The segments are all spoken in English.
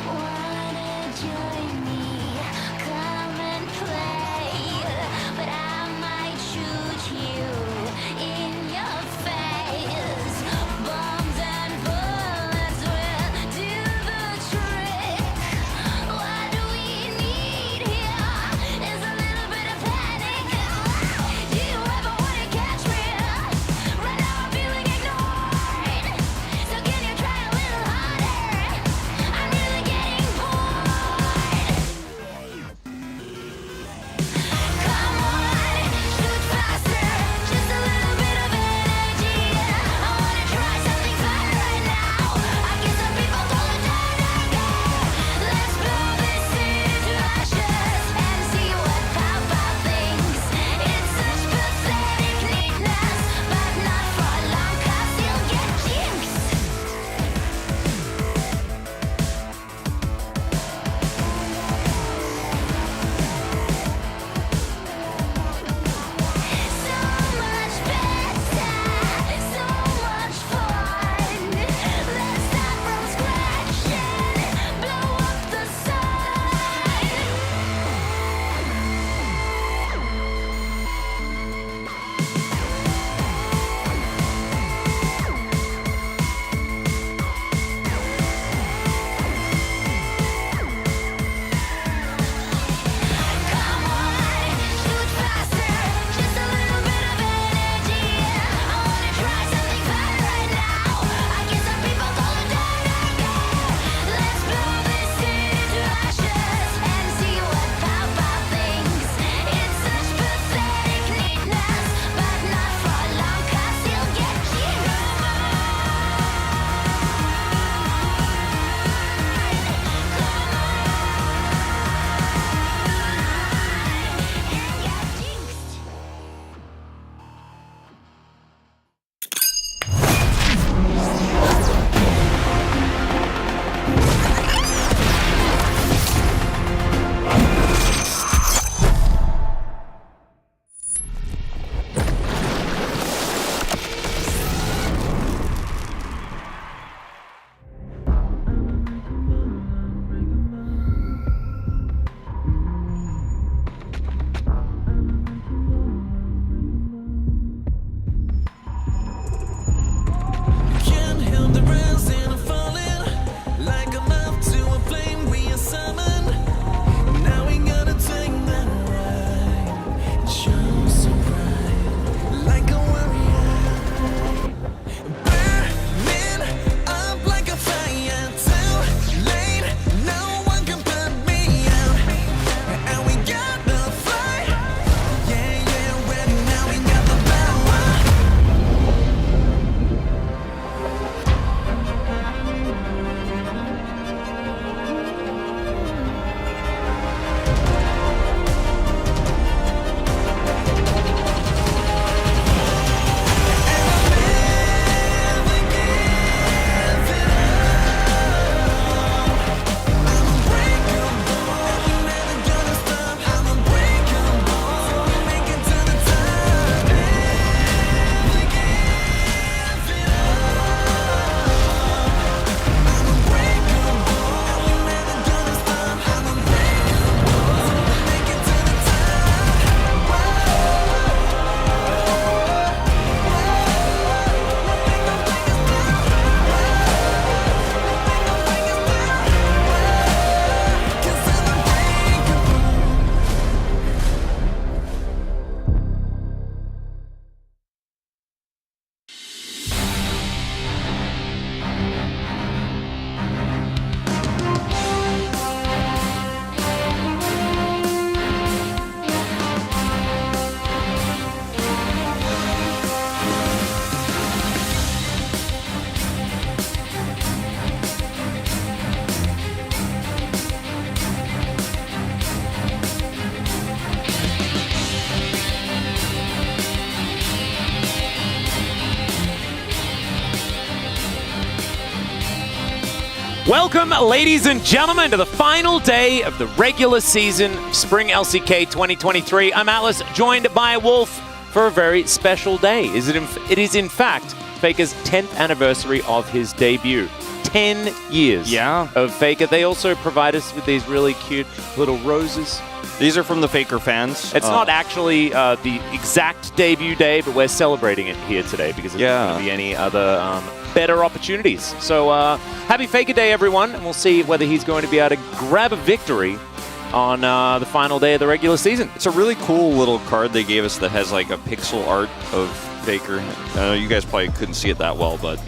Wanna join me? Come and play, but I might shoot you in your face. Bombs and bullets will do the trick. What we need here is a little bit of panic. Do you ever wanna catch me? Right now I'm feeling ignored. So can you try a little harder? I'm really getting bored. Welcome, ladies and gentlemen, to the final day of the regular season of Spring LCK 2023. I'm Atlas, joined by Wolf for a very special day. It is, in fact, Faker's 10th anniversary of his debut. 10 years of Faker. They also provide us with these really cute little roses. These are from the Faker fans. It's not actually the exact debut day, but we're celebrating it here today because there's not going to be any other better opportunities. So happy Faker Day, everyone, and we'll see whether he's going to be able to grab a victory on the final day of the regular season. It's a really cool little card they gave us that has like a pixel art of Faker. I know you guys probably couldn't see it that well, but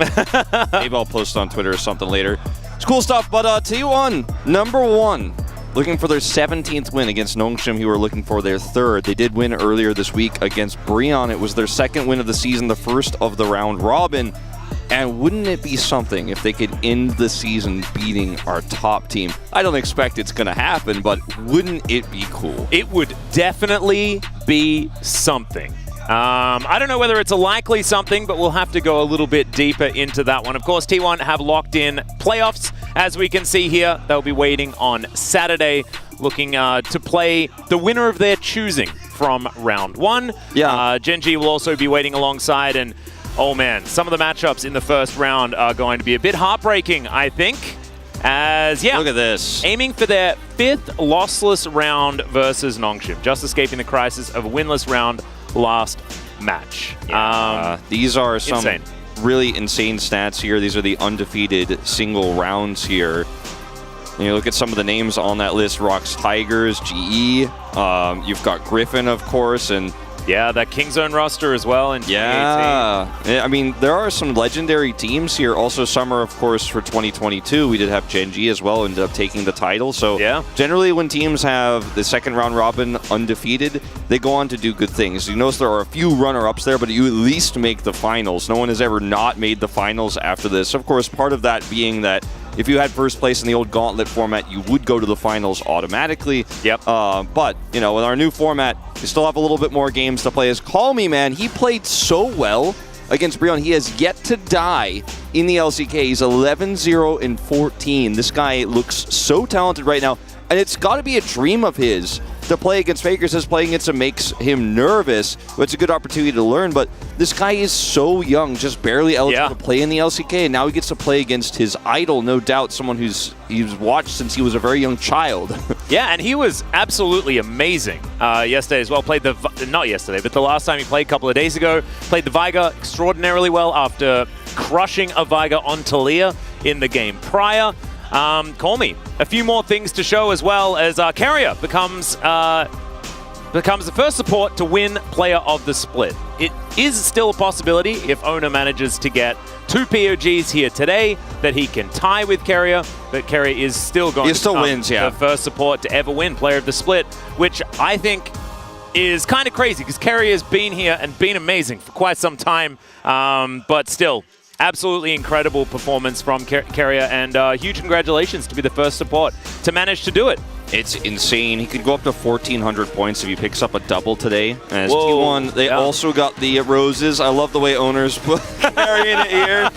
maybe I'll post on Twitter or something later. It's cool stuff, but T1, #1, looking for their 17th win against Nongshim, who were looking for their 3rd. They did win earlier this week against Breon. It was their 2nd win of the season, the 1st of the round robin. And wouldn't it be something if they could end the season beating our top team? I don't expect it's going to happen, but wouldn't it be cool? It would definitely be something. I don't know whether it's a likely something, but we'll have to go a little bit deeper into that one. Of course, T1 have locked in playoffs. As we can see here, they'll be waiting on Saturday, looking to play the winner of their choosing from round 1. Yeah. Genji will also be waiting alongside, and oh man, some of the matchups in the first round are going to be a bit heartbreaking, I think. As, look at this. Aiming for their 5th lossless round versus Nongshim, just escaping the crisis of a winless round last match. These are some insane. Really insane stats here. These are the undefeated single rounds here. And you look at some of the names on that list: Rocks Tigers, GE. You've got Griffin, of course, and that Kingzone roster as well. And I mean, there are some legendary teams here. Also, summer, of course, for 2022, we did have Genji as well, ended up taking the title. So generally, when teams have the second round robin undefeated, they go on to do good things. You notice there are a few runner-ups there, but you at least make the finals. No one has ever not made the finals after this. Of course, part of that being that if you had first place in the old Gauntlet format, you would go to the finals automatically. But, you know, with our new format, you still have a little bit more games to play. As Call Me, man, he played so well against Breon. He has yet to die in the LCK. He's 11-0-14. This guy looks so talented right now. And it's got to be a dream of his to play against Faker. Says playing against him makes him nervous, but it's a good opportunity to learn. But this guy is so young, just barely eligible to play in the LCK, and now he gets to play against his idol, no doubt, someone he's watched since he was a very young child. And he was absolutely amazing yesterday as well. Played not yesterday, but the last time he played a couple of days ago, played the Veigar extraordinarily well after crushing a Veigar on Talia in the game prior. Call Me. A few more things to show as well as Carrier becomes the first support to win Player of the Split. It is still a possibility if Owner manages to get 2 POGs here today that he can tie with Carrier, but Carrier is still going to become the first support to ever win Player of the Split, which I think is kind of crazy because Carrier's been here and been amazing for quite some time, but still, absolutely incredible performance from Carrier, and huge congratulations to be the first support to manage to do it. It's insane. He could go up to 1,400 points if he picks up a double today. And as T1, they also got the roses. I love the way owners put Carrier in the ear.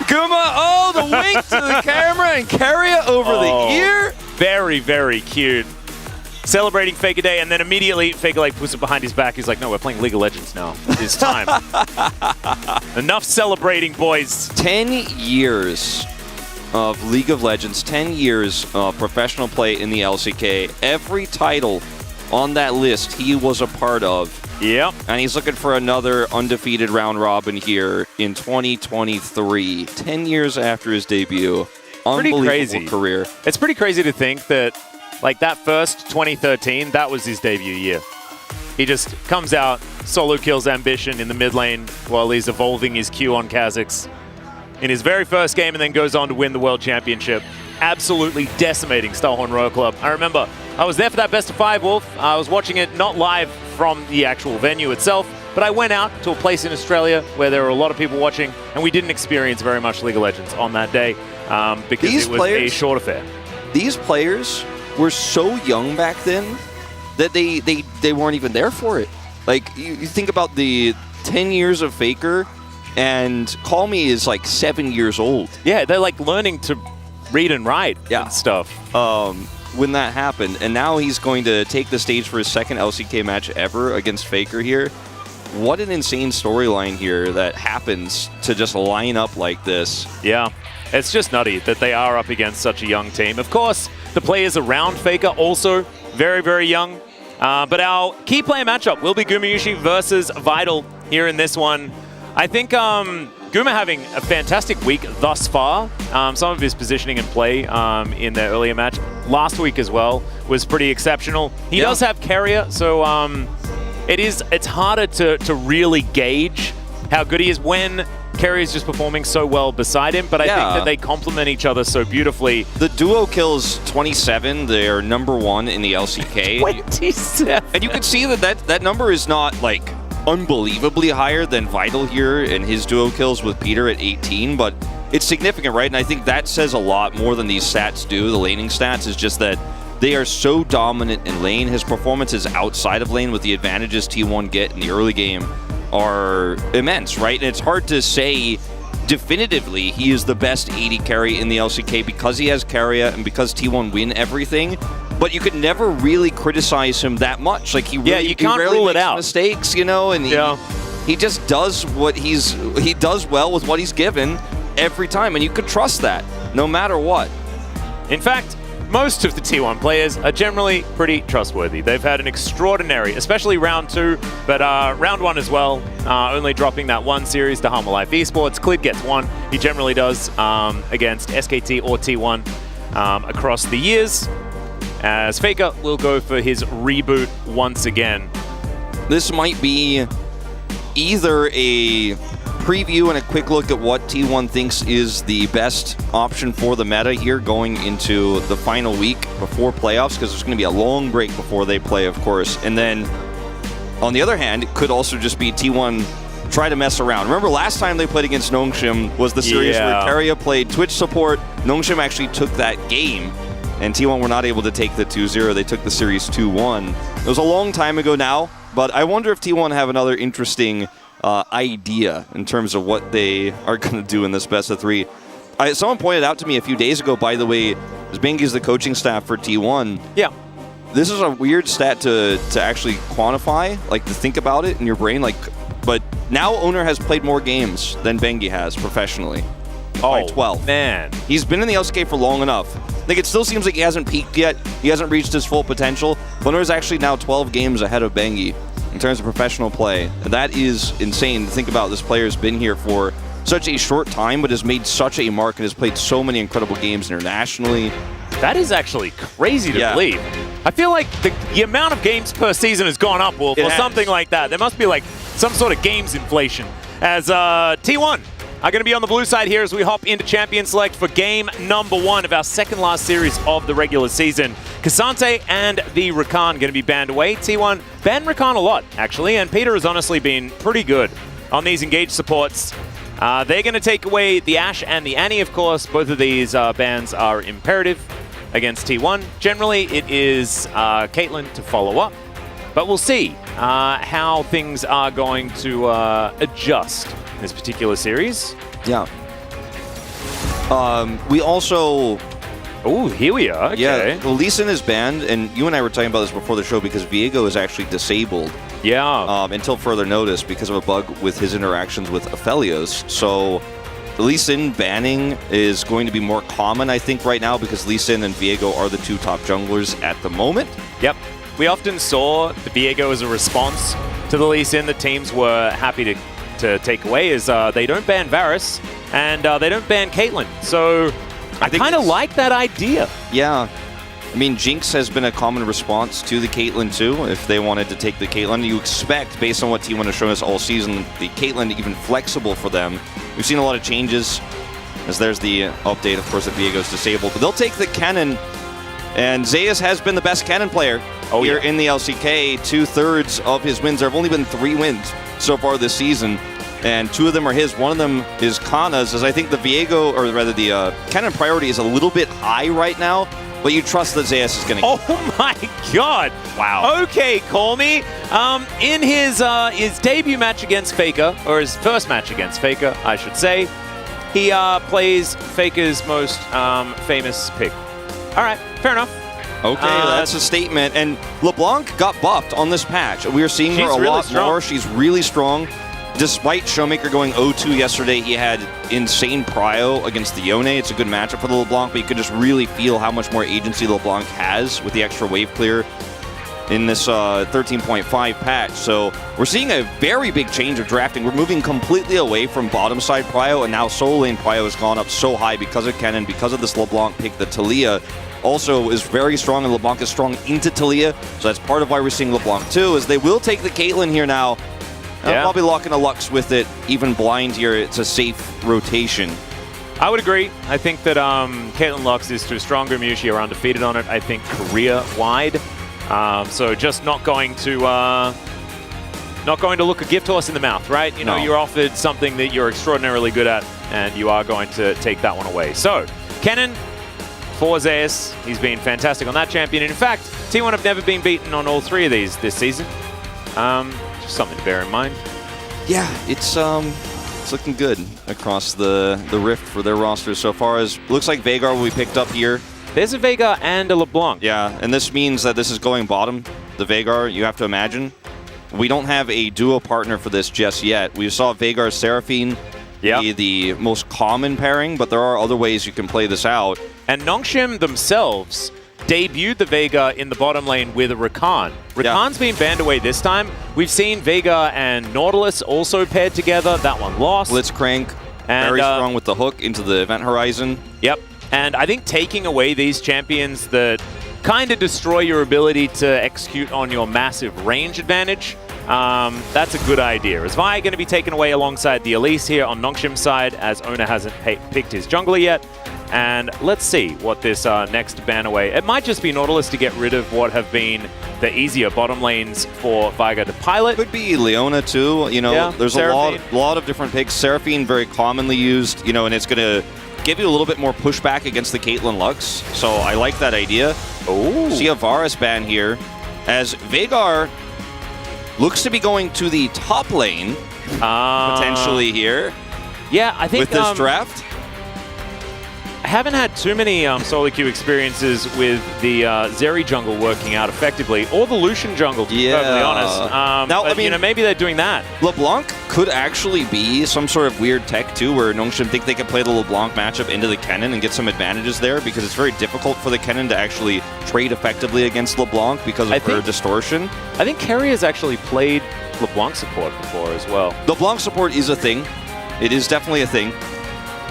Guma, the wink to the camera and Carrier over the ear. Very, very cute. Celebrating Faker Day, and then immediately Faker puts it behind his back. He's like, no, we're playing League of Legends now. It's time. Enough celebrating, boys. 10 years of League of Legends, 10 years of professional play in the LCK. Every title on that list he was a part of. And he's looking for another undefeated round robin here in 2023. 10 years after his debut. Unbelievable crazy career. It's pretty crazy to think that that first 2013, that was his debut year. He just comes out, solo kills Ambition in the mid lane while he's evolving his Q on Kha'Zix in his very first game, and then goes on to win the World Championship. Absolutely decimating Starhorn Royal Club. I remember I was there for that best of 5, Wolf. I was watching it not live from the actual venue itself, but I went out to a place in Australia where there were a lot of people watching, and we didn't experience very much League of Legends on that day because it was a short affair. These players were so young back then that they weren't even there for it. Like, you think about the 10 years of Faker, and Call Me is 7 years old. Yeah, they're learning to read and write and stuff. When that happened, and now he's going to take the stage for his second LCK match ever against Faker here. What an insane storyline here that happens to just line up like this. Yeah, it's just nutty that they are up against such a young team. Of course, the players around Faker also very, very young. But our key player matchup will be Gumayushi versus Vital here in this one. I think Guma having a fantastic week thus far. Some of his positioning and play in their earlier match last week as well was pretty exceptional. He does have carrier, so it's harder to really gauge how good he is when Carrier is just performing so well beside him, but I think that they complement each other so beautifully. The duo kills 27. They're #1 in the LCK. 27. And you can see that number is not like unbelievably higher than Vital here in his duo kills with Peter at 18, but it's significant, right? And I think that says a lot more than these stats do. The laning stats is just that they are so dominant in lane. His performances outside of lane with the advantages T1 get in the early game are immense, right? And it's hard to say definitively he is the best AD carry in the LCK because he has carrier and because T1 win everything, but you could never really criticize him that much. Like, you can't rule it out. Mistakes, you know, and he just does what he does well with what he's given every time, and you could trust that no matter what. In fact, most of the T1 players are generally pretty trustworthy. They've had an extraordinary, especially round 2, but round 1 as well, only dropping that one series to Harmon Life Esports. Clid gets 1. He generally does against SKT or T1 across the years, as Faker will go for his reboot once again. This might be either a preview and a quick look at what T1 thinks is the best option for the meta here going into the final week before playoffs, because there's going to be a long break before they play, of course. And then, on the other hand, it could also just be T1 try to mess around. Remember last time they played against Nongshim was the series where Carrier played Twitch support. Nongshim actually took that game, and T1 were not able to take the 2-0. They took the series 2-1. It was a long time ago now, but I wonder if T1 have another interesting idea in terms of what they are going to do in this best of 3. Someone pointed out to me a few days ago, by the way, Bengi is the coaching staff for T1. Yeah. This is a weird stat to actually quantify, like to think about it in your brain. Like, but now Owner has played more games than Bengi has professionally. By 12. Man. He's been in the LCK for long enough. Like, it still seems like he hasn't peaked yet. He hasn't reached his full potential. Owner is actually now 12 games ahead of Bengi in terms of professional play. And that is insane to think about. This player's been here for such a short time, but has made such a mark and has played so many incredible games internationally. That is actually crazy to believe. I feel like the amount of games per season has gone up, Wolf, or something like that. There must be like some sort of games inflation. As T1 are going to be on the blue side here as we hop into Champion Select for game number 1 of our second last series of the regular season. Kasante and the Rakan going to be banned away. T1 banned Rakan a lot, actually, and Peter has honestly been pretty good on these engaged supports. They're going to take away the Ashe and the Annie, of course. Both of these bans are imperative against T1. Generally, it is Caitlyn to follow up, but we'll see how things are going to adjust in this particular series. Yeah. We also... Oh, here we are. Okay. Yeah, well, Lee Sin is banned, and you and I were talking about this before the show because Viego is actually disabled. Yeah. Until further notice because of a bug with his interactions with Aphelios. So the Lee Sin banning is going to be more common, I think, right now because Lee Sin and Viego are the 2 top junglers at the moment. Yep. We often saw the Viego as a response to the Lee Sin that teams were happy to take away is they don't ban Varus and they don't ban Caitlyn. So I kind of like that idea. Yeah. I mean, Jinx has been a common response to the Caitlyn too. If they wanted to take the Caitlyn, you expect, based on what T1 has shown us all season, the Caitlyn even flexible for them. We've seen a lot of changes, as there's the update, of course, that Viego's disabled. But they'll take the Cannon, and Zeus has been the best Cannon player here in the LCK. 2/3 of his wins. There have only been 3 wins so far this season, and 2 of them are his. One of them is Kana's, as I think the Viego, or rather the Cannon priority is a little bit high right now. But you trust that Zeus is going to... Oh my god! Wow. Okay, call me. In his debut match against Faker, or his first match against Faker, I should say, he plays Faker's most famous pick. All right, fair enough. Okay, that's a statement. And LeBlanc got buffed on this patch. We are seeing her a lot more. She's really strong. Despite Showmaker going 0-2 yesterday, he had insane prio against the Yone. It's a good matchup for the LeBlanc, but you could just really feel how much more agency LeBlanc has with the extra wave clear in this 13.5 patch. So we're seeing a very big change of drafting. We're moving completely away from bottom side prio, and now solo lane prio has gone up so high because of Kennen, because of this LeBlanc pick. The Taliyah also is very strong, and LeBlanc is strong into Taliyah. So that's part of why we're seeing LeBlanc too, is they will take the Caitlyn here now. I'll be locking a Lux with it. Even blind here, it's a safe rotation. I would agree. I think that Caitlyn Lux is too strong. Mushi are undefeated on it, I think, career-wide. So just not going to look a gift horse in the mouth, right? You know, you're offered something that you're extraordinarily good at, and you are going to take that one away. So, Kennen for Zeus. He's been fantastic on that champion. And in fact, T1 have never been beaten on all three of these this season. Just something to bear in mind. Yeah, it's looking good across the Rift for their roster so far. As looks like Veigar will be picked up here. There's a Veigar and a LeBlanc. Yeah, and this means that this is going bottom. The Veigar, you have to imagine. We don't have a duo partner for this just yet. We saw Veigar Seraphine be the most common pairing, but there are other ways you can play this out. And Nongshim themselves debuted the Veigar in the bottom lane with a Rakan. Rakan's been banned away this time. We've seen Veigar and Nautilus also paired together. That one lost. Blitzcrank, very strong with the hook into the event horizon. Yep. And I think taking away these champions that kind of destroy your ability to execute on your massive range advantage, that's a good idea. Is Vi going to be taken away alongside the Elise here on Nongshim's side, as Ona hasn't picked his jungler yet? And let's see what this next ban away. It might just be Nautilus to get rid of what have been the easier bottom lanes for Veigar to pilot. Could be Leona too. You know, there's a lot of different picks. Seraphine very commonly used, you know, and it's going to give you a little bit more pushback against the Caitlyn Lux. So I like that idea. Oh, see a Varus ban here, as Veigar looks to be going to the top lane potentially here. Yeah, I think with this draft. I haven't had too many solo queue experiences with the Zeri jungle working out effectively, or the Lucian jungle, to be perfectly honest. Now, but, I mean, you know, maybe they're doing that. LeBlanc could actually be some sort of weird tech, too, where Nongshim think they can play the LeBlanc matchup into the Kennen and get some advantages there, because it's very difficult for the Kennen to actually trade effectively against LeBlanc because of her distortion. I think Kerry has actually played LeBlanc support before as well. LeBlanc support is a thing. It is definitely a thing,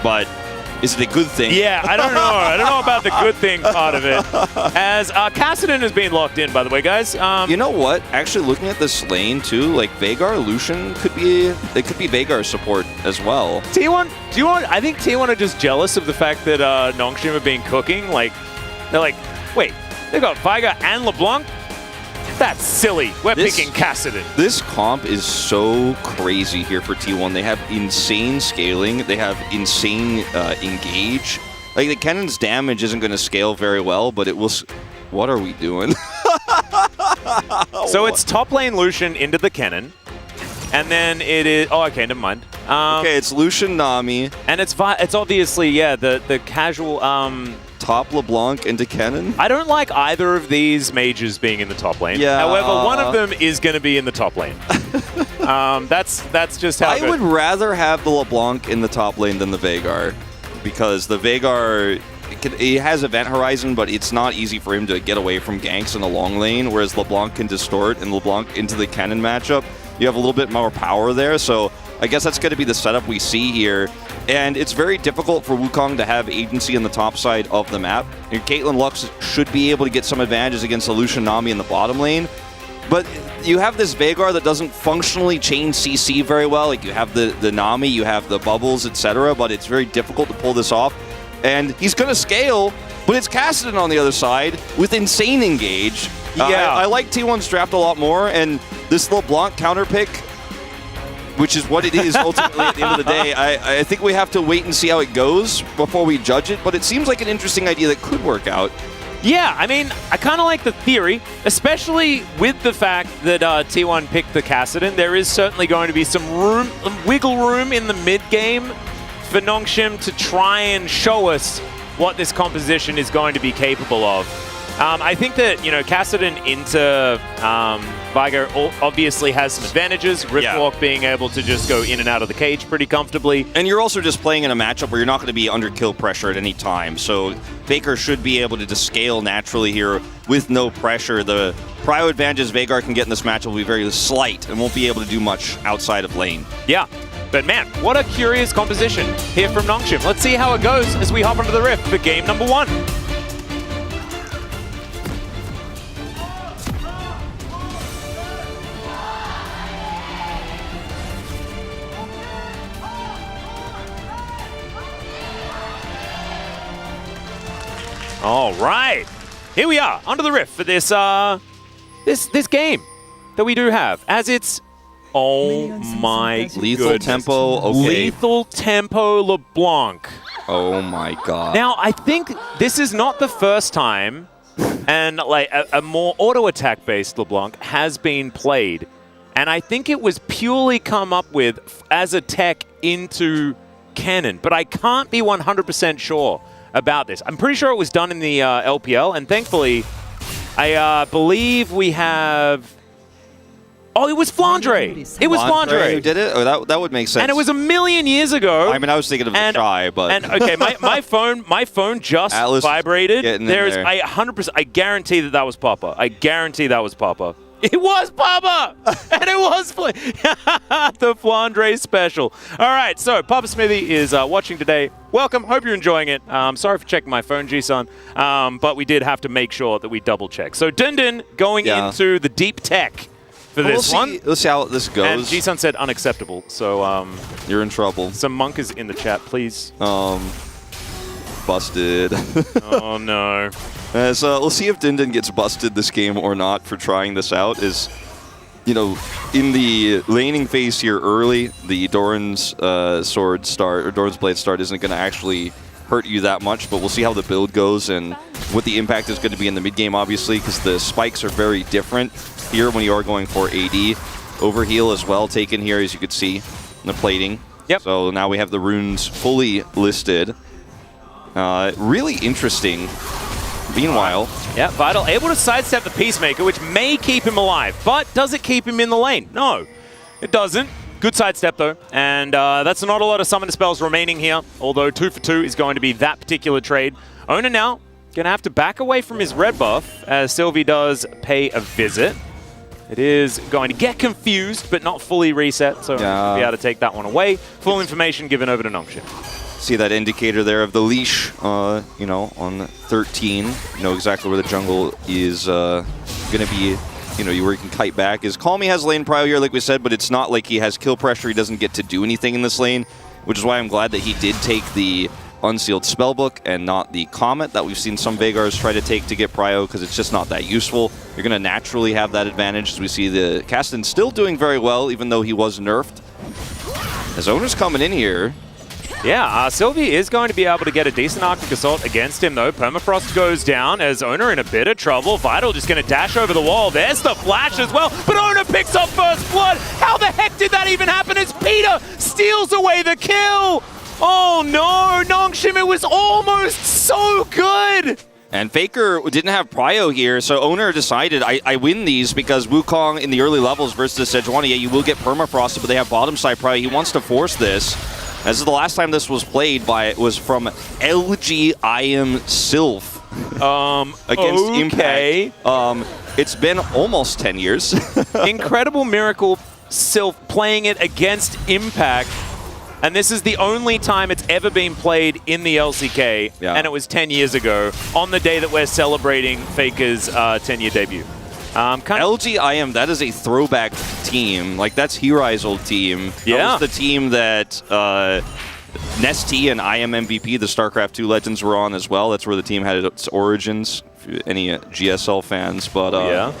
but is it a good thing? Yeah, I don't know. I don't know about the good thing part of it. As Kassadin is being locked in, by the way, guys. You know what? Actually, looking at this lane too, like Veigar, Lucian could be. It could be Veigar support as well. T1, I think T1 are just jealous of the fact that Nongshim have been cooking. Like, they're like, wait, they got Veigar and LeBlanc. That's silly. We're picking Kassadin. This comp is so crazy here for T1. They have insane scaling. They have insane engage. Like, the Kennen's damage isn't going to scale very well, but it will... What are we doing? So it's top lane Lucian into the Kennen. And then it is... Oh, okay, never mind. Okay, it's Lucian Nami. And it's obviously, yeah, the casual... Top LeBlanc into Kennen? I don't like either of these mages being in the top lane. Yeah. However, one of them is going to be in the top lane. That's just how I would rather have the LeBlanc in the top lane than the Veigar, because the Veigar, it has event horizon, but it's not easy for him to get away from ganks in the long lane, whereas LeBlanc can distort, and LeBlanc into the Kennen matchup, you have a little bit more power there. So I guess that's going to be the setup we see here. And it's very difficult for Wukong to have agency on the top side of the map. And Caitlyn Lux should be able to get some advantages against the Lucian Nami in the bottom lane. But you have this Veigar that doesn't functionally chain CC very well. Like, you have the Nami, you have the bubbles, etc. But it's very difficult to pull this off. And he's going to scale, but it's Kassadin on the other side with insane engage. Yeah. I like T1's draft a lot more, and this LeBlanc counter pick, which is what it is ultimately at the end of the day. I think we have to wait and see how it goes before we judge it, but it seems like an interesting idea that could work out. Yeah, I mean, I kind of like the theory, especially with the fact that T1 picked the Kassadin. There is certainly going to be some wiggle room in the mid-game for Nongshim to try and show us what this composition is going to be capable of. I think that, you know, Kassadin into Vigo obviously has some advantages. Riftwalk being able to just go in and out of the cage pretty comfortably. And you're also just playing in a matchup where you're not going to be under kill pressure at any time. So Faker should be able to just scale naturally here with no pressure. The prio advantages Veigar can get in this matchup will be very slight and won't be able to do much outside of lane. Yeah. But man, what a curious composition here from Nongshim. Let's see how it goes as we hop onto the Rift for game number 1. All right, here we are onto the Rift for this this game that we do have, as it's my lethal goodness. tempo. Okay. Lethal tempo LeBlanc. Oh my god. Now I think this is not the first time, and like a more auto attack based LeBlanc has been played, and I think it was purely come up with as a tech into canon, but I can't be 100% sure about this. I'm pretty sure it was done in the LPL, and thankfully, I believe we have... Oh, it was Flandre. It was Flandre who did it? Oh, that would make sense. And it was a million years ago. I mean, I was thinking of the Shy, but... And okay, my phone just Atlas vibrated. There's, I 100%, I guarantee that was Papa. I guarantee that was Papa. It was Papa! And it was the Flandre special. All right, so Papa Smithy is watching today. Welcome. Hope you're enjoying it. Sorry for checking my phone, G-Son. But we did have to make sure that we double check. So Dindin going into the deep tech for this one. Let's see how this goes. And G-Son said unacceptable. So you're in trouble. Some monk is in the chat, please. Busted. Oh no. So we'll see if Dindin gets busted this game or not for trying this out. Is, you know, in the laning phase here early, the Doran's sword start or Doran's blade start isn't going to actually hurt you that much, but we'll see how the build goes and what the impact is going to be in the mid game, obviously, because the spikes are very different here when you are going for AD. Overheal as well taken here, as you could see in the plating. Yep. So now we have the runes fully listed. Really interesting. Meanwhile, yeah, Vital able to sidestep the Peacemaker, which may keep him alive, but does it keep him in the lane? No, it doesn't. Good sidestep though, and that's not a lot of summoner spells remaining here, although 2 for 2 is going to be that particular trade. Owner now going to have to back away from his red buff as Sylvie does pay a visit. It is going to get confused, but not fully reset, so we'll be able to take that one away. Full information given over to Nongshim. See that indicator there of the leash, you know, on 13. You know exactly where the jungle is going to be, you know, where you can kite back. Is Calmy has lane prio here, like we said, but it's not like he has kill pressure. He doesn't get to do anything in this lane, which is why I'm glad that he did take the Unsealed Spellbook and not the Comet that we've seen some Veigars try to take to get prio, because it's just not that useful. You're going to naturally have that advantage, as we see the Kassadin still doing very well, even though he was nerfed. As Owner's coming in here. Yeah, Sylvie is going to be able to get a decent Arctic Assault against him, though. Permafrost goes down as Owner in a bit of trouble. Vital just going to dash over the wall. There's the flash as well, but Owner picks up first blood. How the heck did that even happen as Peter steals away the kill? Oh no, Nongshim, it was almost so good! And Faker didn't have prio here, so Owner decided, I win these because Wukong in the early levels versus Sejuani, yeah, you will get permafrosted, but they have bottom side prio. He wants to force this. This is the last time this was played it was from LG IM Sylph against Impact. It's been almost 10 years. Incredible Miracle Sylph playing it against Impact. And this is the only time it's ever been played in the LCK, and it was 10 years ago, on the day that we're celebrating Faker's 10-year debut. LG IM, that is a throwback team. Like, that's Hirai's old team. Yeah. That was the team that Nesty and IM MVP, the StarCraft 2 legends, were on as well. That's where the team had its origins, any GSL fans. But yeah.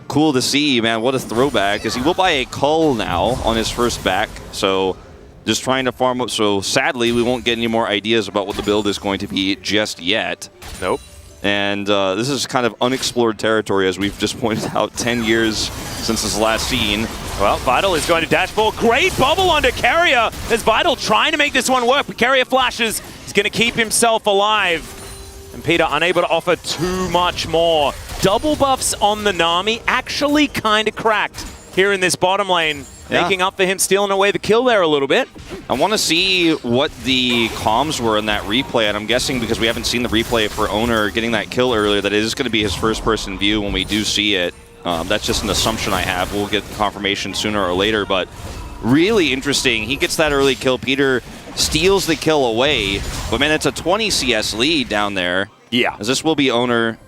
Cool to see, man. What a throwback. Because he will buy a Cull now on his first back. So just trying to farm up. So sadly, we won't get any more ideas about what the build is going to be just yet. Nope. And this is kind of unexplored territory, as we've just pointed out. 10 years since this last seen. Well, Vital is going to dash for great bubble onto Carrier. There's Vital trying to make this one work, but Carrier flashes. He's going to keep himself alive. And Peter unable to offer too much more. Double buffs on the Nami actually kind of cracked here in this bottom lane. Making up for him stealing away the kill there a little bit. I want to see what the comms were in that replay, and I'm guessing because we haven't seen the replay for Owner getting that kill earlier, that it is going to be his first-person view when we do see it. That's just an assumption I have. We'll get confirmation sooner or later, but really interesting. He gets that early kill. Peter steals the kill away, but man, it's a 20 CS lead down there. Yeah. As this will be Owner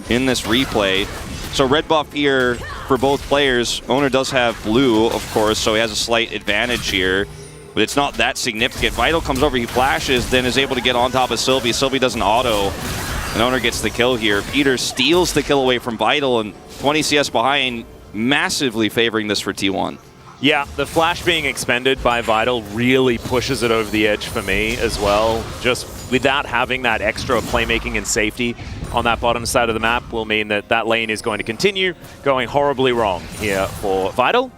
in this replay. So red buff here for both players. Owner does have blue, of course, so he has a slight advantage here. But it's not that significant. Vital comes over, he flashes, then is able to get on top of Sylvie. Sylvie does an auto, and Owner gets the kill here. Peter steals the kill away from Vital, and 20 CS behind, massively favoring this for T1. Yeah, the flash being expended by Vital really pushes it over the edge for me as well. Just without having that extra playmaking and safety on that bottom side of the map will mean that that lane is going to continue going horribly wrong here for Vital.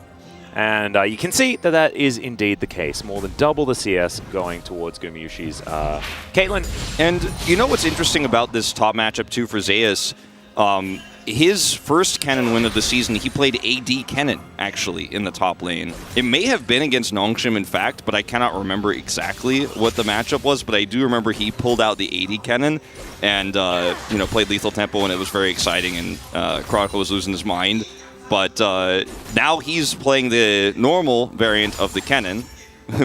And you can see that that is indeed the case. More than double the CS going towards Gumayusi's Caitlyn. And you know what's interesting about this top matchup too for Zeus? His first Kennen win of the season, he played AD Kennen, actually, in the top lane. It may have been against Nongshim, in fact, but I cannot remember exactly what the matchup was, but I do remember he pulled out the AD Kennen and played Lethal Tempo, and it was very exciting, and Chronicle was losing his mind. But now he's playing the normal variant of the Kennen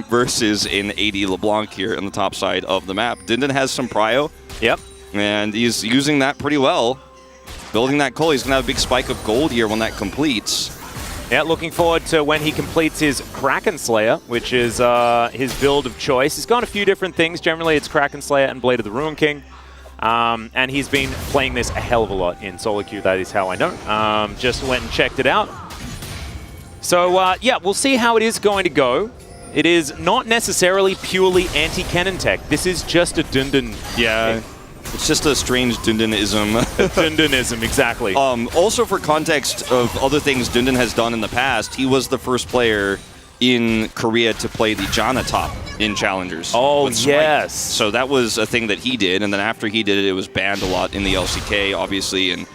versus an AD LeBlanc here on the top side of the map. Dindon has some prio. Yep. And he's using that pretty well. Building that coal, he's going to have a big spike of gold here when that completes. Yeah, looking forward to when he completes his Kraken Slayer, which is his build of choice. He's got a few different things. Generally, it's Kraken Slayer and Blade of the Ruin King. And he's been playing this a hell of a lot in solo queue. That is how I know. Just went and checked it out. So, yeah, we'll see how it is going to go. It is not necessarily purely anti-Kennen tech. This is just a Dundon. Yeah. It's just a strange Dundonism. Dundonism, exactly. Also, for context of other things Dundon has done in the past, he was the first player in Korea to play the Janna top in Challengers. Oh, yes. So that was a thing that he did, and then after he did it, it was banned a lot in the LCK, obviously, and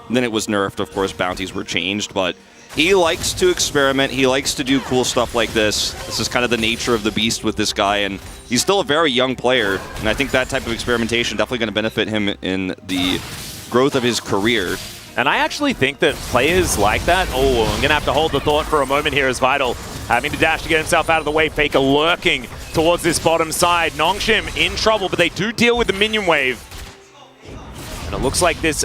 then it was nerfed, of course, bounties were changed, but he likes to experiment. He likes to do cool stuff like this. This is kind of the nature of the beast with this guy, and he's still a very young player, and I think that type of experimentation definitely going to benefit him in the growth of his career. And I actually think that players like that... Oh, I'm going to have to hold the thought for a moment here as Vital having to dash to get himself out of the way. Faker lurking towards this bottom side. Nongshim in trouble, but they do deal with the minion wave. And it looks like this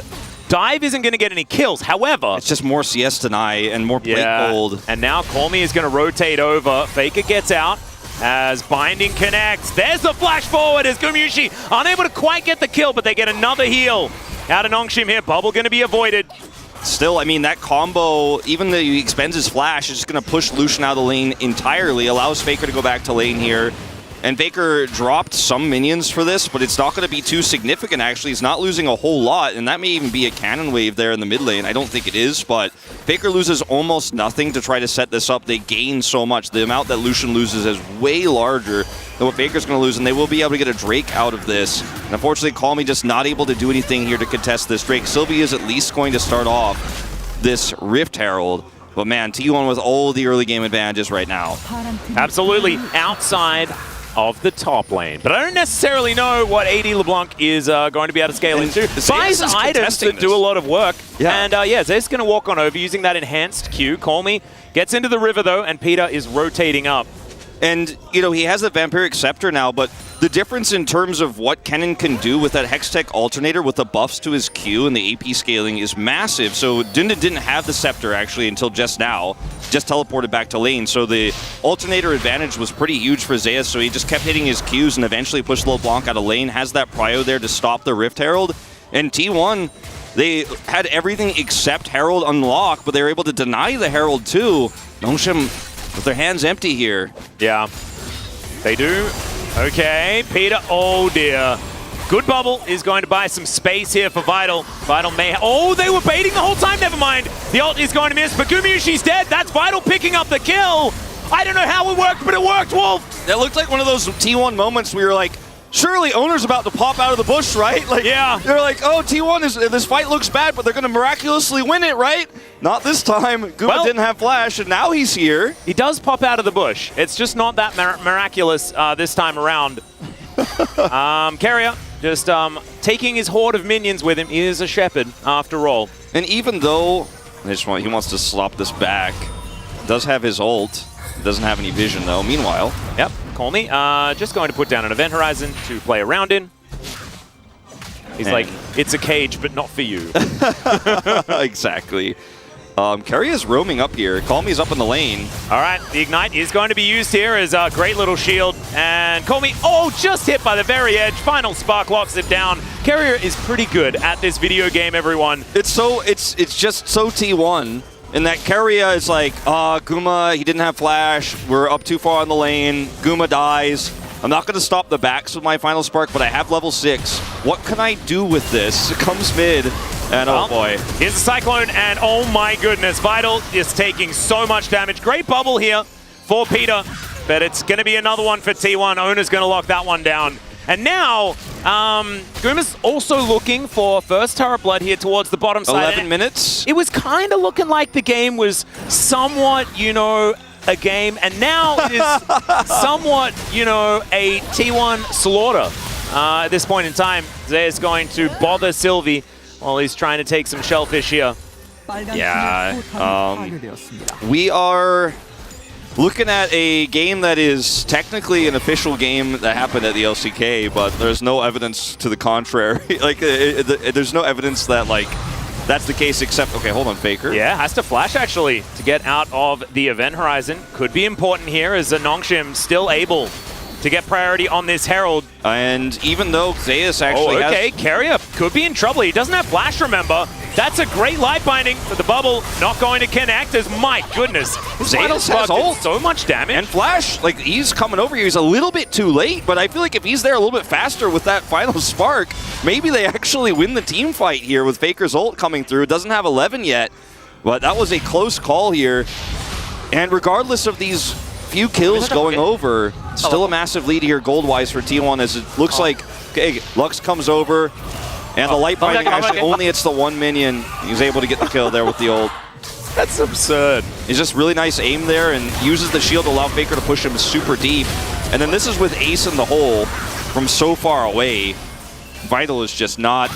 dive isn't going to get any kills. However... It's just more CS deny and more plate gold. And now Call Me is going to rotate over. Faker gets out as Binding connects. There's the flash forward as Gumayusi unable to quite get the kill, but they get another heal out of Nongshim here. Bubble going to be avoided. Still, I mean, that combo, even though he expends his flash, is just going to push Lucian out of the lane entirely, allows Faker to go back to lane here. And Faker dropped some minions for this, but it's not going to be too significant, actually. He's not losing a whole lot, and that may even be a cannon wave there in the mid lane. I don't think it is, but Faker loses almost nothing to try to set this up. They gain so much. The amount that Lucian loses is way larger than what Faker's going to lose, and they will be able to get a Drake out of this. And unfortunately, Call Me just not able to do anything here to contest this Drake. Sylvie is at least going to start off this Rift Herald. But man, T1 with all the early game advantages right now. Absolutely outside of the top lane. But I don't necessarily know what AD LeBlanc is going to be able to scale into. Buys items that do a lot of work. Yeah. And yeah, Zay's going to walk on over using that enhanced Q. Call Me gets into the river though, and Peter is rotating up. And, you know, he has the Vampiric Scepter now, but the difference in terms of what Kennen can do with that Hextech Alternator with the buffs to his Q and the AP scaling is massive. So Dindon didn't have the Scepter, actually, until just now. Just teleported back to lane. So the Alternator advantage was pretty huge for Zeus, so he just kept hitting his Qs and eventually pushed LeBlanc out of lane. Has that prio there to stop the Rift Herald. And T1, they had everything except Herald unlock, but they were able to deny the Herald too. Nongshim with their hands empty here. Yeah, they do. Okay, Peter, oh dear. Good bubble is going to buy some space here for Vital. Vital may... Oh, they were baiting the whole time. Never mind. The ult is going to miss, but Gumayusi's dead. That's Vital picking up the kill. I don't know how it worked, but it worked, Wolf. That looked like one of those T1 moments where you're like, surely Owner's about to pop out of the bush, right? Like, yeah. They're like, oh, T1, this fight looks bad, but they're going to miraculously win it, right? Not this time. Guma didn't have flash, and now he's here. He does pop out of the bush. It's just not that miraculous this time around. Carrier just taking his horde of minions with him. He is a shepherd, after all. And even though he wants to slop this back, does have his ult. Doesn't have any vision, though. Meanwhile... Yep, call me. Just going to put down an event horizon to play around in. He's like, it's a cage, but not for you. Exactly. Carrier's roaming up here. Call me's up in the lane. All right, the Ignite is going to be used here as a great little shield. And Call me, oh, just hit by the very edge. Final Spark locks it down. Carrier is pretty good at this video game, everyone. It's just so T1. And that Carrier is like, Guma, he didn't have flash. We're up too far on the lane. Guma dies. I'm not going to stop the backs with my Final Spark, but I have level 6. What can I do with this? It comes mid, and oh boy. Here's the Cyclone, and oh my goodness. Vital is taking so much damage. Great bubble here for Peter, but it's going to be another one for T1. Owner's going to lock that one down. And now, Guma's also looking for first turret blood here towards the bottom side. 11 minutes. It was kind of looking like the game was somewhat, you know, a game. And now it is somewhat, you know, a T1 slaughter. At this point in time, Zay's going to bother Sylvie while he's trying to take some shellfish here. Yeah. We are... looking at a game that is technically an official game that happened at the LCK, but there's no evidence to the contrary. Like, there's no evidence that, like, that's the case except... Okay, hold on, Faker. Yeah, has to flash, actually, to get out of the event horizon. Could be important here as Nongshim still able to get priority on this Herald. And even though Zeus actually has... Carrier could be in trouble. He doesn't have flash, remember. That's a great light binding, but the bubble not going to connect as, my goodness. Zeus has ult. So much damage. And flash, like, he's coming over here. He's a little bit too late, but I feel like if he's there a little bit faster with that final spark, maybe they actually win the team fight here with Faker's ult coming through. Doesn't have 11 yet, but that was a close call here. And regardless of these few kills going over, still a massive lead here gold-wise for T1 as it looks like, okay, Lux comes over, and the light binding actually only hits the one minion. He's able to get the kill there with the ult. That's absurd. He's just really nice aim there and uses the shield to allow Faker to push him super deep. And then this is with Ace in the hole from so far away. Vital is just not...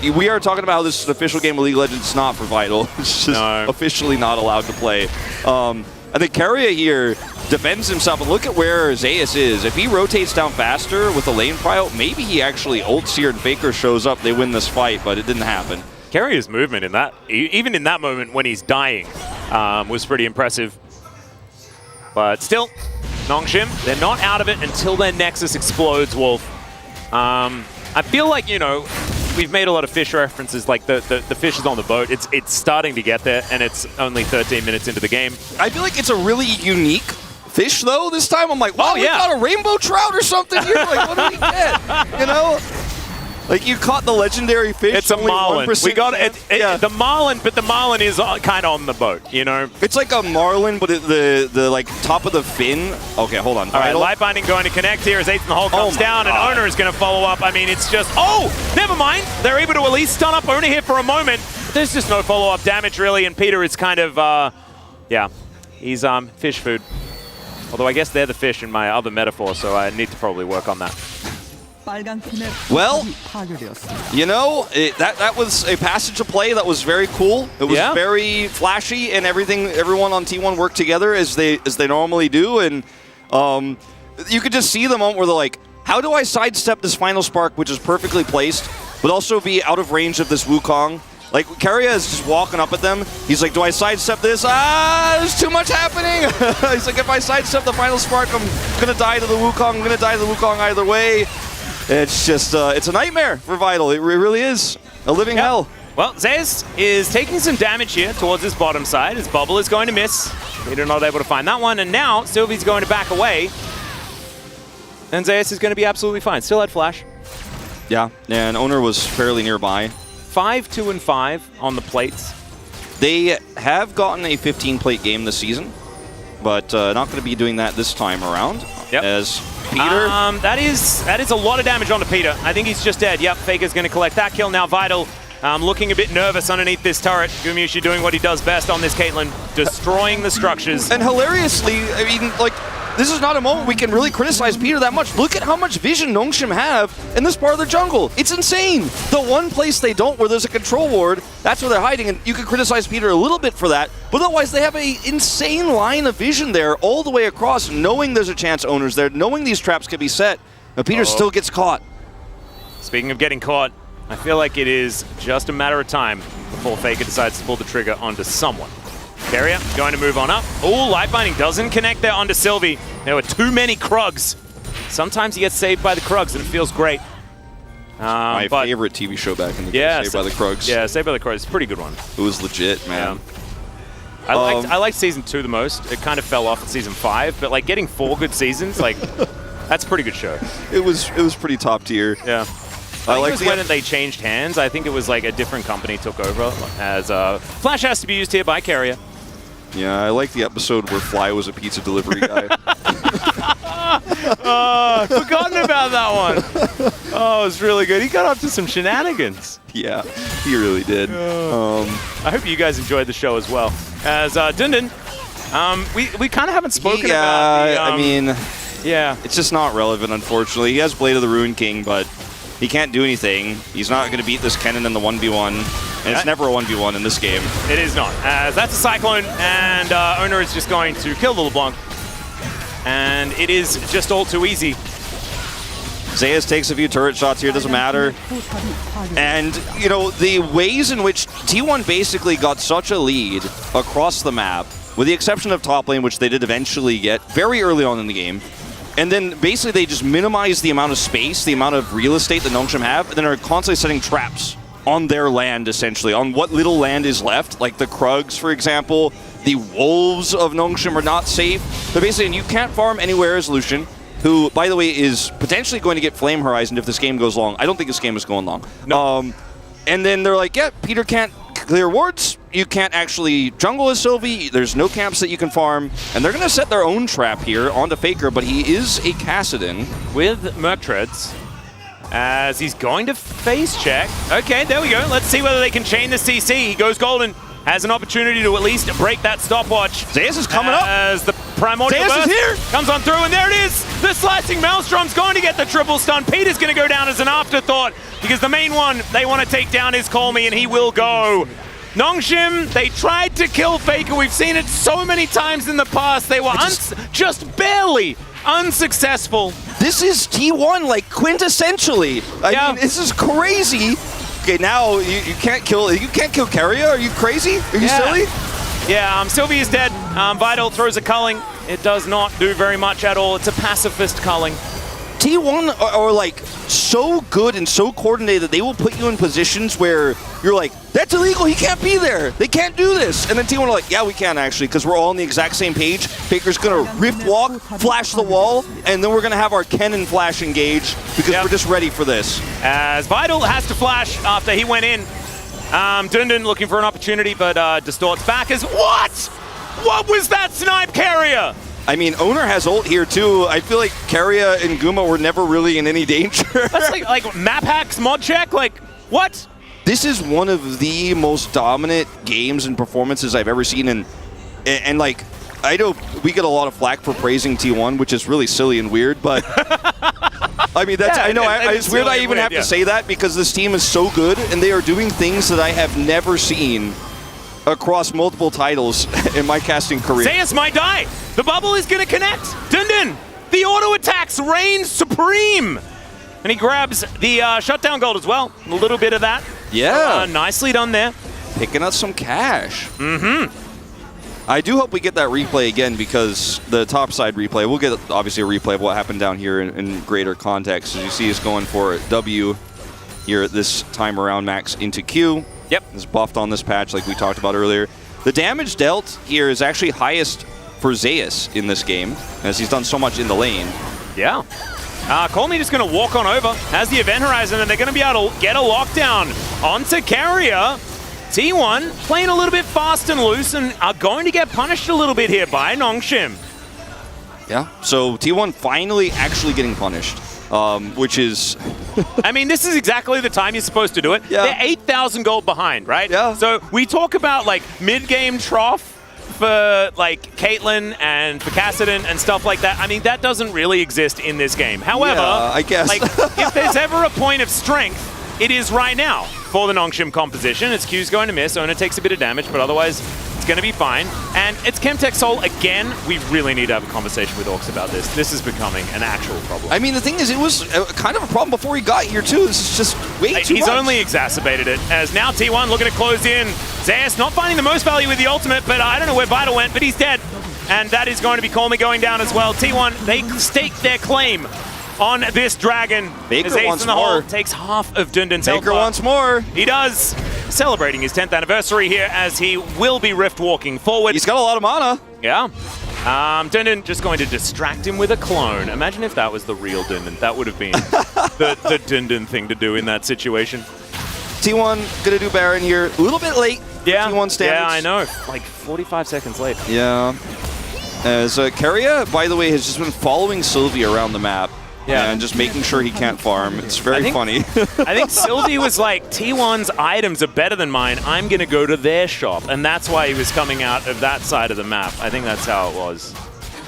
We are talking about how this is an official game of League of Legends. It's not for Vital. It's just officially not allowed to play. I think Carrier here defends himself, and look at where Zeus is. If he rotates down faster with the lane prio, maybe he actually ults here and Faker shows up, they win this fight, but it didn't happen. Carrier's movement in that, even in that moment when he's dying, was pretty impressive. But still, Nongshim, they're not out of it until their Nexus explodes, Wolf. I feel like, you know, we've made a lot of fish references, like the fish is on the boat. It's starting to get there, and it's only 13 minutes into the game. I feel like it's a really unique fish, though, this time. I'm like, wow, we got a rainbow trout or something here. Like, what do we get? You know? Like, you caught the legendary fish. It's a marlin. We got it. The marlin, but the marlin is kind of on the boat, you know? It's like a marlin, but the like top of the fin. Okay, hold on. All right, light binding going to connect here as Eighth in the Hole comes down, and Owner is going to follow up. I mean, it's just, never mind. They're able to at least stun up Owner here for a moment. There's just no follow-up damage, really, and Peter is kind of, he's fish food. Although I guess they're the fish in my other metaphor, so I need to probably work on that. Well, you know, that was a passage of play that was very cool. It was very flashy, and everyone on T1 worked together as they normally do. And you could just see the moment where they're like, how do I sidestep this final spark, which is perfectly placed, but also be out of range of this Wukong? Like, Carrier is just walking up at them. He's like, do I sidestep this? There's too much happening. He's like, if I sidestep the final spark, I'm going to die to the Wukong. I'm going to die to the Wukong either way. It's just, it's a nightmare for Vital. It really is a living hell. Well, Zeus is taking some damage here towards his bottom side. His bubble is going to miss. Peter not able to find that one. And now Sylvie's going to back away. And Zeus is going to be absolutely fine. Still had flash. Yeah, and Owner was fairly nearby. 5-2-5 on the plates. They have gotten a 15-plate game this season, but not going to be doing that this time around. Yep. As Peter... that is a lot of damage onto Peter. I think he's just dead. Yep, Faker's going to collect that kill. Now Vital looking a bit nervous underneath this turret. Gumayusi doing what he does best on this Caitlyn, destroying the structures. And hilariously, I mean, like, this is not a moment we can really criticize Peter that much. Look at how much vision Nongshim have in this part of the jungle. It's insane. The one place they don't, where there's a control ward, that's where they're hiding, and you can criticize Peter a little bit for that, but otherwise they have an insane line of vision there all the way across, knowing there's a chance Owner's there, knowing these traps can be set, but Peter still gets caught. Speaking of getting caught, I feel like it is just a matter of time before Faker decides to pull the trigger onto someone. Carrier going to move on up. Oh, Light Binding doesn't connect there onto Sylvie. There were too many Krugs. Sometimes he gets saved by the Krugs, and it feels great. My favorite TV show back in the day, Saved by the Krugs. Yeah, Saved by the Krugs. It's a pretty good one. It was legit, man. Yeah. I liked Season 2 the most. It kind of fell off at Season 5, but like getting 4 good seasons, like, that's a pretty good show. It was pretty top tier. Yeah. I think it was when they changed hands. I think it was like a different company took over as Flash has to be used here by Carrier. Yeah, I like the episode where Fly was a pizza delivery guy. Forgotten about that one. Oh, it was really good. He got up to some shenanigans. Yeah, he really did. I hope you guys enjoyed the show as well. As Dundun, we kind of haven't spoken about the, I mean, yeah, it's just not relevant, unfortunately. He has Blade of the Ruined King, but he can't do anything. He's not going to beat this Kennen in the 1v1. And it's never a 1v1 in this game. It is not. As that's a Cyclone, and Owner is just going to kill the LeBlanc. And it is just all too easy. Zayas takes a few turret shots here, doesn't matter. And, you know, the ways in which T1 basically got such a lead across the map, with the exception of top lane, which they did eventually get very early on in the game, and then basically they just minimize the amount of space, the amount of real estate that Nongshim have, and then are constantly setting traps on their land, essentially, on what little land is left, like the Krugs, for example. The Wolves of Nongshim are not safe. But basically, and you can't farm anywhere as Lucian, who, by the way, is potentially going to get Flame Horizon if this game goes long. I don't think this game is going long. No. And then they're like, yeah, Peter can't clear wards. You can't actually jungle as Sylvie. There's no camps that you can farm. And they're going to set their own trap here onto Faker, but he is a Kassadin. With Merc Treads. As he's going to face check. Okay, there we go. Let's see whether they can chain the CC. He goes golden. Has an opportunity to at least break that stopwatch. Zayas is coming up. As the Primordial Zayas Burst is here. Comes on through, and there it is. The Slicing Maelstrom's going to get the triple stun. Peter's going to go down as an afterthought because the main one they want to take down is Call Me, and he will go. Nongshim, they tried to kill Faker. We've seen it so many times in the past. They were just barely unsuccessful. This is T1, like, quintessentially. I mean, this is crazy. Okay, now you can't kill Carrier. Are you crazy? Are you silly? Yeah, Sylvie is dead. Vital throws a culling. It does not do very much at all. It's a pacifist culling. T1 are like so good and so coordinated that they will put you in positions where you're like, that's illegal, he can't be there, they can't do this. And then T1 are like, yeah, we can actually, because we're all on the exact same page. Faker's gonna rift walk, flash the wall, and then we're gonna have our Kennen flash engage because we're just ready for this. As Vital has to flash after he went in. Dundun looking for an opportunity, but distorts back as what? What was that snipe, Carrier? I mean, Owner has ult here too. I feel like Carrier and Guma were never really in any danger. That's like map hacks, mod check, like what? This is one of the most dominant games and performances I've ever seen, and like, I know we get a lot of flack for praising T1, which is really silly and weird, but I mean, that's, I know, it's weird I even have to say that because this team is so good and they are doing things that I have never seen across multiple titles in my casting career. Zayas might die. The bubble is going to connect. Dundun, the auto attacks reign supreme. And he grabs the shutdown gold as well. A little bit of that. Yeah. Nicely done there. Picking up some cash. Mm-hmm. I do hope we get that replay again because the topside replay, we'll get obviously a replay of what happened down here in greater context. As you see, he's going for W here this time around, max into Q. Yep. Is buffed on this patch like we talked about earlier. The damage dealt here is actually highest for Zayas in this game, as he's done so much in the lane. Yeah. Call Me just going to walk on over, has the event horizon, and they're going to be able to get a lockdown onto Carrier. T1 playing a little bit fast and loose and are going to get punished a little bit here by Nongshim. Yeah, so T1 finally actually getting punished, which is... I mean, this is exactly the time you're supposed to do it. Yeah. They're 8,000 gold behind, right? Yeah. So we talk about, like, mid-game trough for, like, Caitlyn and for Kassadin and stuff like that. I mean, that doesn't really exist in this game. However, yeah, I guess. like, if there's ever a point of strength, it is right now for the Nongshim composition. Its Q's going to miss. Ona takes a bit of damage, but otherwise it's going to be fine. And it's Chemtech Soul again. We really need to have a conversation with Orcs about this. This is becoming an actual problem. I mean, the thing is, it was kind of a problem before he got here, too. This is just way too He's much. only exacerbated it, as now T1 looking to close in. Zeus not finding the most value with the ultimate, but I don't know where Vital went, but he's dead. And that is going to be Call Me going down as well. T1, they stake their claim on this dragon. Faker Ace wants in the more. hole takes half of Dundun's health. Faker wants more. He does. Celebrating his 10th anniversary here as he will be rift walking forward. He's got a lot of mana. Yeah. Dundun just going to distract him with a clone. Imagine if that was the real Dundun. That would have been the Dundun thing to do in that situation. T1 gonna do Baron here. A little bit late. Yeah. T1 standards. Yeah, I know. Like 45 seconds late. Yeah. As Keria, by the way, has just been following Sylvie around the map. Yeah. And just making sure he can't farm. It's very funny. I think Sylvie was like, T1's items are better than mine. I'm going to go to their shop. And that's why he was coming out of that side of the map. I think that's how it was.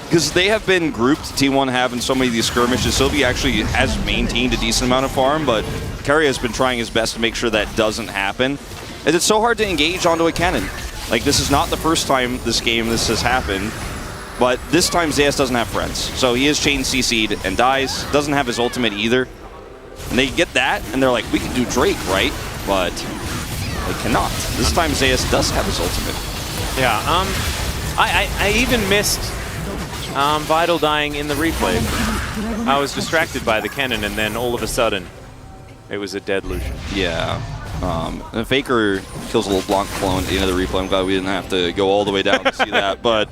Because they have been grouped, T1 have in so many of these skirmishes. Sylvie actually has maintained a decent amount of farm, but Keria has been trying his best to make sure that doesn't happen. And it's so hard to engage onto a cannon. Like, this is not the first time this has happened. But this time, Zeus doesn't have friends. So he is chain CC'd and dies. Doesn't have his ultimate either. And they get that, and they're like, we can do Drake, right? But they cannot. This time, Zeus does have his ultimate. Yeah, I even missed Vital dying in the replay. I was distracted by the cannon, and then all of a sudden, it was a dead Lucian. Yeah. And Faker kills a little Blanc clone at the end of the replay. I'm glad we didn't have to go all the way down to see that, but...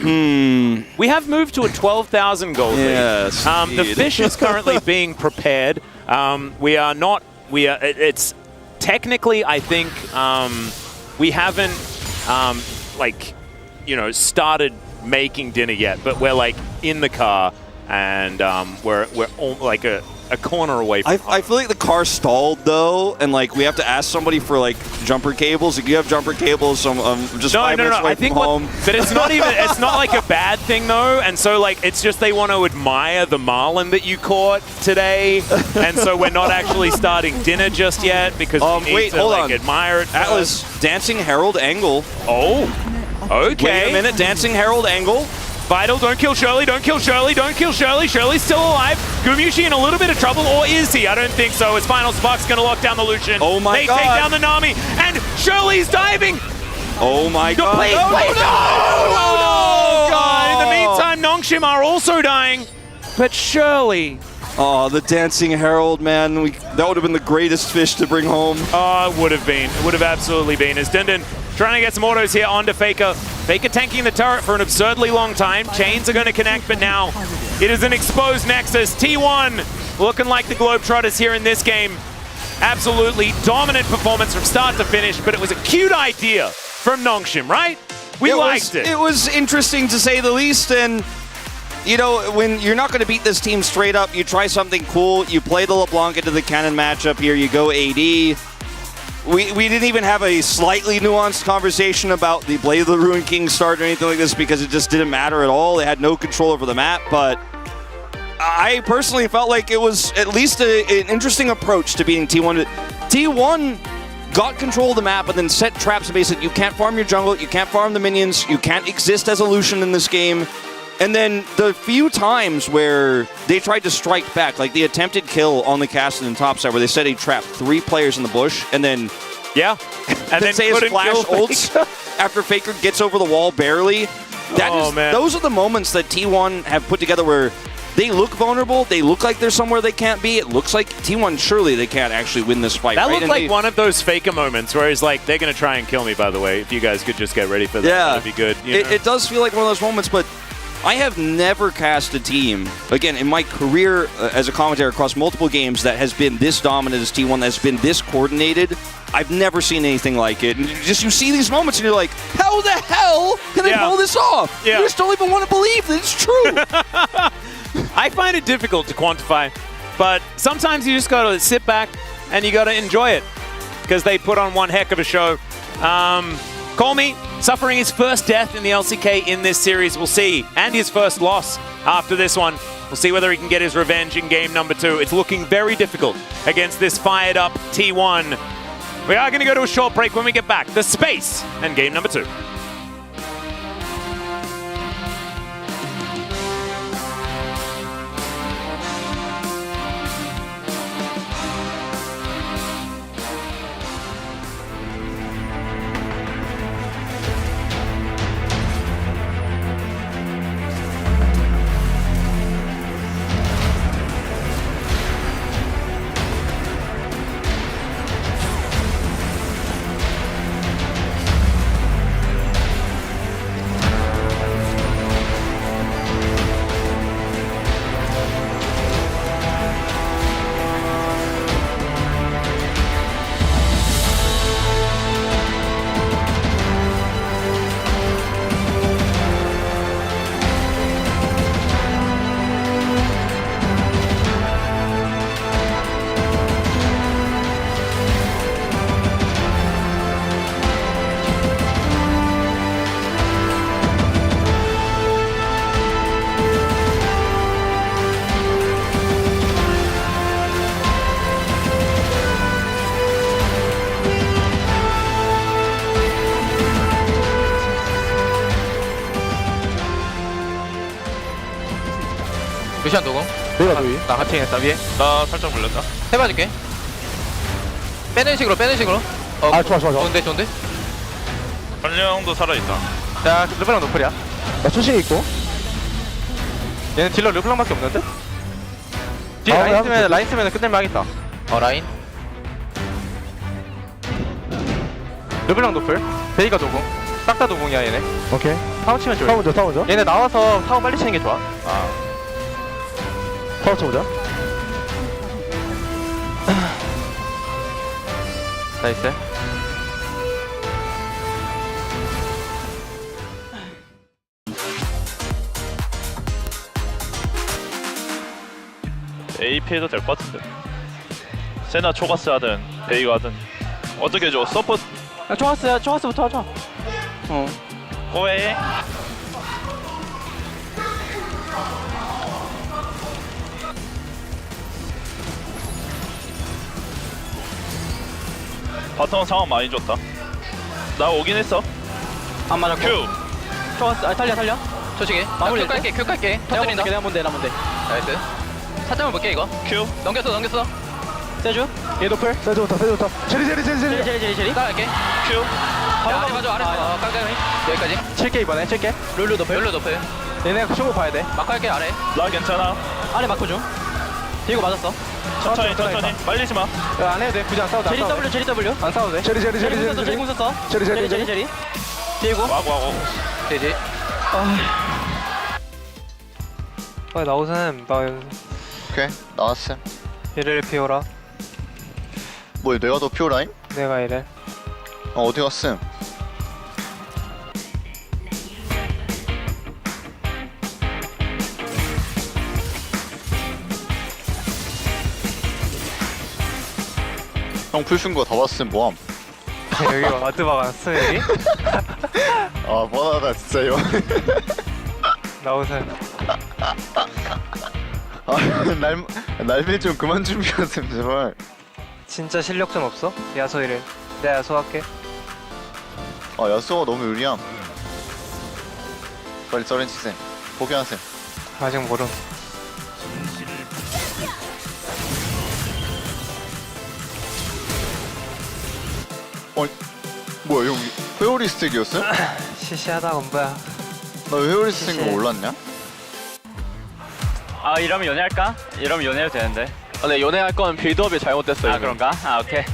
We have moved to a 12,000 gold lead. Yes, the fish is currently being prepared. It's technically, I think, we haven't, started making dinner yet, but we're like in the car and we're all, like a corner away from I feel like the car stalled though, and like we have to ask somebody for like jumper cables. If you have jumper cables, just 5 minutes away from home. But it's not even. It's not like a bad thing though, and so like it's just they want to admire the marlin that you caught today, and so we're not actually starting dinner just yet because we need to admire it. Atlas, Dancing Herald angle. Oh, okay. Wait a minute, Dancing Herald angle. Vital, don't kill Shirley, don't kill Shirley, don't kill Shirley. Shirley's still alive. Gumushi in a little bit of trouble, or is he? I don't think so. His final spark's going to lock down the Lucian. Oh my God. They take down the Nami, and Shirley's diving. Oh my God. Please, no, please, no, God. In the meantime, Nongshim are also dying, but Shirley. Oh, the Dancing Herald, man. That would have been the greatest fish to bring home. Oh, it would have been. It would have absolutely been. As Dundun trying to get some autos here onto Faker. Faker tanking the turret for an absurdly long time. Chains are going to connect, but now it is an exposed Nexus. T1 looking like the Globetrotters here in this game. Absolutely dominant performance from start to finish, but it was a cute idea from Nongshim, right? We liked it. It was interesting to say the least, and you know, when you're not going to beat this team straight up, you try something cool. You play the LeBlanc into the cannon matchup here. You go AD. We didn't even have a slightly nuanced conversation about the Blade of the Ruined King start or anything like this because it just didn't matter at all. They had no control over the map, but I personally felt like it was at least an interesting approach to beating T1. T1 got control of the map and then set traps and basically you can't farm your jungle, you can't farm the minions, you can't exist as a Lucian in this game. And then the few times where they tried to strike back, like the attempted kill on the Castle and topside where they set a trap 3 players in the bush and then and then say his flash ults after Faker gets over the wall barely. Those are the moments that T1 have put together where they look vulnerable. They look like there's somewhere they can't be. It looks like T1 surely they can't actually win this fight. That right? looked like one of those Faker moments where he's like, they're going to try and kill me, by the way. If you guys could just get ready for that, that'd be good. It does feel like one of those moments, but I have never cast a team, again, in my career as a commentator across multiple games that has been this dominant as T1, that's been this coordinated. I've never seen anything like it. And just you see these moments and you're like, how the hell can they pull this off? You just don't even want to believe that it's true. I find it difficult to quantify, but sometimes you just got to sit back and you got to enjoy it because they put on one heck of a show. Call Me, suffering his first death in the LCK in this series. We'll see. And his first loss after this one. We'll see whether he can get his revenge in game number 2. It's looking very difficult against this fired up T1. We are going to go to a short break. When we get back, the space and game number 2. 루시안 노공. 내가 도이. 나 하팅했다 위에. 나 살짝 물렸다. 해봐줄게. 빼는 식으로 빼는 식으로. 아 좋아. 좋은데 좋은데. 전령도 살아있다. 자 르블랑 노플이야. 나 초신이 있고. 얘는 딜러 르블랑밖에 없는데? 뒤에 아, 라인 쓰면 끝낼만 하겠다. 라인. 르블랑 노플. 베이가 노공. 싹 다 노공이야 얘네. 오케이. 타워 치면 좋아. 타워 먼저. 얘네 나와서 타워 빨리 치는 게 좋아. 타워 쳐보자. 나이스. AP 해도 될 것 같은데. 세나 초가스 하든 베이가 하든 어떻게 해줘? 서포트 야 초가스부터 하자. 고해. 바텀 상황 많이 좋다. 나 오긴 했어. 안 맞았고. 큐. 초가스 살려. 조식이. 마무리 큐 깔게. 터뜨린다. 내가 뭔데. 나이스. 살짝만 볼게 이거. 큐. 넘겼어. 세주. 얘 노플. 세주 좋다. 제리. 깔게. 큐. 아래 맞아. 깔깔이. 여기까지. 7개 이번에 7개. 룰루 노플. 얘네 쇼고 봐야 돼. 마크 할게 아래. 나 괜찮아. 아래 마크 중. 디고 맞았어. 천천히. 빨리지 마. 안 해도 돼. 굳이 안 싸워도 돼. 제리 W. 안 싸워도 돼. 제리 공 썼어. 제리. 디고. 와고. 되지. 나오셈. 오케이 나왔음. 얘를 피워라. 뭐 내가 더 피오라임? 내가 이래. 어디 갔음? 형 풀쓴 거 다 봤음 뭐함? 여기 와드 박았어 여기? 아 뻔하다 진짜 형. 나오셈. 날배 좀 그만 준비하셈 제발. 진짜 실력 좀 없어? 야소 이래. 내가 야소 할게. 아 야스오가 너무 유리함. 빨리 썰렌 치셈. 포기하셈. 아직 모름. 뭐야 형 회오리 스택이었음? 시시하다 건부야. 나 왜 회오리 스택인 거 몰랐냐? 이러면 연애할까? 이러면 연애해도 되는데. 네 연애할 건 빌드업이 잘못됐어. 그런가? 오케이.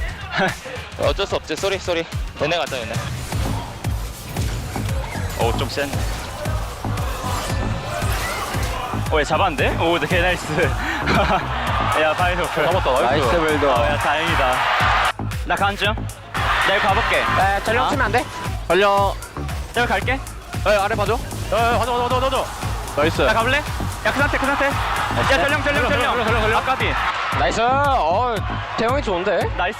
어쩔 수 없지. 쏘리. 연애 가자 연애. 좀 센. 오, 얘 잡았는데? 오, 개 나이스. 야, 바이 노플. 잡았다. 나이스 빌드. 야, 다행이다. 나 간중. 내가 가볼게. 전령 치면 안 돼? 걸려. 내가 갈게. 아래 봐줘. 가져. 나이스. 나 가볼래? 야, 그 상태. 야, 전령. 아까비. 나이스. 대형이 좋은데? 나이스.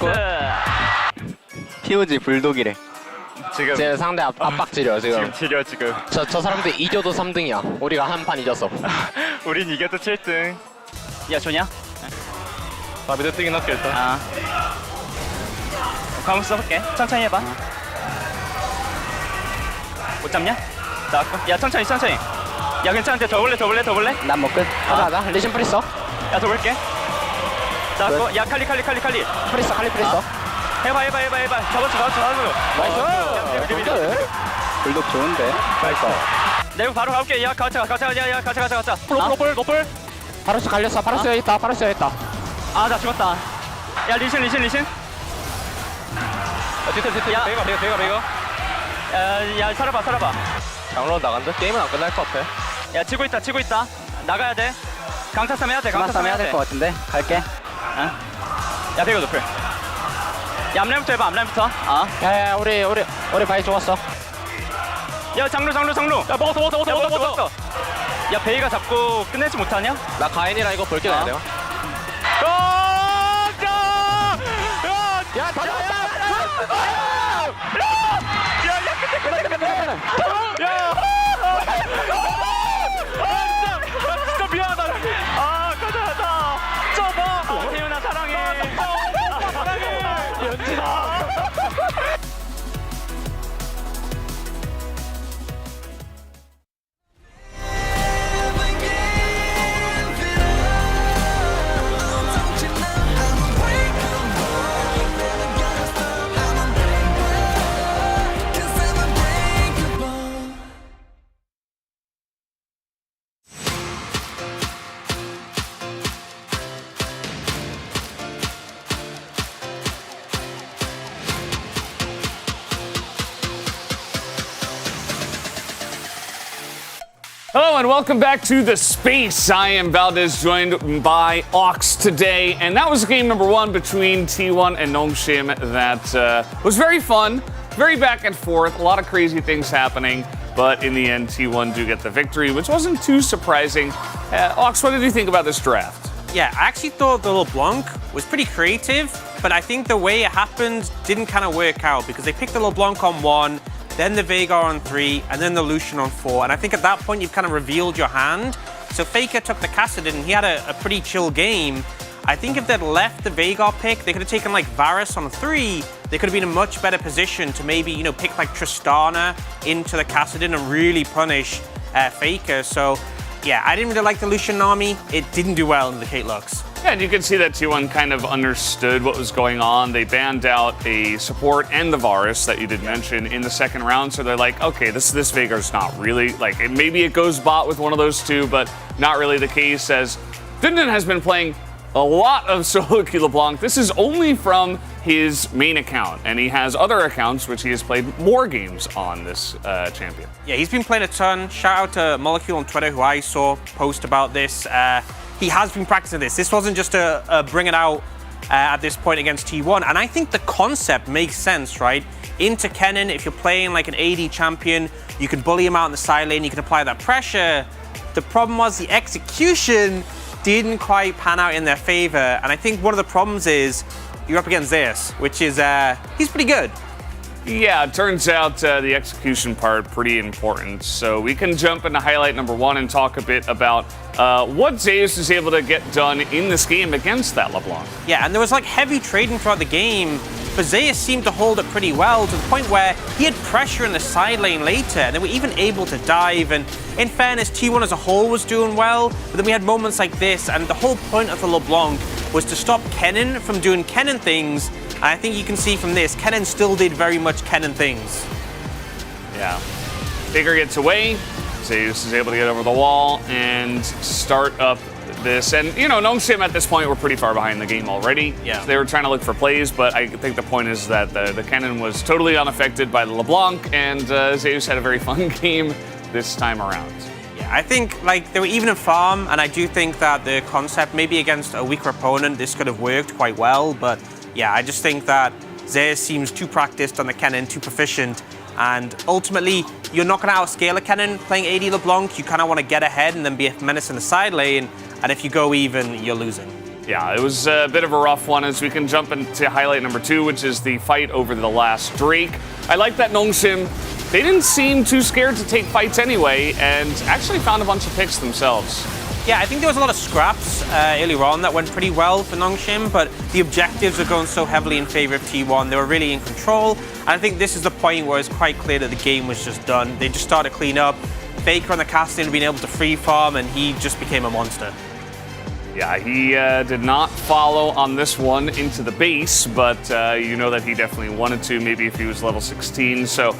POG 불독이래. 지금 제 상대 압박지려 지금. 지려 지금. 저 사람들 이겨도 3등이야. 우리가 한 판 이겼어. 우린 이겨도 7등. 야, 좋냐? 나 미드 뛰긴 할게 일단. 아. 광고 써볼게. 천천히 해봐. 못 잡냐? 나왔고. 야, 천천히. 야, 괜찮은데 더 볼래? 난 뭐 끝. 하자. 리신 프리스. 야, 더 볼게. 나왔고. 야, 칼리. 프리스. 해봐. 잡았어. 나이스. 불독 좋은데. 나이스. 내가 바로 가볼게. 야, 가자. 노플. 바로스 갈렸어. 바로스 여기 있다. 아, 나 죽었다. 야, 리신. 뒤에. 야. 베이가. 야, 살아봐. 장로 나간다. 게임은 안 끝날 것 같아. 야, 치고 있다. 나가야 돼. 강타싸움 해야 돼. 해야 될 것 같은데. 갈게. 야, 배가 높여. 야, 앞라인부터 해봐. 야야 우리 바이 좋았어. 야, 장로. 야, 먹었어. 야, 베이가 잡고 끝내지 못하냐? 나 가인이랑 이거 볼게 내야 돼요. 야 다시. 진짜 미안하다. 아, 가자. 쩌봐. 태윤아 사랑해. 연진아. Hello and welcome back to The Space. I am Valdez, joined by Ox today, and that was game number 1 between T1 and Nongshim that was very fun, very back and forth, a lot of crazy things happening, but in the end T1 do get the victory, which wasn't too surprising. Ox, what did you think about this draft? Yeah, I actually thought the LeBlanc was pretty creative, but I think the way it happened didn't kind of work out because they picked the LeBlanc on 1, then the Veigar on 3, and then the Lucian on 4. And I think at that point, you've kind of revealed your hand. So Faker took the Kassadin, and he had a pretty chill game. I think if they'd left the Veigar pick, they could have taken like Varus on 3. They could have been in a much better position to maybe, pick like Tristana into the Kassadin and really punish Faker. So yeah, I didn't really like the Lucian army. It didn't do well in the Kate Lux. Yeah, and you can see that T1 kind of understood what was going on. They banned out a support and the Varus that you did mention in the second round, so they're like, okay, this Veigar's not really, maybe it goes bot with one of those two, but not really the case, as Dindon has been playing a lot of solo queue LeBlanc. This is only from his main account, and he has other accounts which he has played more games on this champion. Yeah, he's been playing a ton. Shout out to Molecule on Twitter, who I saw post about this. He has been practicing this. This wasn't just a bring it out at this point against T1. And I think the concept makes sense, right? Into Kennen, if you're playing like an AD champion, you can bully him out in the side lane, you can apply that pressure. The problem was the execution didn't quite pan out in their favor. And I think one of the problems is you're up against Zeus, which is, he's pretty good. Yeah, it turns out the execution part pretty important. So we can jump into highlight number 1 and talk a bit about what Zeus is able to get done in this game against that LeBlanc. Yeah, and there was like heavy trading throughout the game, but Zeus seemed to hold it pretty well to the point where he had pressure in the side lane later, and they were even able to dive. And in fairness, T1 as a whole was doing well, but then we had moments like this, and the whole point of the LeBlanc was to stop Kennen from doing Kennen things. And I think you can see from this, Kennen still did very much Kennen things. Yeah. Faker gets away. Zeus is able to get over the wall and start up this. And, Nongshim at this point were pretty far behind the game already. Yeah. So they were trying to look for plays, but I think the point is that the Kennen was totally unaffected by the LeBlanc, and Zeus had a very fun game this time around. Yeah, I think like they were even in farm, and I do think that the concept, maybe against a weaker opponent, this could have worked quite well. But yeah, I just think that Zeus seems too practiced on the Kennen, too proficient. And ultimately, you're not going to outscale a Kennen playing AD LeBlanc. You kind of want to get ahead and then be a menace in the side lane. And if you go even, you're losing. Yeah, it was a bit of a rough one as we can jump into highlight number 2, which is the fight over the last Drake. I like that Nongshim, they didn't seem too scared to take fights anyway and actually found a bunch of picks themselves. Yeah, I think there was a lot of scraps earlier on that went pretty well for Nongshim, but the objectives are going so heavily in favor of T1. They were really in control. And I think this is the point where it's quite clear that the game was just done. They just started to clean up. Faker on the casting had been able to free farm, and he just became a monster. Yeah, he did not follow on this one into the base, but you know that he definitely wanted to, maybe if he was level 16. So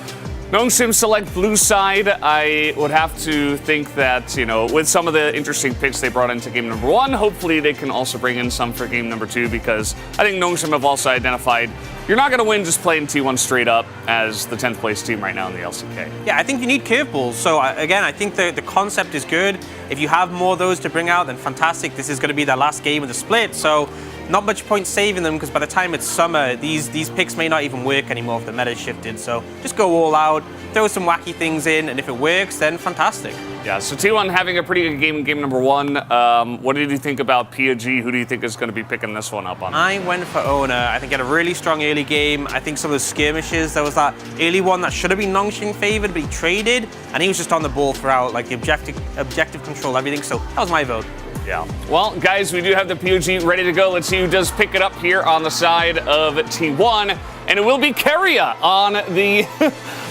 Nongshim select blue side. I would have to think that, you know, with some of the interesting picks they brought into game number 1, hopefully they can also bring in some for game number 2, because I think Nongshim have also identified you're not going to win just playing T1 straight up as the 10th place team right now in the LCK. Yeah, I think you need curveballs. So again, I think the concept is good. If you have more of those to bring out, then fantastic. This is going to be their last game of the split. So not much point saving them, because by the time it's summer, these picks may not even work anymore if the meta's shifted. So just go all out, throw some wacky things in, and if it works, then fantastic. Yeah, so T1 having a pretty good game in game number 1. What did you think about POG? Who do you think is going to be picking this one up on? I went for Owner. I think he had a really strong early game. I think some of the skirmishes, there was that early one that should have been Nongshim favored, but he traded, and he was just on the ball throughout, like the objective control, everything. So that was my vote. Yeah. Well, guys, we do have the POG ready to go. Let's see who does pick it up here on the side of T1. And it will be Keria on the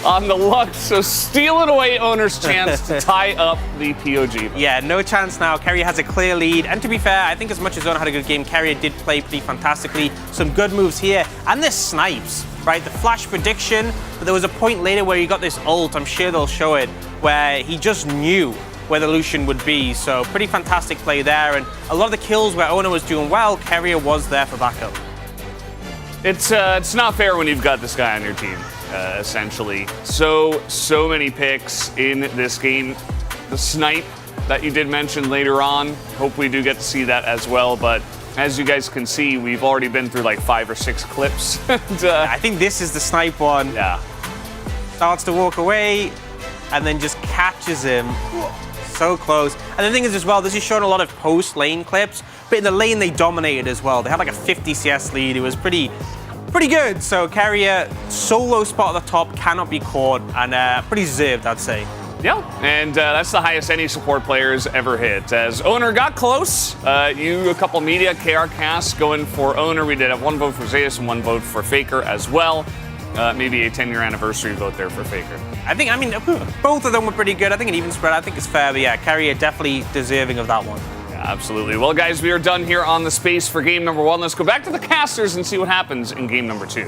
on the Lux. So stealing away Owner's chance to tie up the POG. Yeah, no chance now. Keria has a clear lead. And to be fair, I think as much as Owner had a good game, Keria did play pretty fantastically. Some good moves here. And the snipes, right? The flash prediction. But there was a point later where he got this ult. I'm sure they'll show it, where he just knew where the Lucian would be. So pretty fantastic play there. And a lot of the kills where Owner was doing well, Keria was there for backup. It's not fair when you've got this guy on your team, essentially. So many picks in this game. The snipe that you did mention later on, hope we do get to see that as well. But as you guys can see, we've already been through like 5 or 6 clips. And, I think this is the snipe one. Yeah. Starts to walk away and then just catches him. So close. And the thing is as well, this is showing a lot of post-lane clips, but in the lane they dominated as well. They had like a 50 CS lead. It was pretty good. So Keria, solo spot at the top, cannot be caught, and pretty deserved, I'd say. Yeah, and that's the highest any support players ever hit. As Owner got close, a couple media, KR Cast going for Owner. We did have 1 vote for Zeus and 1 vote for Faker as well. Maybe a 10-year anniversary vote there for Faker. I mean, both of them were pretty good. I think an even spread, I think it's fair, but yeah, Keria definitely deserving of that one. Yeah, absolutely. Well, guys, we are done here on the space for game number 1. Let's go back to the casters and see what happens in game number 2.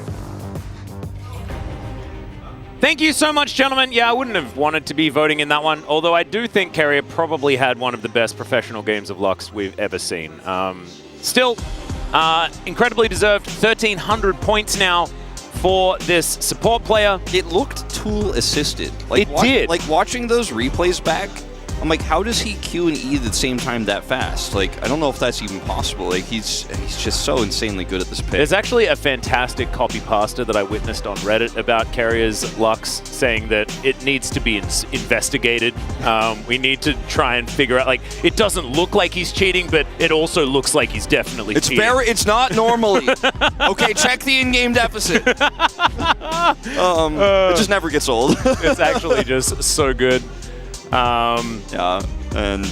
Thank you so much, gentlemen. Yeah, I wouldn't have wanted to be voting in that one, although I do think Keria probably had one of the best professional games of Lux we've ever seen. Still, incredibly deserved. 1,300 points now for this support player. It looked tool assisted. It did. Like watching those replays back, I'm like, how does he Q and E at the same time that fast? Like, I don't know if that's even possible. Like, he's just so insanely good at this pick. There's actually a fantastic copy pasta that I witnessed on Reddit about Keria's Lux, saying that it needs to be investigated. We need to try and figure out, like, it doesn't look like he's cheating, but it also looks like he's definitely cheating. It's not normally. Okay, check the in-game deficit. It just never gets old. It's actually just so good. Yeah, and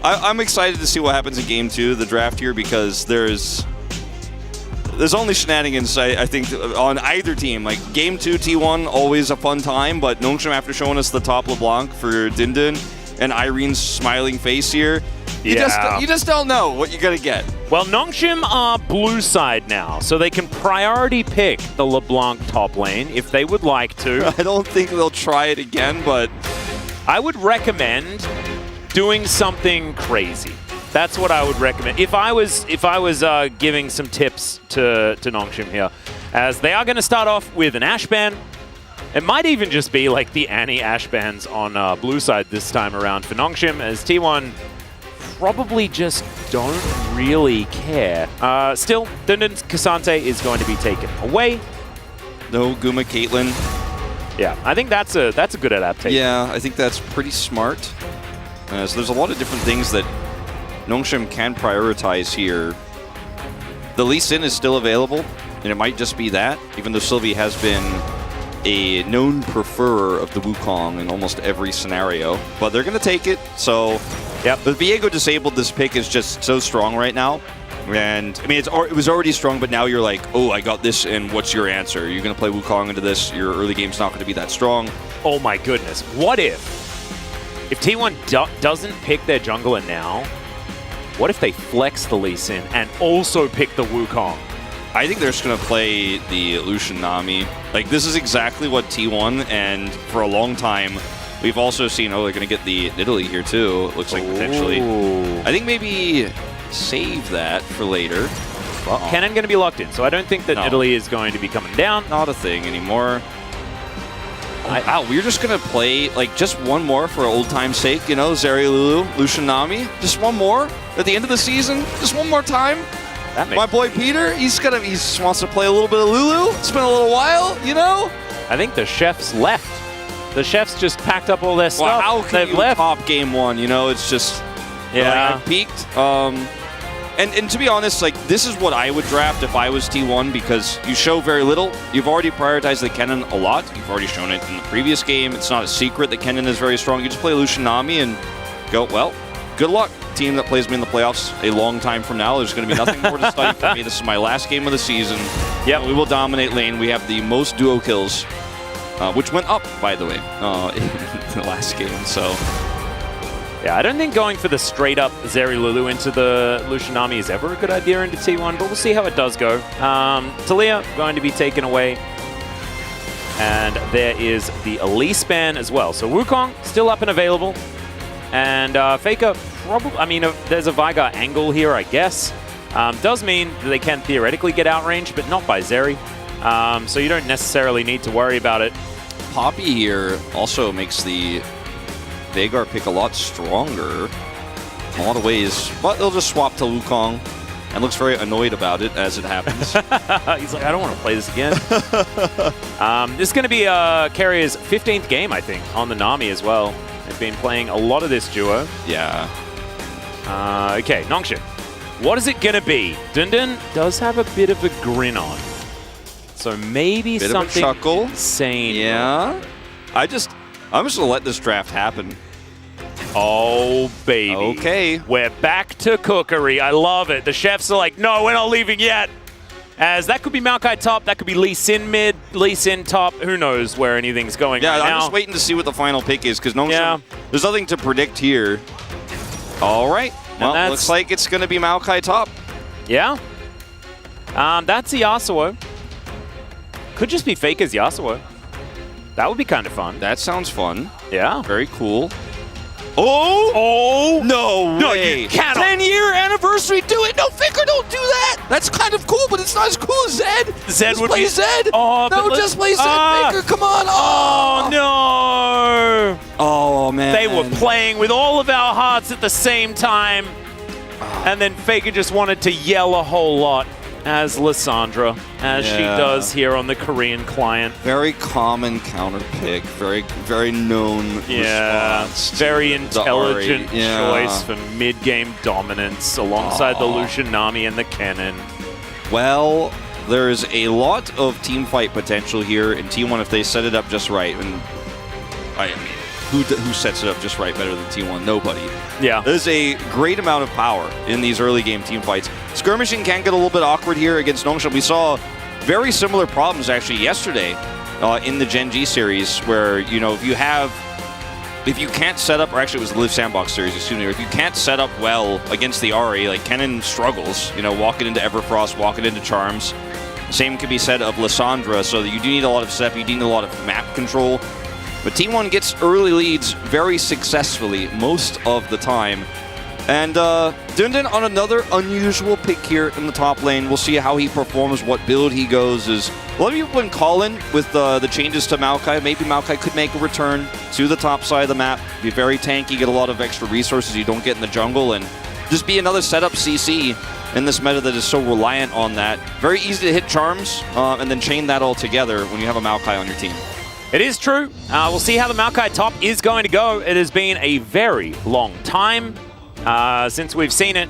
I'm excited to see what happens in Game 2, the draft here, because there's only shenanigans, I think, on either team. Like, Game 2, T1, always a fun time, but Nongshim, after showing us the top LeBlanc for Dindin and Irene's smiling face here, you just don't know what you're going to get. Well, Nongshim are blue side now, so they can priority pick the LeBlanc top lane if they would like to. I don't think they'll try it again, but I would recommend doing something crazy. That's what I would recommend. If I was giving some tips to Nongshim here, as they are going to start off with an Ashban, It might even just be like the anti-Ash bans on blue side this time around for Nongshim, as T1 probably just don't really care. Still, Dundun's Cassante is going to be taken away. No Guma Caitlyn. Yeah, I think that's a good adaptation. Yeah, I think that's pretty smart. So there's a lot of different things that Nongshim can prioritize here. The Lee Sin is still available, and it might just be that, even though Sylvie has been a known preferrer of the Wukong in almost every scenario. But they're going to take it, so... Yep. But Viego disabled this pick is just so strong right now. And, I mean, it was already strong, but now you're like, oh, I got this, and what's your answer? You're going to play Wukong into this, your early game's not going to be that strong. Oh my goodness. What if T1 doesn't pick their jungler now, what if they flex the Lee Sin and also pick the Wukong? I think they're just going to play the Lucian Nami. Like, this is exactly what T1, and for a long time, we've also seen, oh, they're going to get the Nidalee here too, it looks like, potentially. I think maybe save that for later. Well, Kennen going to be locked in, so I don't think that Nidalee is going to be coming down. Not a thing anymore. Wow, we're just going to play, like, just one more for old time's sake, you know, Zeri Lulu, Lucian Nami. Just one more at the end of the season. Just one more time. My boy Peter, he just wants to play a little bit of Lulu. It's been a little while, you know? I think the chefs left. The chefs just packed up all their stuff. Well, how can you left. top game one, you know? It's just... Yeah. Like, I peaked. And to be honest, like, this is what I would draft if I was T1, because you show very little. You've already prioritized the Kennen a lot. You've already shown it in the previous game. It's not a secret that Kennen is very strong. You just play Lucian Nami and go, well, good luck, team that plays me in the playoffs a long time from now. There's going to be nothing more to study for me. This is my last game of the season. Yep. We will dominate lane. We have the most duo kills, which went up, by the way, in the last game, so... Yeah, I don't think going for the straight-up Zeri Lulu into the Lucian Nami is ever a good idea into T1, but we'll see how it does go. Talia going to be taken away. And there is the Elise ban as well. So Wukong still up and available. And Faker, probably, I mean, there's a Veigar angle here, I guess. Does mean that they can theoretically get outranged, but not by Zeri. So you don't necessarily need to worry about it. Poppy here also makes the Veigar pick a lot stronger in a lot of ways, but they'll just swap to Wukong and looks very annoyed about it as it happens. He's like, I don't want to play this again. This is going to be Carrier's 15th game, I think, on the Nami as well. They've been playing a lot of this duo. Yeah. Okay, Nongshim. What is it going to be? Dundun does have a bit of a grin on. So maybe bit something of a chuckle. insane. Yeah. I'm just going to let this draft happen. Oh, baby. Okay. We're back to cookery. I love it. The chefs are like, no, we're not leaving yet. As that could be Maokai top, that could be Lee Sin mid, Lee Sin top. Who knows where anything's going right now. I'm just waiting to see what the final pick is, because there's nothing to predict here. All right. Well, looks like it's going to be Maokai top. Yeah. That's Yasuo. Could just be Faker's Yasuo. That would be kind of fun. That sounds fun. Yeah. Very cool. Oh! No way! No, you cannot! 10-year anniversary, do it! No, Faker, don't do that! That's kind of cool, but it's not as cool as Zed! Zed would be... Zed! Oh, no, just play Zed, Faker, come on! Oh, no! Oh, man. They were playing with all of our hearts at the same time, and then Faker just wanted to yell a whole lot, as Lissandra, as she does here on the Korean client. Very common counter pick, very known response. Very intelligent choice for mid-game dominance alongside the Lucian Nami and the Kennen. Well, there's a lot of team fight potential here in T1 if they set it up just right. And I mean, who sets it up just right better than T1? Nobody. Yeah. There's a great amount of power in these early game team fights. Skirmishing can get a little bit awkward here against Nongshim. We saw very similar problems actually yesterday in the Gen G series where, you know, if you can't set up, or actually it was the Live Sandbox series, excuse me, if you can't set up well against the Ahri, like Kennen struggles, you know, walking into Everfrost, walking into Charms. Same could be said of Lissandra, so you do need a lot of setup, you do need a lot of map control. But T1 gets early leads very successfully most of the time. And Dundon on another unusual pick here in the top lane. We'll see how he performs, what build he goes. A lot of people have been calling with the changes to Maokai. Maybe Maokai could make a return to the top side of the map. Be very tanky, get a lot of extra resources you don't get in the jungle, and just be another setup CC in this meta that is so reliant on that. Very easy to hit charms and then chain that all together when you have a Maokai on your team. It is true. We'll see how the Maokai top is going to go. It has been a very long time since we've seen it.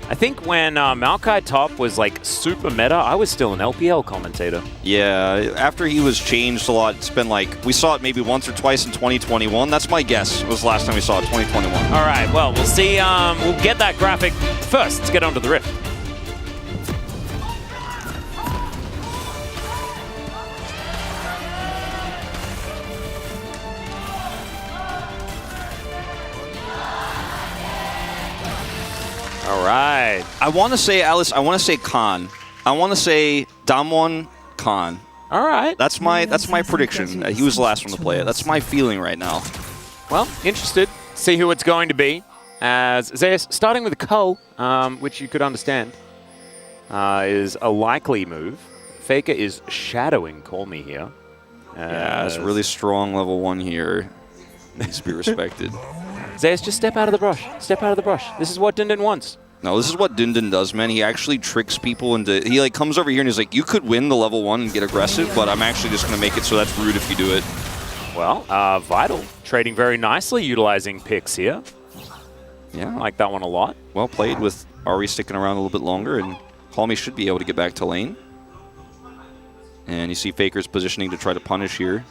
I think when Maokai top was like super meta, I was still an LPL commentator. Yeah, after he was changed a lot, it's been like, we saw it maybe once or twice in 2021. That's my guess. It was the last time we saw it, 2021. All right, well, we'll see. We'll get that graphic. First, let's get onto the Rift. All right. I want to say, Alice, I want to say Khan. I want to say Damwon Khan. All right. That's my prediction. He was the last one to play it. That's my feeling right now. Well, interested. See who it's going to be. As Zeus, starting with a Cull, which you could understand, is a likely move. Faker is shadowing Call Me here. Yeah, it's really strong level 1 here. Needs to be respected. Zeus, just step out of the brush. Step out of the brush. This is what Dundon wants. No, this is what Dundon does, man. He actually tricks people into... He like comes over here and he's like, you could win the level 1 and get aggressive, but I'm actually just going to make it so that's rude if you do it. Well, Vital trading very nicely, utilizing picks here. Yeah. I like that one a lot. Well played with Ari sticking around a little bit longer, and Call Me should be able to get back to lane. And you see Faker's positioning to try to punish here.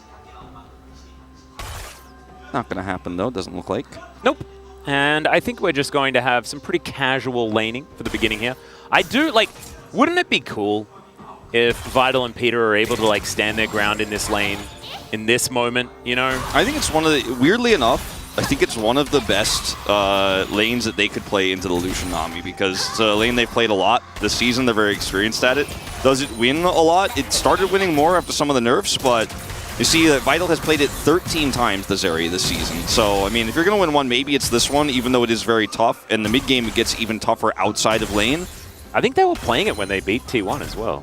Not going to happen, though. Doesn't look like. Nope. And I think we're just going to have some pretty casual laning for the beginning here. I do, like, wouldn't it be cool if Vital and Peter are able to, like, stand their ground in this lane in this moment, you know? I think it's one of the, weirdly enough, I think it's one of the best lanes that they could play into the Lucian Nami, because it's a lane they've played a lot this season. They're very experienced at it. Does it win a lot? It started winning more after some of the nerfs, but you see that Vital has played it 13 times this area this season. So, I mean, if you're going to win one, maybe it's this one, even though it is very tough. And the mid-game, it gets even tougher outside of lane. I think they were playing it when they beat T1 as well.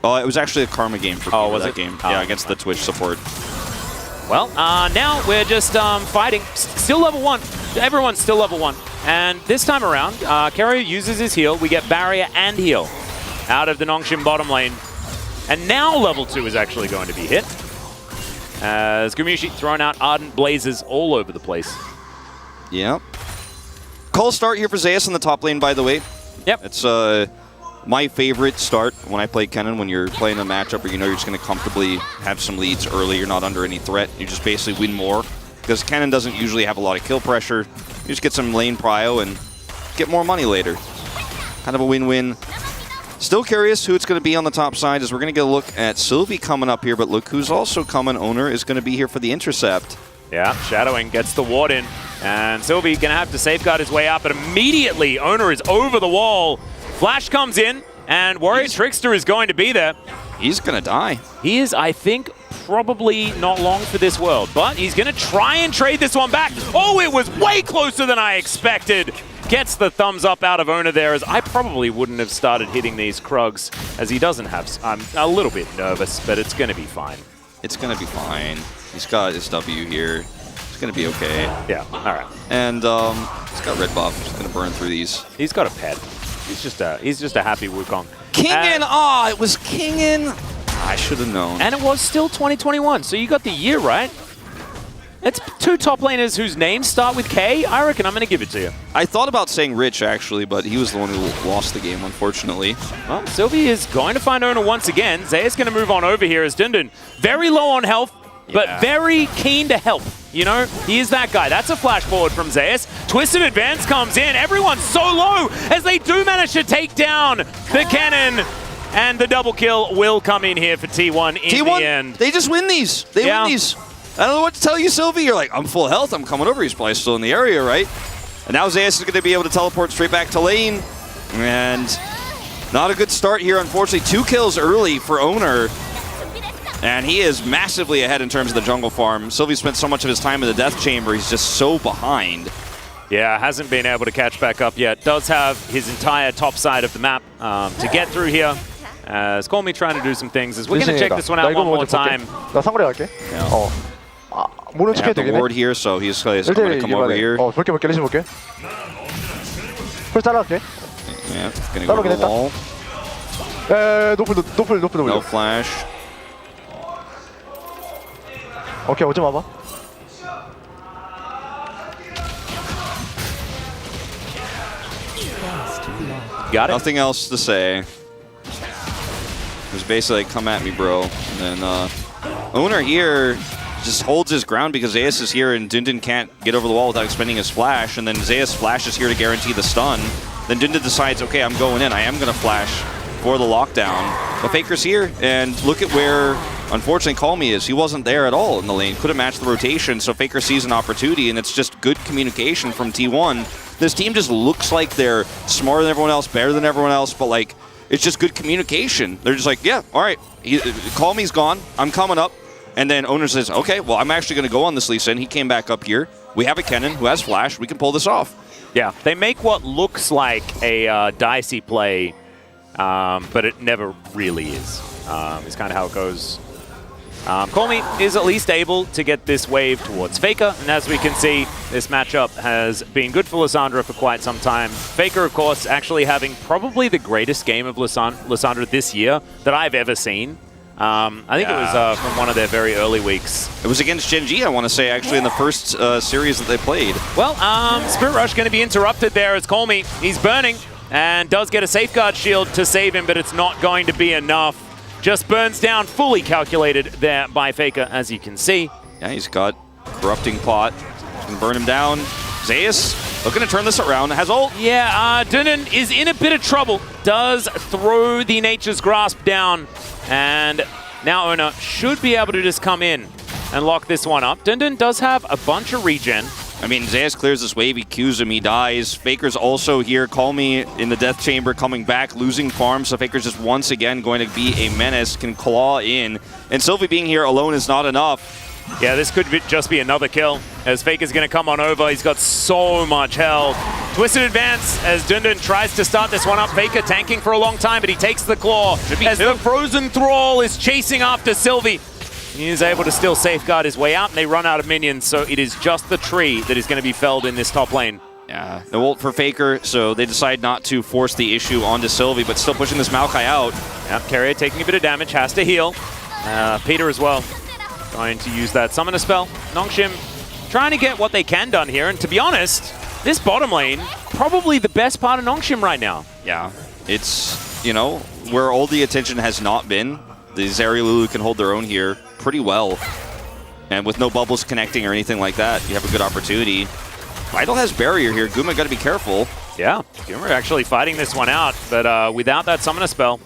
It was actually a Karma game for that game. Yeah, against the Twitch support. Well, now we're just fighting. Still level 1. Everyone's still level 1. And this time around, Kerio uses his heal. We get barrier and heal out of the Nongshim bottom lane. And now level 2 is actually going to be hit. As Gumushi throwing out Ardent Blazes all over the place. Yeah. Call start here for Zeus in the top lane, by the way. Yep. It's my favorite start when I play Kennen, when you're playing a matchup where you know you're just going to comfortably have some leads early. You're not under any threat. You just basically win more. Because Kennen doesn't usually have a lot of kill pressure. You just get some lane prio and get more money later. Kind of a win-win. Still curious who it's going to be on the top side, as we're going to get a look at Sylvie coming up here, but look who's also coming. Owner is going to be here for the intercept. Yeah, shadowing gets the ward in, and Sylvie going to have to safeguard his way out, but immediately Owner is over the wall. Flash comes in, and Warrior Trickster is going to be there. He's going to die. He is, I think, probably not long for this world, but he's going to try and trade this one back. Oh, it was way closer than I expected. Gets the thumbs up out of Owner there, as I probably wouldn't have started hitting these Krugs, as he doesn't have... I'm a little bit nervous, but it's going to be fine. It's going to be fine. He's got his W here. It's going to be okay. Yeah, all right. And he's got red buff. He's going to burn through these. He's got a pet. He's just a happy Wukong. Kingin! It was Kingin! I should have known. And it was still 2021, so you got the year right. It's 2 top laners whose names start with K. I reckon I'm going to give it to you. I thought about saying Rich, actually, but he was the one who lost the game, unfortunately. Well, Sylvie is going to find Owner once again. Zeus going to move on over here as Dundon. Very low on health, but very keen to help. You know, he is that guy. That's a flash forward from Zeus. Twist of Advance comes in. Everyone's so low as they do manage to take down the cannon. And the double kill will come in here for T1 in the end. They just win these. They win these. I don't know what to tell you, Sylvie. You're like, I'm full health. I'm coming over. He's probably still in the area, right? And now Zeus is going to be able to teleport straight back to lane. And not a good start here, unfortunately. 2 kills early for Owner. And he is massively ahead in terms of the jungle farm. Sylvie spent so much of his time in the death chamber. He's just so behind. Yeah, hasn't been able to catch back up yet. Does have his entire top side of the map to get through here. As Call Me trying to do some things. As we're going to check this one out one more time. 나 상거리 갈게. 모른 척 해도 the 되겠네. ward here, so he's going to come over here. 볼게 리신 볼게. 풀 따라갈게. Yeah, going to go to the wall. 노플. No flash. 오케이, 오지 마봐. Got it. Nothing else to say. It was basically like, come at me, bro. And then Owner here just holds his ground because Zeus is here and Dundun can't get over the wall without expending his flash. And then Zeus flashes here to guarantee the stun. Then Dundun decides, okay, I'm going in. I am going to flash for the lockdown. But Faker's here, and look at where, unfortunately, Call Me is. He wasn't there at all in the lane. Couldn't match the rotation, so Faker sees an opportunity, and it's just good communication from T1. This team just looks like they're smarter than everyone else, better than everyone else, but like, it's just good communication. They're just like, yeah, all right, Call Me's gone. I'm coming up. And then Owner says, okay, well, I'm actually going to go on this Lee Sin. He came back up here. We have a Kennen who has flash. We can pull this off. Yeah, they make what looks like a dicey play, but it never really is. It's kind of how it goes. Call Me is at least able to get this wave towards Faker, and as we can see, this matchup has been good for Lissandra for quite some time. Faker, of course, actually having probably the greatest game of Lissandra this year that I've ever seen. I think it was from one of their very early weeks. It was against Gen G, I want to say, actually, in the first series that they played. Well, Spirit Rush going to be interrupted there as Call Me. He's burning and does get a safeguard shield to save him, but it's not going to be enough. Just burns down, fully calculated there by Faker, as you can see. Yeah, he's got Corrupting Pot. Can burn him down. Zeus looking to turn this around. Has ult. Yeah, Dundun is in a bit of trouble. Does throw the Nature's Grasp down. And now Owner should be able to just come in and lock this one up. Dundun does have a bunch of regen. I mean, Zeus clears this wave, he Qs him, he dies. Faker's also here. Call Me in the Death Chamber coming back, losing farm, so Faker's just once again going to be a menace, can claw in. And Sylvie being here alone is not enough. Yeah, this could just be another kill, as Faker's going to come on over. He's got so much health. Twisted Advance as Dundun tries to start this one up. Faker tanking for a long time, but he takes the claw as the Frozen Thrall is chasing after Sylvie. He is able to still safeguard his way out, and they run out of minions, so it is just the tree that is going to be felled in this top lane. Yeah, no ult for Faker, so they decide not to force the issue onto Sylvie, but still pushing this Maokai out. Yep, Carrier taking a bit of damage, has to heal. Peter as well, going to use that Summoner spell. Nongshim trying to get what they can done here, and to be honest, this bottom lane, probably the best part of Nongshim right now. Yeah, it's, you know, where all the attention has not been. The Zeri Lulu can hold their own here pretty well. And with no bubbles connecting or anything like that, you have a good opportunity. Vital has barrier here. Guma got to be careful. Yeah, Guma actually fighting this one out, but without that Summoner spell,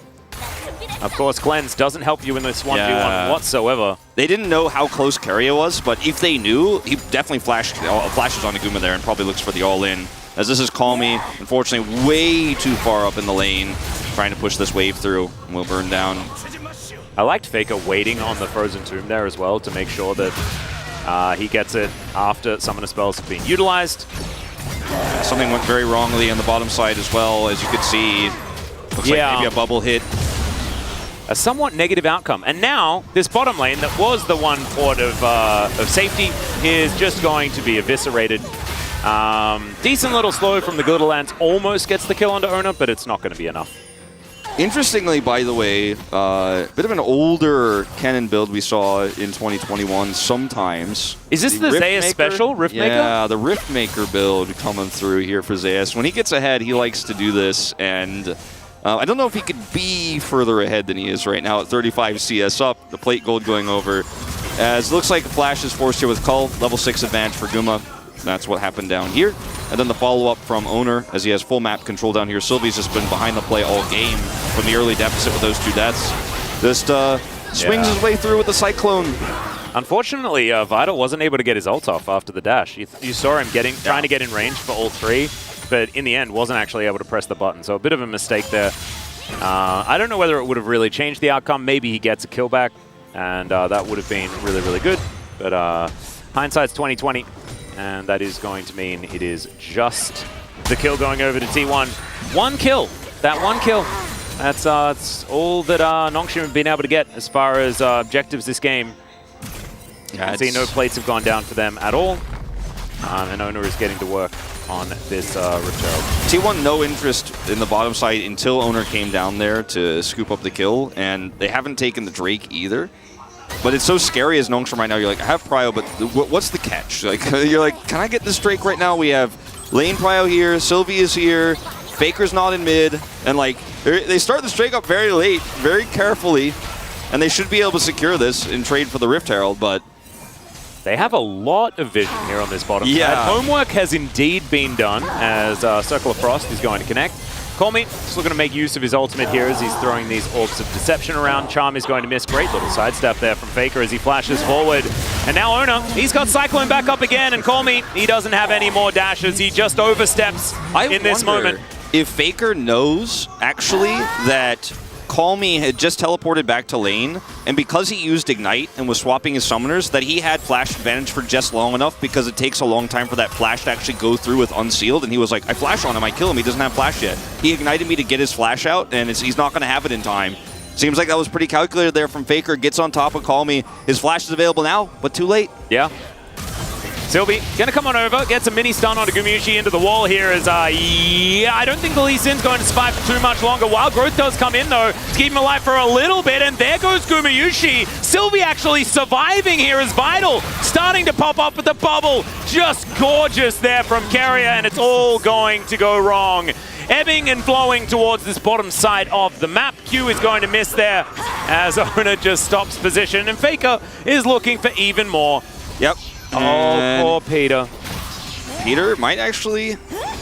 of course, Cleanse doesn't help you in this 1v1 whatsoever. They didn't know how close Carrier was, but if they knew, he definitely flashes onto Guma there and probably looks for the all-in. As this is Call Me, unfortunately, way too far up in the lane, trying to push this wave through, and will burn down. I liked Faker waiting on the Frozen Tomb there as well to make sure that he gets it after Summoner spells have been utilized. Something went very wrongly on the bottom side as well, as you could see. Looks like maybe a bubble hit. A somewhat negative outcome. And now, this bottom lane that was the one port of safety is just going to be eviscerated. Decent little slow from the Gliderlands. Almost gets the kill onto Owner, but it's not going to be enough. Interestingly, by the way, a bit of an older Kennen build we saw in 2021 sometimes. Is this the Zeus special, Riftmaker? Yeah, the Riftmaker build coming through here for Zeus. When he gets ahead, he likes to do this, and I don't know if he could be further ahead than he is right now at 35 CS up, the plate gold going over. As looks like Flash is forced here with Cull, level 6 advantage for Guma. That's what happened down here. And then the follow-up from Owner, as he has full map control down here. Sylvie's just been behind the play all game from the early deficit with those 2 deaths. Just swings his way through with the Cyclone. Unfortunately, Vital wasn't able to get his ult off after the dash. You saw him trying to get in range for all 3, but in the end wasn't actually able to press the button. So a bit of a mistake there. I don't know whether it would have really changed the outcome. Maybe he gets a kill back, and that would have been really, really good. But hindsight's 20/20. and that is going to mean it is just the kill going over to T1. One kill. That one kill. That's all that Nongshim have been able to get as far as objectives this game. Yeah, see, no plates have gone down for them at all. And Owner is getting to work on this Rift Herald. T1 no interest in the bottom side until Owner came down there to scoop up the kill, and they haven't taken the Drake either. But it's so scary as Nongshim right now. You're like, I have Prio, but what's the catch? Like, you're like, can I get this Drake right now? We have Lane Prio here, Sylvie is here, Faker's not in mid, and like, they start this Drake up very late, very carefully, and they should be able to secure this in trade for the Rift Herald, but they have a lot of vision here on this bottom side. Homework has indeed been done as Circle of Frost is going to connect. Call Me just looking to make use of his ultimate here as he's throwing these orbs of deception around. Charm is going to miss. Great little sidestep there from Faker as he flashes forward. And now Owner, he's got Cyclone back up again, and Call Me, he doesn't have any more dashes. He just oversteps in this moment. If Faker knows, actually, that Call Me had just teleported back to lane, and because he used Ignite and was swapping his summoners, that he had flash advantage for just long enough because it takes a long time for that flash to actually go through with unsealed, and he was like, I flash on him, I kill him, he doesn't have flash yet. He ignited me to get his flash out, and he's not going to have it in time. Seems like that was pretty calculated there from Faker. Gets on top of Call Me. His flash is available now, but too late. Yeah. Sylvie gonna come on over, gets a mini stun onto Gumushi into the wall here as, yeah, I don't think the Lee Sin's going to survive for too much longer. Wild Growth does come in though, to keep him alive for a little bit, and there goes Gumushi. Sylvie actually surviving here is vital, starting to pop up with the bubble. Just gorgeous there from Carrier, and it's all going to go wrong. Ebbing and flowing towards this bottom side of the map. Q is going to miss there as Owner just stops position, and Faker is looking for even more. Yep. Oh, poor Peter. Peter might actually,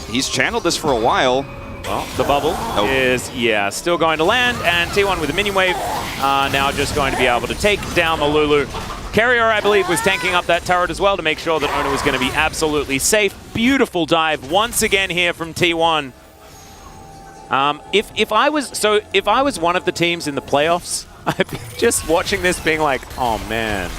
he's channeled this for a while. Well, the bubble is, yeah, still going to land, and T1 with a minion wave now just going to be able to take down the Lulu. Carrier, I believe, was tanking up that turret as well to make sure that Owner was going to be absolutely safe. Beautiful dive once again here from T1. If I was one of the teams in the playoffs, I'd be just watching this being like, oh man,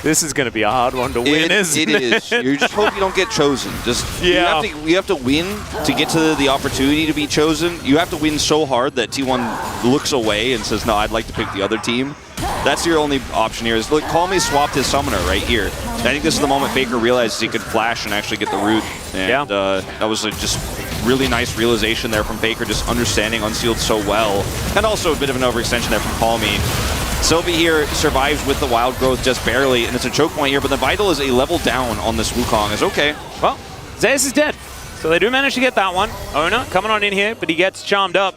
this is going to be a hard one to win, isn't it? It is. You just hope you don't get chosen. Just yeah. You have to win to get to the opportunity to be chosen. You have to win so hard that T1 looks away and says, no, I'd like to pick the other team. That's your only option here. Is look, Call Me swapped his summoner right here. I think this is the moment Faker realized he could flash and actually get the root. And that was just really nice realization there from Faker, just understanding Unsealed so well. And also a bit of an overextension there from Call Me. Sylvie here survives with the Wild Growth just barely, and it's a choke point here, but the Vital is a level down on this Wukong. Is okay. Well, Zeus is dead, so they do manage to get that one. Owner coming on in here, but he gets charmed up.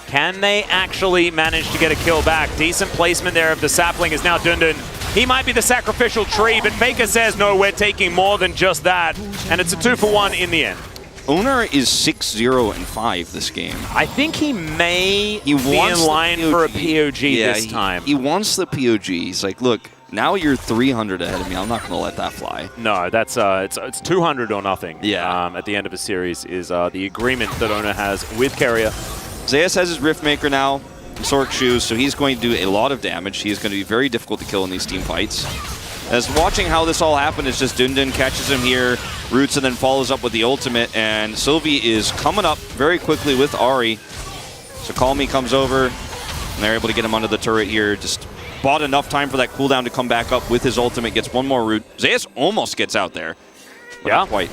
Can they actually manage to get a kill back? Decent placement there of the sapling is now Dundun. He might be the sacrificial tree, but Faker says, no, we're taking more than just that, and it's a 2-for-1 in the end. Owner is 6-0-5 this game. I think he may be in line for a POG this time. He wants the POG. He's like, look, now you're 300 ahead of me. I'm not going to let that fly. No, that's it's 200 or nothing. Yeah. At the end of a series is the agreement that Owner has with Carrier. Zeus has his Riftmaker now, Sork Shoes, so he's going to do a lot of damage. He's going to be very difficult to kill in these team fights. As watching how this all happened, it's just Dundun catches him here, roots, and then follows up with the ultimate, and Sylvie is coming up very quickly with Ahri. So Call Me comes over, and they're able to get him under the turret here. Just bought enough time for that cooldown to come back up with his ultimate, gets one more root. Zeus almost gets out there, but not quite.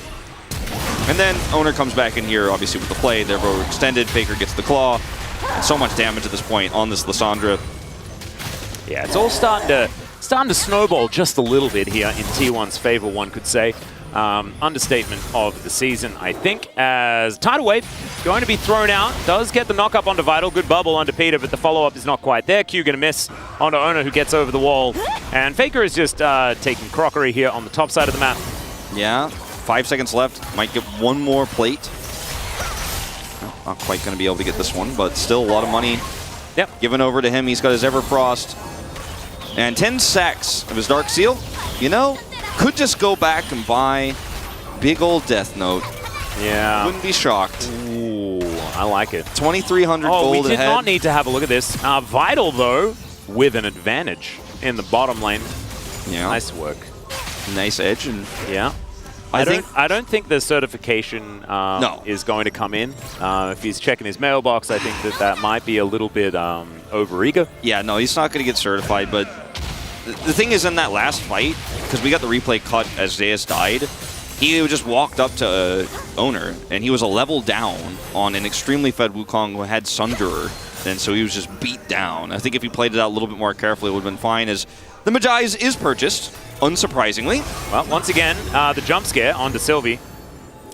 And then Owner comes back in here, obviously with the play. They're overextended, Faker gets the claw. And so much damage at this point on this Lissandra. Yeah, it's all starting to snowball just a little bit here in T1's favor, one could say. Understatement of the season, I think, as Tidal Wave going to be thrown out. Does get the knock-up onto Vital. Good bubble onto Peter, but the follow-up is not quite there. Q going to miss onto Owner, who gets over the wall. And Faker is just taking crockery here on the top side of the map. Yeah, 5 seconds left. Might get one more plate. Not quite going to be able to get this one, but still a lot of money given over to him. He's got his Everfrost. And 10 sacks of his Dark Seal. You know, could just go back and buy big old Death Note. Yeah. Wouldn't be shocked. Ooh, I like it. 2,300 gold we did ahead. not need to have a look at this. Vital, though, with an advantage in the bottom lane. Yeah. Nice work. Nice edge. And yeah. I don't think the certification is going to come in. If he's checking his mailbox, I think that might be a little bit overeager. Yeah, no, he's not going to get certified. But the thing is, in that last fight, because we got the replay cut as Zeus died, he just walked up to Owner, and he was a level down on an extremely fed Wukong who had Sunderer, and so he was just beat down. I think if he played it out a little bit more carefully, it would have been fine, as the Magi's is purchased, unsurprisingly. Well, once again, the jump scare onto Sylvie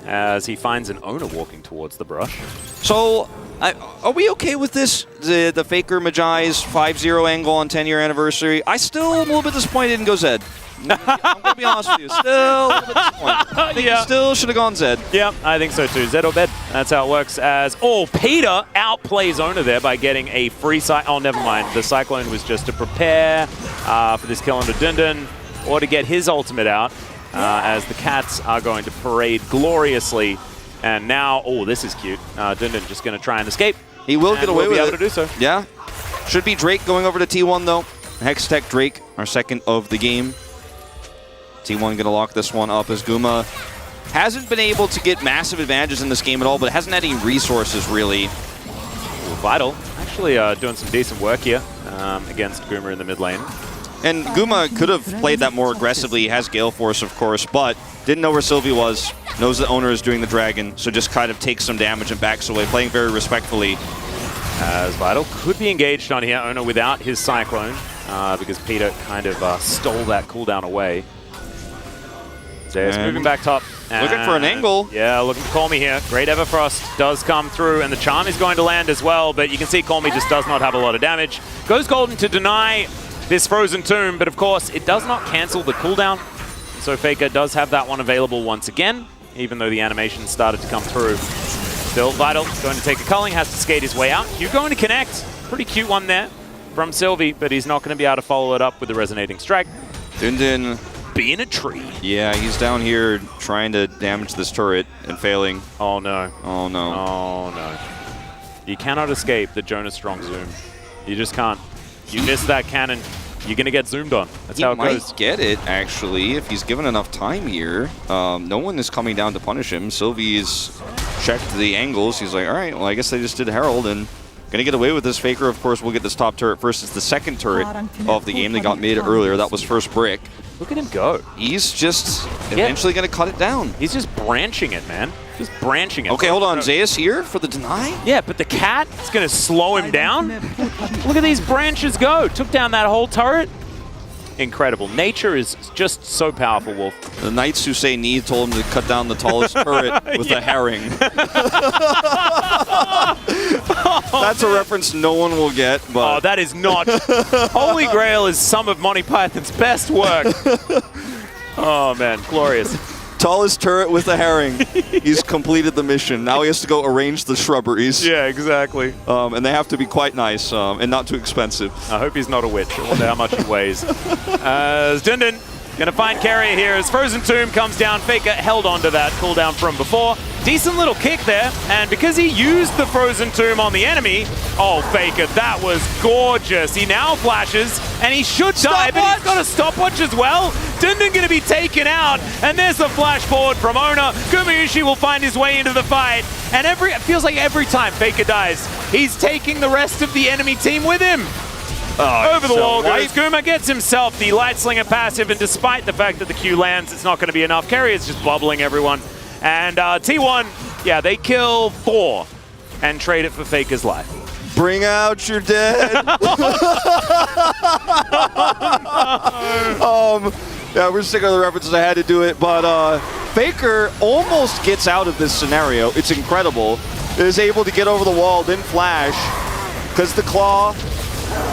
as he finds an Owner walking towards the brush. So, are we okay with this? The Faker Magi's 5-0 angle on 10-year anniversary? I still am a little bit disappointed it didn't go Zed. I'm going to be honest with you. Still a little bit disappointed. I think still should have gone Zed. Yeah, I think so too. Zed or bed. That's how it works. As Peter outplays Owner there by getting a free Cyclone. Oh, never mind. The Cyclone was just to prepare for this kill onto Dundun, or to get his ultimate out, as the Cats are going to parade gloriously. And now, this is cute. Dundun just going to try and escape. He will get away with it. Be able to do so. Yeah. Should be Drake going over to T1 though. Hextech Drake, our second of the game. T1 going to lock this one up as Guma hasn't been able to get massive advantages in this game at all, but hasn't had any resources really. Vital actually doing some decent work here against Guma in the mid lane. And Guma could have played that more aggressively. He has Gale Force, of course, but didn't know where Sylvie was. Knows the Owner is doing the Dragon, so just kind of takes some damage and backs away, playing very respectfully. As Vital could be engaged on here, Owner without his Cyclone, because Peter kind of stole that cooldown away. Zeus moving back top. Looking for an angle. Yeah, looking for Call Me here. Great Everfrost does come through, and the Charm is going to land as well, but you can see Call Me just does not have a lot of damage. Goes Golden to deny this Frozen Tomb, but of course it does not cancel the cooldown. So Faker does have that one available once again, even though the animation started to come through. Still, Vital going to take a culling, has to skate his way out. Q going to connect. Pretty cute one there from Sylvie, but he's not going to be able to follow it up with the Resonating Strike. Dundun being a tree. Yeah, he's down here trying to damage this turret and failing. Oh no. Oh no. Oh no. You cannot escape the Jonas Strong Zoom. You just can't. You miss that cannon, you're going to get zoomed on. That's how it goes. He might get it, actually, if he's given enough time here. No one is coming down to punish him. Sylvie's checked the angles. He's like, all right, well, I guess they just did Herald and going to get away with this. Faker, of course, will get this top turret first. It's the second turret of the game. They got made earlier. That was first brick. Look at him go. He's just eventually going to cut it down. He's just branching it, man. Just branching it. Okay, hold on. Zeus here for the deny? Yeah, but the cat is going to slow him down. Look at these branches go. Took down that whole turret. Incredible. Nature is just so powerful, Wolf. The Knights who say need told him to cut down the tallest turret with a herring. That's a reference no one will get. But. Oh, that is not. Holy Grail is some of Monty Python's best work. Oh, man. Glorious. Tallest turret with a herring. He's completed the mission. Now he has to go arrange the shrubberies. Yeah, exactly. And they have to be quite nice and not too expensive. I hope he's not a witch. I wonder how much he weighs. As Dundun going to find carrier here as Frozen Tomb comes down. Faker held onto that cooldown from before. Decent little kick there, and because he used the Frozen Tomb on the enemy, Faker, that was gorgeous. He now flashes, and he should die, but he's got a stopwatch as well. Dundun going to be taken out, and there's the flash forward from Owner. Gumayushi will find his way into the fight, and it feels like every time Faker dies, he's taking the rest of the enemy team with him. Over the wall goes Guma, gets himself the Light Slinger passive, and despite the fact that the Q lands, it's not going to be enough. Carry is just bubbling everyone. And T1, yeah, they kill 4 and trade it for Faker's life. Bring out your dead. Yeah, we're sick of the references. I had to do it, but Faker almost gets out of this scenario. It's incredible. Is able to get over the wall, then flash, because the claw,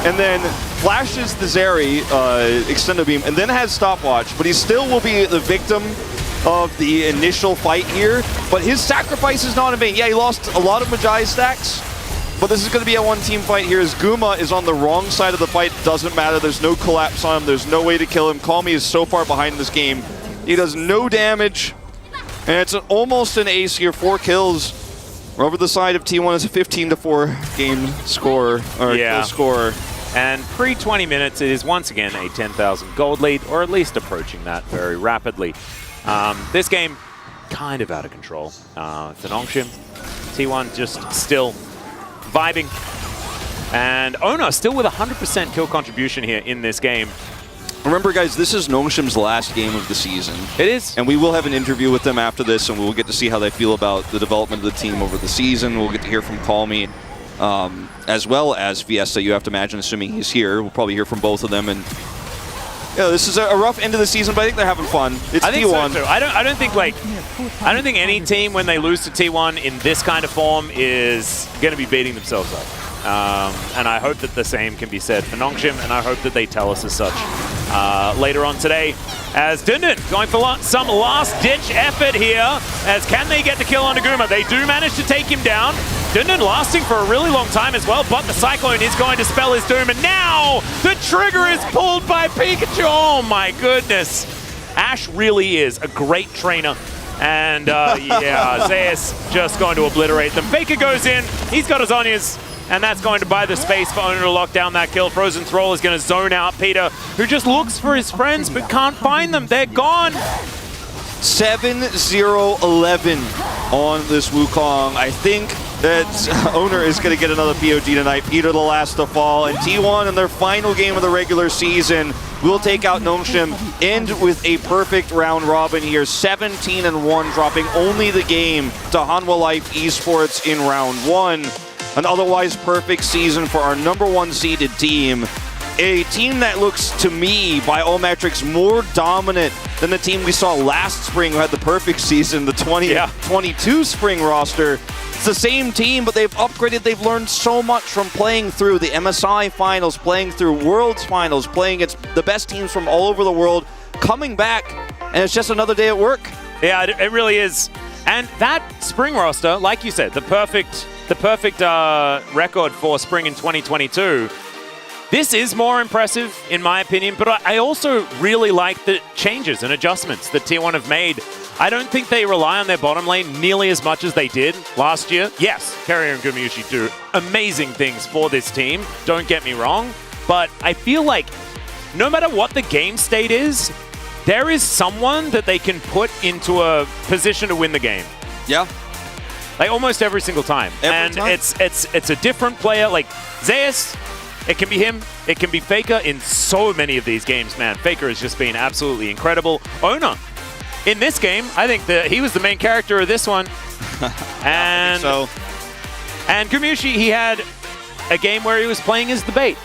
and then flashes the Zeri extended beam, and then has stopwatch. But he still will be the victim of the initial fight here, but his sacrifice is not in vain. Yeah, he lost a lot of Magi stacks, but this is going to be a one-team fight here as Guma is on the wrong side of the fight. Doesn't matter. There's no collapse on him. There's no way to kill him. Call Me is so far behind this game. He does no damage, and it's almost an ace here. 4 kills. We're over the side of T1 is a 15-4 game score, or kill score. And pre-20 minutes, it is once again a 10,000 gold lead, or at least approaching that very rapidly. This game, kind of out of control. It's an Nongshim. T1 just still vibing. And Ona still with 100% kill contribution here in this game. Remember, guys, this is Nongshim's last game of the season. It is. And we will have an interview with them after this, and we'll get to see how they feel about the development of the team over the season. We'll get to hear from Call Me, as well as Fiesta, you have to imagine, assuming he's here. We'll probably hear from both of them. And yeah, this is a rough end of the season, but I think they're having fun. It's I think T1. so too. I don't think any team, when they lose to T1 in this kind of form, is going to be beating themselves up. And I hope that the same can be said for Nongshim, and I hope that they tell us as such later on today. As Dundun going for some last-ditch effort here, as can they get the kill on Aguma? They do manage to take him down. Dundun lasting for a really long time as well, but the Cyclone is going to spell his doom, and now the trigger is pulled by Pikachu. Oh my goodness. Ash really is a great trainer. And yeah, Zeus just going to obliterate them. Faker goes in, he's got his Onyas. And that's going to buy the space for Ona to lock down that kill. Frozen Thrall is going to zone out Peter, who just looks for his friends but can't find them. They're gone. 7-0-11 on this Wukong. I think that Owner is going to get another POG tonight. Peter the last to fall. And T1 in their final game of the regular season will take out Nongshim. End with a perfect round robin here. 17-1, dropping only the game to Hanwha Life Esports in round 1. An otherwise perfect season for our #1 seeded team. A team that looks, to me, by all metrics, more dominant than the team we saw last spring who had the perfect season, the 2022 spring roster. It's the same team, but they've upgraded. They've learned so much from playing through the MSI finals, playing through Worlds finals, playing against the best teams from all over the world, coming back, and it's just another day at work. Yeah, it really is. And that spring roster, like you said, the perfect record for spring in 2022. This is more impressive, in my opinion, but I also really like the changes and adjustments that T1 have made. I don't think they rely on their bottom lane nearly as much as they did last year. Yes, Carrier and Gumayushi do amazing things for this team, don't get me wrong, but I feel like no matter what the game state is, there is someone that they can put into a position to win the game. Yeah. Like almost every single time. It's a different player. Like Zeus, it can be him, it can be Faker in so many of these games, man. Faker has just been absolutely incredible. Ona, in this game, I think that he was the main character of this one. And I think so. And Gumayushi, he had a game where he was playing as the bait,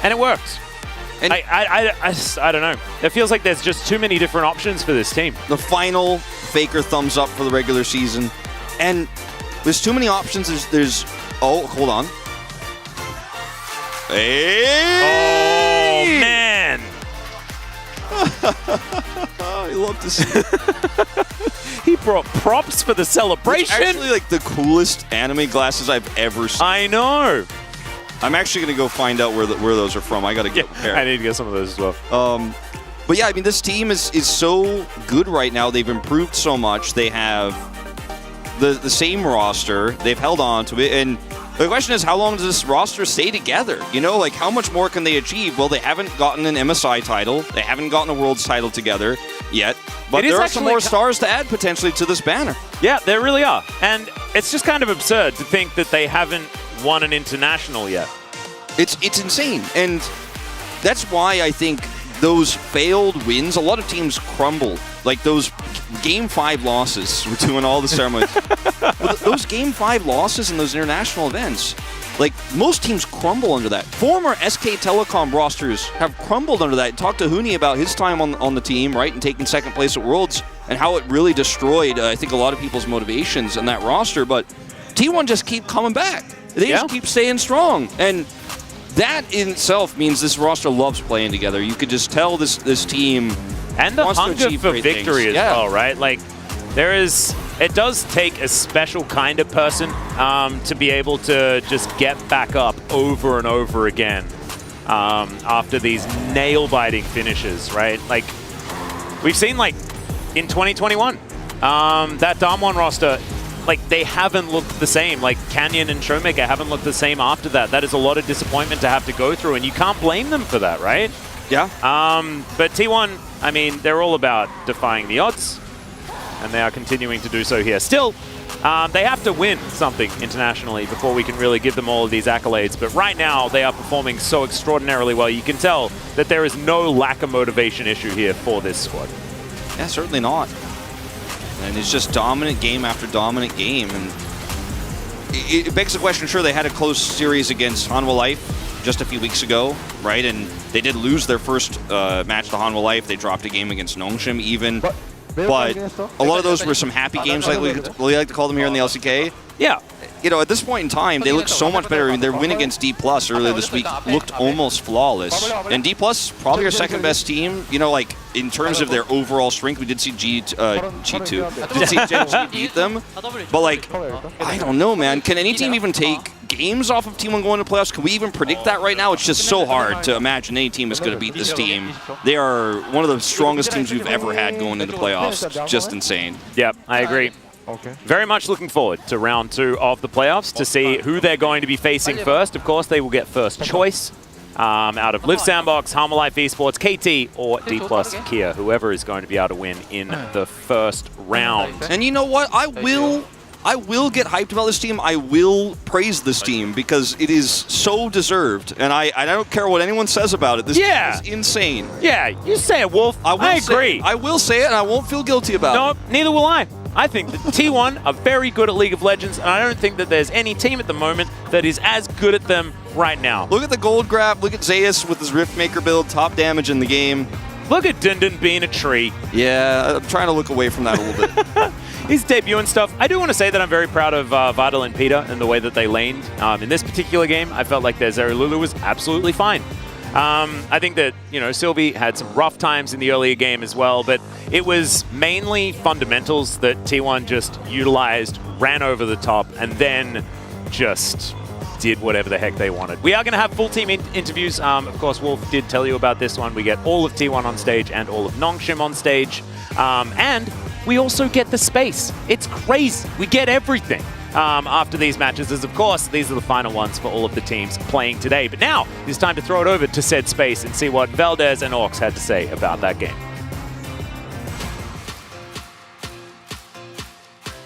and it worked. And I don't know. It feels like there's just too many different options for this team. The final Faker thumbs up for the regular season. And there's too many options. There's oh, hold on. Hey! Oh, man. I love to see it. He brought props for the celebration. It's actually like the coolest anime glasses I've ever seen. I know. I'm actually going to go find out where those are from. I got to get prepared. I need to get some of those as well. But yeah, I mean, this team is so good right now. They've improved so much. They have the same roster. They've held on to it. And the question is, how long does this roster stay together? You know, like, how much more can they achieve? Well, they haven't gotten an MSI title. They haven't gotten a Worlds title together yet. But there are some more stars to add, potentially, to this banner. Yeah, there really are. And it's just kind of absurd to think that they haven't won an international yet. It's insane. And that's why I think those failed wins, a lot of teams crumble. Like those Game 5 losses, we're doing all the ceremonies. Those Game 5 losses in those international events, like most teams crumble under that. Former SK Telecom rosters have crumbled under that. Talk to Huni about his time on the team, right, and taking second place at Worlds, and how it really destroyed, I think, a lot of people's motivations in that roster. But T1 just keep coming back. They just keep staying strong. And that in itself means this roster loves playing together. You could just tell this team and the wants to hunger achieve for great victory things. as well, right? Like it does take a special kind of person to be able to just get back up over and over again after these nail-biting finishes, right? Like we've seen, like in 2021, that Damwon roster, like, they haven't looked the same. Like, Canyon and Showmaker haven't looked the same after that. That is a lot of disappointment to have to go through, and you can't blame them for that, right? Yeah. But T1, I mean, they're all about defying the odds, and they are continuing to do so here. Still, they have to win something internationally before we can really give them all of these accolades. But right now, they are performing so extraordinarily well. You can tell that there is no lack of motivation issue here for this squad. Yeah, certainly not. And it's just dominant game after dominant game. And it begs the question, sure, they had a close series against Hanwha Life just a few weeks ago, right? And they did lose their first match to Hanwha Life. They dropped a game against Nongshim even. But a lot of those were some happy games, like we like to call them here in the LCK. Yeah. You know, at this point in time, they look so much better. I mean, their win against D+ earlier this week looked almost flawless. And D+ probably our second best team. You know, like, in terms of their overall strength, we did see G2. Did see Gen G beat them. But, like, I don't know, man. Can any team even take games off of T1 going to playoffs? Can we even predict that right now? It's just so hard to imagine any team is going to beat this team. They are one of the strongest teams we've ever had going into playoffs. It's just insane. Yep, I agree. Very much looking forward to round 2 of the playoffs to see who they're going to be facing first. Of course, they will get first choice out of Live Sandbox, Hanwha Life Esports, KT, or D+ Kia, whoever is going to be able to win in the first round. And you know what? I will get hyped about this team. I will praise this team because it is so deserved. And I don't care what anyone says about it. This team is insane. Yeah, you say it, Wolf. I agree. I will say it, and I won't feel guilty about it. No, neither will I. I think that T1 are very good at League of Legends, and I don't think that there's any team at the moment that is as good at them right now. Look at the gold grab. Look at Zeus with his Riftmaker build, top damage in the game. Look at Dindin being a tree. Yeah, I'm trying to look away from that a little bit. His debut and stuff. I do want to say that I'm very proud of Vital and Peter and the way that they laned. In this particular game, I felt like their Zerululu was absolutely fine. I think that, you know, Sylvie had some rough times in the earlier game as well, but it was mainly fundamentals that T1 just utilized, ran over the top, and then just did whatever the heck they wanted. We are going to have full team interviews. Of course, Wolf did tell you about this one. We get all of T1 on stage and all of Nongshim on stage. And we also get the space. It's crazy. We get everything. After these matches, as of course, these are the final ones for all of the teams playing today. But now, it's time to throw it over to said space and see what Valdez and Orcs had to say about that game.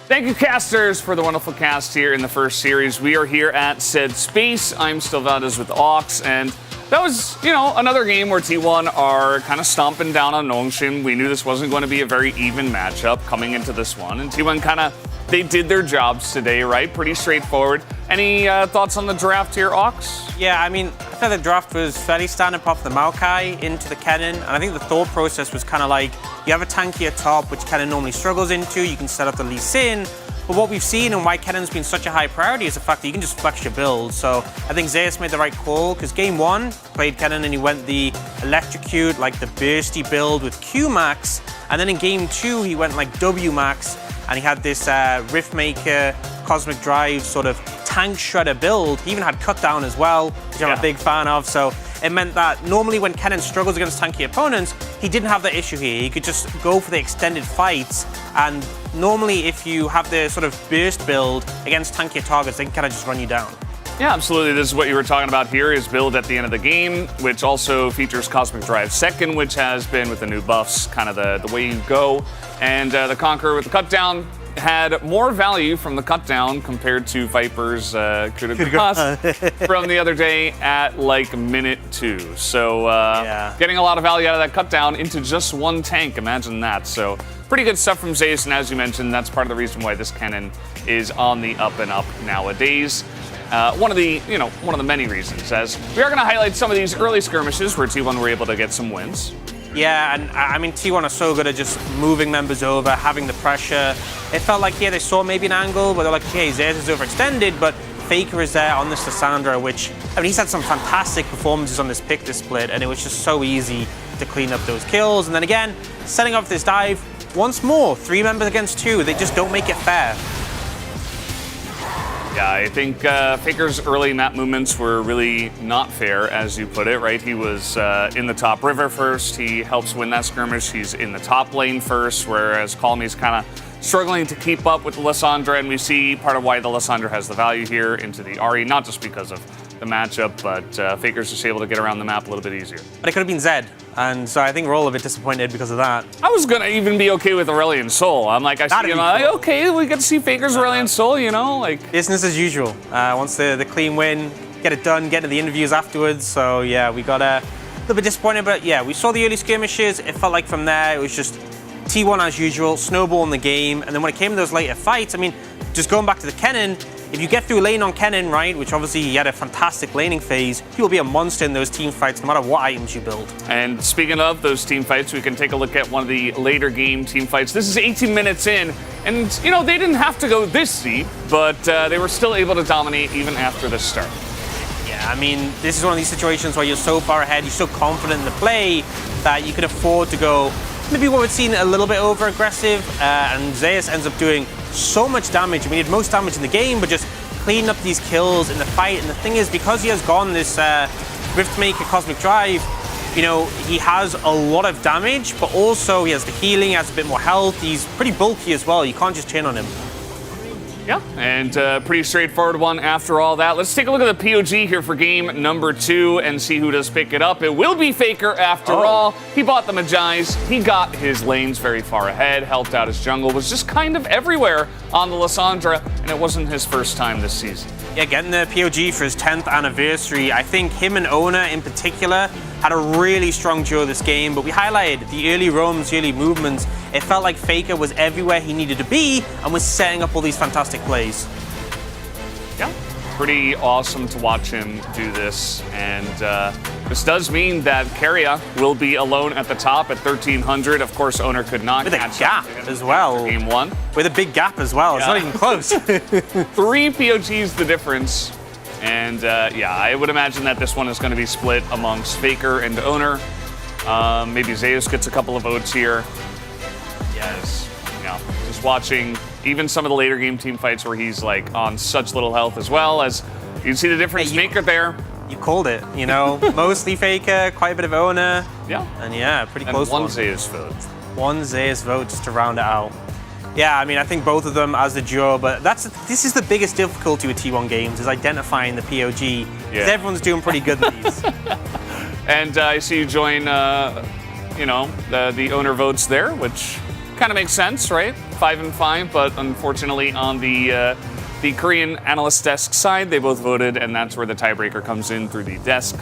Thank you, casters, for the wonderful cast here in the first series. We are here at said space. I'm still Valdez with Ox, and that was, you know, another game where T1 are kind of stomping down on Nongshim. We knew this wasn't going to be a very even matchup coming into this one, and T1 kind of, they did their jobs today, right? Pretty straightforward. Any thoughts on the draft here, Ox? Yeah, I mean, I thought the draft was fairly standard off the Maokai into the Kennen, and I think the thought process was kind of like, you have a tankier top, which Kennen normally struggles into, you can set up the Lee Sin, but what we've seen and why Kennen's been such a high priority is the fact that you can just flex your build. So I think Zeus made the right call, because game 1, played Kennen and he went the Electrocute, like the bursty build with Q max, and then in game 2, he went like W max, and he had this Riftmaker, Cosmic Drive sort of tank shredder build. He even had cut down as well, which I'm a big fan of. So it meant that normally when Kennen struggles against tanky opponents, he didn't have that issue here. He could just go for the extended fights. And normally if you have the sort of burst build against tankier targets, they can kind of just run you down. Yeah, absolutely. This is what you were talking about here, is build at the end of the game, which also features Cosmic Drive second, which has been with the new buffs kind of the way you go. And the Conqueror with the cut down had more value from the cut down compared to Viper's coup de grace from the other day at like minute 2. So getting a lot of value out of that cut down into just one tank. Imagine that. So pretty good stuff from Zeus, and as you mentioned, that's part of the reason why this Kennen is on the up and up nowadays. One of the many reasons, as we are going to highlight some of these early skirmishes where T1 were able to get some wins. Yeah, and I mean, T1 are so good at just moving members over, having the pressure. It felt like, yeah, they saw maybe an angle where they're like, okay, Zeus is overextended, but Faker is there on this Lissandra, which, I mean, he's had some fantastic performances on this pick, this split, and it was just so easy to clean up those kills. And then again, setting up this dive, once more, 3 members against 2. They just don't make it fair. Yeah, I think Faker's early map movements were really not fair, as you put it, right? He was in the top river first. He helps win that skirmish. He's in the top lane first, whereas Calmy's kind of struggling to keep up with the Lissandra, and we see part of why the Lissandra has the value here into the Ahri, not just because of the matchup, but Faker's just able to get around the map a little bit easier. But it could have been Zed, and so I think we're all a bit disappointed because of that. I was gonna even be okay with Aurelion Sol. I'm like, okay, we get to see Faker's Aurelion Sol, you know, like business as usual. Once the clean win, get it done, get to the interviews afterwards. So yeah, we got a little bit disappointed, but yeah, we saw the early skirmishes. It felt like from there it was just T1 as usual, snowball in the game, and then when it came to those later fights, I mean, just going back to the Kennen, if you get through lane on Kennen, right, which obviously he had a fantastic laning phase, he will be a monster in those team fights no matter what items you build. And speaking of those team fights, we can take a look at one of the later game team fights. This is 18 minutes in, and you know, they didn't have to go this deep, but they were still able to dominate even after the start. Yeah, I mean, this is one of these situations where you're so far ahead, you're so confident in the play that you could afford to go maybe what we've seen a little bit over-aggressive, and Zeus ends up doing so much damage. I mean, he had most damage in the game, but just cleaning up these kills in the fight. And the thing is, because he has gone this Riftmaker Cosmic Drive, you know, he has a lot of damage, but also he has the healing, he has a bit more health. He's pretty bulky as well. You can't just chain on him. Yeah, and pretty straightforward one after all that. Let's take a look at the POG here for game number 2 and see who does pick it up. It will be Faker after all. He bought the Magi's. He got his lanes very far ahead, helped out his jungle, was just kind of everywhere on the Lissandra, and it wasn't his first time this season. Yeah, getting the POG for his 10th anniversary. I think him and Ona in particular had a really strong duo this game, but we highlighted the early roams, the early movements. It felt like Faker was everywhere he needed to be and was setting up all these fantastic plays. Yeah, pretty awesome to watch him do this. And this does mean that Keria will be alone at the top at 1,300. Of course, Owner could not with catch a gap as well. Game 1. With a big gap as well. Yeah. It's not even close. 3 POGs the difference. And yeah, I would imagine that this one is going to be split amongst Faker and Owner. Maybe Zeus gets a couple of votes here. Yes. Yeah, just watching even some of the later game team fights where he's like on such little health as well, as you can see the difference maker there. You called it, you know, mostly Faker, quite a bit of Owner. Yeah. And yeah, pretty close. And one Zeus vote. One Zeus vote just to round it out. Yeah, I mean, I think both of them as the duo, but this is the biggest difficulty with T1 games, is identifying the POG, because everyone's doing pretty good in these. And I see you join, you know, the Owner votes there, which kind of makes sense, right? 5 and 5, but unfortunately on the Korean analyst desk side, they both voted, and that's where the tiebreaker comes in through the desk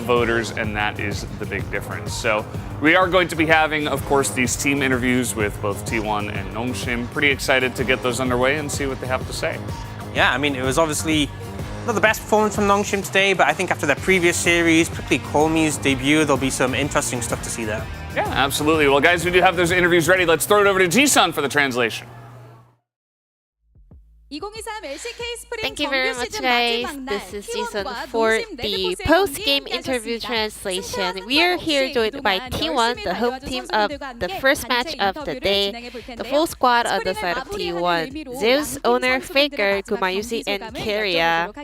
voters, and that is the big difference. So we are going to be having, of course, these team interviews with both T1 and Nongshim. Pretty excited to get those underway and see what they have to say. Yeah, I mean, it was obviously not the best performance from Nongshim today, but I think after their previous series, particularly Kolmi's debut, there'll be some interesting stuff to see there. Yeah, absolutely. Well, guys, we do have those interviews ready. Let's throw it over to Ji-sun for the translation. Thank you very much, guys. This is Ji-sun for the post-game interview translation. We are here joined by T1, the home team of the first match of the day. The full squad on the side of T1. Zeus, Owner, Faker, Gumayusi, and Keria.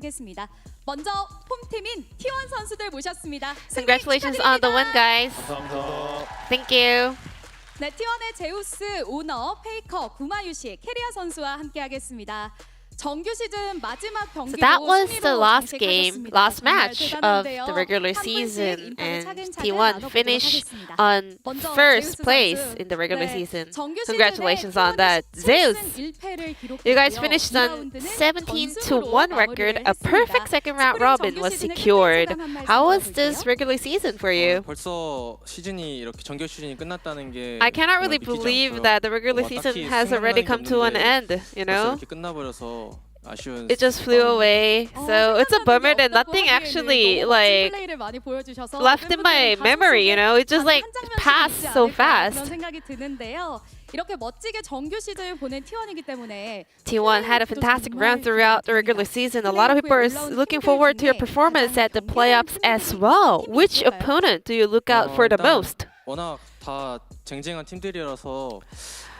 Congratulations on the win, guys. Thank you. 네, T1의 제우스, 오너, 페이커, 구마유시, 캐리아 선수와 함께하겠습니다. 정규 시즌 마지막 경기로 So that was the last match of the regular season, and T1 finished on first place in the regular season. Congratulations on that, Zeus! You guys finished on 17-1 record. A perfect second round robin was secured. How was this regular season for you? I cannot really believe that the regular season has already come to an end, you know? It just flew away, so it's a bummer that nothing actually like left in my memory, you know? It just like passed so fast. T1 had a fantastic run throughout the regular season. A lot of people are looking forward to your performance at the playoffs as well. Which opponent do you look out for the most?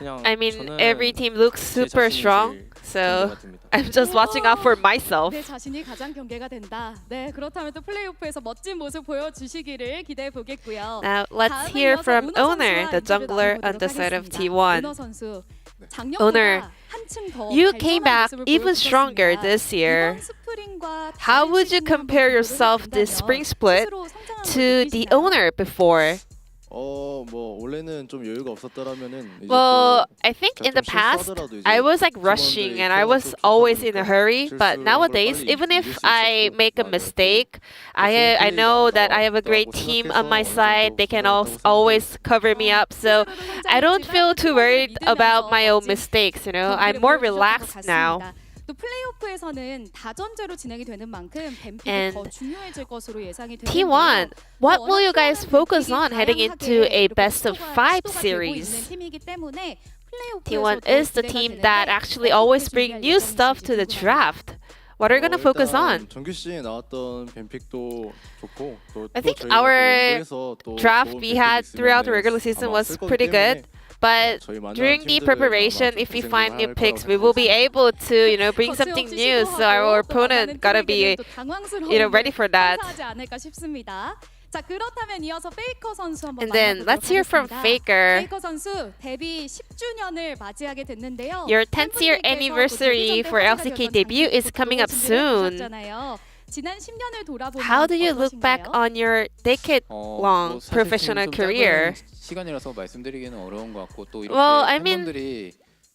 I mean, every team looks super strong, so I'm just watching out for myself. Now, let's hear from Owner, the jungler on the side of T1. Owner, you came back even stronger this year. How would you compare yourself this spring split to the owner before? Well, I think in the past, I was like rushing and I was always in a hurry. But nowadays, even if I make a mistake, I know that I have a great team on my side. They can always cover me up. So I don't feel too worried about my own mistakes, you know. I'm more relaxed now. 또 플레이오프에서는 다전제로 진행이 되는 만큼 뱀픽이 더 중요해질 것으로 예상이 되는데요. T1, what will you guys focus on heading into a best of 5 series? T1 is the team that actually always bring new stuff to the draft. What are you going to focus on? I think our draft we had throughout the regular season was pretty good. But during the preparation, if we find new picks, we will be able to, you know, bring something new. So our opponent gotta be, you know, ready for that. And then let's hear from Faker. Your 10th year anniversary for LCK debut is coming up soon. How do you look back on your decade-long professional career? 시간이라서 말씀드리기는 어려운 것 같고 또 이렇게 팬분들이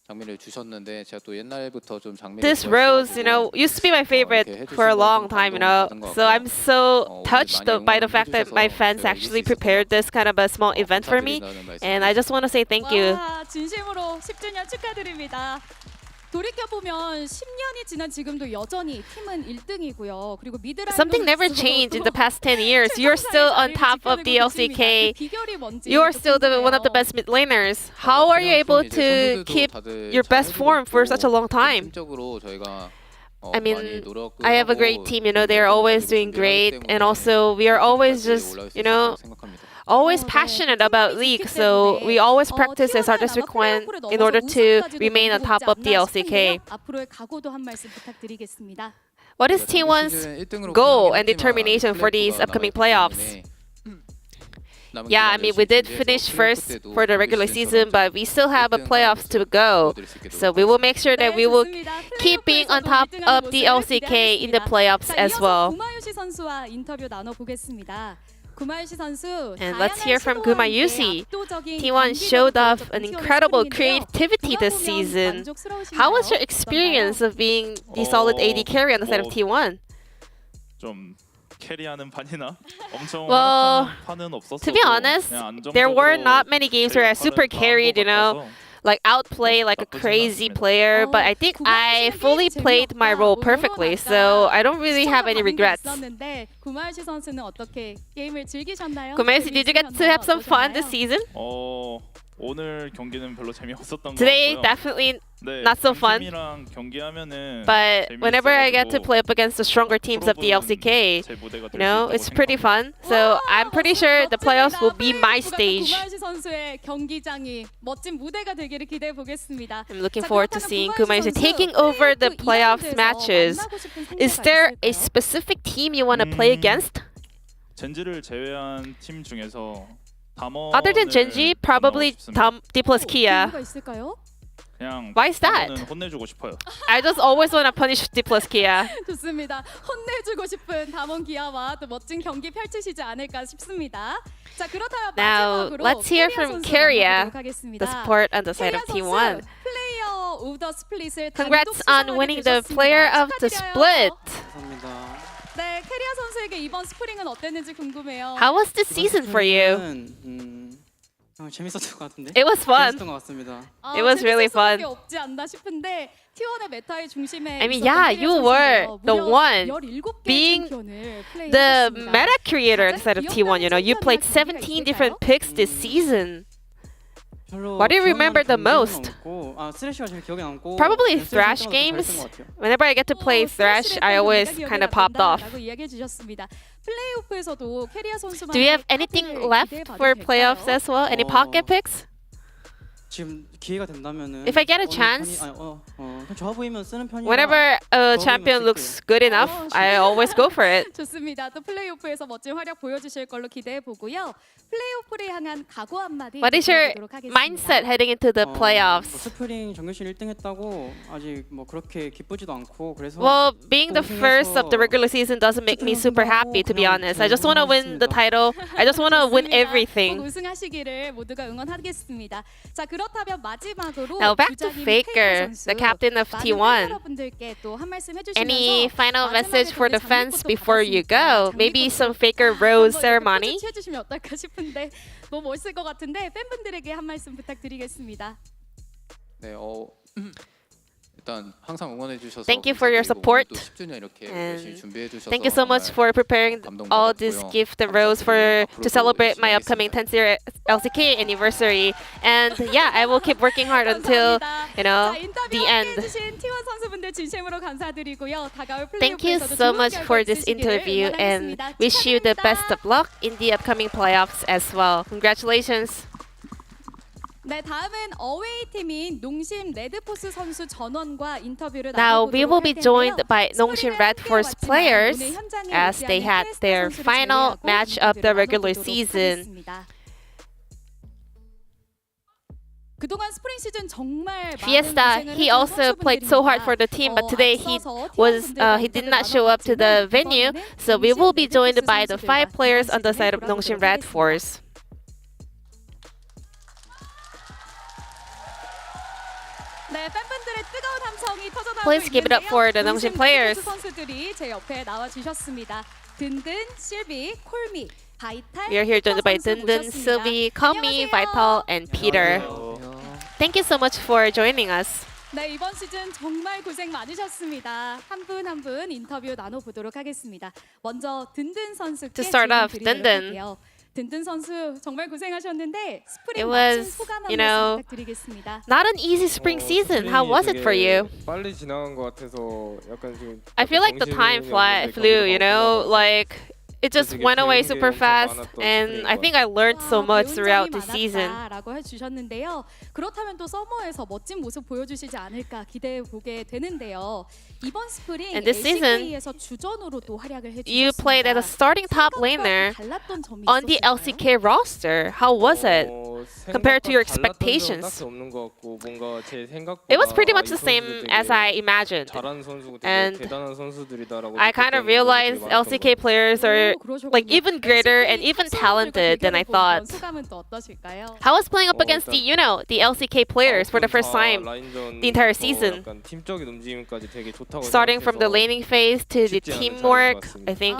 장미를 주셨는데 제가 또 옛날부터 좀 장미를 This rose, you know, used to be my favorite for a long time, you know. So I'm so touched by the fact that my fans actually prepared this kind of a small event for me, and I just want to say thank you. 진심으로 10주년 축하드립니다. 돌이켜보면 10년이 지난 지금도 여전히 팀은 1등이고요. 그리고 미드라인도 Something never changed in the past 10 years. You're still on top of the LCK. You're still one of the best mid laners. How are you able to keep your best form for such a long time? I mean, I have a great team, you know, they're always doing great. And also, we are always just, you know, always passionate about League, so we always practice as hard as we can in order to remain on top of the LCK. What is T1's goal and determination for these upcoming playoffs? Yeah, I mean, we did finish first for the regular season, but we still have a playoffs to go. So we will make sure that we will keep being on top of the LCK in the playoffs as well. And let's hear from Gumayusi. T1 showed off an incredible creativity this season. How was your experience of being the solid AD carry on the side of T1? Well, to be honest, there were not many games where I super carried, you know, like outplay like a crazy player, but I think I fully played my role perfectly, so I don't really have any regrets. Gumayusi, did you get to have some fun this season? Today, definitely not so fun. But whenever I get to play up against the stronger teams of the LCK, you know, it's pretty fun. So I'm pretty sure the playoffs will be my stage. I'm looking forward to seeing Gumayusi taking over the playoffs matches. Is there a specific team you want to play against? Other than Genji, probably D plus Kia. Why is that? I just always want to punish D plus Kia. 좋습니다. 혼내주고 싶은 담원 기아와 또 멋진 경기 펼치시지 않을까 싶습니다. 자, 그렇다면 Now, let's hear from Keria, the support on the side of T1. Congrats on winning the player of the split. 네, 캐리아 선수에게 이번 스프링은 어땠는지 궁금해요. How was this season for you? 재밌었던 것 같은데. It was fun. 재밌었던 것 같습니다. It was really fun. 없지 않나 싶은데 T1의 메타의 중심에 I mean, yeah, you were the one being the meta creator inside of T1. You know, you played 17 different picks this season. What do you remember the most? Probably Thrash games. Whenever I get to play Thrash, I always kind of popped off. Do you have anything left for playoffs as well? Any pocket picks? If I get a chance, whenever a champion looks good enough, I always go for it. 좋습니다. 또 플레이오프에서 멋진 활약 보여주실 걸로 기대해 보고요. 플레이오프를 향한 각오 한마디 What is your 드리도록 하겠습니다. mindset heading into the playoffs? 스프링 정규실 1등 했다고 아직 뭐 그렇게 기쁘지도 않고 그래서 Well, being the first of the regular season doesn't make me super happy, to be honest. I just want to win the title. I just want to win everything. 꼭 우승하시기를 모두가 응원하겠습니다. 자, 그렇다면 마지막으로 Now back to 주장님 Faker, 케이크 선수, the captain of 많은 T1. 여러분들께 또 한 말씀 해주시면서 Any final message for the 마지막에 fans 장미꽃도 before you 받았으니까 go? Maybe 장미꽃도 some Faker rose 한번 ceremony? 꽃을 취해주시면 어떨까 싶은데 너무 멋있을 것 같은데 팬분들에게 한 말씀 부탁드리겠습니다. 네, 일단 항상 응원해 주셔서 Thank you for your support. 10주년 이렇게 And 열심히 준비해 주셔서 thank you so much for preparing all this gift and rose to celebrate my upcoming 10th year LCK anniversary. And yeah, I will keep working hard until the end. T1 선수분들 진심으로 감사드리고요. 다가올 Thank you 플레이오프에서도 so 좋은 much 결과 for this 있으시기를 interview and 응원하겠습니다. wish you the best of luck in the upcoming playoffs as well. Congratulations. 네, 다음은 어웨이 팀인 농심 레드포스 선수 전원과 인터뷰를 Now we will be 나눠보도록 joined 할 텐데요. by Nongsim Red Force players as they had their final match of the regular season. 그동안 스프링 시즌 정말 Fiesta, he also played so hard for the team, but today he did not show up to the venue. So we will be joined by the 5 players on the side of Nongsim Red Force. 네, 팬분들의 뜨거운 함성이 터져나오고 Please give it up for the 농심 Nongsim players. 선수들이 제 옆에 나와 주셨습니다. 든든, 실비, 콜미, 바이탈. We are here joined by Dundun, Sylvie, Kami, Vital, and Peter. Thank you so much for joining us. 네, 이번 시즌 정말 고생 많으셨습니다. 한 분 한 분 인터뷰 나눠보도록 하겠습니다. 먼저 든든 선수께 To start off, 질문 드리도록 든든. 할게요. 든든 선수 정말 고생하셨는데 스프링 It 마친 was, 소감 한 you 말씀 know, 부탁드리겠습니다. not an easy spring season. How was it for you? 빨리 지나간 것 같아서 약간 지금 I feel like the time flew, like it just went away super fast, and I think I learned so much throughout the season. 라고 해주셨는데요. 그렇다면 또 서머에서 멋진 모습 보여주시지 않을까 기대해 보게 되는데요. 이번 스프링 And this season, LCK에서 주전으로 또 활약을 해주셨습니다. You played as a starting top laner 달랐던 점이 on the LCK roster. How was it compared to your expectations? 없는 것 같고 뭔가 제 생각보다 It was pretty much the 이 same 선수들 as 되게 I imagined. 잘하는 선수고 되게 And 대단한 선수들이다라고 I kind of realized LCK players are like even greater and even talented than I thought. 소감은 또 어떠실까요? I was playing up against the LCK players for the first time the entire season. 약간 팀적인 움직임까지 되게 좋다고 Starting from the laning phase to the teamwork, I think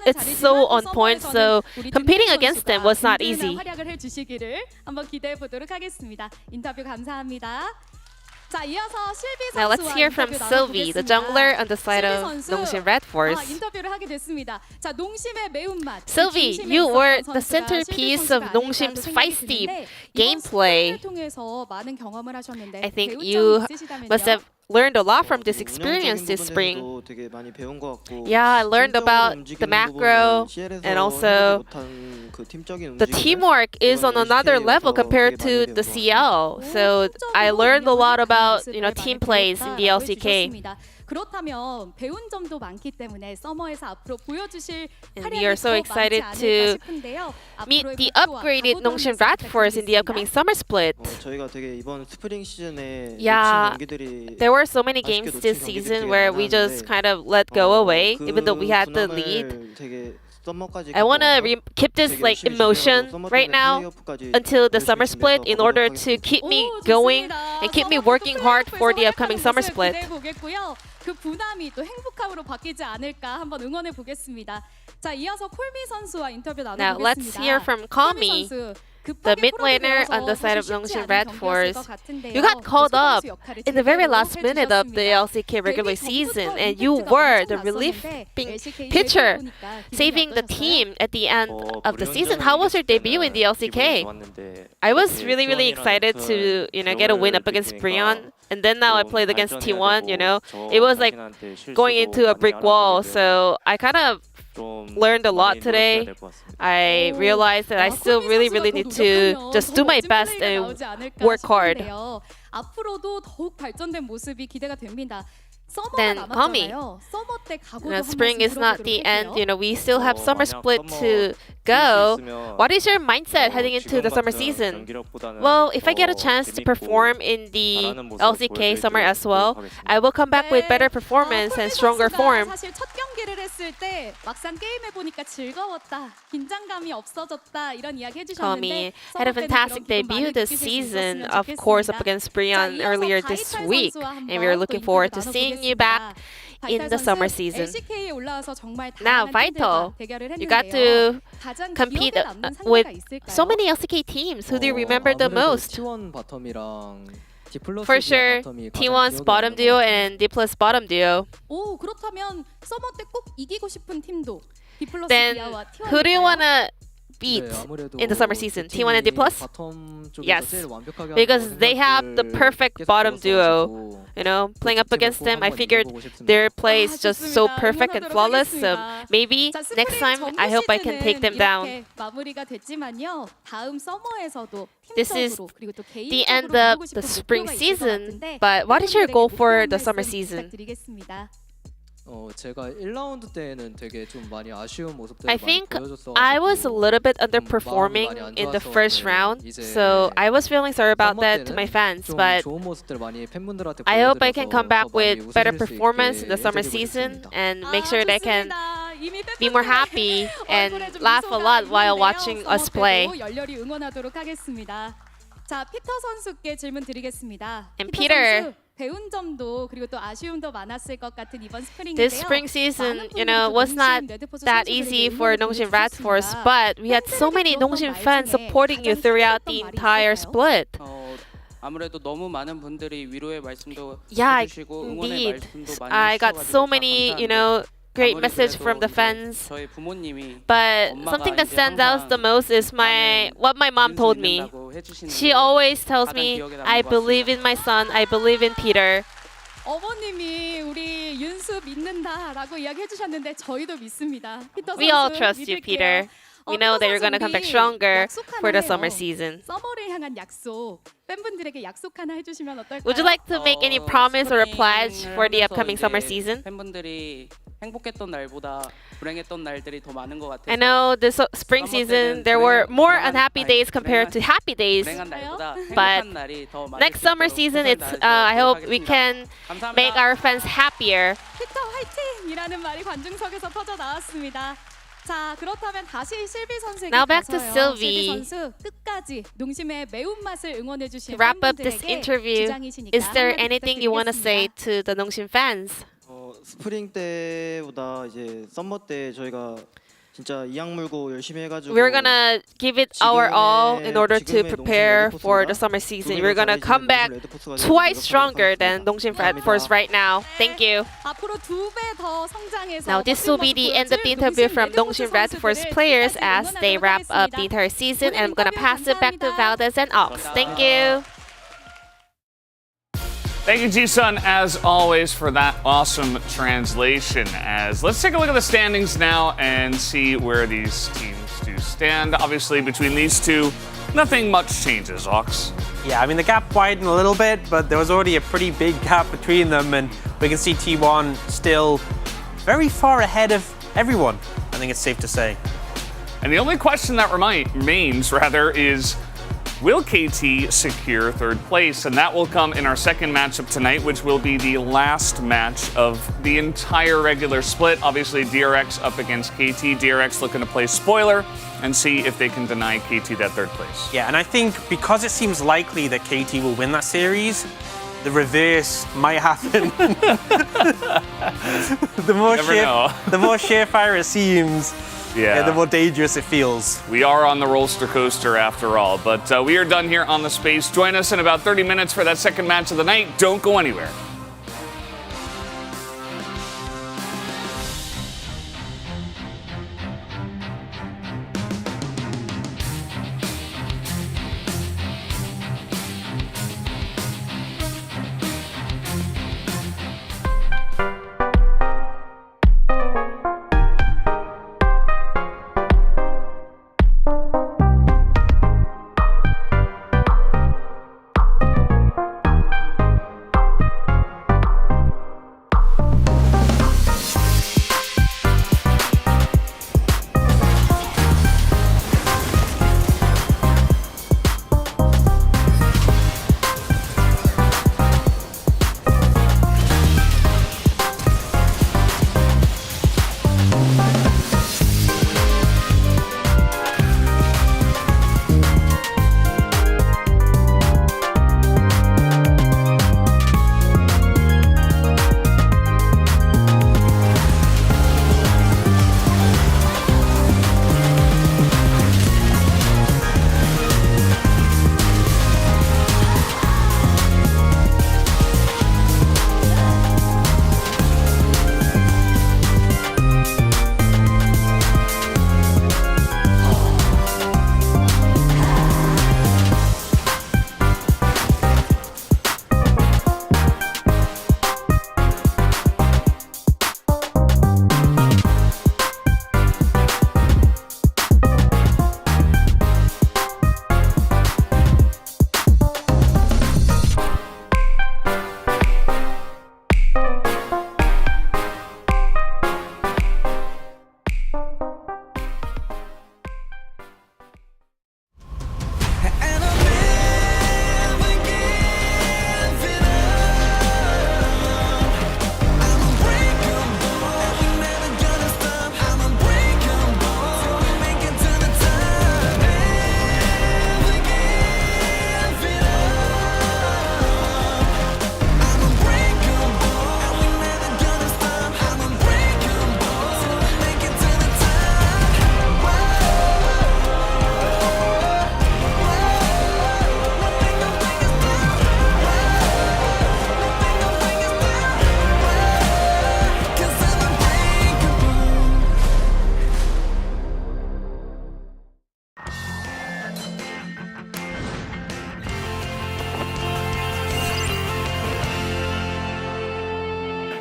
it's so on point. So competing against them was not easy. 활약을 해주시기를 한번 기대해 보도록 하겠습니다. 인터뷰 감사합니다. 자, 이어서 실비 Now let's 선수와 hear from 인터뷰 Sylvie, the 나눠보겠습니다. jungler on the side 실비 of 선수, Nongsim Red Force. 인터뷰를 하게 됐습니다. 자, 농심의 매운맛. Sylvie, 진심에 you were 있었던 the 선수가 centerpiece 실비 of 선수가 Nongsim's 아닐까도 feisty 생각이 드는데 gameplay. 이번 스프링을 통해서 많은 경험을 하셨는데 I think 배운 you 점이 있으시다면요? must have learned a lot from this experience this spring. Yeah, I learned about the macro and also the teamwork is on another level compared to the CL. So I learned a lot about team plays in the LCK. 그렇다면 배운 점도 많기 때문에 서머에서 앞으로 보여주실 And we are so 활약이 더 excited 많지 to 않을까 싶은데요. meet 앞으로의 the 목표와 upgraded 각오도 Nongsim 한 Red 말씀 Force in the 부탁드리겠습니다. upcoming summer split. 저희가 되게 이번 스프링 시즌에 Yeah, 놓친 경기들이 there were so many 아쉽게 games 놓친 this 경기들이 season 되게 where we just 많았는데, kind of let go away, even though we had the 그 lead. 분함을 되게 썸머까지 I want to 겪고 keep this like emotion right now until the summer split in order to keep me going and keep me working hard for the upcoming summer split. 기대해 보겠고요. 그 분함이 또 행복함으로 바뀌지 않을까 한번 응원해 보겠습니다. 자, 이어서 콜미 선수와 인터뷰 Now 나눠보겠습니다. let's hear from Kami, the mid laner on the side of Nongsim Red Force. You got called up in the very last minute of the LCK regular season, and you were the relieving pitcher, saving the team at the end of the season. How was your debut in the LCK? I was really, really excited to get a win up against Brion. And then now I played against T1, it was like going into a brick wall. So I kind of learned a lot today. I realized that I still really need to just do my best and work hard. 앞으로도 더욱 발전된 모습이 기대가 됩니다. Then Kami, spring is not the end. We still have summer split to go. What is your mindset heading into the summer season? Well, if I get a chance to perform in the LCK summer as well, I will come back with better performance and stronger form. 사실 첫 경기를 했을 때 막상 게임해 보니까 즐거웠다, 긴장감이 없어졌다 이런 이야기 해주셨는데 Kami had a fantastic debut this season, of course, up against Brion earlier this week, and we are looking forward to seeing you back in the summer season. Now, Vital, you got to compete with so many LCK teams. Who do you remember the most? For sure, T1's bottom duo and D+ bottom duo. 오, 그렇다면 서머 때 꼭 이기고 싶은 팀도 D+ Then, 디아와 T1. who do you want to beat in the summer season? T1 and D+? Yes, because they have the perfect bottom duo. Playing up against them, I figured their play is just so perfect and flawless. So maybe next time, I hope I can take them down. 마무리가 됐지만요. 다음 서머에서도 This is the end of the spring season, but what is your goal for the summer season? 제가 1라운드 때는 되게 좀 많이 아쉬운 모습들을 I think I was a little bit underperforming in the first round, so I was feeling sorry about that to my fans, but I hope I can come back with better performance in the summer season and make sure that I can be more happy and laugh a lot while watching us play. 열렬히 응원하도록 하겠습니다. 자, 피터 선수께 질문 드리겠습니다. And Peter, 배운 점도 그리고 또 아쉬움도 많았을 것 같은 이번 스프링인데요. this spring season, was not that easy for Nongshim Red Force, but we had so many Nongshim fans supporting you throughout the entire split. 아무래도 너무 많은 분들이 위로의 말씀도 Yeah, 해주시고 응원의 indeed. 말씀도 많이 I got 해주셔가지고 so 다 many, 감사합니다. great message from the fans. 저희 부모님이 But something that stands out the most is what my mom told me. She always tells me, I believe in my son, I believe in Peter. 어머님이 우리 윤수 믿는다라고 이야기해 주셨는데 저희도 믿습니다. 피터 We all 선수 trust you, 믿을게요. Peter. We know that you're going to come back stronger for the summer season. 서머를 향한 약속. 팬분들에게 약속 하나 해주시면 어떨까요? Would you like to make any promise or a pledge for the upcoming summer season? 팬분들이 행복했던 날보다 불행했던 날들이 더 많은 것 같아서 I know this spring season there were more unhappy days compared to happy days. 불행한 날보다 But 행복한 날이 더 많을 next 수 summer 있도록 season, 최선을 I 다하도록 hope we 하겠습니다. can make our fans happier. 피터 화이팅이라는 말이 관중석에서 터져 나왔습니다. 자, 그렇다면 다시 실비 선수에게 Now back to 가서요. Sylvie. 실비 선수 끝까지 농심의 매운맛을 응원해 주신 To wrap up this 팬분들에게 interview, 주장이시니까 is there 한마디 anything you want to say 부탁드리겠습니다. to the Nongshim fans? 스프링 때보다 이제 썸머 때 저희가 진짜 이악 물고 열심히 해가지고 We're gonna give it our all in order to prepare for the summer season. We're gonna come back twice stronger than Nongshim Red Force right now. Thank you. 앞으로 2배 더 성장해서 Now this will be the end of the interview from Nongshim Red Force players as they wrap up the entire season, and I'm gonna pass it back to Valdez and Ox. Thank you. Thank you, Ji-sun, as always, for that awesome translation. Let's take a look at the standings now and see where these teams do stand. Obviously, between these two, nothing much changes, Ox. Yeah, I mean, the gap widened a little bit, but there was already a pretty big gap between them, and we can see T1 still very far ahead of everyone, I think it's safe to say. And the only question that remains, is will KT secure third place? And that will come in our second matchup tonight, which will be the last match of the entire regular split. Obviously, DRX up against KT. DRX looking to play spoiler and see if they can deny KT that third place. Yeah, and I think because it seems likely that KT will win that series, the reverse might happen. the more surefire it seems, the more dangerous it feels. We are on the roller coaster after all, but we are done here on the space. Join us in about 30 minutes for that second match of the night. Don't go anywhere.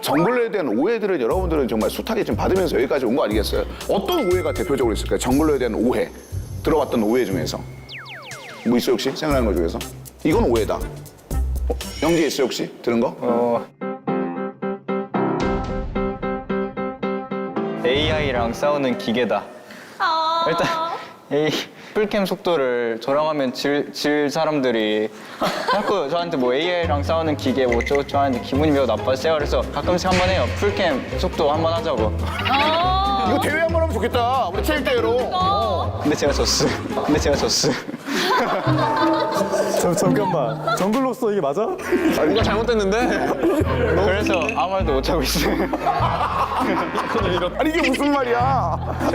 정글러에 대한 오해들을 여러분들은 정말 숱하게 좀 받으면서 여기까지 온 거 아니겠어요? 어떤 오해가 대표적으로 있을까요? 정글러에 대한 오해. 들어봤던 오해 중에서. 뭐 있어요, 혹시? 생각나는 것 중에서? 이건 오해다. 영지 있어요, 혹시? 들은 거? AI랑 싸우는 기계다. 일단 풀캠 속도를 저랑 하면 질 사람들이 자꾸 저한테 뭐 AI랑 싸우는 기계 뭐 어쩌고저쩌고 하는데 기분이 매우 나빠져요. 그래서 가끔씩 한번 해요. 풀캠 속도 한번 하자고. 이거 대회 한번 하면 좋겠다. 우리 체육대회로. 근데 제가 졌어. 잠깐만. 정글로서 이게 맞아? 누가 잘못됐는데? 그래서 아무 말도 못 하고 있어요. 아니 이게 무슨 말이야?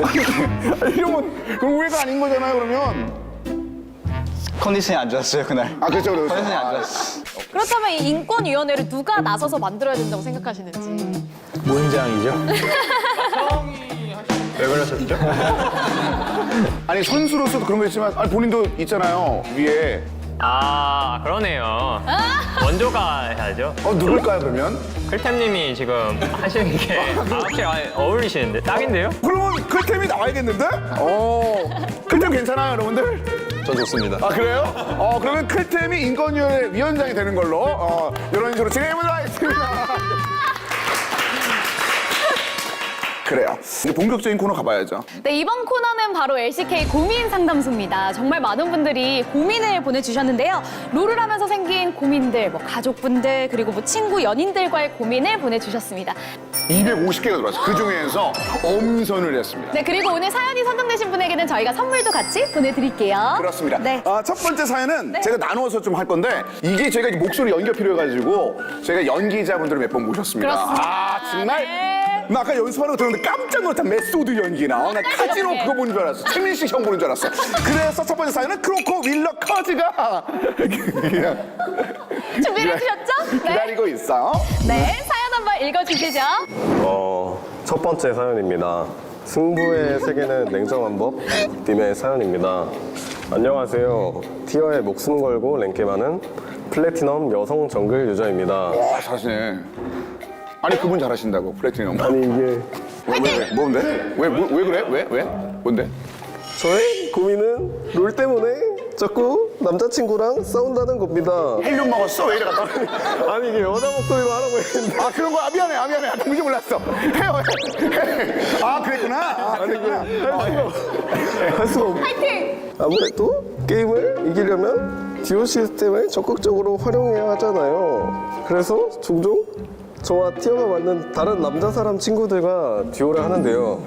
이러면 그럼 오해가 아닌 거잖아요, 그러면. 컨디션이 안 좋았어요, 그날. 아, 그렇죠. 컨디션이 안 좋았어. 그렇다면 이 인권위원회를 누가 나서서 만들어야 된다고 생각하시는지. 모임장이죠? 왜 그러셨죠? 아니 선수로서도 그런 거 있지만 본인도 있잖아요, 위에. 아, 그러네요. 원조가 해야죠. 누굴까요, 그러면? 클템님이 지금 하시는 게 확실히 어울리시는데? 딱인데요? 그러면 클템이 나와야겠는데? 클템 괜찮아요, 여러분들? 전 좋습니다. 아, 그래요? 그러면 클템이 인권위원회 위원장이 되는 걸로 이런 식으로 진행해보도록 하겠습니다. 그래요. 이제 본격적인 코너 가봐야죠. 네, 이번 코너는 바로 LCK 고민 상담소입니다. 정말 많은 분들이 고민을 보내주셨는데요. 롤을 하면서 생긴 고민들, 뭐 가족분들, 그리고 뭐 친구, 연인들과의 고민을 보내주셨습니다. 250개가 들어왔어요. 그 중에서 엄선을 했습니다. 네, 그리고 오늘 사연이 선정되신 분에게는 저희가 선물도 같이 보내드릴게요. 그렇습니다. 네. 첫 번째 사연은 제가 나누어서 좀 할 건데 이게 저희가 이제 목소리 연기가 필요해가지고 저희가 연기자분들을 몇 번 모셨습니다. 그렇습니다. 정말 나 아까 연습하는 거 들었는데 깜짝 놀랐다. 메소드 연기나 나 카지노 그거 보는 줄 알았어. 최민식 형 보는 줄 알았어. 그래서 첫 번째 사연은 크로코 윌러 커즈가 준비를 해주셨죠? 네. 기다리고 있어. 네, 사연 한번 읽어주시죠. 첫 번째 사연입니다. 승부의 세계는 냉정한 법 님의 사연입니다. 안녕하세요. 티어에 목숨 걸고 랭겜하는 플래티넘 여성 정글 유저입니다. 와, 잘하시네. 아니 그분 잘하신다고 플래티넘. 아니 이게 왜? 뭔데? 왜 그래? 왜? 뭔데? 저의 고민은 롤 때문에 자꾸 남자친구랑 싸운다는 겁니다. 헬륨 먹었어? 왜 이래 갔다? 아니 이게 여자 목소리로 하라고 했는데. 아 그런 거야? 미안해. 정신 몰랐어. 해요. 아 그랬구나. 할 수가 없. 파이팅! 아무래도 게임을 이기려면 듀오 시스템을 적극적으로 활용해야 하잖아요. 그래서 종종 저와 티어가 맞는 다른 남자 사람 친구들과 듀오를 하는데요.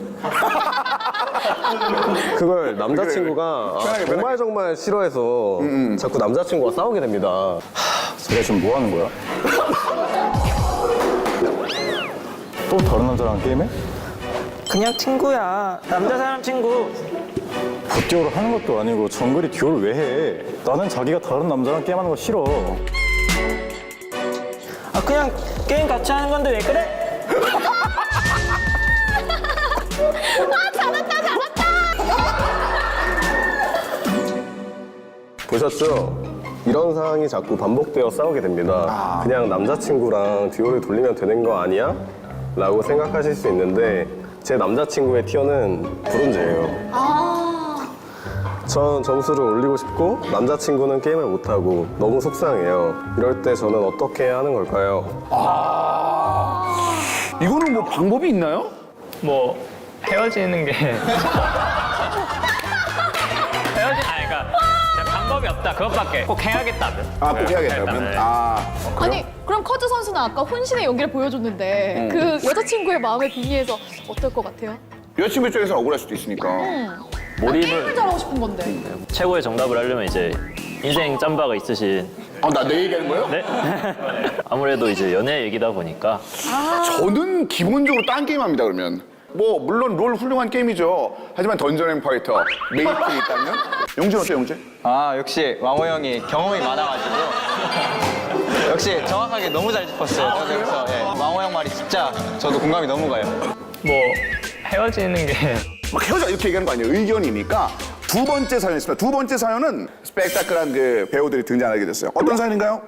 그걸 남자친구가 정말 싫어해서 자꾸 남자친구가 싸우게 됩니다. 내가 지금 뭐 하는 거야? 또 다른 남자랑 게임해? 그냥 친구야. 남자 사람 친구. 듀오를 하는 것도 아니고 정글이 듀오를 왜 해? 나는 자기가 다른 남자랑 게임하는 거 싫어. 아 그냥 게임 같이 하는 건데 왜 그래? 아, 잘한다. 보셨죠? 이런 상황이 자꾸 반복되어 싸우게 됩니다. 그냥 남자친구랑 듀오를 돌리면 되는 거 아니야? 라고 생각하실 수 있는데 제 남자친구의 티어는 브론즈예요. 전 점수를 올리고 싶고 남자친구는 게임을 못하고 너무 속상해요. 이럴 때 저는 어떻게 해야 하는 걸까요? 이거는 뭐 방법이 있나요? 뭐 헤어지는 게 그러니까 방법이 없다. 그것밖에 꼭 해야겠다면. 꼭 해야겠다면. 아니, 그럼 커즈 선수는 아까 혼신의 연기를 보여줬는데 그 여자친구의 마음에 빙의해서 어떨 것 같아요? 여자친구 입장에서 억울할 수도 있으니까. 게임을 잘하고 싶은 건데. 최고의 정답을 하려면 이제 인생 짬바가 있으신. 나 내 얘기하는 거예요? 네. 아무래도 이제 연애 얘기다 보니까. 저는 기본적으로 딴 게임 합니다, 그러면. 뭐 물론 롤 훌륭한 게임이죠. 하지만 던전 앤 파이터 메이플이 있다면? 영준 어때요, 영준? 역시 왕호 형이 경험이 많아가지고 역시 정확하게 너무 잘 짚었어요. 그래서 왕호 형 말이 진짜 저도 공감이 너무 가요. 뭐 헤어지는 게 막 헤어져 이렇게 얘기하는 거 아니에요. 의견이니까. 두 번째 사연이 있습니다. 두 번째 사연은 스펙타클한 그 배우들이 등장하게 됐어요. 어떤 사연인가요?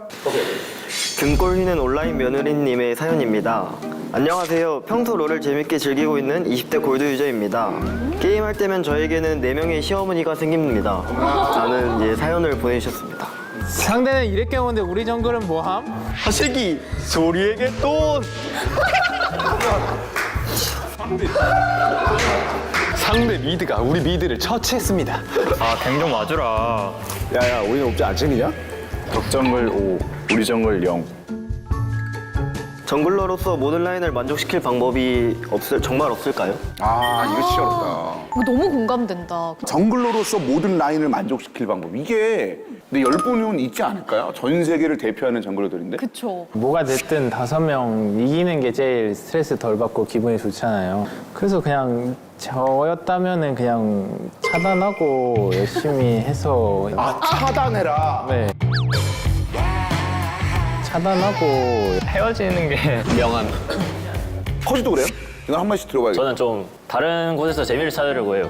등골 휘는 온라인 며느리님의 사연입니다. 안녕하세요. 평소 롤을 재밌게 즐기고 있는 20대 골드 유저입니다. 게임할 때면 저에게는 4명의 시어머니가 생깁니다. 라는 사연을 보내주셨습니다. 상대는 이럴 경우인데 우리 정글은 뭐함? 하식이 소리에게 또 상대 미드가 우리 미드를 처치했습니다. 아, 갱 좀 와주라. 야야, 우리는 옵지 안 챙기냐? 덕정글 5, 우리 정글 0. 정글러로서 모든 라인을 만족시킬 방법이 정말 없을까요? 아, 이거 진짜 어렵다. 이거 너무 공감된다. 정글러로서 모든 라인을 만족시킬 방법. 이게 근데 10분은 있지 않을까요? 전 세계를 대표하는 정글러들인데. 그쵸. 뭐가 됐든 5명 이기는 게 제일 스트레스 덜 받고 기분이 좋잖아요. 그래서 그냥 저였다면은 그냥 차단하고 열심히 해서 아, 차단해라. 네. 차단하고 헤어지는 게 명함. 커지도 그래요? 이거 한 번씩 들어봐야겠다. 저는 좀 다른 곳에서 재미를 찾으려고 해요.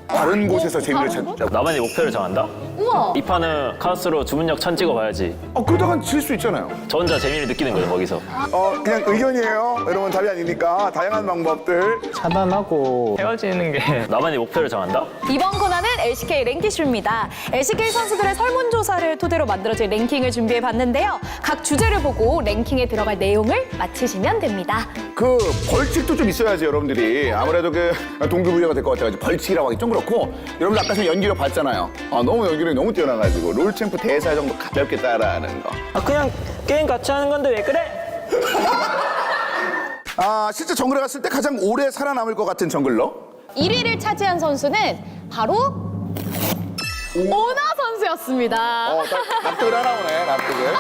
다른 곳에서 재미를 찾자. 나만의 목표를 정한다? 우와. 이 판은 카오스로 주문력 1000 찍어봐야지. 그러다간 질 수 있잖아요. 저 혼자 재미를 느끼는 거예요, 거기서. 그냥 의견이에요. 여러분 답이 아니니까 다양한 방법들. 차단하고 헤어지는 게 나만의 목표를 정한다? 이번 코너는 LCK 랭키쇼입니다. LCK 선수들의 설문조사를 토대로 만들어진 랭킹을 준비해봤는데요. 각 주제를 보고 랭킹에 들어갈 내용을 맞히시면 됩니다. 그 벌칙도 좀 있어야지 여러분들이. 아무래도 그 동기부여가 될 것 같아가지고 벌칙이라고 하기 좀 그렇고. 여러분 아까 전에 연기력 봤잖아요. 너무 연기력이 너무 뛰어나가지고 롤챔프 대사 정도 가볍게 따라하는 거. 그냥 게임 같이 하는 건데 왜 그래? 실제 정글에 갔을 때 가장 오래 살아남을 것 같은 정글러? 1위를 차지한 선수는 바로 오나 선수였습니다. 납득을 하나 오네, 납득을.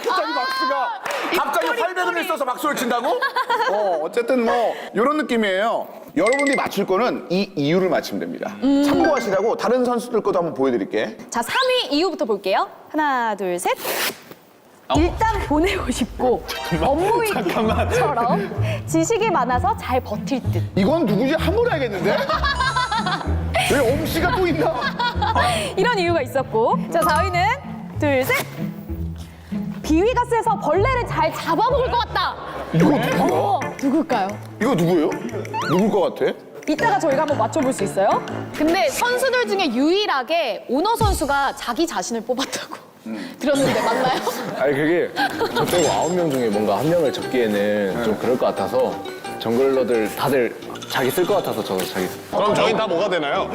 갑자기 박수가. 갑자기 800원을 써서 박수를 친다고? 어쨌든 뭐 이런 느낌이에요. 여러분들이 맞출 거는 이 이유를 맞추면 됩니다. 참고하시라고 다른 선수들 것도 한번 보여드릴게. 자, 3위 이유부터 볼게요. 하나, 둘, 셋. 일단 보내고 싶고 업무이기처럼 지식이 많아서 잘 버틸 듯. 이건 누구지? 한번 알겠는데? 왜 엄씨가 또 있나? 이런 이유가 있었고. 자, 4위는 둘, 셋. 비위가 세서 벌레를 잘 잡아먹을 것 같다. 이거 누구야? 누굴까요? 이거 누구예요? 누굴 것 같아? 이따가 저희가 한번 맞춰볼 수 있어요. 근데 선수들 중에 유일하게 오너 선수가 자기 자신을 뽑았다고 들었는데 맞나요? 아니 그게 저 빼고 9명 중에 뭔가 한 명을 적기에는 좀 그럴 것 같아서 정글러들 다들 자기 쓸 것 같아서 저도 자기 쓸. 그럼 저희 다 뭐가 되나요?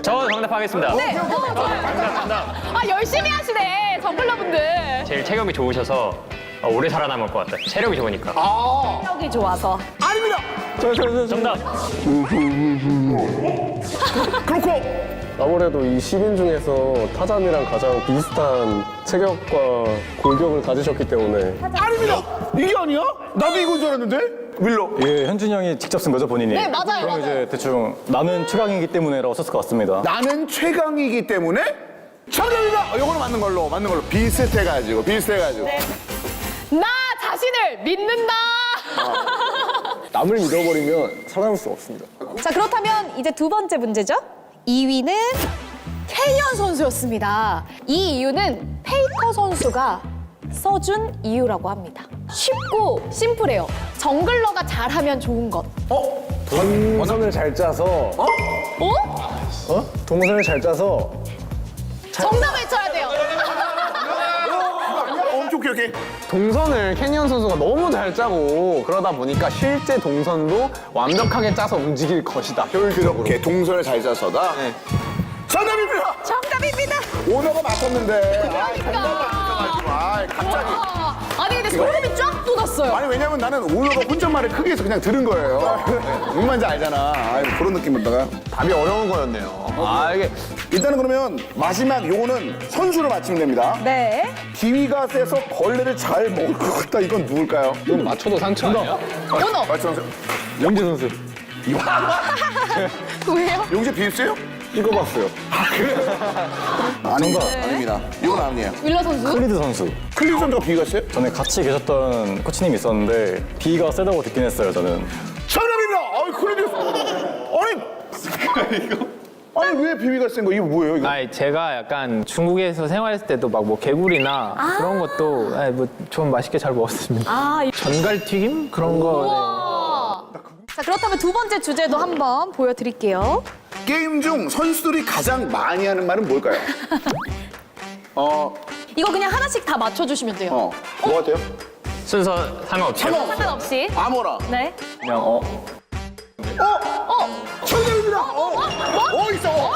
저 정답하겠습니다. 네. 열심히 하시네 정글러분들. 제일 체격이 좋으셔서 오래 살아남을 것 같아요. 체력이 좋으니까. 체력이 좋아서. 아닙니다. 정답. 그렇고 아무래도 이 10인 중에서 타잔이랑 가장 비슷한 체격과 골격을 가지셨기 때문에. 아닙니다. 이게 아니야? 나도 이건 줄 알았는데? 윌러. 예, 현준이 형이 직접 쓴 거죠, 본인이? 네, 맞아요. 그럼 이제 대충 나는 최강이기 때문에라고 썼을 것 같습니다. 나는 최강이기 때문에 정답입니다. 이거는 맞는 걸로. 비슷해가지고. 네. 나 자신을 믿는다. 남을 믿어버리면 살아남을 수 없습니다. 자, 그렇다면 이제 두 번째 문제죠. 2위는 캐년 선수였습니다. 이 이유는 페이커 선수가 써준 이유라고 합니다. 쉽고 심플해요. 정글러가 잘하면 좋은 것. 동선을 잘 짜서. 동선을 잘 짜서. 정답 외쳐야 돼요. 오케이. 동선을 캐니언 선수가 너무 잘 짜고 그러다 보니까 실제 동선도 완벽하게 짜서 움직일 것이다. 효율적으로. 오케이, 동선을 잘 짜서다. 네. 정답입니다. 정답입니다. 오너가 맞췄는데. 그러니까. 갑자기. 아니 근데 소름이 쫙 돋았어요. 아니 왜냐면 나는 오너가 혼잣말을 크게 해서 그냥 들은 거예요. 무슨 말인지 알잖아. 그런 느낌으로다가. 답이 어려운 거였네요. 이게 일단은 그러면 마지막 요거는 선수를 맞히면 됩니다. 네. 기위가 세서 벌레를 잘 먹을 것 같다. 이건 누굴까요? 이건 맞춰도 상처 아니야? 오너. 맞춰서. 영재 선수. 왜요? 용재 비슷해요? 읽어봤어요. 아닙니다. 아닙니다. 이건 아니에요. 윌러 선수? 클리드 선수. 클리드 선수가 비위가 세요? 전에 같이 계셨던 코치님이 있었는데 비가 세다고 듣긴 했어요, 저는. 정답입니다. 클리드 선수. 아니. 이거. 아니 왜 비비가 센 거? 이거 뭐예요? 이거? 아니 제가 약간 중국에서 생활했을 때도 막 뭐 개구리나 그런 것도 뭐 좀 맛있게 잘 먹었습니다. 전갈 튀김 그런 거. 자, 그렇다면 두 번째 주제도 한번 보여드릴게요. 게임 중 선수들이 가장 많이 하는 말은 뭘까요? 이거 그냥 하나씩 다 맞춰주시면 돼요. 뭐가 돼요? 순서 상관없이. 상관없이. 아무나. 네. 그냥 정답입니다. 있어.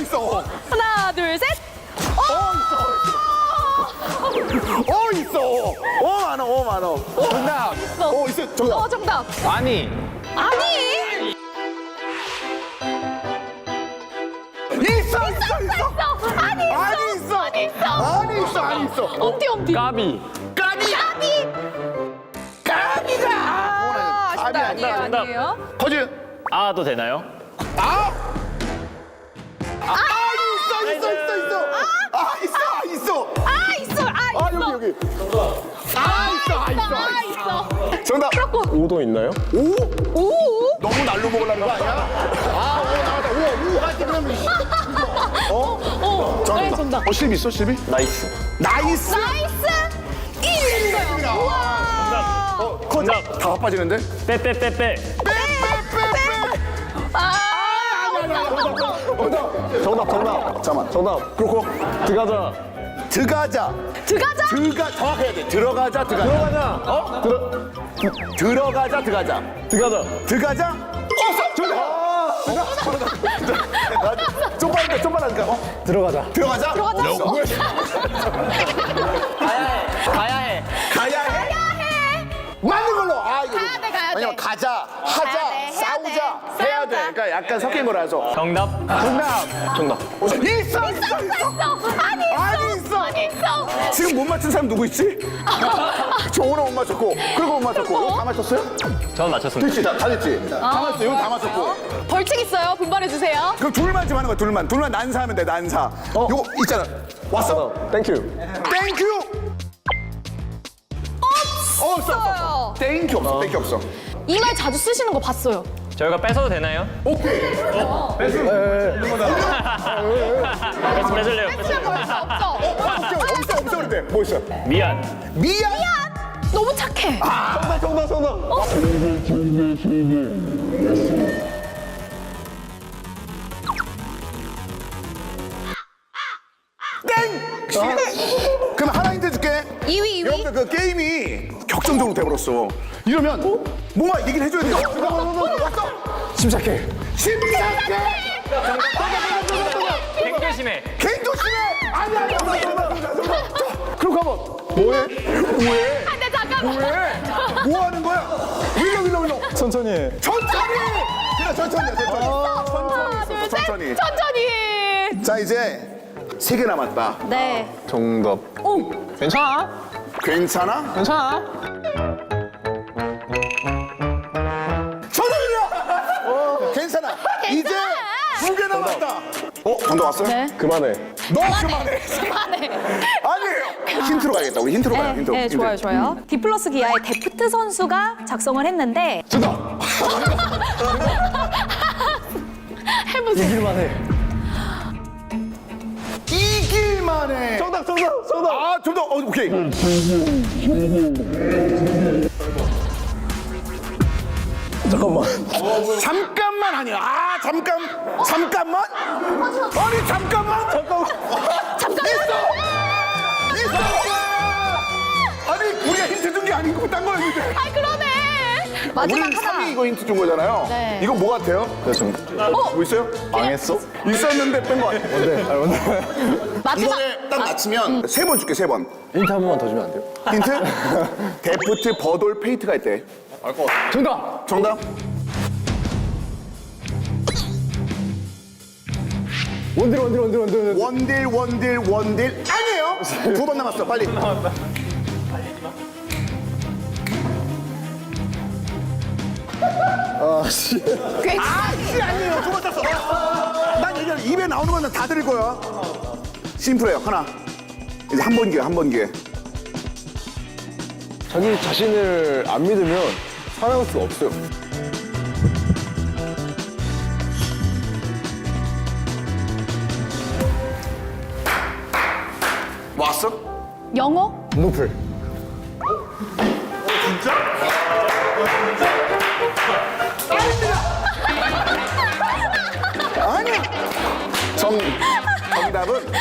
있어. 하나, 둘, 셋. 있어. 많아. 정답. 있어. 정답. 정답. 아니. 있어. 엄티. 까비. 까비가. 아니에요. 거짓. 아도 되나요? 있어. 여기. 있어. 정답. 오도 있나요? 너무 날로 먹으려는 거 아니야? 나왔다. 우 하지 그러면. 정답. 실비 있어, 실비? 나이스. 나이스. 있어요. 우와. 정답. 다 바빠지는데? 빼. 잠깐만. 정답. 그렇고. 들어가자. 정확해야 돼. 들어가자. 들어가자. 좀 빠르니까. 들어가자. 가야 해. 맞는 걸로. 이거. 가야 돼. 왜냐면 가자, 하자, 가야 돼, 싸우자, 해야 돼. 그러니까 약간 섞인 거라서. 정답. 있어. 지금 못 맞춘 사람 누구 있지? 저 오늘 못 맞췄고, 그리고 못 맞췄고, 이거 다 맞췄어요? 저는 맞췄습니다. 됐지, 다 됐지. 다 맞췄어, 이거 다 맞췄고. 벌칙 있어요. 분발해주세요. 그럼 둘만 좀 하는 거야, 둘만 난사하면 돼, 난사. 이거 있잖아. 왔어? 땡큐. 없어. 땡큐 없어. 이 말 자주 쓰시는 거 봤어요. 저희가 뺏어도 되나요? 오케이. 뺏을래요. 없어 그런데. 뭐 있어? 미안. 너무 착해. 정답. 그럼 하나 힌트 줄게. 2위. 여러분들 그 게임이 격정적으로 돼버렸어. 이러면 뭔가 얘기를 해줘야 돼요. 왔어? 침착해. 갱조심해. 아니야. 그럼 가봐. 뭐해? 근데 잠깐만. 뭐 하는 거야? 윌러. 천천히 해. 그래, 천천히. 자, 이제 3개 남았다. 네. 정답. 괜찮아? 괜찮아? 정답이야! 괜찮아. 이제 2개 남았다. 정답 왔어요? 네. 그만해. 너 그만해. 아니에요. 힌트로 가야겠다. 우리 힌트로 가요. 힌트로. 네, 좋아요. 디플러스 기아의 데프트 선수가 작성을 했는데 정답. 해보세요. 이길만 해. 정답. 정답. 오케이. 잠깐만 아니야. 잠깐만. 아니 잠깐만. 있어. 아니 우리가 힌트 준 게 아니고 딴 거였는데. 그러네. 마지막 우리 하나. 3위 이거 힌트 준 거잖아요. 네. 이거 뭐 같아요? 뭐 있어요? 망했어? 있었는데 뺀 거 같아. 뭔데? 마지막. 이번에 딱 맞히면 3번 줄게 3번. 힌트 한 번만 더 주면 안 돼요? 힌트? 데프트 버돌 페이트가 있대. 알 것 같아. 정답. 원딜. 아니에요. 2번 남았어. 빨리. 씨. 아니에요. 2번 땄어. 난 얘기한 입에 나오는 건 다 드릴 거야. 심플해요. 하나. 이제 한 번 기회. 자기 자신을 안 믿으면 살아갈 수가 없어요. 영어? 노플. 아니야. 정답은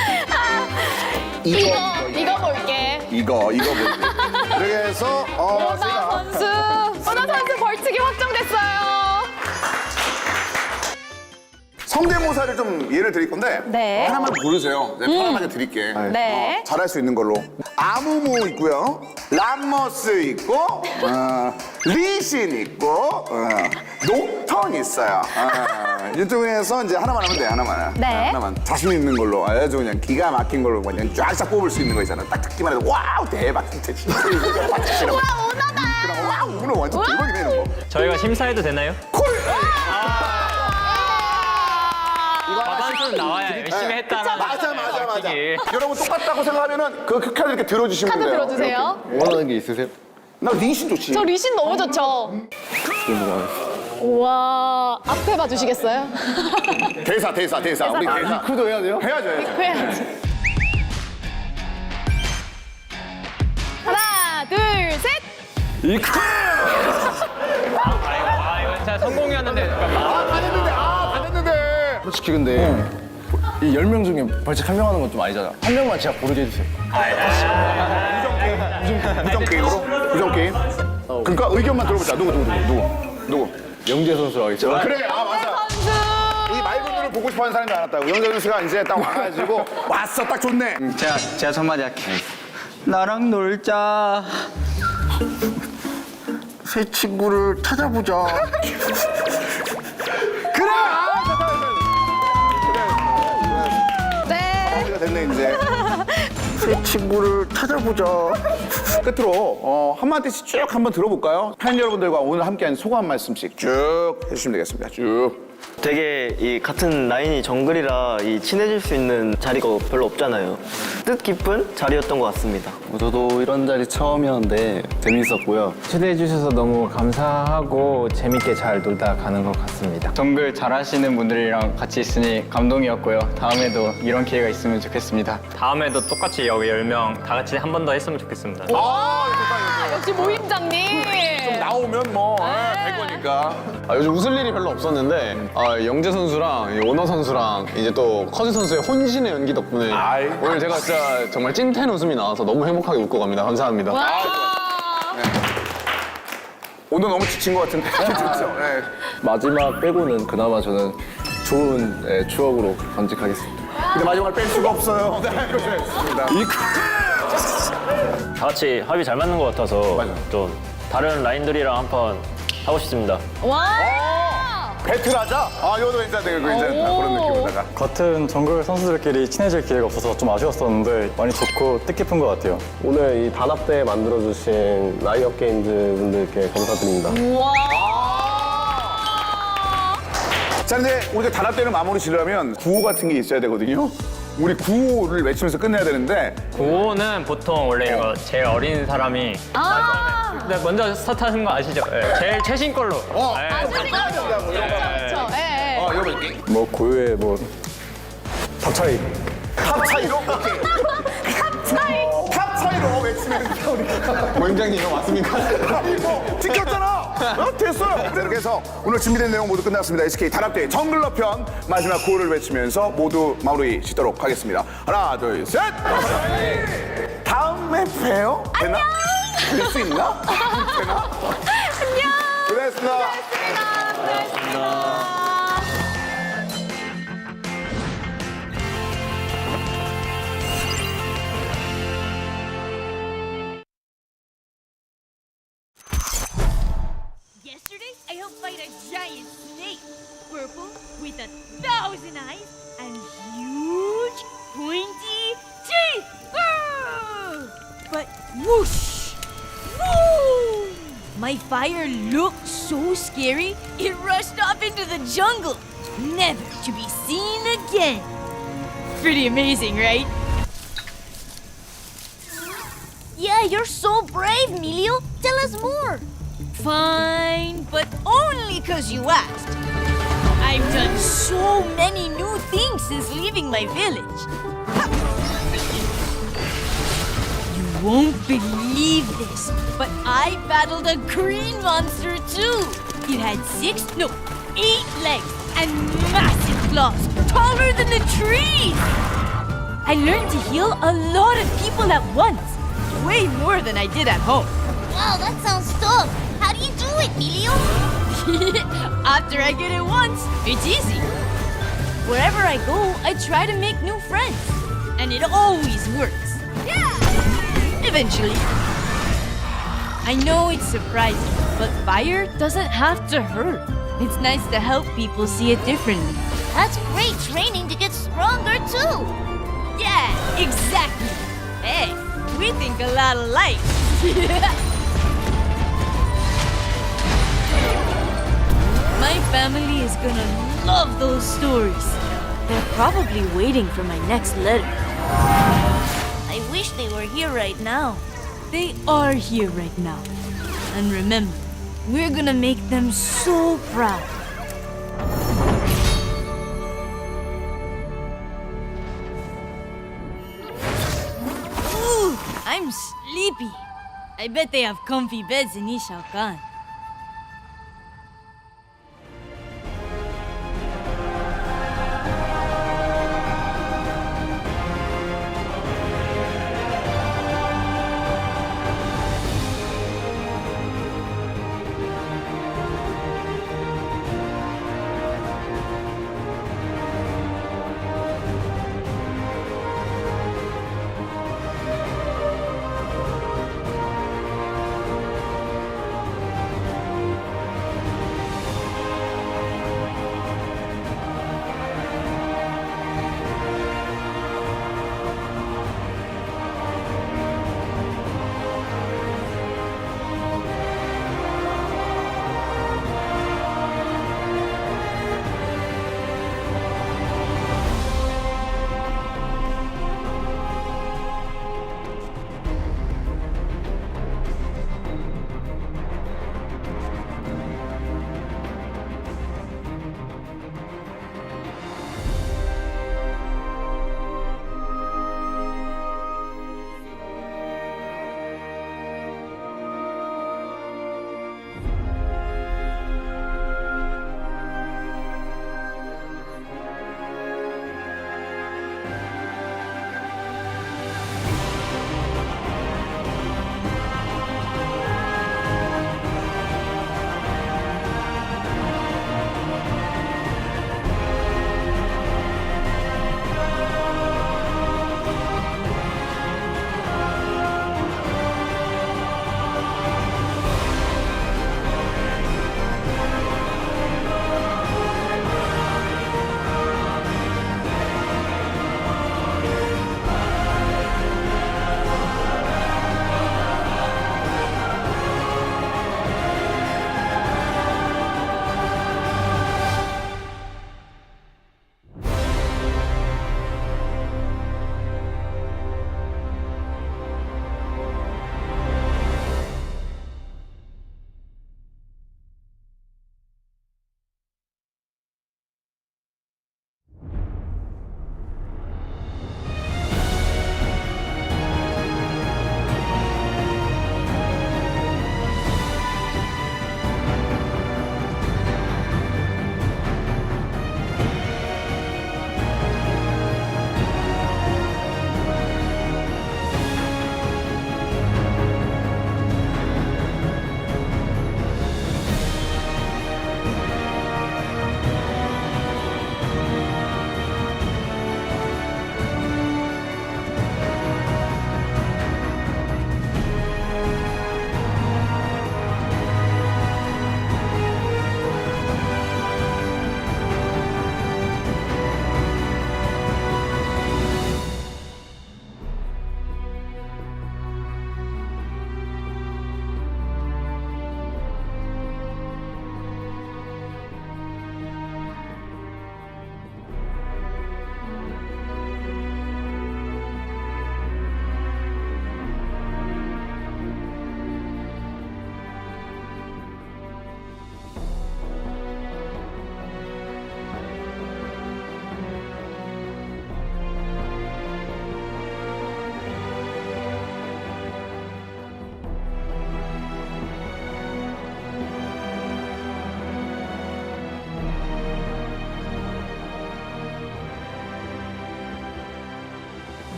이거 볼게. 이거 볼게. 그래서 오나 선수 벌칙이 확정됐어요. 성대모사를 좀 예를 드릴 건데 네. 하나만 고르세요. 내가 편안하게 드릴게. 네. 잘할 수 있는 걸로. 아무무 있고요. 람머스 있고 리신 있고 녹턴 있어요. 이 중에서 이제 하나만 하면 돼. 하나만. 네. 하나만. 자신 있는 걸로 아주 그냥 기가 막힌 걸로 그냥 쫙싹 뽑을 수 있는 거 있잖아. 딱 듣기만 해도 와우 대박 진짜 이거 맞추시라고. 와 오나다. 와우 오늘 완전 대박이네 이런 거. 저희가 심사해도 되나요? 과반수는 나와야 열심히 했다는 맞아. 여러분 똑같다고 생각하면은 그 카드 이렇게 들어주시면 카드 돼요. 들어주세요. 원하는 게 있으세요? 나 리신 좋지. 저 리신 너무 좋죠. 우와 앞에 봐주시겠어요? 대사. 우리 대사. 리쿠도 해야 돼요? 해야죠. 해야지. 하나 둘 셋. 이쿠. 이거 진짜 성공이었는데. 다 됐는데. 솔직히 근데 이 10명 중에 벌칙 한 명 하는 건 좀 아니잖아. 한 명만 제가 고르게 해주세요. 무정 게임으로? 무정 게임? 그러니까 의견만 들어보자. 누구? 영재 선수로 하겠죠. 그래, 맞아. 이 맑은 눈을 보고 싶어하는 사람이 많았다고. 영재 선수가 이제 딱 와가지고 왔어, 딱 좋네. 제가 첫 마디 할게. 나랑 놀자. 새 친구를 찾아보자. 그래! 네. 됐네 이제. 새 친구를 찾아보자. 끝으로 한마디씩 쭉 한번 들어볼까요? 팬 여러분들과 오늘 함께한 소감 한 말씀씩 쭉 해주시면 되겠습니다. 쭉. 되게 이 같은 라인이 정글이라 이 친해질 수 있는 자리가 별로 없잖아요. 뜻깊은 자리였던 것 같습니다. 저도 이런 자리 처음이었는데 재밌었고요. 초대해 주셔서 너무 감사하고 재밌게 잘 놀다 가는 것 같습니다. 정글 잘하시는 분들이랑 같이 있으니 감동이었고요. 다음에도 이런 기회가 있으면 좋겠습니다. 다음에도 똑같이 여기 10명 다 같이 한 번 더 했으면 좋겠습니다. 역시 모임장님. 좀 나오면 될 거니까. 요즘 웃을 일이 별로 없었는데 영재 선수랑 오너 선수랑 이제 또 커즈 선수의 혼신의 연기 덕분에 오늘 제가 진짜 정말 찐텐 웃음이 나와서 너무 행복하게 웃고 갑니다. 감사합니다. 오늘 너무 지친 것 같은데. 그렇죠? 네. 마지막 빼고는 그나마 저는 좋은 추억으로 간직하겠습니다. 근데 마지막을 뺄 수가 없어요. 네, 그렇습니다. 다 같이 합이 잘 맞는 것 같아서 좀 다른 라인들이랑 한번 하고 싶습니다. 와. 배틀하자? 이것도 괜찮다. 그런 느낌으로다가. 같은 정글 선수들끼리 친해질 기회가 없어서 좀 아쉬웠었는데 많이 좋고 뜻깊은 것 같아요. 오늘 이 단합대 만들어주신 라이엇 게임즈 분들께 감사드립니다. 우와. 자, 근데 우리가 단합대를 마무리 지으려면 구호 같은 게 있어야 되거든요. 우리 구호를 외치면서 끝내야 되는데 구호는 보통 원래 이거 제일 어린 사람이 근데 먼저 스타트하는 거 아시죠? 네. 제일 최신 걸로. 뭐 고유의 탑 차이. 탑 차이로? 오케이. 탑 차이로 외치면서 우리가. 원장님 이거 맞습니까? 찍혔잖아. 됐어요. 이렇게 해서 오늘 준비된 내용 모두 끝났습니다. LCK 단합대 정글러 편 마지막 구호를 외치면서 모두 마무리 짓도록 하겠습니다. 하나, 둘, 셋. 다음에 봬요. 되나? 될 수 있나? 되나? 안녕. 고생했습니다. 고생했습니다. Yesterday, I helped fight a giant snake, purple with 1,000 eyes and huge pointy teeth. But whoosh! Woo! My fire looked so scary, it rushed off into the jungle, never to be seen again. Pretty amazing, right? Yeah, you're so brave, Milio. Tell us more. Fine, but only 'cause you asked. I've done so many new things since leaving my village. You won't believe this, but I battled a green monster too. It had 8 legs and massive claws, taller than the trees. I learned to heal a lot of people at once, way more than I did at home. Wow, that sounds tough. How do you do it, Emilio? After I get it once, it's easy. Wherever I go, I try to make new friends, and it always works. Yeah! Eventually. I know it's surprising, but fire doesn't have to hurt. It's nice to help people see it differently. That's great training to get stronger too. Yeah, exactly. Hey, we think a lot alike. My family is gonna love those stories. They're probably waiting for my next letter. I wish they were here right now. They are here right now. And remember, we're gonna make them so proud. Ooh, I'm sleepy. I bet they have comfy beds in Ishaokan.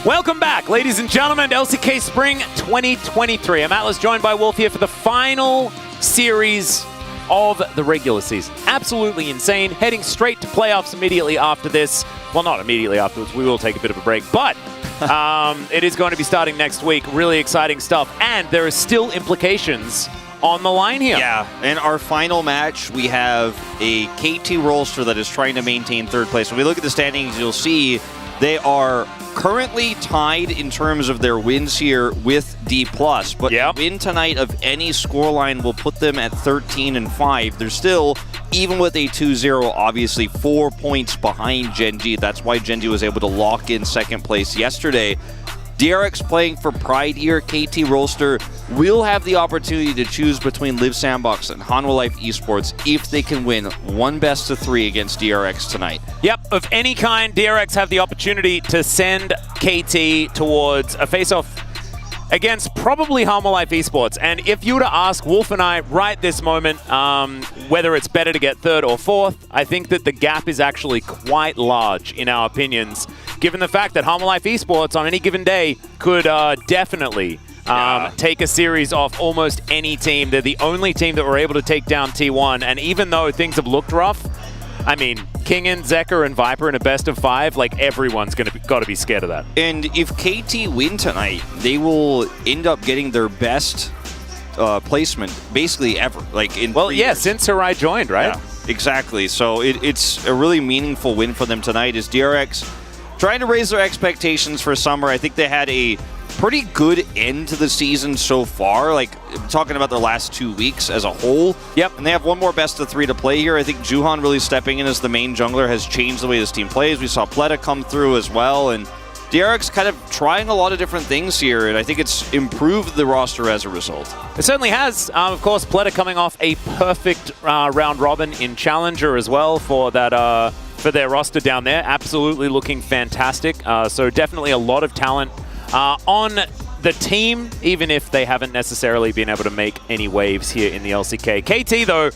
Welcome back, ladies and gentlemen, to LCK Spring 2023. I'm Atlas, joined by Wolf here for the final series of the regular season. Absolutely insane. Heading straight to playoffs immediately after this. Well, not immediately afterwards. We will take a bit of a break, but it is going to be starting next week. Really exciting stuff. And there are still implications on the line here. Yeah, in our final match, we have a KT roster that is trying to maintain third place. When we look at the standings, you'll see they are currently tied in terms of their wins here with D+, but a win tonight of any scoreline will put them at 13-5. They're still, even with a 2-0, obviously 4 points behind Gen G. That's why Gen G was able to lock in second place yesterday. DRX playing for Pride here. KT roster will have the opportunity to choose between Live Sandbox and Hanwha Life Esports if they can win one best of 3 against DRX tonight. Yep, of any kind, DRX have the opportunity to send KT towards a face-off against probably Hanwha Life Esports. And if you were to ask Wolf and I right this moment whether it's better to get third or fourth, I think that the gap is actually quite large in our opinions, given the fact that Hanwha Life Esports on any given day could definitely take a series off almost any team. They're the only team that were able to take down T1, and even though things have looked rough, I mean, Kingen, Zeker, and Viper in a best of 5, like everyone's got to be scared of that. And if KT win tonight, they will end up getting their best placement basically ever. Like in since Harai joined, right? Yeah, exactly. So it's a really meaningful win for them tonight. Is DRX trying to raise their expectations for summer. I think they had a pretty good end to the season so far, like talking about their last 2 weeks as a whole. Yep. And they have one more best of 3 to play here. I think Juhan really stepping in as the main jungler has changed the way this team plays. We saw Pleta come through as well, and DRX kind of trying a lot of different things here, and I think it's improved the roster as a result. It certainly has. Of course, Pleta coming off a perfect round robin in Challenger as well for that for their roster down there. Absolutely looking fantastic. So definitely a lot of talent on the team, even if they haven't necessarily been able to make any waves here in the LCK. KT, though,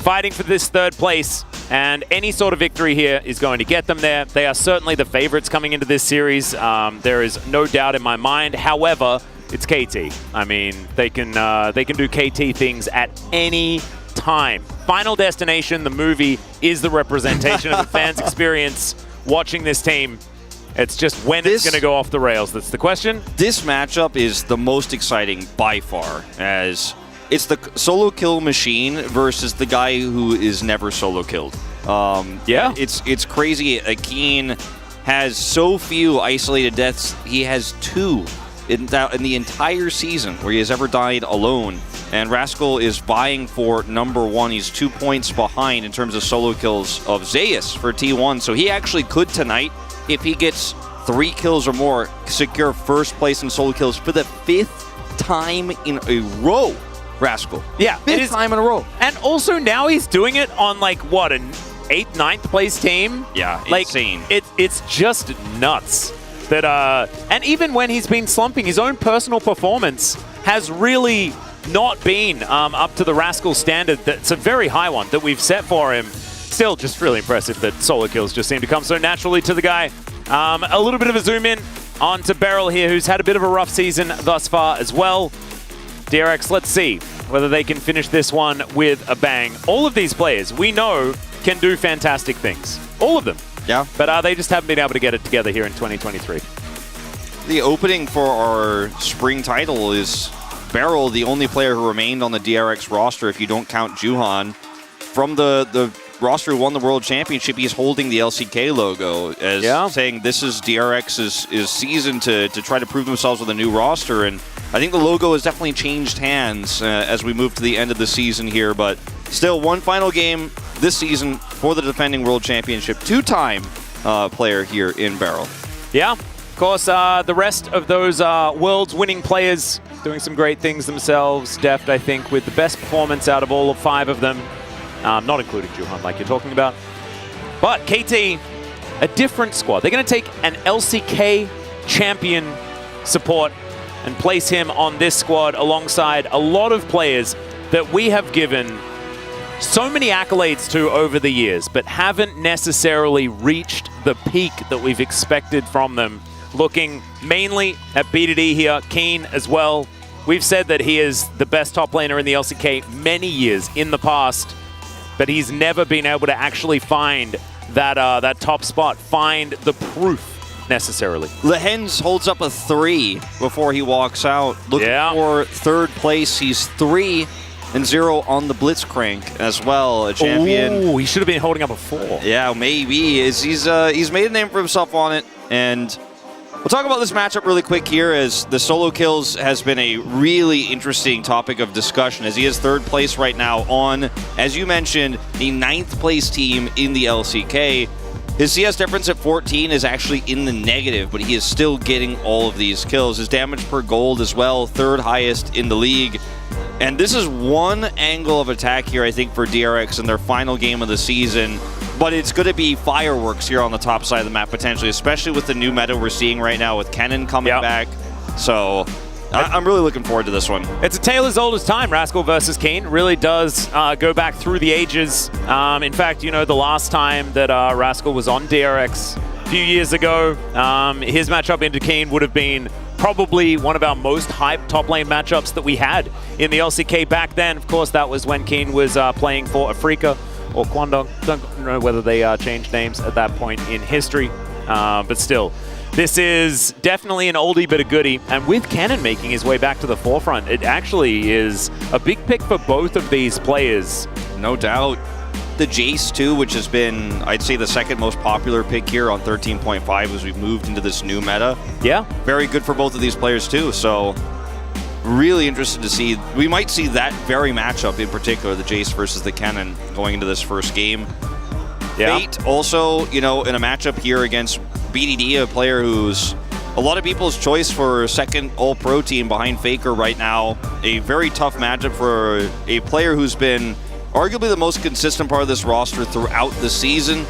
fighting for this third place, and any sort of victory here is going to get them there. They are certainly the favorites coming into this series. There is no doubt in my mind. However, it's KT. I mean, they can do KT things at any time. Final Destination, the movie, is the representation of the fans' experience watching this team. It's just when it's going to go off the rails. That's the question. This matchup is the most exciting by far, as it's the solo kill machine versus the guy who is never solo killed. Yeah. It's crazy. Akeen has so few isolated deaths. He has 2 in the entire season where he has ever died alone. And Rascal is vying for number 1. He's 2 points behind in terms of solo kills of Zeus for T1. So he actually could tonight, if he gets 3 kills or more, secure first place in solo kills for the 5th time in a row. Rascal. Yeah. 5th time in a row. And also now he's doing it on like, what, an 8th, 9th place team? Yeah, like, insane. It's just nuts. That and even when he's been slumping, his own personal performance has really not been up to the Rascal standard. That's a very high one that we've set for him. Still just really impressive that solo kills just seem to come so naturally to the guy. A little bit of a zoom in onto Beryl here, who's had a bit of a rough season thus far as well. DRX, let's see whether they can finish this one with a bang. All of these players, we know, can do fantastic things. All of them. Yeah. But they just haven't been able to get it together here in 2023. The opening for our spring title is Beryl, the only player who remained on the DRX roster, if you don't count Juhan. From the roster who won the World Championship, he's holding the LCK logo as saying this is DRX's season to try to prove themselves with a new roster. And I think the logo has definitely changed hands as we move to the end of the season here. But still, one final game this season for the defending World Championship. 2-time player here in Beryl. Yeah. Of course, the rest of those World's winning players doing some great things themselves. Deft, I think, with the best performance out of all 5 of them. Not including Juhan, like you're talking about. But KT, a different squad. They're going to take an LCK champion support and place him on this squad alongside a lot of players that we have given so many accolades to over the years, but haven't necessarily reached the peak that we've expected from them looking mainly at BDD here. Keen as well. We've said that he is the best top laner in the LCK many years in the past, but he's never been able to actually find that top spot, find the proof necessarily. Lehens holds up a 3 before he walks out. Looking for third place. He's 3-0 on the Blitzcrank as well. A champion. Ooh, he should have been holding up a 4. Yeah, maybe. He's made a name for himself on it. And we'll talk about this matchup really quick here, as the solo kills has been a really interesting topic of discussion, as he is third place right now on, as you mentioned, the 9th place team in the LCK. His CS difference at 14 is actually in the negative, but he is still getting all of these kills. His damage per gold as well, 3rd highest in the league. And this is one angle of attack here, I think, for DRX in their final game of the season. But it's going to be fireworks here on the top side of the map, potentially, especially with the new meta we're seeing right now with Kennen coming back. So I'm really looking forward to this one. It's a tale as old as time, Rascal versus Keen. Really does go back through the ages. In fact, you know, the last time that Rascal was on DRX a few years ago, his matchup into Keen would have been probably one of our most hyped top lane matchups that we had in the LCK back then. Of course, that was when Keen was playing for Afrika or Kwandong. Don't know whether they changed names at that point in history, but still. This is definitely an oldie but a goodie, and with Kennen making his way back to the forefront, it actually is a big pick for both of these players. No doubt. The Jace too, which has been, I'd say, the 2nd most popular pick here on 13.5 as we've moved into this new meta. Yeah. Very good for both of these players too, so really interested to see. We might see that very matchup in particular, the Jace versus the Kennen, going into this first game. Yeah. Fate also, you know, in a matchup here against BDD, a player who's a lot of people's choice for 2nd All-Pro team behind Faker right now. A very tough matchup for a player who's been arguably the most consistent part of this roster throughout the season.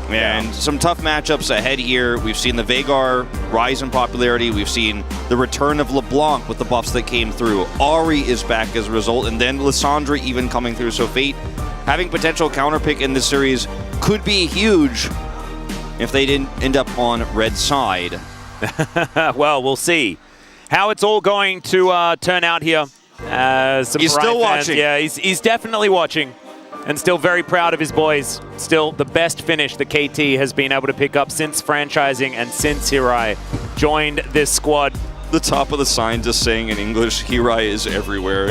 And some tough matchups ahead here. We've seen the Veigar rise in popularity. We've seen the return of LeBlanc with the buffs that came through. Ahri is back as a result, and then Lissandra even coming through. So Fate having potential counterpick in this series could be huge if they didn't end up on red side. Well, we'll see how it's all going to turn out here. He's still watching. Yeah, he's definitely watching, and still very proud of his boys. Still the best finish that KT has been able to pick up since franchising and since Hirai joined this squad. The top of the sign just saying in English, Hirai is everywhere.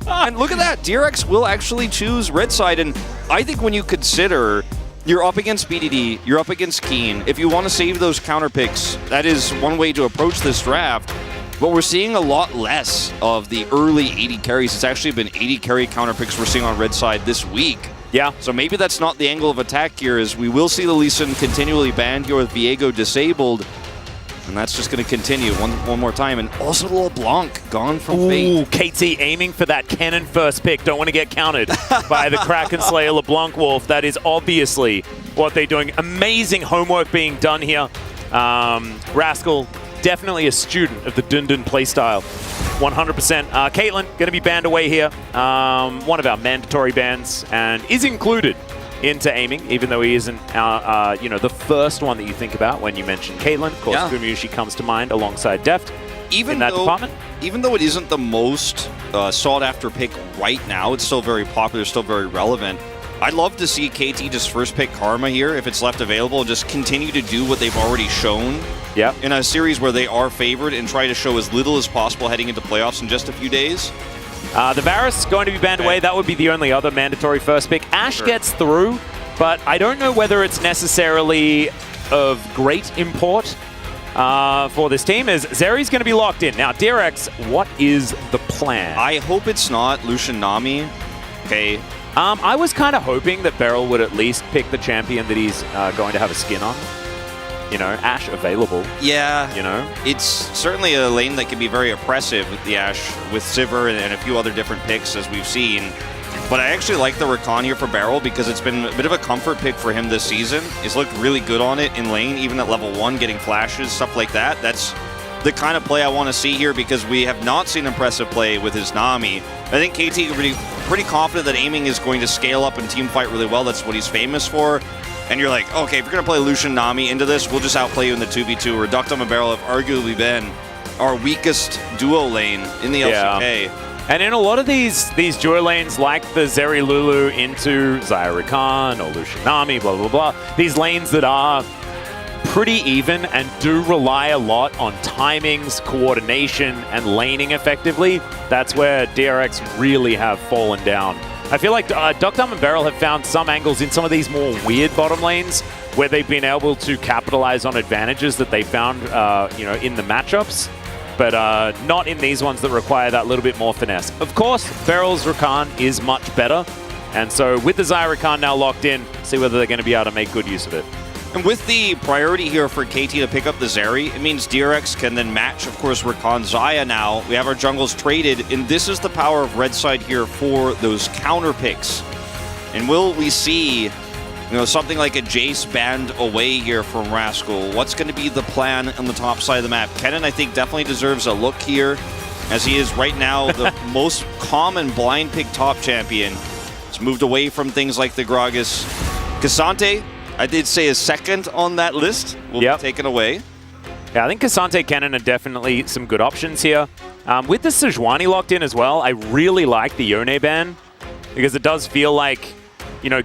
And look at that, DRX will actually choose red side, and I think when you consider you're up against BDD, you're up against Keen, if you want to save those counter picks, that is one way to approach this draft. But we're seeing a lot less of the early 80 carries. It's actually been 80 carry counter picks we're seeing on red side this week. Yeah. So maybe that's not the angle of attack here, as we will see the Lee Sin continually banned here with Viego disabled. And that's just going to continue one more time. And also LeBlanc gone from Fate. Ooh, KT aiming for that Kennen first pick. Don't want to get counted by the Kraken Slayer LeBlanc Wolf. That is obviously what they're doing. Amazing homework being done here. Rascal, definitely a student of the Dundun playstyle. 100%. Caitlyn, going to be banned away here. One of our mandatory bans, and is included into aiming, even though he isn't the first one that you think about when you mention Caitlyn. Of course, Gumushi comes to mind alongside Deft in that department. Even though it isn't the most sought-after pick right now, it's still very popular, still very relevant. I'd love to see KT just first pick Karma here if it's left available, just continue to do what they've already shown in a series where they are favored, and try to show as little as possible heading into playoffs in just a few days. The Varus going to be banned away. That would be the only other mandatory first pick. Ashe gets through, but I don't know whether it's necessarily of great import for this team, as Zeri's going to be locked in. Now, DRX, what is the plan? I hope it's not Lucian Nami. Okay. I was kind of hoping that Beryl would at least pick the champion that he's going to have a skin on. You know, Ashe available. Yeah. You know? It's certainly a lane that can be very oppressive with the Ashe, with Sivir and a few other different picks as we've seen. But I actually like the Rakan here for Beryl because it's been a bit of a comfort pick for him this season. He's looked really good on it in lane, even at level 1, getting flashes, stuff like that. That's the kind of play I want to see here because we have not seen impressive play with his Nami. I think KT can be pretty confident that aiming is going to scale up and team fight really well. That's what he's famous for. and you're like, okay, if you're going to play Lucian Nami into this, we'll just outplay you in the 2v2, where Duckdom and Barrel have arguably been our weakest duo lane in the LCK. And in a lot of these duo lanes, like the Zeri Lulu into Zyra Khan or Lucian Nami, blah, blah, blah, these lanes that are pretty even and do rely a lot on timings, coordination, and laning effectively, that's where DRX really have fallen down. I feel like Duckdom and Barrel have found some angles in some of these more weird bottom lanes where they've been able to capitalize on advantages that they found in the matchups, but not in these ones that require that little bit more finesse. Of course, Barrel's Rakan is much better, and so with the Zyra Khan now locked in, see whether they're going to be able to make good use of it. And with the priority here for KT to pick up the Zeri, it means DRX can then match, of course, Rakan Xayah now. We have our jungles traded, and this is the power of Red Side here for those counter picks. And will we see, something like a Jace banned away here from Rascal? What's going to be the plan on the top side of the map? Kennen, I think, definitely deserves a look here, as he is right now the most common blind pick top champion. He's moved away from things like the Gragas. Cassante, I did say a second on that list, will be taken away. Yeah, I think Cassante, Kennen are definitely some good options here. With the Sejuani locked in as well, I really like the Yone ban, because it does feel like,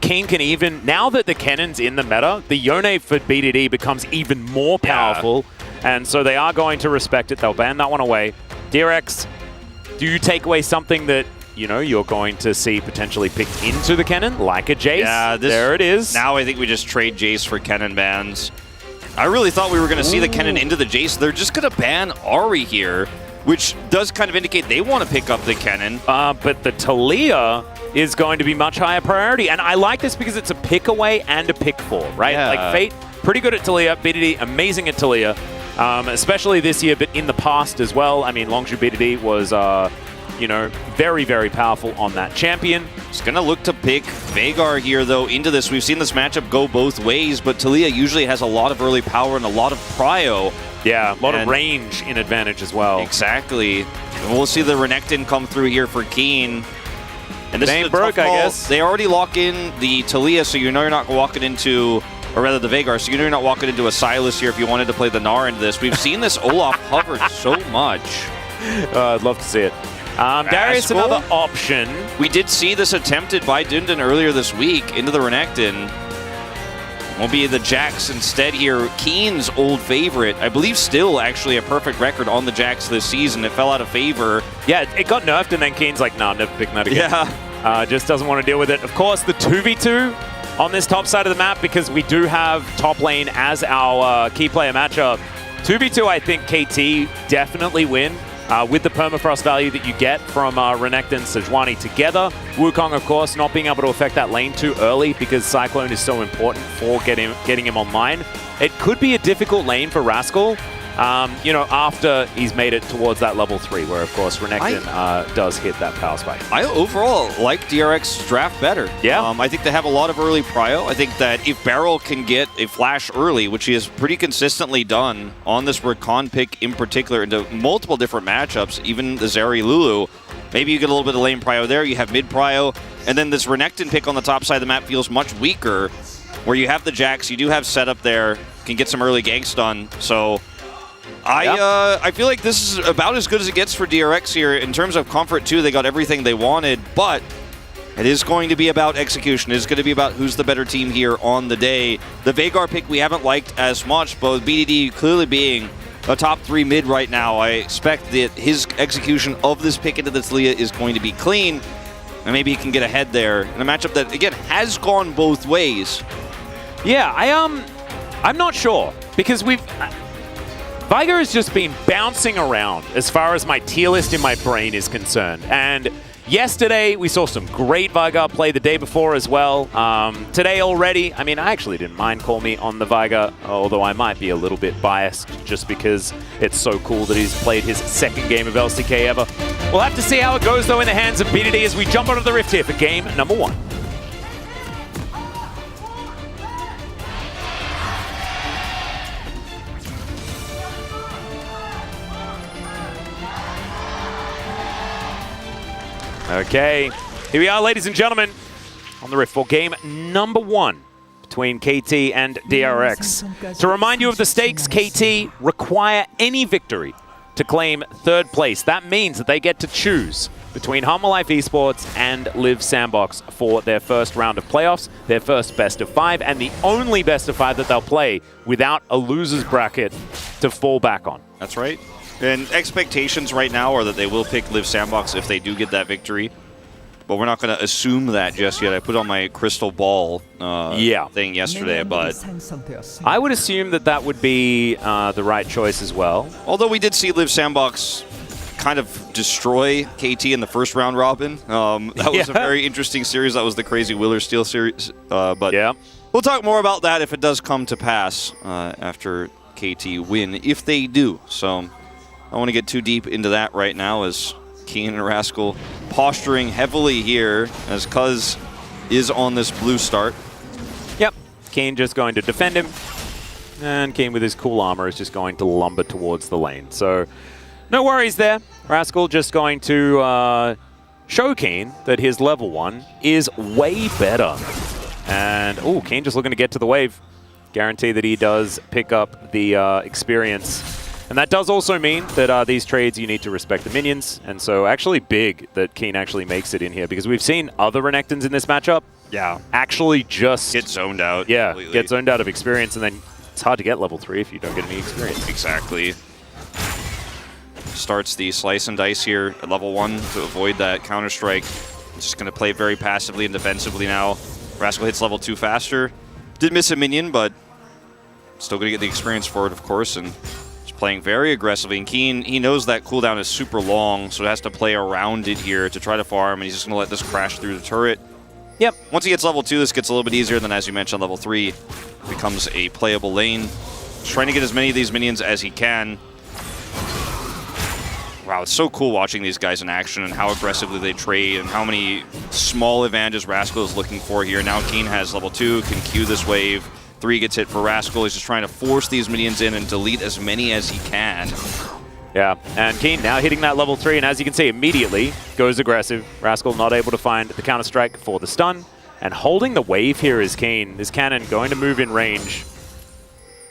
Keen can even, now that the Kennen's in the meta, the Yone for BDD becomes even more powerful, and so they are going to respect it. They'll ban that one away. DRX, do you take away something that you're going to see potentially picked into the Kennen, like a Jace? Yeah, there it is. Now I think we just trade Jace for Kennen bans. I really thought we were going to see the Kennen into the Jace. They're just going to ban Ahri here, which does kind of indicate they want to pick up the Kennen. But the Taliyah is going to be much higher priority. And I like this because it's a pick away and a pick for, right? Yeah. Like Fate, pretty good at Taliyah. BDD, amazing at Taliyah. Especially this year, but in the past as well. I mean, Longzhu BDD was... very, very powerful on that champion. He's going to look to pick Veigar here, though, into this. We've seen this matchup go both ways, but Taliyah usually has a lot of early power and a lot of prio. Yeah, a lot of range in advantage as well. Exactly. And we'll see the Renekton come through here for Keen. And this is a broke, tough call. I guess. They already lock in the Taliyah, so you're not walking into... Or rather, the Veigar, so you're not walking into a Sylas here if you wanted to play the Gnar into this. We've seen this Olaf hover so much. I'd love to see it. Darius, another option. We did see this attempted by Dundon earlier this week into the Renekton. Will be the Jax instead here. Keen's old favorite. I believe still actually a perfect record on the Jax this season. It fell out of favor. Yeah, it got nerfed and then Keen's like, nah, I'm never picking that again. Yeah. Just doesn't want to deal with it. Of course, the 2v2 on this top side of the map, because we do have top lane as our key player matchup. 2v2, I think KT definitely win. With the permafrost value that you get from Renekton and Sejuani together. Wukong, of course, not being able to affect that lane too early because Cyclone is so important for getting him online. It could be a difficult lane for Rascal, after he's made it towards that level 3, where, of course, Renekton does hit that power spike. I overall like DRX's draft better. Yeah. I think they have a lot of early prio. I think that if Barrel can get a flash early, which he has pretty consistently done on this Rakan pick in particular into multiple different matchups, even the Zeri Lulu, maybe you get a little bit of lane prio there. You have mid prio, and then this Renekton pick on the top side of the map feels much weaker, where you have the Jax, you do have setup there, can get some early ganks done. So... I feel like this is about as good as it gets for DRX here. In terms of comfort, too, they got everything they wanted, but it is going to be about execution. It is going to be about who's the better team here on the day. The Veigar pick we haven't liked as much, but with BDD clearly being a top 3 mid right now, I expect that his execution of this pick into this Leah is going to be clean, and maybe he can get ahead there in a matchup that, again, has gone both ways. Yeah, I'm not sure, because Veigar has just been bouncing around as far as my tier list in my brain is concerned. And yesterday, we saw some great Veigar play the day before as well. Today already, I mean, I actually didn't mind Call Me on the Veigar, although I might be a little bit biased just because it's so cool that he's played his second game of LCK ever. We'll have to see how it goes, though, in the hands of BDD as we jump onto the Rift here for game number 1. Okay, here we are, ladies and gentlemen, on the Rift for game number 1 between KT and DRX. To remind you of the stakes, KT require any victory to claim 3rd place. That means that they get to choose between Humble Life Esports and Live Sandbox for their first round of playoffs, their first best of 5, and the only best of 5 that they'll play without a loser's bracket to fall back on. That's right. And expectations right now are that they will pick Live Sandbox if they do get that victory. But we're not going to assume that just yet. I put on my crystal ball thing yesterday, but I would assume that that would be the right choice as well. Although we did see Live Sandbox kind of destroy KT in the first round robin. That was a very interesting series. That was the Crazy Willer Steel series. But we'll talk more about that if it does come to pass after KT win, if they do. So I don't want to get too deep into that right now, as Keen and Rascal posturing heavily here as Cuz is on this blue start. Yep, Keen just going to defend him, and Keen with his cool armor is just going to lumber towards the lane. So no worries there. Rascal just going to show Keen that his level 1 is way better. And, oh, Keen just looking to get to the wave. Guarantee that he does pick up the experience. And that does also mean that these trades, you need to respect the minions. And so actually big that Keen actually makes it in here, because we've seen other Renekton's in this matchup actually just get zoned out. Yeah, completely. Get zoned out of experience, and then it's hard to get level 3 if you don't get any experience. Exactly. Starts the slice and dice here at level 1 to avoid that counter-strike. Just going to play very passively and defensively now. Rascal hits level 2 faster. Did miss a minion, but still going to get the experience for it, of course, and just playing very aggressively. And Keen, he knows that cooldown is super long, so it has to play around it here to try to farm, and he's just going to let this crash through the turret. Yep. Once he gets level 2, this gets a little bit easier. Then, as you mentioned, level 3 becomes a playable lane. Just trying to get as many of these minions as he can. Wow, it's so cool watching these guys in action and how aggressively they trade and how many small advantages Rascal is looking for here. Now Keen has level 2, can Q this wave. 3 gets hit for Rascal. He's just trying to force these minions in and delete as many as he can. Yeah, and Keen now hitting that level 3, and as you can see, immediately goes aggressive. Rascal not able to find the counter-strike for the stun, and holding the wave here is Keen. This cannon going to move in range.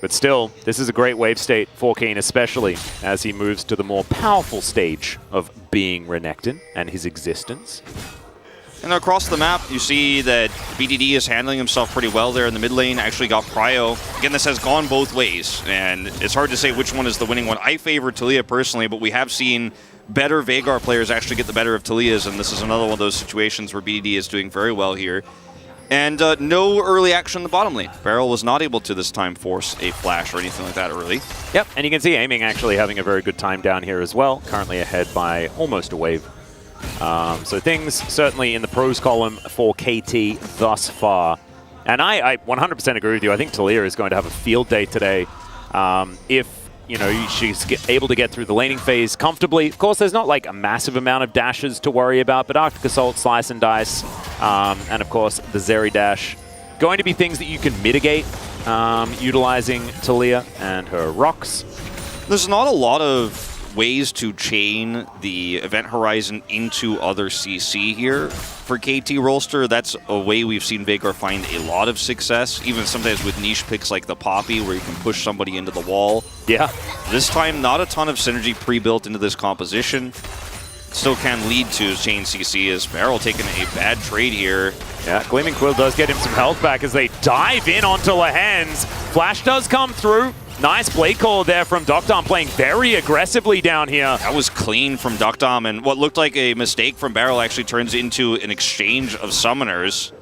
But still, this is a great wave state for Keen, especially as he moves to the more powerful stage of being Renekton and his existence. And across the map, you see that BDD is handling himself pretty well there in the mid lane. Actually got Prio. Again, this has gone both ways, and it's hard to say which one is the winning one. I favor Talia personally, but we have seen better Veigar players actually get the better of Talia's, and this is another one of those situations where BDD is doing very well here. And no early action in the bottom lane. Beryl was not able to this time force a flash or anything like that early. Yep, and you can see Aiming actually having a very good time down here as well. Currently ahead by almost a wave. So things certainly in the pros column for KT thus far. And I 100% agree with you. I think Talia is going to have a field day today. If she's able to get through the laning phase comfortably. Of course, there's not like a massive amount of dashes to worry about, but Arctic Assault, Slice and Dice, and of course the Zeri Dash, going to be things that you can mitigate utilizing Talia and her rocks. There's not a lot of ways to chain the event horizon into other CC here. For KT Rolster, that's a way we've seen Veigar find a lot of success, even sometimes with niche picks like the Poppy, where you can push somebody into the wall. Yeah. This time, not a ton of synergy pre-built into this composition. Still can lead to chain CC, as Beryl taking a bad trade here. Yeah, Gleaming Quill does get him some health back as they dive in onto Lehens. Flash does come through. Nice blade call there from Doctom, playing very aggressively down here. That was clean from Doctom, and what looked like a mistake from Beryl actually turns into an exchange of summoners.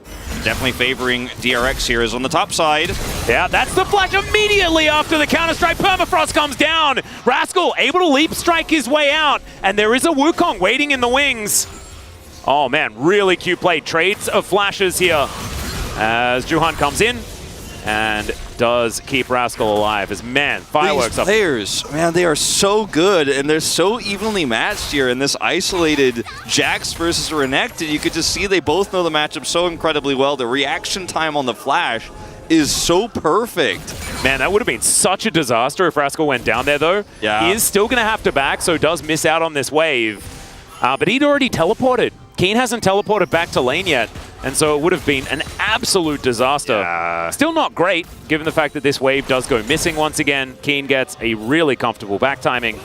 Definitely favoring DRX here is on the top side. Yeah, that's the flash immediately after the counter-strike. Permafrost comes down. Rascal able to leap strike his way out, and there is a Wukong waiting in the wings. Oh man, really cute play. Trades of flashes here as Juhan comes in and does keep Rascal alive. As man, fireworks These players, man, they are so good, and they're so evenly matched here in this isolated Jax versus Renekton. You could just see they both know the matchup so incredibly well. The reaction time on the flash is so perfect. Man, that would have been such a disaster if Rascal went down there, though. Yeah. He is still going to have to back, so does miss out on this wave. But he'd already teleported. Keen hasn't teleported back to lane yet, and so it would have been an absolute disaster. Still not great, given the fact that this wave does go missing once again. Keen gets a really comfortable back timing.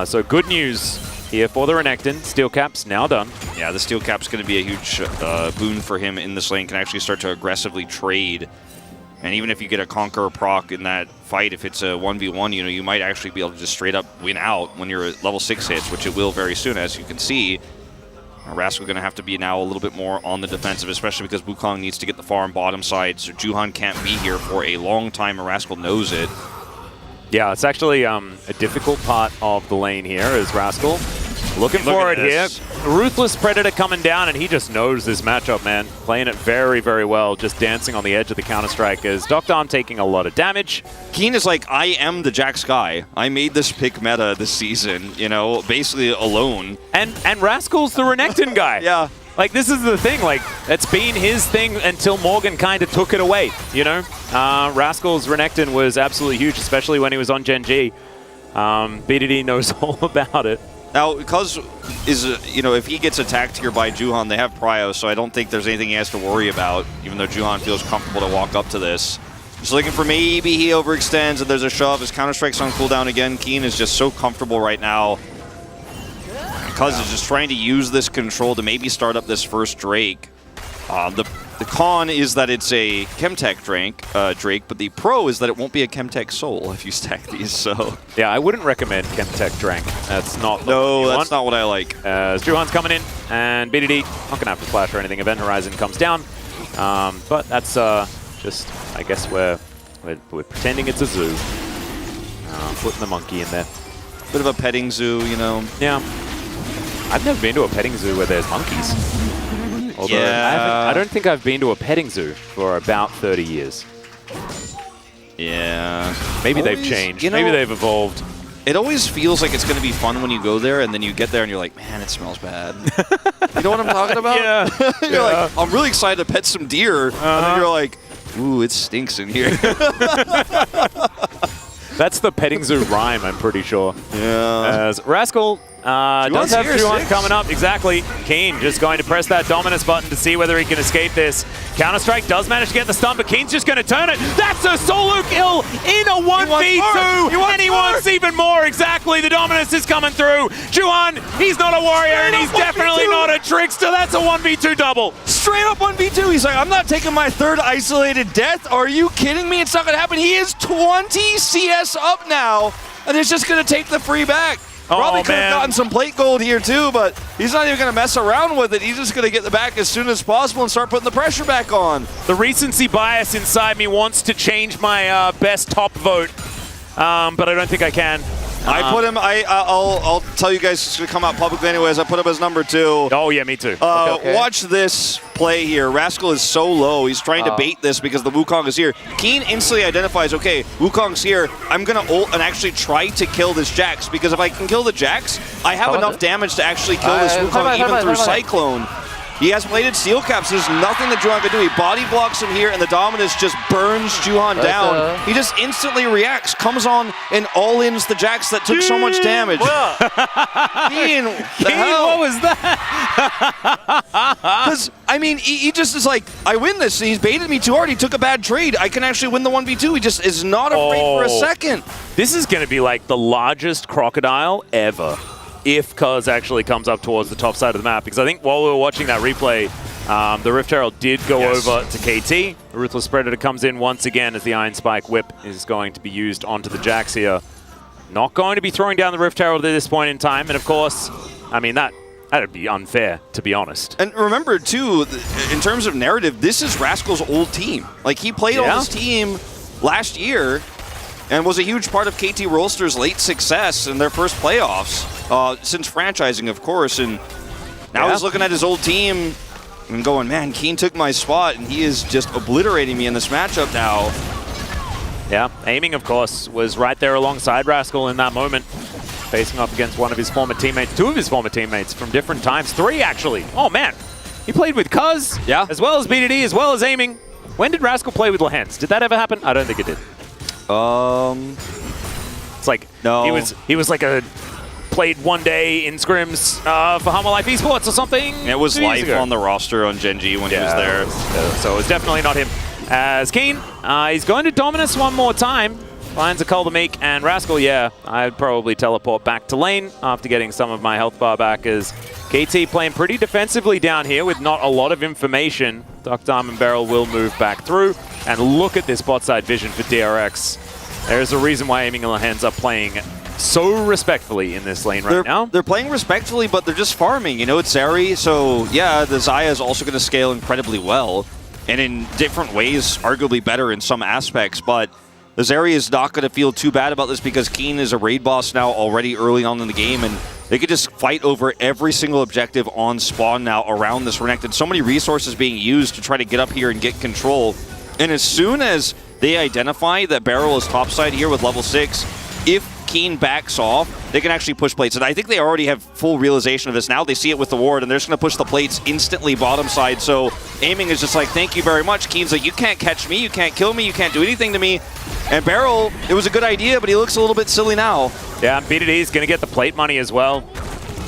So good news here for the Renekton. Steel Cap's now done. Yeah, the Steel Cap's going to be a huge boon for him in this lane. Can actually start to aggressively trade. And even if you get a Conqueror proc in that fight, if it's a 1v1, you know, you might actually be able to just straight up win out when you're at level 6 hits, which it will very soon, as you can see. Rascal going to have to be now a little bit more on the defensive, especially because Wukong needs to get the farm bottom side, so Juhan can't be here for a long time, and Rascal knows it. Yeah, it's actually a difficult part of the lane here as Rascal looking for it here. Ruthless Predator coming down, and he just knows this matchup, man. Playing it very, very well, just dancing on the edge of the Counter-Strike as Doctorm taking a lot of damage. Keen is like, I am the Jax guy. I made this pick meta this season, you know, basically alone. And Rascal's the Renekton guy. Yeah. Like, this is the thing, like, it's been his thing until Morgan kind of took it away, you know? Rascal's Renekton was absolutely huge, especially when he was on Gen G. BDD knows all about it. Now, because you know, if he gets attacked here by Juhan, they have Prio, so I don't think there's anything he has to worry about, even though Juhan feels comfortable to walk up to this. Just looking for maybe he overextends and there's a shove. His Counter-Strike's on cooldown again. Keen is just so comfortable right now. Because he's just trying to use this control to maybe start up this first Drake. The con is that it's a Chemtech Drake, but the pro is that it won't be a Chemtech Soul if you stack these, so... Yeah, I wouldn't recommend Chemtech Drake. That's not that's not what I like. As Juhan's coming in, and BDD not going to have to flash or anything. Event Horizon comes down. But that's just, I guess we're pretending it's a zoo. Putting the monkey in there. Bit of a petting zoo, you know? Yeah. I've never been to a petting zoo where there's monkeys. Although I don't think I've been to a petting zoo for about 30 years. Yeah. Maybe they've changed. You know, maybe they've evolved. It always feels like it's going to be fun when you go there, and then you get there and you're like, man, it smells bad. You know what I'm talking about? Yeah. You're like, I'm really excited to pet some deer. And then you're like, ooh, it stinks in here. That's the petting zoo rhyme, I'm pretty sure. Yeah. As Rascal does have Juhan coming up. Exactly. Keen just going to press that dominance button to see whether he can escape this. Counter-Strike does manage to get the stun, but Keen's just going to turn it. That's a solo kill in a 1v2. And he wants even more. Exactly. The dominance is coming through. Juhan, he's not a warrior, and he's definitely not a trickster. That's a 1v2 double. Straight up 1v2. He's like, I'm not taking my third isolated death. Are you kidding me? It's not going to happen. He is 20 CS up now, and he's just going to take the free back. Probably could have gotten some plate gold here too, but he's not even going to mess around with it. He's just going to get the back as soon as possible and start putting the pressure back on. The recency bias inside me wants to change my best top vote, but I don't think I can. I put him, I'll tell you guys, it's going to come out publicly anyways, I put him as number 2. Oh yeah, me too. Okay. Watch this play here. Rascal is so low, he's trying to bait this because the Wukong is here. Keen instantly identifies, okay, Wukong's here, I'm going to ult and actually try to kill this Jax, because if I can kill the Jax, I have enough damage to actually kill this Wukong even through Cyclone. He has plated steel caps. There's nothing that Juhan can do. He body blocks him here, and the dominance just burns Juhan down. He just instantly reacts, comes on, and all-ins the Jax that took so much damage. Keen, what was that? Because, I mean, he just is like, I win this. He's baited me too hard. He took a bad trade. I can actually win the 1v2. He just is not afraid for a second. This is going to be like the largest crocodile ever, if Cuz actually comes up towards the top side of the map. Because I think while we were watching that replay, the Rift Herald did go over to KT. The Ruthless Predator comes in once again as the Iron Spike Whip is going to be used onto the Jax here. Not going to be throwing down the Rift Herald at this point in time. And of course, I mean, that'd be unfair, to be honest. And remember, too, in terms of narrative, this is Rascal's old team. Like, he played on his team last year and was a huge part of KT Rolster's late success in their first playoffs, since franchising, of course. And now he's looking at his old team and going, man, Keen took my spot, and he is just obliterating me in this matchup now. Yeah, aiming, of course, was right there alongside Rascal in that moment, facing up against one of his former teammates, 2 of his former teammates from different times, 3 actually. Oh man, he played with Cuz, as well as BDD, as well as aiming. When did Rascal play with Lehens? Did that ever happen? I don't think it did. It's like, no. he was like a played one day in scrims for Hummer Life Esports or something. It was 2 years Life ago. on the roster on Gen G when he was there. So it was definitely not him. As Keen, he's going to Dominus one more time. Finds a Kuldameek and Rascal. Yeah, I'd probably teleport back to lane after getting some of my health bar back, as KT playing pretty defensively down here with not a lot of information. Duckdarm and Beryl will move back through. And look at this bot side vision for DRX. There's a reason why Aiming and Lehens are playing so respectfully in this lane now. They're playing respectfully, but they're just farming. You know, it's Zeri, so yeah, the Xayah is also going to scale incredibly well, and in different ways, arguably better in some aspects, but the Zeri is not going to feel too bad about this because Keen is a raid boss now already early on in the game, and they could just fight over every single objective on spawn now around this Renekton. So many resources being used to try to get up here and get control. And as soon as they identify that Beryl is topside here with level 6, if Keen backs off, they can actually push plates. And I think they already have full realization of this now. They see it with the ward, and they're just going to push the plates instantly bottom side. So Aiming is just like, thank you very much. Keen's like, you can't catch me, you can't kill me, you can't do anything to me. And Beryl, it was a good idea, but he looks a little bit silly now. Yeah, BDD is going to get the plate money as well.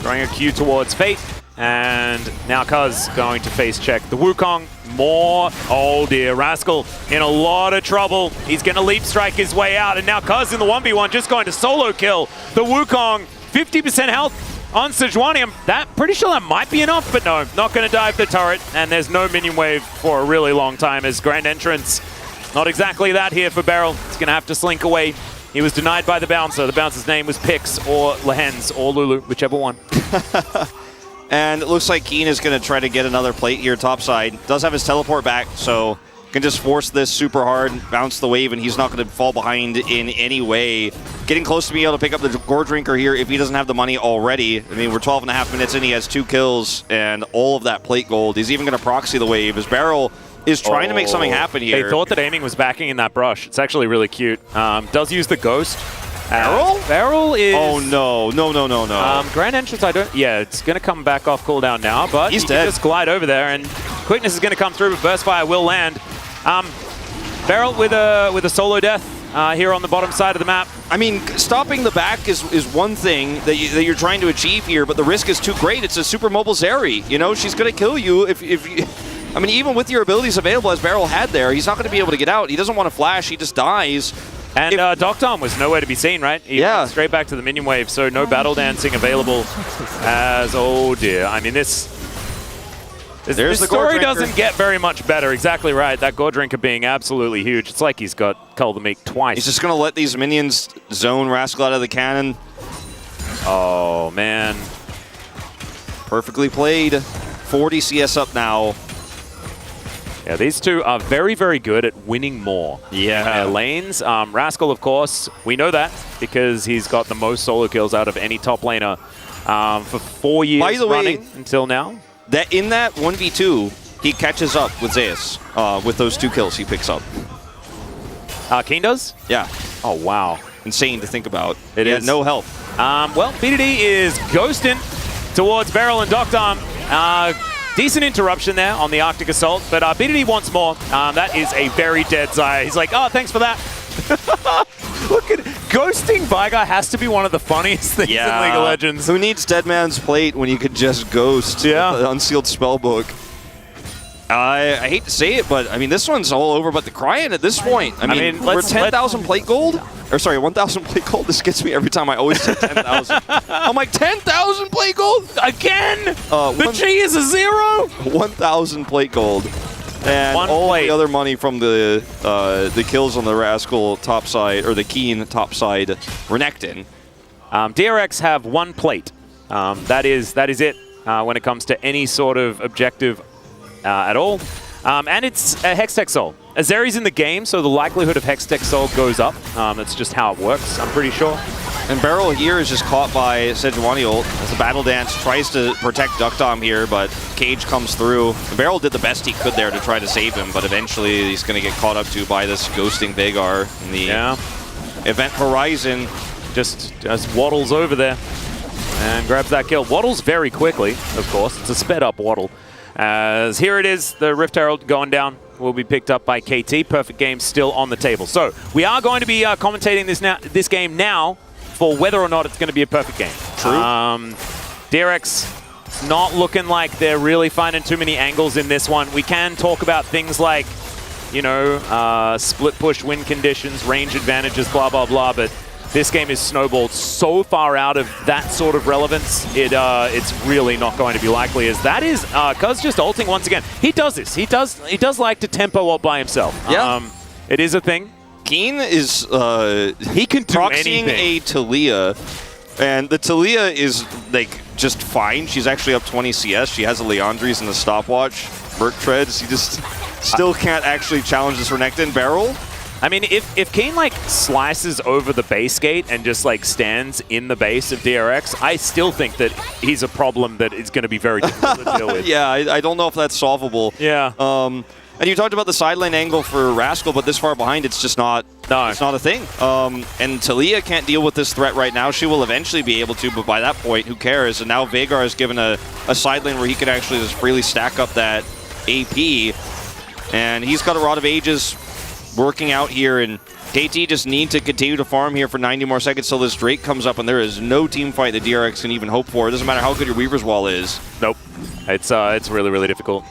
Throwing a Q towards Fate. And now Cuz going to face check the Wukong. More. Oh dear, Rascal in a lot of trouble. He's going to leap strike his way out. And now Cuz in the 1v1 just going to solo kill the Wukong. 50% health on Sejuani. Pretty sure that might be enough, but no, not going to dive the turret. And there's no minion wave for a really long time as Grand Entrance. Not exactly that here for Beryl. He's going to have to slink away. He was denied by the bouncer. The bouncer's name was Pix or Lehens or Lulu, whichever one. And it looks like Keen is going to try to get another plate here topside. Does have his teleport back, so can just force this super hard, bounce the wave, and he's not going to fall behind in any way. Getting close to being able to pick up the Gore Drinker here if he doesn't have the money already. I mean, we're 12.5 minutes in, he has 2 kills and all of that plate gold. He's even going to proxy the wave as Beryl is trying to make something happen here. They thought that Aiming was backing in that brush. It's actually really cute. Does use the Ghost. Beryl? Beryl is... Oh, no. No. Grand Entrance, Yeah, it's going to come back off cooldown now, but he's he dead. Can just glide over there, and Quickness is going to come through, but Burst Fire will land. Beryl with a solo death here on the bottom side of the map. I mean, stopping the back is one thing that you're trying to achieve here, but the risk is too great. It's a super mobile Zeri. You know, she's going to kill you if you... I mean, even with your abilities available as Beryl had there, he's not going to be able to get out. He doesn't want to flash. He just dies. And Doctom was nowhere to be seen, right? He went straight back to the minion wave, so no battle dancing available as, oh dear. I mean, this story doesn't get very much better. Exactly right. That Gore Drinker being absolutely huge. It's like he's got Kuldameek twice. He's just going to let these minions zone Rascal out of the cannon. Oh, man. Perfectly played. 40 CS up now. Yeah, these two are very, very good at winning more lanes. Rascal, of course, we know that because he's got the most solo kills out of any top laner for 4 years By the running way, until now. That in that 1v2, he catches up with Zeus with those 2 kills he picks up. Keen does? Yeah. Oh, wow. Insane to think about. It is. No help. Well, BDD is ghosting towards Beryl and Doctom. Decent interruption there on the Arctic Assault, but BDD wants more. That is a very dead Xayah. He's like, oh, thanks for that. Look at ghosting Vigar has to be one of the funniest things in League of Legends. Who needs Dead Man's Plate when you could just ghost the Unsealed Spellbook? I hate to say it, but I mean, this one's all over but the crying at this point. I mean we're 10,000 plate gold? Or sorry, 1,000 plate gold? This gets me every time I always say 10,000. I'm like, 10,000 plate gold? Again? The G is a 0? 1,000 plate gold. And all the other money from the kills on the Rascal topside, or the Keen topside Renekton. DRX have 1 plate. That is it when it comes to any sort of objective at all. And it's a Hextech Soul. Azeri's in the game, so the likelihood of Hextech Soul goes up. That's just how it works, I'm pretty sure. And Beryl here is just caught by Sejuani ult as the Battle Dance tries to protect Duckdom here, but Cage comes through. And Beryl did the best he could there to try to save him, but eventually he's going to get caught up to by this ghosting Veigar in the event horizon. Just waddles over there and grabs that kill. Waddles very quickly, of course. It's a sped up waddle. As here it is, the Rift Herald going down will be picked up by KT. Perfect game still on the table. So we are going to be commentating this game now for whether or not it's going to be a perfect game. True. DRX not looking like they're really finding too many angles in this one. We can talk about things like, you know, split push win conditions, range advantages, blah, blah, blah, but this game is snowballed so far out of that sort of relevance, it's really not going to be likely, as that is Cuz just ulting once again. He does this. He does like to tempo up by himself. Yeah. It is a thing. Keen is he can do proxying anything. a Talia, and the Talia is like just fine. She's actually up 20 CS. She has a Leandries and a stopwatch. Merc treads. He just still can't actually challenge this Renekton barrel. I mean, if Keen like slices over the base gate and just like stands in the base of DRX, I still think that he's a problem that is going to be very difficult to deal with. Yeah, I don't know if that's solvable. Yeah. And you talked about the side lane angle for Rascal, but this far behind, it's just not. No, it's not a thing. And Talia can't deal with this threat right now. She will eventually be able to, but by that point, who cares? And now Veigar is given a side lane where he can actually just freely stack up that AP, and he's got a Rod of Ages working out here, and KT just need to continue to farm here for 90 more seconds till this Drake comes up, and there is no team fight that DRX can even hope for. It doesn't matter how good your Weaver's Wall is. Nope. It's really, really difficult.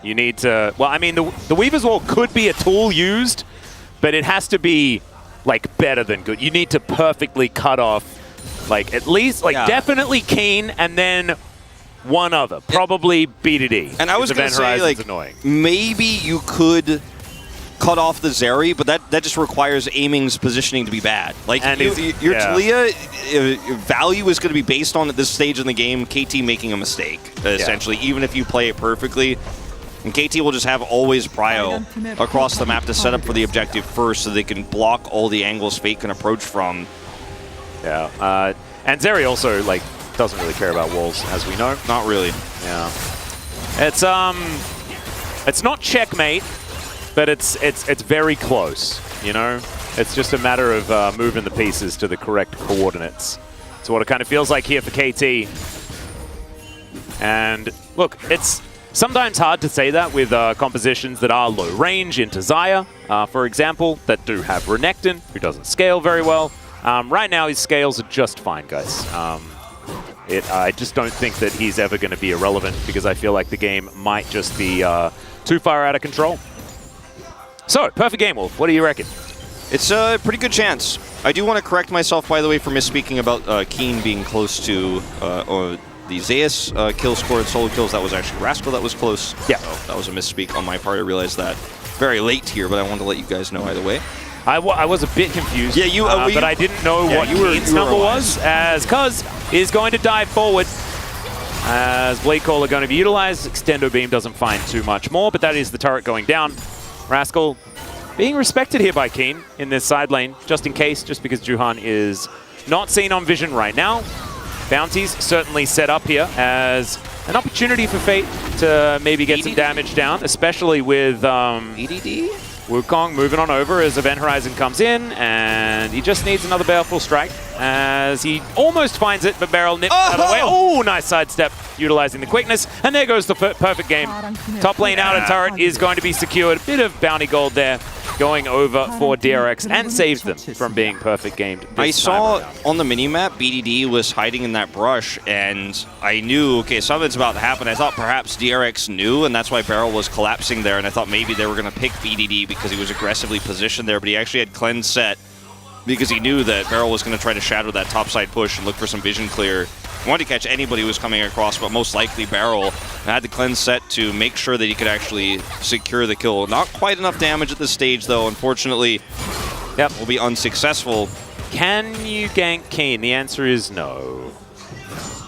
You need to... Well, I mean, the Weaver's Wall could be a tool used, but it has to be, like, better than good. You need to perfectly cut off, like, at least, like, definitely Keen, and then one other. Probably BDD. And I was going to say, like, annoying. Maybe you could cut off the Zeri, but that just requires aiming's positioning to be bad. Like, your Talia value is going to be based on, at this stage in the game, KT making a mistake, essentially, even if you play it perfectly. And KT will just have always prio across the map to set up for the objective first, so they can block all the angles Fate can approach from. Yeah, and Zeri also, like, doesn't really care about walls, as we know. Not really. Yeah. It's not checkmate, but it's very close, you know? It's just a matter of moving the pieces to the correct coordinates. It's what it kind of feels like here for KT. And look, it's sometimes hard to say that with compositions that are low range into Xayah, for example, that do have Renekton, who doesn't scale very well. Right now, his scales are just fine, guys. I just don't think that he's ever going to be irrelevant, because I feel like the game might just be too far out of control. So, perfect game, Wolf. What do you reckon? It's a pretty good chance. I do want to correct myself, by the way, for misspeaking about Keen being close to the Zeus kill score and solo kills. That was actually Rascal that was close. Yeah. So that was a misspeak on my part. I realized that very late here, but I wanted to let you guys know either way. I was a bit confused, Yeah, but I didn't know what Keen's number was, as Cuz is going to dive forward. As Blade Caller going to be utilized. Extendo Beam doesn't find too much more, but that is the turret going down. Rascal being respected here by Keen in this side lane, just in case, just because Juhan is not seen on Vision right now. Bounties certainly set up here as an opportunity for Fate to maybe get some damage down, especially with Wukong moving on over as Event Horizon comes in, and he just needs another Baleful Strike as he almost finds it, but Barrel nips out of the way. Oh, nice sidestep, utilizing the quickness, and there goes the perfect game. Top lane out and turret is going to be secured. A bit of bounty gold there going over for DRX and saves them from being perfect gamed. I saw on the minimap BDD was hiding in that brush, and I knew, okay, something's about to happen. I thought perhaps DRX knew, and that's why Barrel was collapsing there, and I thought maybe they were going to pick BDD because he was aggressively positioned there, but he actually had Cleanse set because he knew that Barrel was going to try to shadow that topside push and look for some vision clear. He wanted to catch anybody who was coming across, but most likely Barrel. And had the Cleanse set to make sure that he could actually secure the kill. Not quite enough damage at this stage, though. Unfortunately, will be unsuccessful. Can you gank Keen? The answer is no.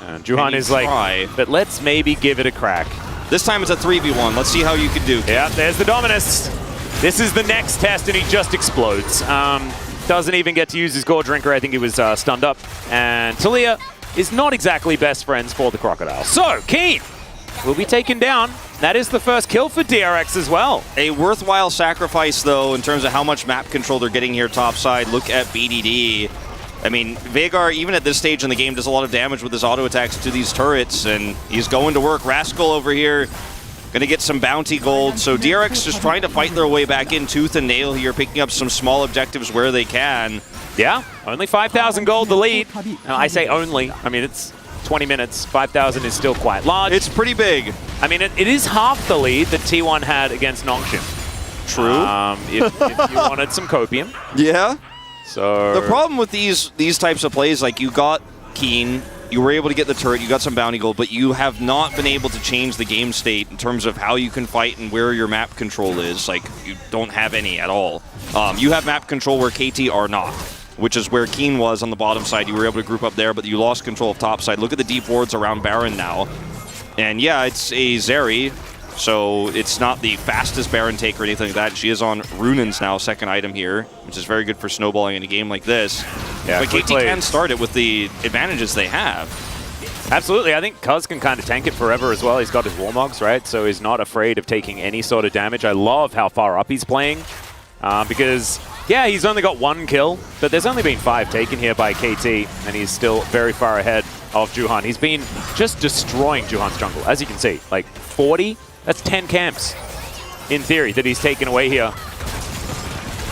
And Juhan is like, but let's maybe give it a crack. This time it's a 3v1. Let's see how you can do, Keen. Yeah, there's the Dominus. This is the next test, and he just explodes. Doesn't even get to use his Gore Drinker. I think he was stunned up. And Talia is not exactly best friends for the Crocodile. So, Keen will be taken down. That is the first kill for DRX as well. A worthwhile sacrifice, though, in terms of how much map control they're getting here topside. Look at BDD. I mean, Veigar, even at this stage in the game, does a lot of damage with his auto attacks to these turrets, and he's going to work. Rascal over here Gonna get some bounty gold. So DRX just trying to fight their way back in tooth and nail here, picking up some small objectives where they can. Yeah, only 5,000 gold the lead. I say only. I mean, it's 20 minutes. 5,000 is still quite large. It's pretty big. I mean, it is half the lead that T1 had against Nongshim. True. If you wanted some copium. Yeah. So the problem with these types of plays, like you got Keen, you were able to get the turret, you got some bounty gold, but you have not been able to change the game state in terms of how you can fight and where your map control is. Like, you don't have any at all. You have map control where KT are not, which is where Keen was on the bottom side. You were able to group up there, but you lost control of top side. Look at the deep wards around Baron now. And yeah, it's a Zeri, so it's not the fastest Baron take or anything like that. She is on Runins now, second item here, which is very good for snowballing in a game like this. Yeah, but KT can start it with the advantages they have. Absolutely. I think Cuz can kind of tank it forever as well. He's got his Warmogs, right? So he's not afraid of taking any sort of damage. I love how far up he's playing because, yeah, he's only got 1 kill, but there's only been 5 taken here by KT, and he's still very far ahead of Juhan. He's been just destroying Juhan's jungle, as you can see. Like 40, that's 10 camps, in theory, that he's taken away here.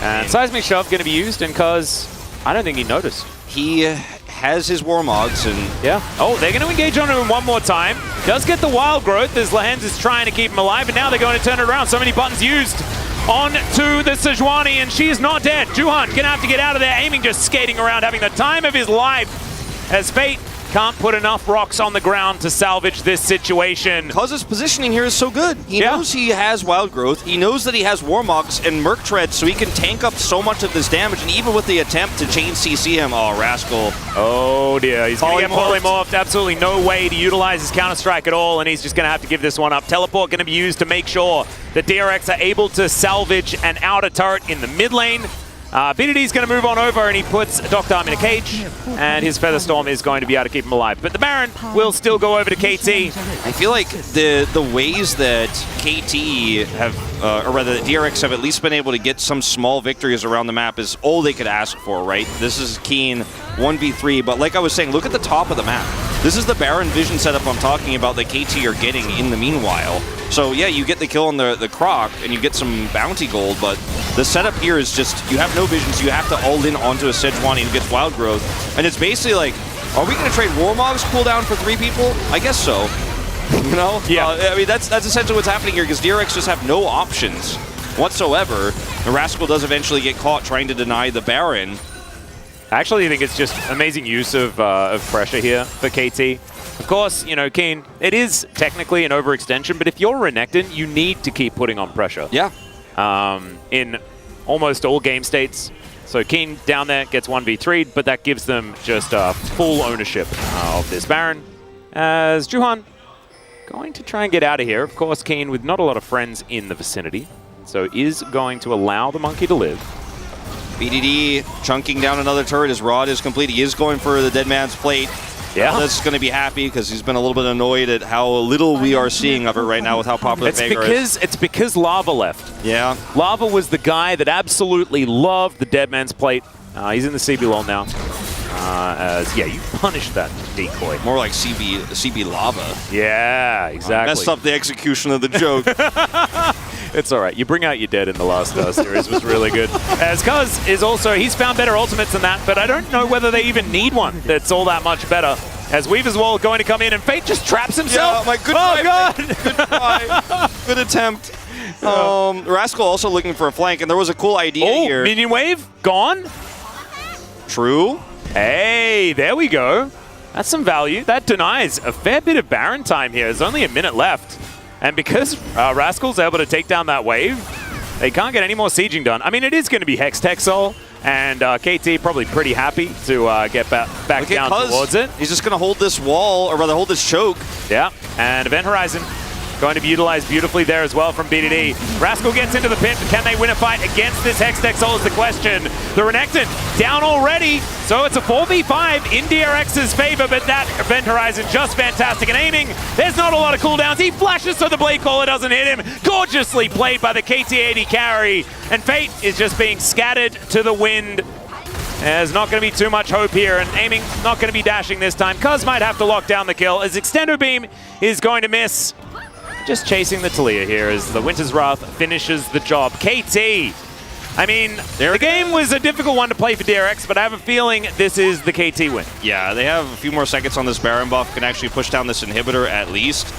And Seismic Shove going to be used, and Cuz, I don't think he noticed. He has his Warmogs, and yeah. Oh, they're going to engage on him one more time. Does get the wild growth as Lehens is trying to keep him alive, and now they're going to turn it around. So many buttons used on to the Sejuani, and she is not dead. Juhan going to have to get out of there. Aiming just skating around, having the time of his life as Fate can't put enough rocks on the ground to salvage this situation. Cuz's positioning here is so good. He knows he has wild growth. He knows that he has Warmogs and Merc Tread, so he can tank up so much of this damage. And even with the attempt to chain CC him, oh, Rascal. Oh dear, he's going to get polymorphed. Absolutely no way to utilize his counter-strike at all, and he's just going to have to give this one up. Teleport going to be used to make sure that DRX are able to salvage an outer turret in the mid lane. BDD's going to move on over, and he puts Dr. Arm in a cage, and his Feather Storm is going to be able to keep him alive. But the Baron will still go over to KT. I feel like the ways that KT have, or rather that DRX have at least been able to get some small victories around the map is all they could ask for, right? This is Keen 1v3, but like I was saying, look at the top of the map. This is the Baron vision setup I'm talking about that KT are getting in the meanwhile. So yeah, you get the kill on the Croc, and you get some bounty gold, but the setup here is just, you have no visions, you have to all in onto a Sejuani who gets wild growth, and it's basically like, are we going to trade Warmogs cooldown for 3 people? I guess so. You know? Yeah. I mean, that's essentially what's happening here, because DRX just have no options whatsoever. The Rascal does eventually get caught trying to deny the Baron. I actually think it's just amazing use of pressure here for KT. Of course, you know, Keen, it is technically an overextension, but if you're Renekton, you need to keep putting on pressure. Yeah. In almost all game states. So Keen down there gets 1v3'd, but that gives them just full ownership of this Baron. As Juhan going to try and get out of here. Of course, Keen with not a lot of friends in the vicinity, so is going to allow the monkey to live. BDD chunking down another turret. His rod is complete. He is going for the dead man's plate. Yeah. That's going to be happy because he's been a little bit annoyed at how little we are seeing of it right now with how popular Veigar is. It's because Lava left. Yeah. Lava was the guy that absolutely loved the dead man's plate. He's in the CB lull now. Yeah, you punished that decoy. More like CB Lava. Yeah, exactly. Messed up the execution of the joke. It's all right. You bring out your dead in the last series was really good. As Cuz is also, he's found better ultimates than that, but I don't know whether they even need one that's all that much better. As Weaver's Wall going to come in, and Fate just traps himself. Yeah, my good oh, God. Good try. Good attempt. Rascal also looking for a flank, and there was a cool idea here. Minion wave gone. True. Hey, there we go. That's some value. That denies a fair bit of Baron time here. There's only a minute left. And because Rascal's able to take down that wave, they can't get any more sieging done. I mean, it is going to be Hex Texel, and KT probably pretty happy to get back down towards it. He's just going to hold this wall, or rather hold this choke. Yeah, and Event Horizon going to be utilized beautifully there as well from BDD. Rascal gets into the pit, but can they win a fight against this Hex Texel is the question. The Renekton down already, so it's a 4v5 in DRX's favor, but that Event Horizon just fantastic and aiming. There's not a lot of cooldowns. He flashes so the Blade Caller doesn't hit him. Gorgeously played by the KT80 carry, and Fate is just being scattered to the wind. There's not going to be too much hope here, and aiming not going to be dashing this time. Cuz might have to lock down the kill as Extendo Beam is going to miss. just chasing the Talia here as the Winter's Wrath finishes the job. KT! I mean, the game was a difficult one to play for DRX, but I have a feeling this is the KT win. Yeah, they have a few more seconds on this Baron buff, can actually push down this inhibitor at least.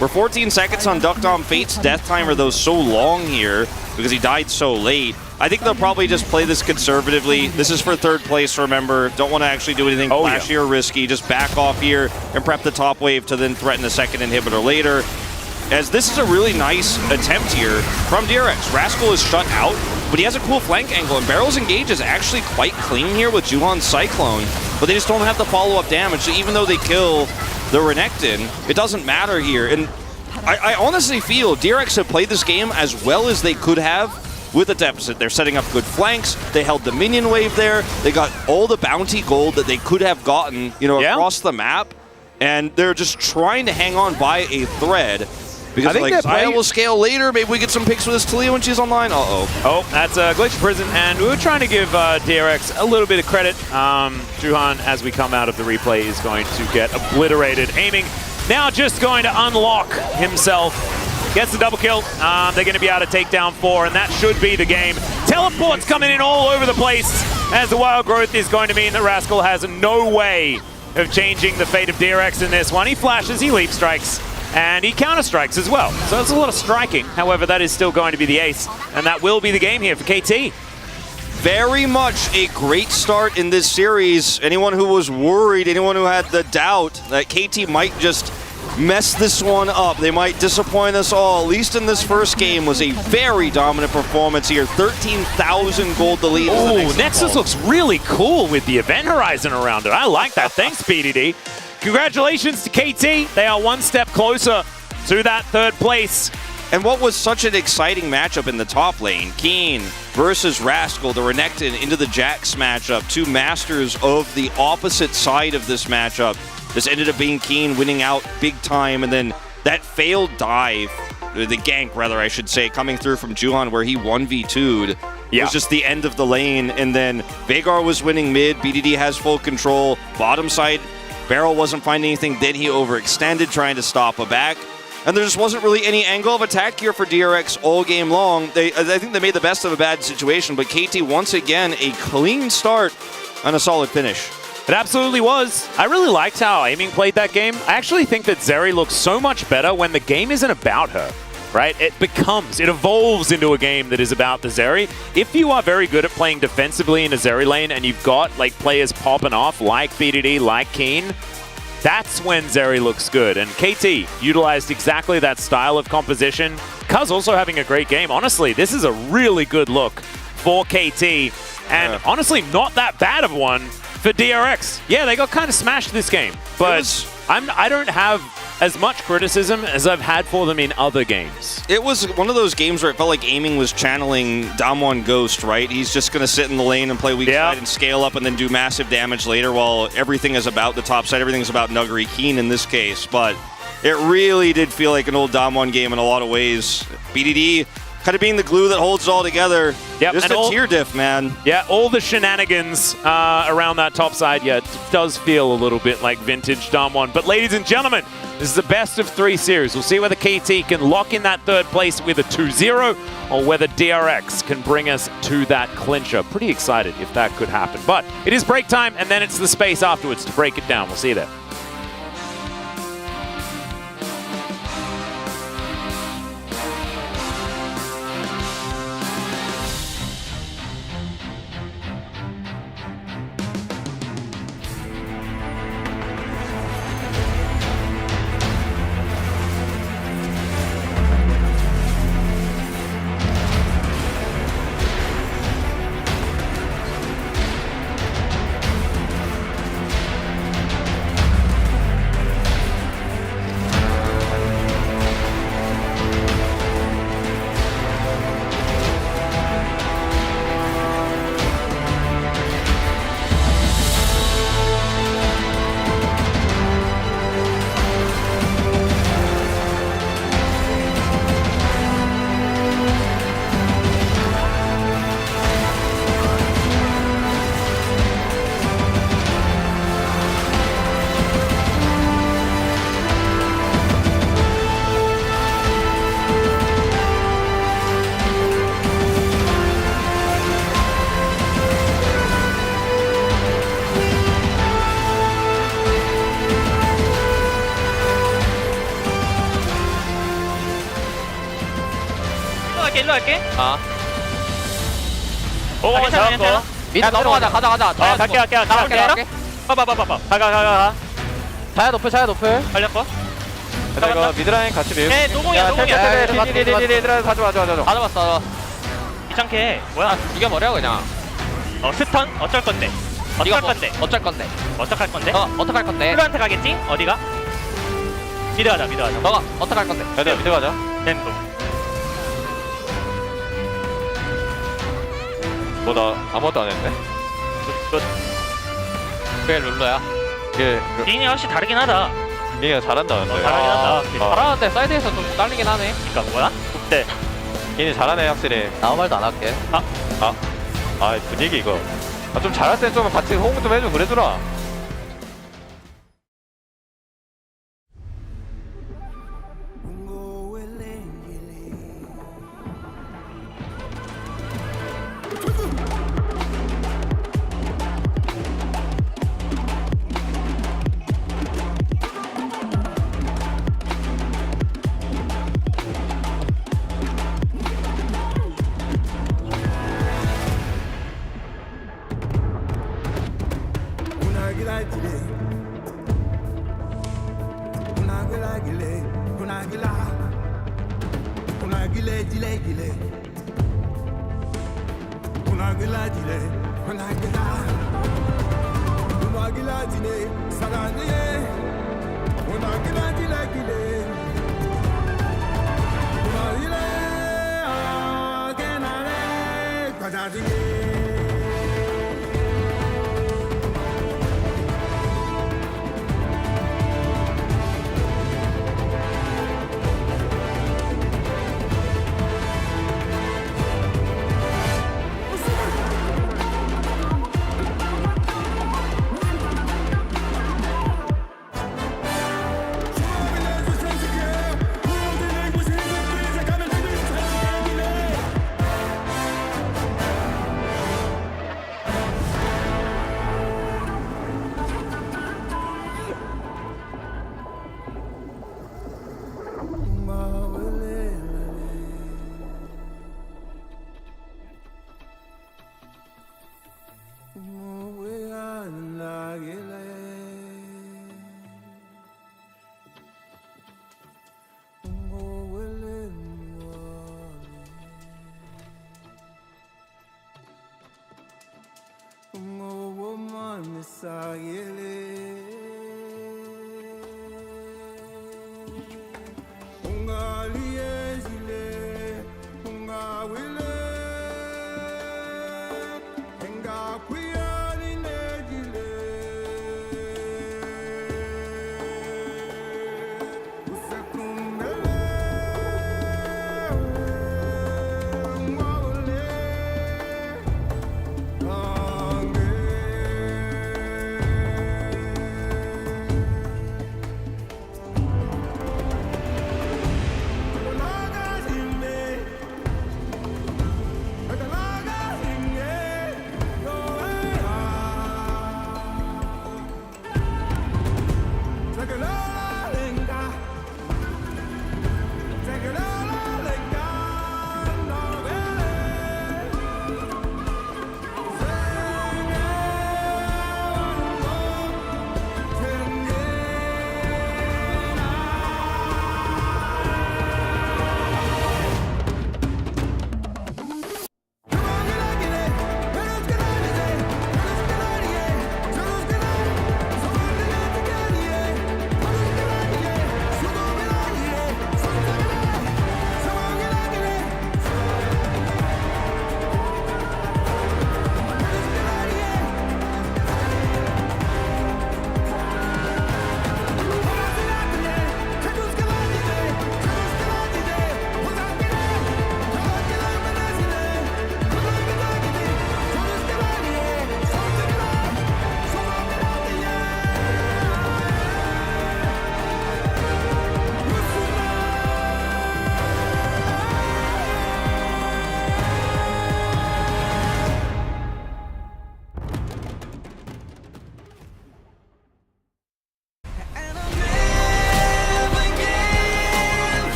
We're 14 seconds on Duck Dom. Fate's death timer, though, so long here because he died so late. I think they'll probably just play this conservatively. This is for third place, remember. Don't want to actually do anything flashy or risky. Just back off here and prep the top wave to then threaten the second inhibitor later. As this is a really nice attempt here from DRX. Rascal is shut out, but he has a cool flank angle, and Barrel's engage is actually quite clean here with Juhan's Cyclone, but they just don't have the follow-up damage, so even though they kill the Renekton, it doesn't matter here. And I honestly feel DRX have played this game as well as they could have with a deficit. They're setting up good flanks, they held the minion wave there, they got all the bounty gold that they could have gotten, you know, across the map, and they're just trying to hang on by a thread. Because like, Xayah will scale later. Maybe we get some picks with this Talia when she's online. Oh, that's a Glitch Prison, and we were trying to give DRX a little bit of credit. Juhan, as we come out of the replay, is going to get obliterated. Aiming now just going to unlock himself. Gets the double kill. They're going to be able to take down 4, and that should be the game. Teleports coming in all over the place, as the Wild Growth is going to mean that Rascal has no way of changing the fate of DRX in this one. He flashes, he leap strikes, and he counter-strikes as well. So it's a lot of striking. However, that is still going to be the ace, and that will be the game here for KT. Very much a great start in this series. Anyone who was worried, anyone who had the doubt that KT might just mess this one up, they might disappoint us all, at least in this first game, was a very dominant performance here. 13,000 gold the lead. Oh, Nexus looks really cool with the event horizon around it. I like that. Thanks, BDD. Congratulations to KT. They are one step closer to that third place. And what was such an exciting matchup in the top lane, Keen versus Rascal, the Renekton into the Jax matchup, two masters of the opposite side of this matchup. This ended up being Keen winning out big time, and then that failed dive, the gank rather I should say, coming through from Juhan where he 1v2'd. It was just the end of the lane, and then Veigar was winning mid, BDD has full control, bottom side, Barrel wasn't finding anything, then he overextended trying to stop a back. And there just wasn't really any angle of attack here for DRX all game long. I think they made the best of a bad situation, but KT once again, a clean start and a solid finish. It absolutely was. I really liked how Aiming played that game. I actually think that Zeri looks so much better when the game isn't about her, right? It evolves into a game that is about the Zeri. If you are very good at playing defensively in a Zeri lane and you've got like players popping off like BDD, like Keen, that's when Zeri looks good. And KT utilized exactly that style of composition. Kuz also having a great game. Honestly, this is a really good look for KT. And honestly, not that bad of one for DRX. Yeah, they got kind of smashed this game. But I don't have as much criticism as I've had for them in other games. It was one of those games where it felt like Aiming was channeling Damwon Ghost, right? He's just going to sit in the lane and play weak side and scale up and then do massive damage later, while everything is about the top side. Everything's about Nuggery Keen in this case. But it really did feel like an old Damwon game in a lot of ways. BDD kind of being the glue that holds it all together. Yep, just a tier diff, man. Yeah, all the shenanigans around that top side, it does feel a little bit like vintage Damwon. But ladies and gentlemen, this is the best of 3 series. We'll see whether KT can lock in that third place with a 2-0 or whether DRX can bring us to that clincher. Pretty excited if that could happen. But it is break time, and then it's the space afterwards to break it down. We'll see you there. 할게. 오, 괜찮아, 괜찮아. 미드 넘어가자. 가자. 갈게. 봐봐. 가. 자야 노플. 걸렸고. 이거 미드라인 같이 밀고. 노공이야. 가져. 다 잡았어. 귀찮게. 뭐야? 죽여버려 그냥. 스턴 어쩔 건데. 어쩔 건데. 어떡할 건데? 어떡할 건데? 플루한테 가겠지? 어디가? 미드 가자. 너가 어떡할 건데? 얘들아 미드 가자. 젠도. 나 아무것도 안 했네. 그게 룰루야. 기인이 확실히 다르긴 하다. 얘가 잘한다 근데. 잘하긴 한다. 잘하는데 사이드에서 좀 딸리긴 하네. 그니까 뭐야? 국대. 얘는 잘하네 확실히. 아무 말도 안 할게. 분위기 이거. 좀 잘할 때 좀 같이 호응 좀 해줘 그래주라.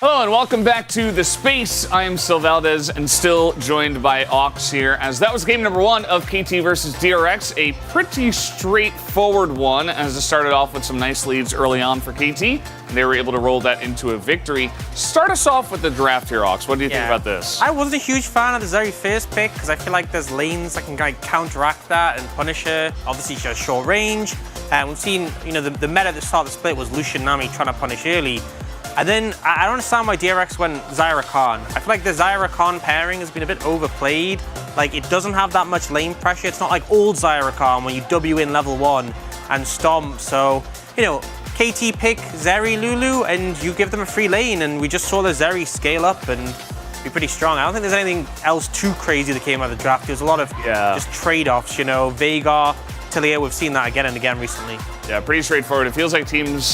Hello and welcome back to The Space. I am Sil Valdez and still joined by Ox here, as that was game number 1 of KT versus DRX. A pretty straightforward one, as it started off with some nice leads early on for KT, and they were able to roll that into a victory. Start us off with the draft here, Ox. What do you think about this? I wasn't a huge fan of the Zeri first pick, because I feel like there's lanes that can counteract that and punish her. Obviously, she has short range. And we've seen, the meta at the start of the split was Lucian Nami trying to punish early. And then I don't understand why DRX went Zyra Khan. I feel like the Zyra Khan pairing has been a bit overplayed. Like, it doesn't have that much lane pressure. It's not like old Zyra Khan when you W in level 1 and stomp. So, KT pick Zeri Lulu and you give them a free lane, and we just saw the Zeri scale up and be pretty strong. I don't think there's anything else too crazy that came out of the draft. There's a lot of just trade-offs, Veigar, Talia, we've seen that again and again recently. Yeah, pretty straightforward. It feels like teams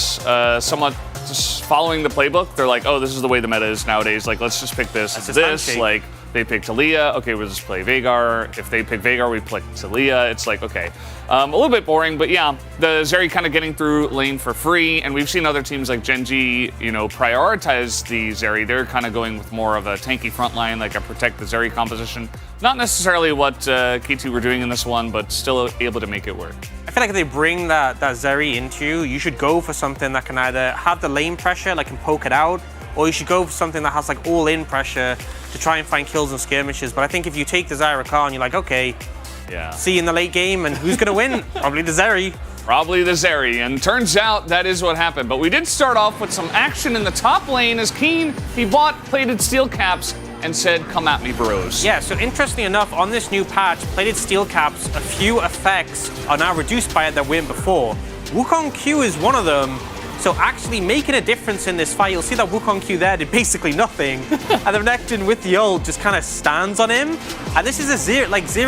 somewhat just following the playbook. They're like, oh, this is the way the meta is nowadays. Like, let's just pick this. This. Like, they pick Talia. Okay, we'll just play Veigar. If they pick Veigar, we pick Talia. It's like, okay. A little bit boring, but yeah, the Zeri kind of getting through lane for free. And we've seen other teams like Gen.G, prioritize the Zeri. They're kind of going with more of a tanky front line, like a protect the Zeri composition. Not necessarily what KT were doing in this one, but still able to make it work. I feel like if they bring that Zeri into you should go for something that can either have the lane pressure, like can poke it out, or you should go for something that has like all-in pressure to try and find kills and skirmishes. But I think if you take the Zyra Khan, you're like, okay, see you in the late game, and who's gonna win? Probably the Zeri. Probably the Zeri, and turns out that is what happened. But we did start off with some action in the top lane as Keen, he bought plated steel caps and said, come at me, bros. Yeah, so interestingly enough, on this new patch, plated steel caps, a few effects are now reduced by it that weren't before. Wukong Q is one of them, so actually making a difference in this fight. You'll see that Wukong Q there did basically nothing, and the Renekton with the ult just kind of stands on him. And this is a zero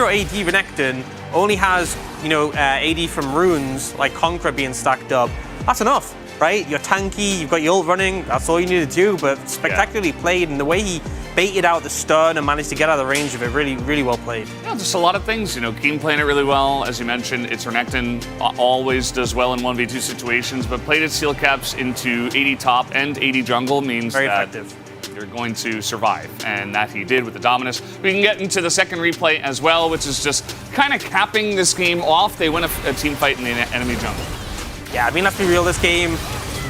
AD Renekton, only has, AD from runes, like Conqueror being stacked up. That's enough, right? You're tanky, you've got your ult running, that's all you need to do, but spectacularly played, and the way he baited out the stun and managed to get out of the range of it, really, really well played. Yeah, just a lot of things. Keen playing it really well. As you mentioned, it's Renekton always does well in 1v2 situations, but plated steel caps into AD top and AD jungle means very that effective. You're going to survive, and that he did with the Dominus. We can get into the second replay as well, which is just kind of capping this game off. They win a team fight in the enemy jungle. Yeah, I mean, let's be real, this game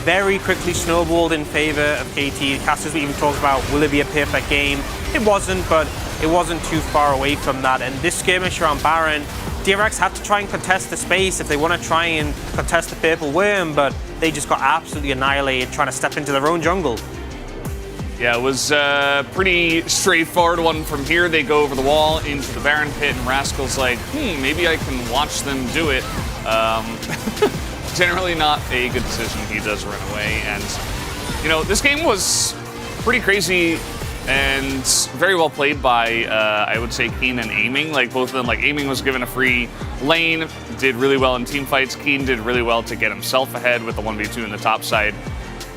very quickly snowballed in favor of KT. Casters we even talked about, will it be a perfect game? It wasn't, but it wasn't too far away from that. And this skirmish around Baron, DRX had to try and contest the space if they want to try and contest the purple worm, but they just got absolutely annihilated trying to step into their own jungle. Yeah, it was a pretty straightforward one. From here, they go over the wall into the Baron pit, and Rascal's like, maybe I can watch them do it. Generally not a good decision. He does run away, and this game was pretty crazy and very well played by I would say Keen and Aiming. Like both of them, like Aiming was given a free lane, did really well in team fights. Keen did really well to get himself ahead with the 1v2 in the top side.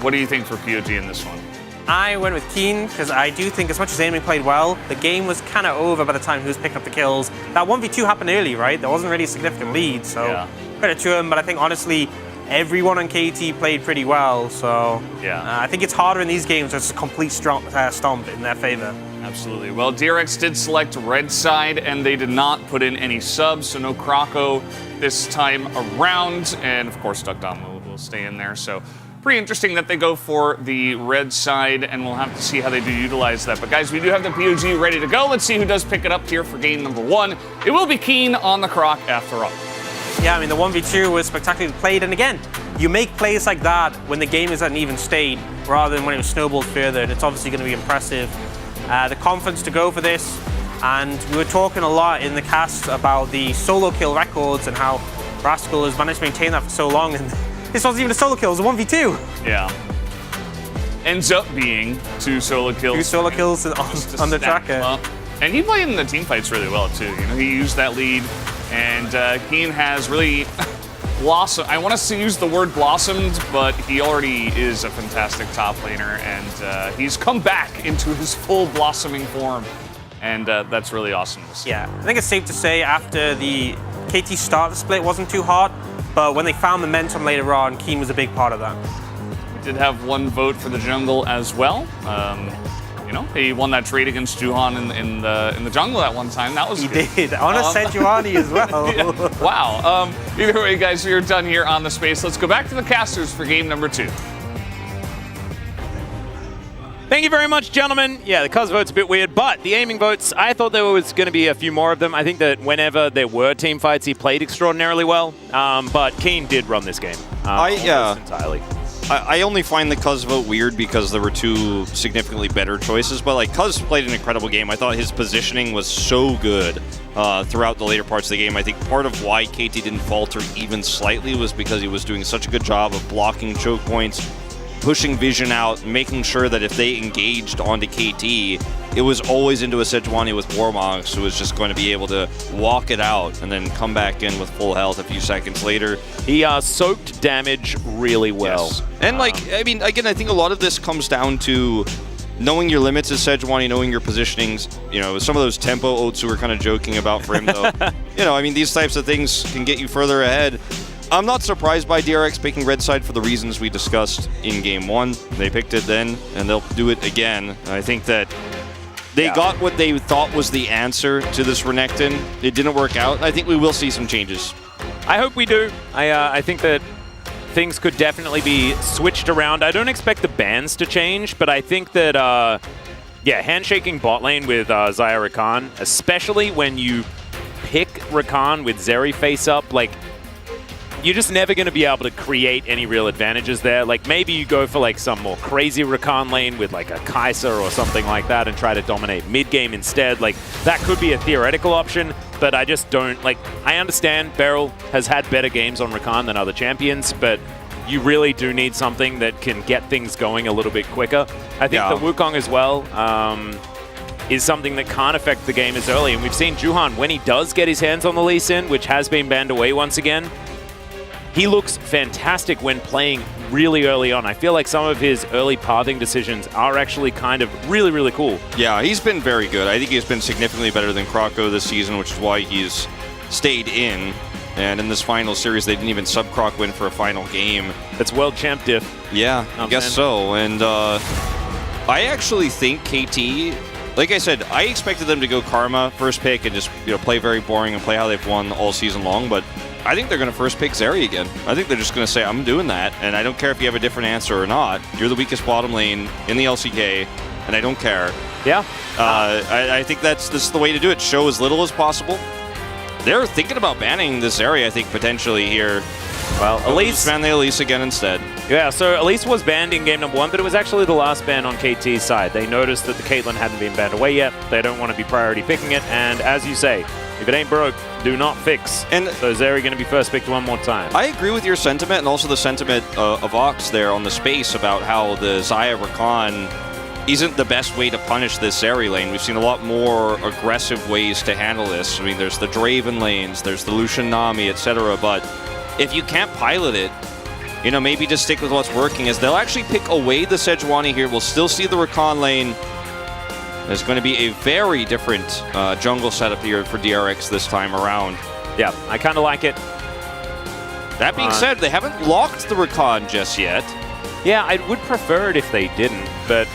What do you think for POG in this one? I went with Keen because I do think as much as Aiming played well, the game was kind of over by the time he was picking up the kills. That 1v2 happened early, right? There wasn't really a significant lead, so credit to him. But I think honestly, everyone on KT played pretty well. So I think it's harder in these games. It's a complete stomp in their favor. Absolutely. Well, DRX did select red side, and they did not put in any subs, so no Croco this time around. And of course, Duck Dom will stay in there. So pretty interesting that they go for the red side, and we'll have to see how they do utilize that. But guys, we do have the POG ready to go. Let's see who does pick it up here for game number 1. It will be Keen on the Croc after all. Yeah, I mean, the 1v2 was spectacularly played, and again, you make plays like that when the game is at an even state, rather than when it was snowballed further, and it's obviously going to be impressive. The confidence to go for this, and we were talking a lot in the cast about the solo kill records and how Rascal has managed to maintain that for so long, and this wasn't even a solo kill, it was a 1v2. Yeah. Ends up being 2 solo kills. 2 solo kills on the tracker. And he played in the team fights really well too. He used that lead, and Keen has really blossomed. I want to use the word blossomed, but he already is a fantastic top laner, and he's come back into his full blossoming form, and that's really awesome to see. Yeah, I think it's safe to say after the KT start of the split wasn't too hot, but when they found momentum later on, Keen was a big part of that. did have 1 vote for the jungle as well. You know, he won that trade against Juhan in the jungle at one time. That was good. He did. On a Sejuani as well. Yeah. Wow. Either way, guys, we are done here on the space. Let's go back to the casters for game number 2. Thank you very much, gentlemen. Yeah, the cuz vote's a bit weird, but the aiming votes, I thought there was going to be a few more of them. I think that whenever there were team fights, he played extraordinarily well, but Keen did run this game almost entirely. I only find the Cuz vote weird because there were 2 significantly better choices, but like Cuz played an incredible game. I thought his positioning was so good throughout the later parts of the game. I think part of why KT didn't falter even slightly was because he was doing such a good job of blocking choke points, pushing vision out, making sure that if they engaged onto KT, it was always into a Sejuani with Warmogs who was just going to be able to walk it out and then come back in with full health a few seconds later. He soaked damage really well. Yes. And like, I mean, again, I think a lot of this comes down to knowing your limits as Sejuani, knowing your positionings. You know, some of those tempo ults we were kind of joking about for him, though. You know, I mean, these types of things can get you further ahead. I'm not surprised by DRX picking red side for the reasons we discussed in game 1. They picked it then, and they'll do it again. I think that they got what they thought was the answer to this Renekton. It didn't work out. I think we will see some changes. I hope we do. I think that things could definitely be switched around. I don't expect the bans to change, but I think that, yeah, handshaking bot lane with Xayah Rakan, especially when you pick Rakan with Zeri face up, like, you're just never going to be able to create any real advantages there. Like, maybe you go for, like, some more crazy Rakan lane with, like, a Kai'Sa or something like that and try to dominate mid-game instead. Like, that could be a theoretical option, but I just don't, like, I understand Beryl has had better games on Rakan than other champions, but you really do need something that can get things going a little bit quicker. I think the Wukong as well is something that can't affect the game as early, and we've seen Juhan, when he does get his hands on the Lee Sin, which has been banned away once again, he looks fantastic when playing really early on. I feel like some of his early pathing decisions are actually kind of really, really cool. Yeah, he's been very good. I think he's been significantly better than Kroko this season, which is why he's stayed in. And in this final series, they didn't even sub-Croc win for a final game. That's world champ diff. Yeah, I guess so. And I actually think KT, like I said, I expected them to go Karma first pick and just play very boring and play how they've won all season long, but I think they're going to first pick Zeri again. I think they're just going to say, I'm doing that, and I don't care if you have a different answer or not. You're the weakest bottom lane in the LCK, and I don't care. Yeah. I think this is the way to do it. Show as little as possible. They're thinking about banning this area, I think, potentially here. Well, Elise ban the Elise again instead. Yeah, so Elise was banned in game number 1, but it was actually the last ban on KT's side. They noticed that the Caitlyn hadn't been banned away yet. They don't want to be priority picking it, and as you say, if it ain't broke, do not fix. And so Zeri going to be first picked one more time. I agree with your sentiment, and also the sentiment of Ox there on the space about how the Xayah Rakan isn't the best way to punish this Zeri lane. We've seen a lot more aggressive ways to handle this. I mean, there's the Draven lanes, there's the Lucian Nami, etc. But if you can't pilot it, maybe just stick with what's working, as they'll actually pick away the Sejuani here. We'll still see the Rakan lane. There's going to be a very different jungle setup here for DRX this time around. Yeah, I kind of like it. That being said, they haven't locked the Rakan just yet. Yeah, I would prefer it if they didn't, but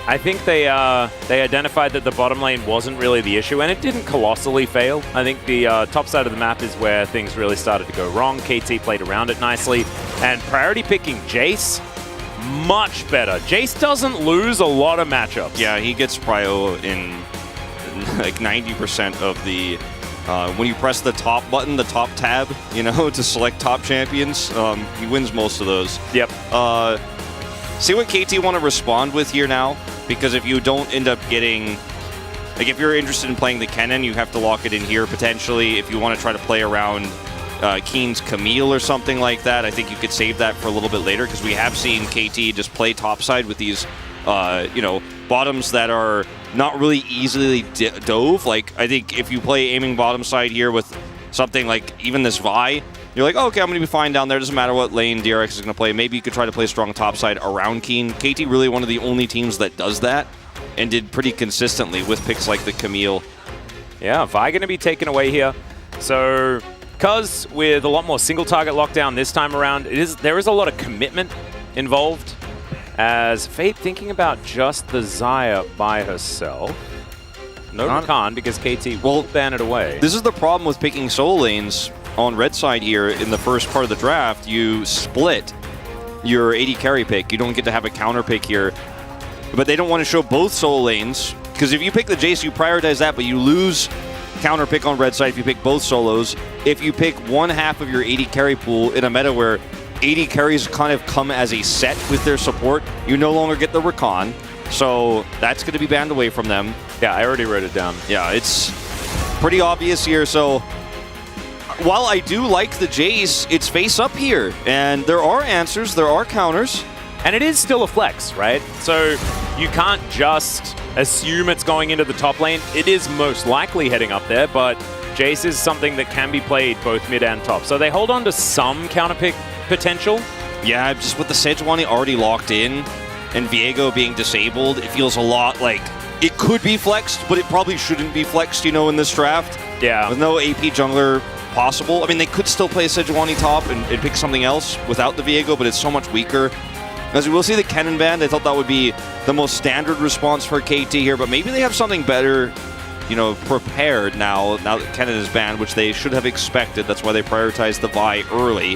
I think they identified that the bottom lane wasn't really the issue, and it didn't colossally fail. I think the top side of the map is where things really started to go wrong. KT played around it nicely, and priority picking Jace, much better. Jace doesn't lose a lot of matchups. Yeah, he gets prio in like 90% of the... when you press the top button, the top tab, to select top champions, he wins most of those. Yep. See what KT want to respond with here now, because if you don't end up getting... Like, if you're interested in playing the Kennen, you have to lock it in here, potentially. If you want to try to play around Keen's Camille or something like that, I think you could save that for a little bit later, because we have seen KT just play topside with these, bottoms that are not really easily dove. Like, I think if you play aiming bottom side here with something like even this Vi, you're like, oh, okay, I'm going to be fine down there. Doesn't matter what lane DRX is going to play. Maybe you could try to play strong topside around Keen. KT really one of the only teams that does that, and did pretty consistently with picks like the Camille. Yeah, Vi going to be taken away here. So, Cuz with a lot more single target lockdown this time around, there is a lot of commitment involved. As Fate thinking about just the Xayah by herself. No Rakan because KT will ban it away. This is the problem with picking solo lanes on red side here in the first part of the draft. You split your AD carry pick. You don't get to have a counter pick here. But they don't want to show both solo lanes, because if you pick the Jace, you prioritize that, but you lose counter pick on red side if you pick both solos. If you pick one half of your AD carry pool in a meta where AD carries kind of come as a set with their support, you no longer get the Rakan. So that's going to be banned away from them. Yeah, I already wrote it down. Yeah, it's pretty obvious here. So while I do like the Jace, it's face up here. And there are answers, there are counters. And it is still a flex, right? So you can't just assume it's going into the top lane. It is most likely heading up there, but Jace is something that can be played both mid and top. So they hold on to some counter pick potential. Yeah, just with the Sejuani already locked in and Viego being disabled, it feels a lot like it could be flexed, but it probably shouldn't be flexed, you know, in this draft. Yeah. With no AP jungler possible. I mean, they could still play Sejuani top and pick something else without the Viego, but it's so much weaker. As we will see the Kennen ban, I thought that would be the most standard response for KT here, but maybe they have something better, you know, prepared now that Kennen is banned, which they should have expected. That's why they prioritized the Vi early.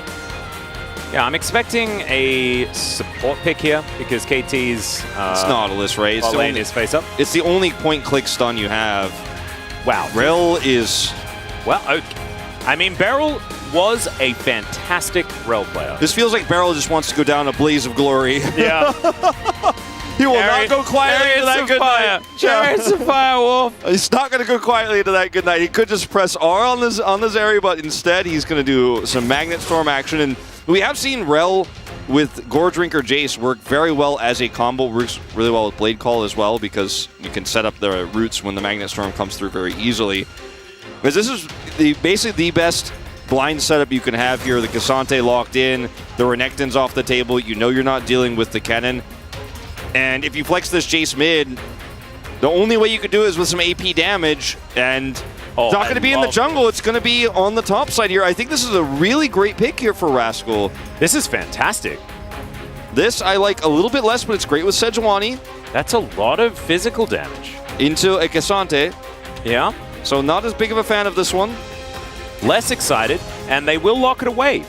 Yeah, I'm expecting a support pick here because KT's it's Nautilus, right? It's lane is face up. It's the only point-click stun you have. Wow. Rel is... Well, okay. I mean, Beryl was a fantastic Rel player. This feels like Beryl just wants to go down a blaze of glory. Yeah. He will not go quietly into that good night. Chariots of Fire, Wolf. He's not going to go quietly into that good night. He could just press R on this area, but instead he's going to do some Magnet Storm action. And we have seen Rel with Gore Drinker Jace work very well as a combo. Works really well with Blade Call as well, because you can set up the roots when the Magnet Storm comes through very easily. Because this is basically the best blind setup you can have here. The Cassante locked in, the Renekton's off the table. You know you're not dealing with the Kennen. And if you flex this Jace mid, the only way you could do it is with some AP damage. And it's not going to be in the jungle. It's going to be on the top side here. I think this is a really great pick here for Rascal. This is fantastic. This I like a little bit less, but it's great with Sejuani. That's a lot of physical damage. Into a Cassante. Yeah. So not as big of a fan of this one. Less excited, and they will lock it away.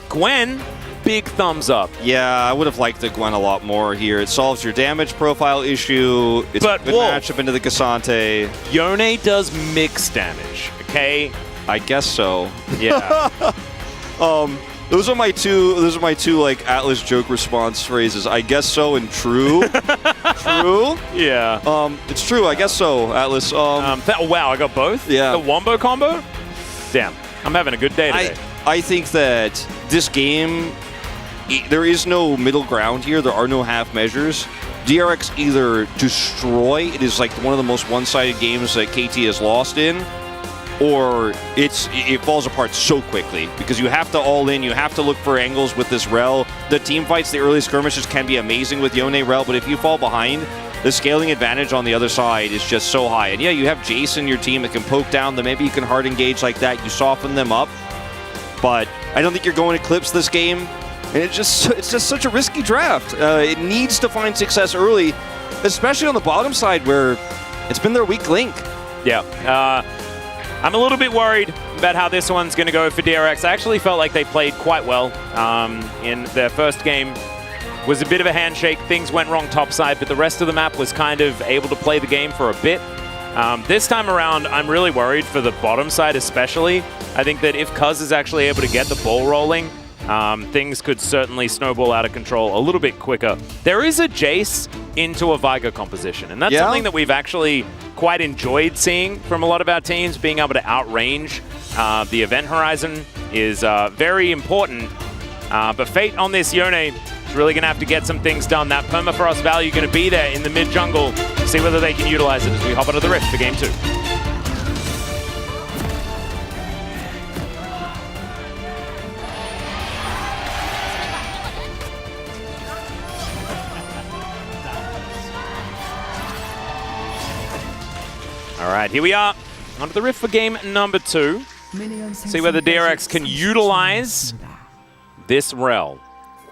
Gwen, big thumbs up. Yeah, I would have liked the Gwen a lot more here. It solves your damage profile issue. It's a good matchup into the Cassante. Yone does mixed damage, okay? I guess so. Yeah. Those are my two like Atlas joke response phrases. I guess so and true. True? Yeah. It's true. I guess so, Atlas. Wow, I got both? Yeah. The Wombo combo? Damn. I'm having a good day today. I think that this game, there is no middle ground here. There are no half measures. DRX either destroy, it is like one of the most one-sided games that KT has lost in, or it falls apart so quickly because you have to all in, you have to look for angles with this Rel. The team fights, the early skirmishes can be amazing with Yone Rel, but if you fall behind, the scaling advantage on the other side is just so high. And yeah, you have Jace in your team that can poke down them. Maybe you can hard engage like that. You soften them up. But I don't think you're going to Eclipse this game. And it's just such a risky draft. It needs to find success early, especially on the bottom side where it's been their weak link. Yeah. I'm a little bit worried about how this one's going to go for DRX. I actually felt like they played quite well in their first game. Was a bit of a handshake. Things went wrong topside, but the rest of the map was kind of able to play the game for a bit. This time around, I'm really worried for the bottom side especially. I think that if Cuz is actually able to get the ball rolling, things could certainly snowball out of control a little bit quicker. There is a Jace into a Viger composition, and that's something that we've actually quite enjoyed seeing from a lot of our teams. Being able to outrange the event horizon is very important. But Fate on this Yone is really going to have to get some things done. That permafrost value going to be there in the mid-jungle. See whether they can utilize it as we hop onto the Rift for Game 2. All right, here we are onto the Rift for game number 2. See whether DRX can utilize this Rel.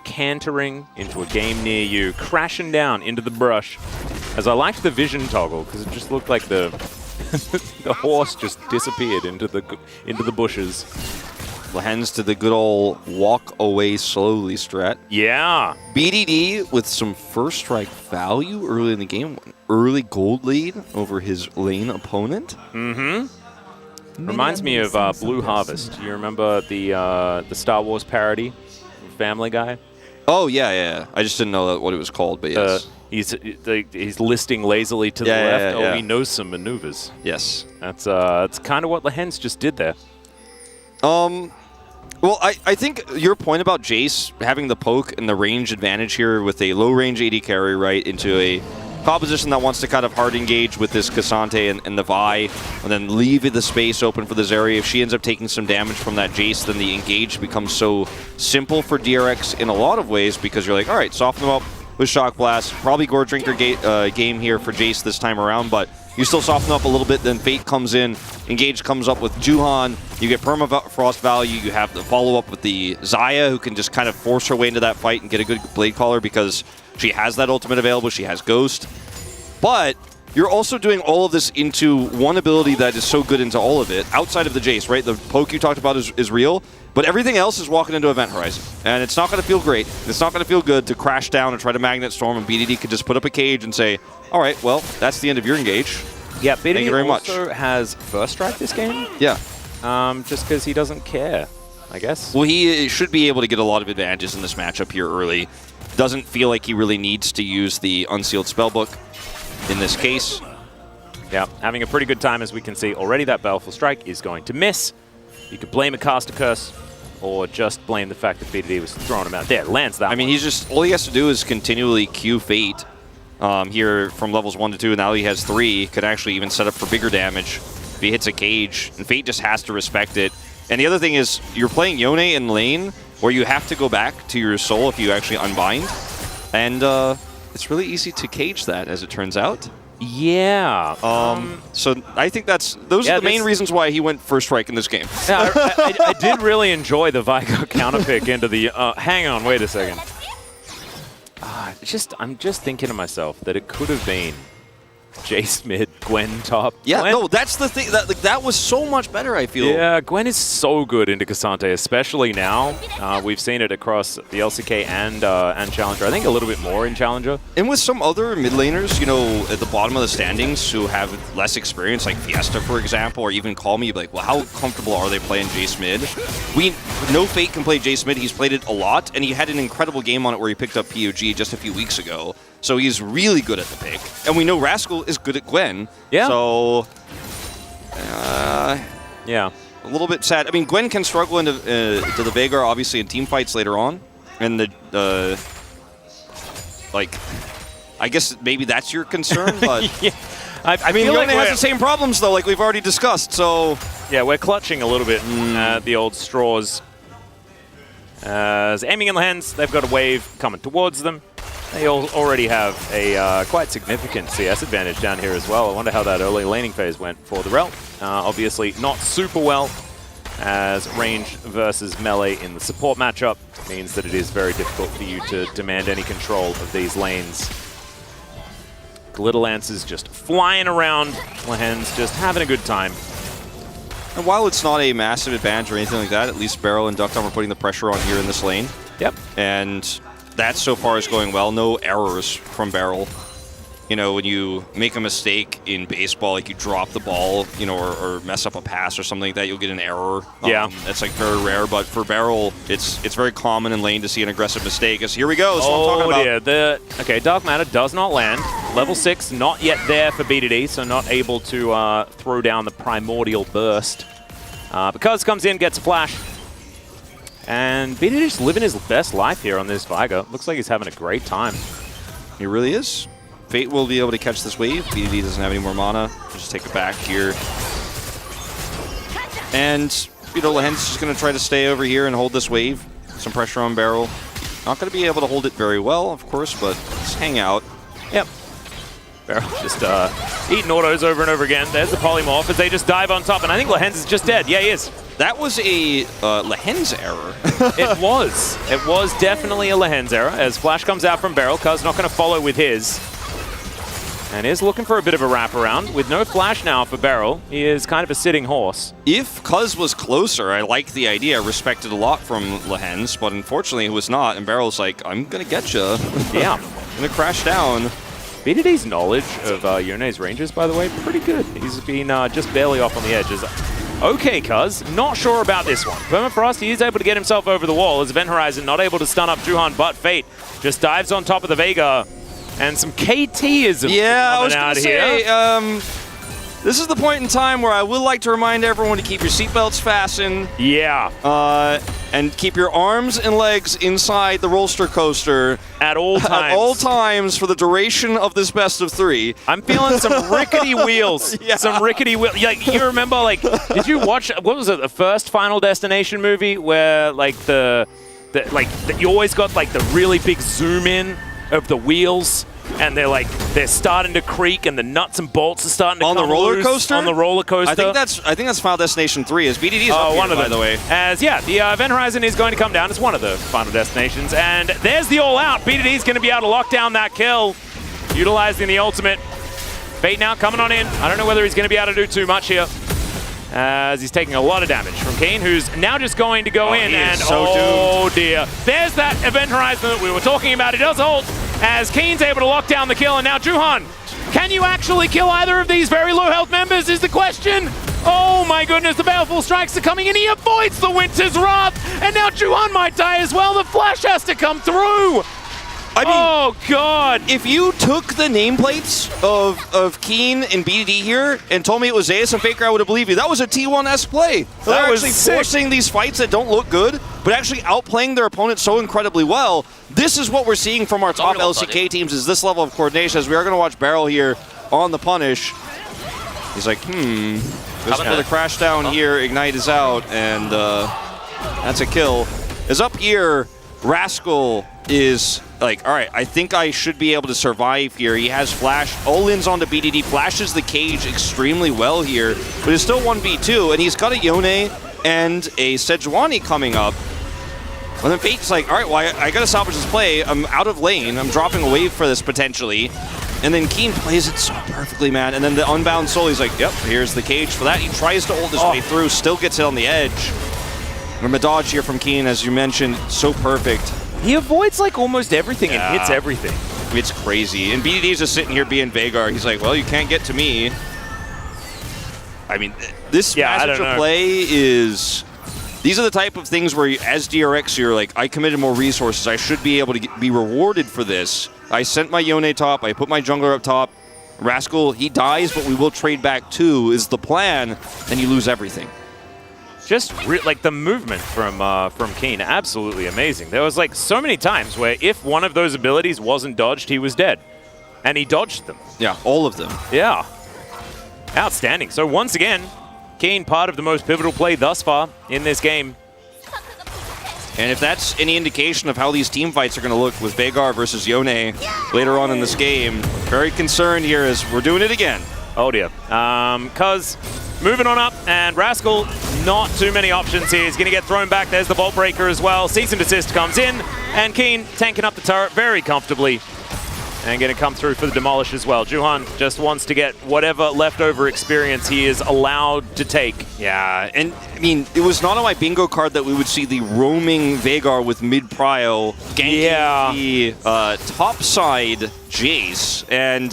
cantering into a game near you, crashing down into the brush. As I liked the vision toggle, because it just looked like the the horse just disappeared into the bushes. Lehens to the good old walk away slowly strat. Yeah. BDD with some first strike value early in the game. Early gold lead over his lane opponent. Mm-hmm. Reminds me of Blue Harvest. You remember the Star Wars parody, Family Guy? Oh, yeah. I just didn't know what it was called, but yes. He's listing lazily to the left. He knows some maneuvers. Yes. That's kind of what Lehens just did there. Well, I think your point about Jace having the poke and the range advantage here with a low-range AD carry right into a composition that wants to kind of hard engage with this Cassante and the Vi, and then leave the space open for the Zarya. If she ends up taking some damage from that Jace, then the engage becomes so simple for DRX in a lot of ways, because you're like, all right, soften them up with Shock Blast. Probably Gore Drinker game here for Jace this time around, but you still soften up a little bit, then Fate comes in, Engage comes up with Juhan, you get Permafrost value, you have the follow-up with the Xayah, who can just kind of force her way into that fight and get a good Blade Caller because she has that ultimate available, she has Ghost. But you're also doing all of this into one ability that is so good into all of it, outside of the Jace, right? The poke you talked about is real, but everything else is walking into Event Horizon. And it's not going to feel great. It's not going to feel good to crash down and try to Magnet Storm, and BDD could just put up a cage and say, all right, well, that's the end of your engage. Yeah, BDD Thank you very much. also has first strike this game. Yeah. Just because he doesn't care, I guess. Well, he should be able to get a lot of advantages in this matchup here early. Doesn't feel like he really needs to use the Unsealed Spellbook in this case. Yeah, having a pretty good time, as we can see already. That Baleful Strike is going to miss. You could blame a Caster Curse, or just blame the fact that BDD was throwing him out there. Lands that I mean, he's just, all he has to do is continually Q Fate here from levels 1 to 2. Now he has 3. Could actually even set up for bigger damage if he hits a cage. And Fate just has to respect it. And the other thing is, you're playing Yone in lane, where you have to go back to your soul if you actually unbind. And it's really easy to cage that, as it turns out. Yeah. So I think those are the main reasons why he went first strike in this game. Yeah, I did really enjoy the Vigo counterpick into the... hang on, wait a second. I'm just thinking to myself that it could have been Jace mid, Gwen top. Yeah, Gwen, no, that's the thing. That was so much better, I feel. Yeah, Gwen is so good into Cassante, especially now. We've seen it across the LCK and Challenger. I think a little bit more in Challenger. And with some other mid laners, you know, at the bottom of the standings who have less experience, like Fiesta, for example, or even Call Me, like, well, how comfortable are they playing Jace mid? We know Fate can play Jace mid. He's played it a lot, and he had an incredible game on it where he picked up POG just a few weeks ago. So he's really good at the pick. And we know Rascal is good at Gwen. Yeah. So, yeah. A little bit sad. I mean, Gwen can struggle into to the Veigar, obviously, in team fights later on. And I guess maybe that's your concern, but... Yeah. I mean, Yone has the same problems, though, like we've already discussed, so... Yeah, we're clutching a little bit at the old straws. As aiming in the hands, they've got a wave coming towards them. They already have a quite significant CS advantage down here as well. I wonder how that early laning phase went for the Rel. Obviously not super well, as range versus melee in the support matchup means that it is very difficult for you to demand any control of these lanes. Glitter Lances just flying around, Lehens just having a good time. And while it's not a massive advantage or anything like that, at least Beryl and Duckdom are putting the pressure on here in this lane. Yep. And that so far is going well. No errors from Beryl. You know, when you make a mistake in baseball, like you drop the ball, you know, or mess up a pass or something like that, you'll get an error. Yeah. That's like very rare, but for Beryl, it's very common in lane to see an aggressive mistake. As here we go, that's what I'm talking about. Okay, Dark Matter does not land. Level 6, not yet there for BDD, so not able to throw down the Primordial Burst. Because comes in, gets a flash. And BDD just living his best life here on this Vigo. Looks like he's having a great time. He really is. Fate will be able to catch this wave. BDD doesn't have any more mana. Just take it back here. And, you know, Lehen's just going to try to stay over here and hold this wave. Some pressure on Beryl. Not going to be able to hold it very well, of course, but just hang out. Yep. Beryl just eating autos over and over again. There's the polymorph as they just dive on top, and I think Lehens is just dead. Yeah, he is. That was a Lehen's error. It was. It was definitely a Lehen's error as Flash comes out from Beryl. Cuz not going to follow with his. And is looking for a bit of a wraparound. With no Flash now for Beryl, he is kind of a sitting horse. If Cuz was closer, I liked the idea. I respected a lot from Lehen's, but unfortunately he was not. And Beryl's like, I'm going to get you. Yeah. I'm going to crash down. BDD's knowledge of Yone's ranges, by the way, pretty good. He's been just barely off on the edges. Okay, Cuz, not sure about this one. Permafrost, he is able to get himself over the wall as Event Horizon not able to stun up Juhan, but Fate just dives on top of the Vega. And some KT-ism I was coming out gonna here. say, this is the point in time where I would like to remind everyone to keep your seatbelts fastened. Yeah. And keep your arms and legs inside the roller coaster at all times. At all times for the duration of this best of 3. I'm feeling some rickety wheels. Yeah. Some rickety wheels. Like, you remember, like, did you watch, what was it, the first Final Destination movie where, like, you always got, like, the really big zoom in of the wheels, and they're starting to creak, and the nuts and bolts are starting to on come the roller loose coaster. On the roller coaster. I think that's Final Destination 3. Is BDD's up here, one of by them. the way? As the Event Horizon is going to come down. It's one of the Final Destinations, and there's the all out. BDD is going to be able to lock down that kill, utilizing the ultimate. Fate now coming on in. I don't know whether he's going to be able to do too much here, as he's taking a lot of damage from Keen, who's now just going to go in, and so dear. There's that Event Horizon that we were talking about. He does ult, as Keen's able to lock down the kill, and now Juhan, can you actually kill either of these very low health members is the question. Oh my goodness, the Baleful Strikes are coming in. He avoids the Winter's Wrath, and now Juhan might die as well. The Flash has to come through. I mean, oh God! If you took the nameplates of Keen and BDD here and told me it was Zeus and Faker, I would have believed you. That was a T1S play. They're was actually sick. forcing these fights that don't look good, but actually outplaying their opponent so incredibly well. This is what we're seeing from our top LCK teams, is this level of coordination, as we are going to watch Beryl here on the punish. He's like, Goes for the crash down here, Ignite is out, and that's a kill. Is up here, Rascal is like, all right, I think I should be able to survive here. He has Flash, all-ins onto BDD, flashes the cage extremely well here, but it's still 1v2, and he's got a Yone and a Sejuani coming up. And then Fate's like, all right, well, I gotta salvage this play. I'm out of lane. I'm dropping a wave for this potentially. And then Keen plays it so perfectly, man. And then the Unbound Soul, he's like, yep, here's the cage for that. He tries to ult his way through, still gets it on the edge. Remember, dodge here from Keen, as you mentioned, so perfect. He avoids like almost everything and hits everything. It's crazy. And BDD's just sitting here being Vagar. He's like, well, you can't get to me. I mean, this passage of play is... These are the type of things where, as DRX, you're like, I committed more resources. I should be able to be rewarded for this. I sent my Yone top. I put my jungler up top. Rascal, he dies, but we will trade back too, is the plan. And you lose everything. Just like the movement from Keen, absolutely amazing. There was like so many times where if one of those abilities wasn't dodged, he was dead. And he dodged them. Yeah, all of them. Yeah. Outstanding. So once again, Keen, part of the most pivotal play thus far in this game. And if that's any indication of how these team fights are going to look with Vagar versus Yone later on in this game, very concerned here as we're doing it again. Oh dear. Cuz moving on up, and Rascal, not too many options here. He's going to get thrown back. There's the Vault Breaker as well. Cease and Desist comes in, and Keen tanking up the turret very comfortably. And going to come through for the demolish as well. Juhan just wants to get whatever leftover experience he is allowed to take. Yeah, and I mean, it was not on my bingo card that we would see the roaming Vagar with mid-prio ganking the topside Jace. And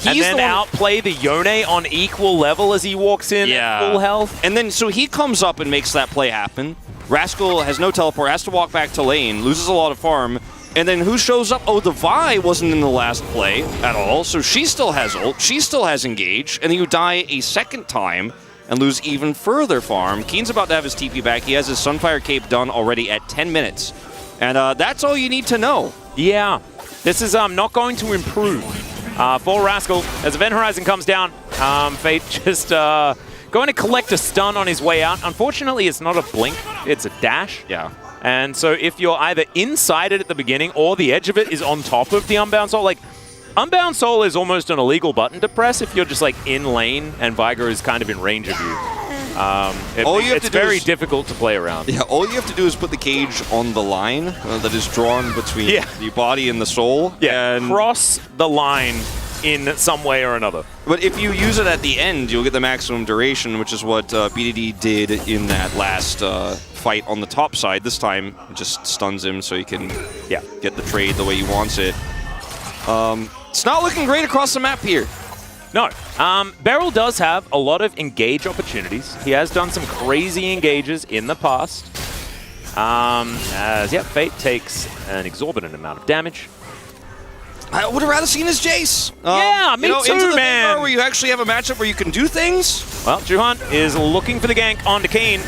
then outplay the Yone on equal level as he walks in at full health. And then, so he comes up and makes that play happen. Rascal has no teleport, has to walk back to lane, loses a lot of farm. And then who shows up? Oh, the Vi wasn't in the last play at all, so she still has ult, she still has engage, and then you die a second time and lose even further farm. Keen's about to have his TP back. He has his Sunfire Cape done already at 10 minutes. And that's all you need to know. Yeah, this is not going to improve for Rascal. As Event Horizon comes down, Fate just going to collect a stun on his way out. Unfortunately, it's not a blink, it's a dash. Yeah. And so if you're either inside it at the beginning or the edge of it is on top of the Unbound Soul, like, Unbound Soul is almost an illegal button to press if you're just, like, in lane and Viger is kind of in range of you. It's very difficult to play around. Yeah, all you have to do is put the cage on the line that is drawn between the body and the soul. Yeah, and cross the line in some way or another. But if you use it at the end, you'll get the maximum duration, which is what BDD did in that last fight on the top side. This time, it just stuns him so he can get the trade the way he wants it. It's not looking great across the map here. No. Beryl does have a lot of engage opportunities. He has done some crazy engages in the past. Fate takes an exorbitant amount of damage. I would have rather seen his Jace. Yeah, me too, into the man. Where you actually have a matchup where you can do things. Well, Juhan is looking for the gank onto Kane,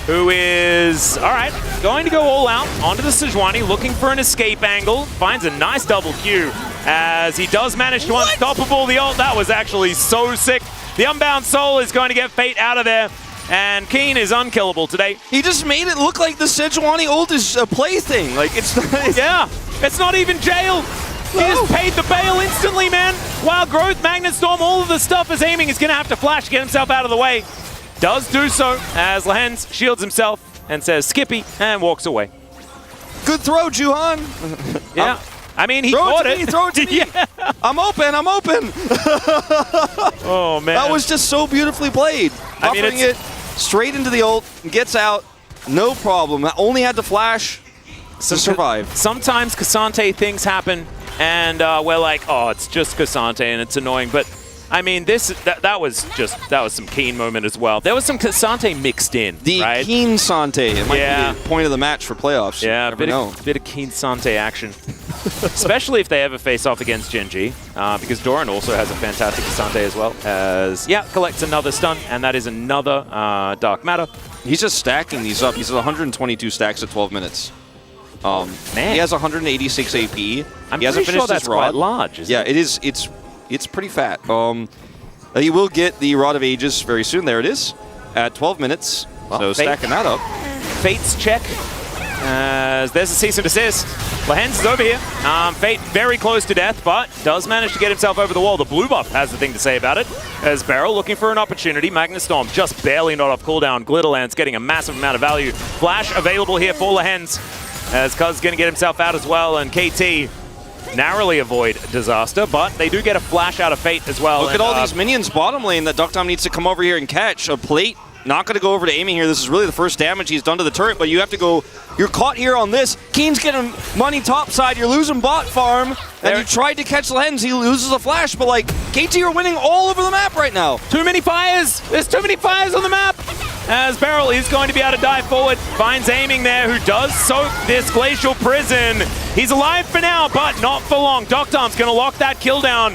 who is, all right, going to go all out onto the Sejuani, looking for an escape angle. Finds a nice double Q as he does manage to unstoppable the ult. That was actually so sick. The Unbound Soul is going to get Fate out of there, and Keen is unkillable today. He just made it look like the Sejuani ult is a plaything. Like, it's not... Yeah, it's not even jail. He just paid the bail instantly, man. Wild Growth, Magnet Storm, all of the stuff is aiming. He's going to have to flash, get himself out of the way. Does do so as Lehens shields himself and says Skippy and walks away. Good throw, Juhan. Yeah. I mean, he caught it. Throw it to me. Yeah. I'm open. Oh, man. That was just so beautifully played. I mean, Buffering it straight into the ult, gets out, no problem. Only had to flash to survive. Sometimes Cassante things happen, and we're like, oh, it's just Cassante, and it's annoying. But I mean, that was some Keen moment as well. There was some Cassante mixed in, right? Keen Sante. It might be the point of the match for playoffs. Yeah, a bit of Keen Sante action. Especially if they ever face off against Genji, because Doran also has a fantastic Cassante as well. As collects another stun, and that is another Dark Matter. He's just stacking these up. He's at 122 stacks at 12 minutes. Man, he has 186 AP. He hasn't finished that's his rod. Quite large. Isn't it? It's pretty fat. He will get the Rod of Ages very soon. There it is, at 12 minutes. Well, so stacking that up. Fate's check. There's a cease and desist. Lehens is over here. Fate very close to death, but does manage to get himself over the wall. The blue buff has the thing to say about it. As Beryl looking for an opportunity. Magnet Storm just barely not off cooldown. Glitterlands getting a massive amount of value. Flash available here for Lehens. As Cuz going to get himself out as well, and KT narrowly avoid disaster, but they do get a flash out of Fate as well. Look at all these minions bottom lane that Duckdom needs to come over here and catch. A plate, not going to go over to aiming here. This is really the first damage he's done to the turret, but you have to go, you're caught here on this. Keen's getting money topside, you're losing bot farm, and you tried to catch Lehens, he loses a flash, but like, KT are winning all over the map right now. Too many fires! There's too many fires on the map! As Beryl is going to be able to dive forward, finds aiming there, who does soak this Glacial Prison. He's alive for now, but not for long. Doctom's going to lock that kill down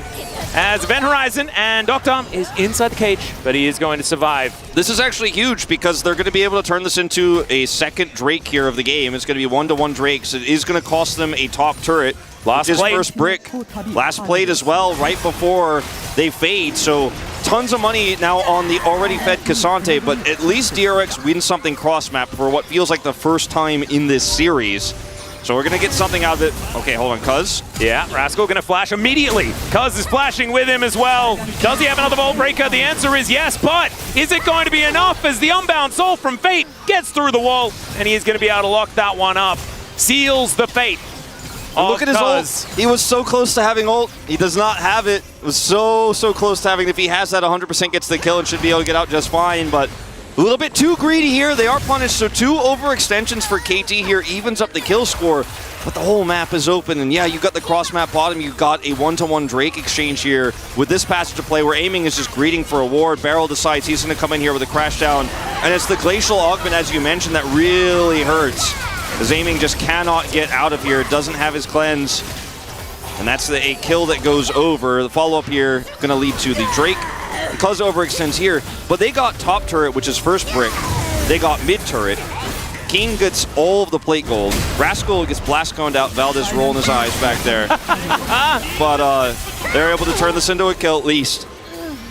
as Event Horizon, and Doctom is inside the cage, but he is going to survive. This is actually huge because they're going to be able to turn this into a second Drake here of the game. It's going to be 1-to-1 Drakes. It is going to cost them a top turret. Last plate. First brick. Last plate as well, right before they fade. So tons of money now on the already fed Cassante, but at least DRX wins something cross-map for what feels like the first time in this series. So we're going to get something out of it. Okay, hold on, Cuz. Yeah, Rascal going to flash immediately. Cuz is flashing with him as well. Does he have another Vault Breaker? The answer is yes, but is it going to be enough as the Unbound Soul from Fate gets through the wall, and he is going to be able to lock that one up. Seals the fate. Look at his ult. He was so close to having ult. He does not have it. It was so close to having it. If he has that, 100% gets the kill and should be able to get out just fine, but a little bit too greedy here. They are punished, so 2 overextensions for KT here evens up the kill score, but the whole map is open, and yeah, you got the cross-map bottom. You got a 1-to-1 Drake exchange here with this passage of play where aiming is just greeting for a ward. Beryl decides he's going to come in here with a crash down, and it's the Glacial Augment, as you mentioned, that really hurts. As aiming just cannot get out of here, doesn't have his cleanse, and that's a kill that goes over. The follow-up here going to lead to the Drake. Because overextends here, but they got top turret, which is first brick. They got mid turret. King gets all of the plate gold. Rascal gets blast coned out. Valdez rolling his eyes back there. But they're able to turn this into a kill at least.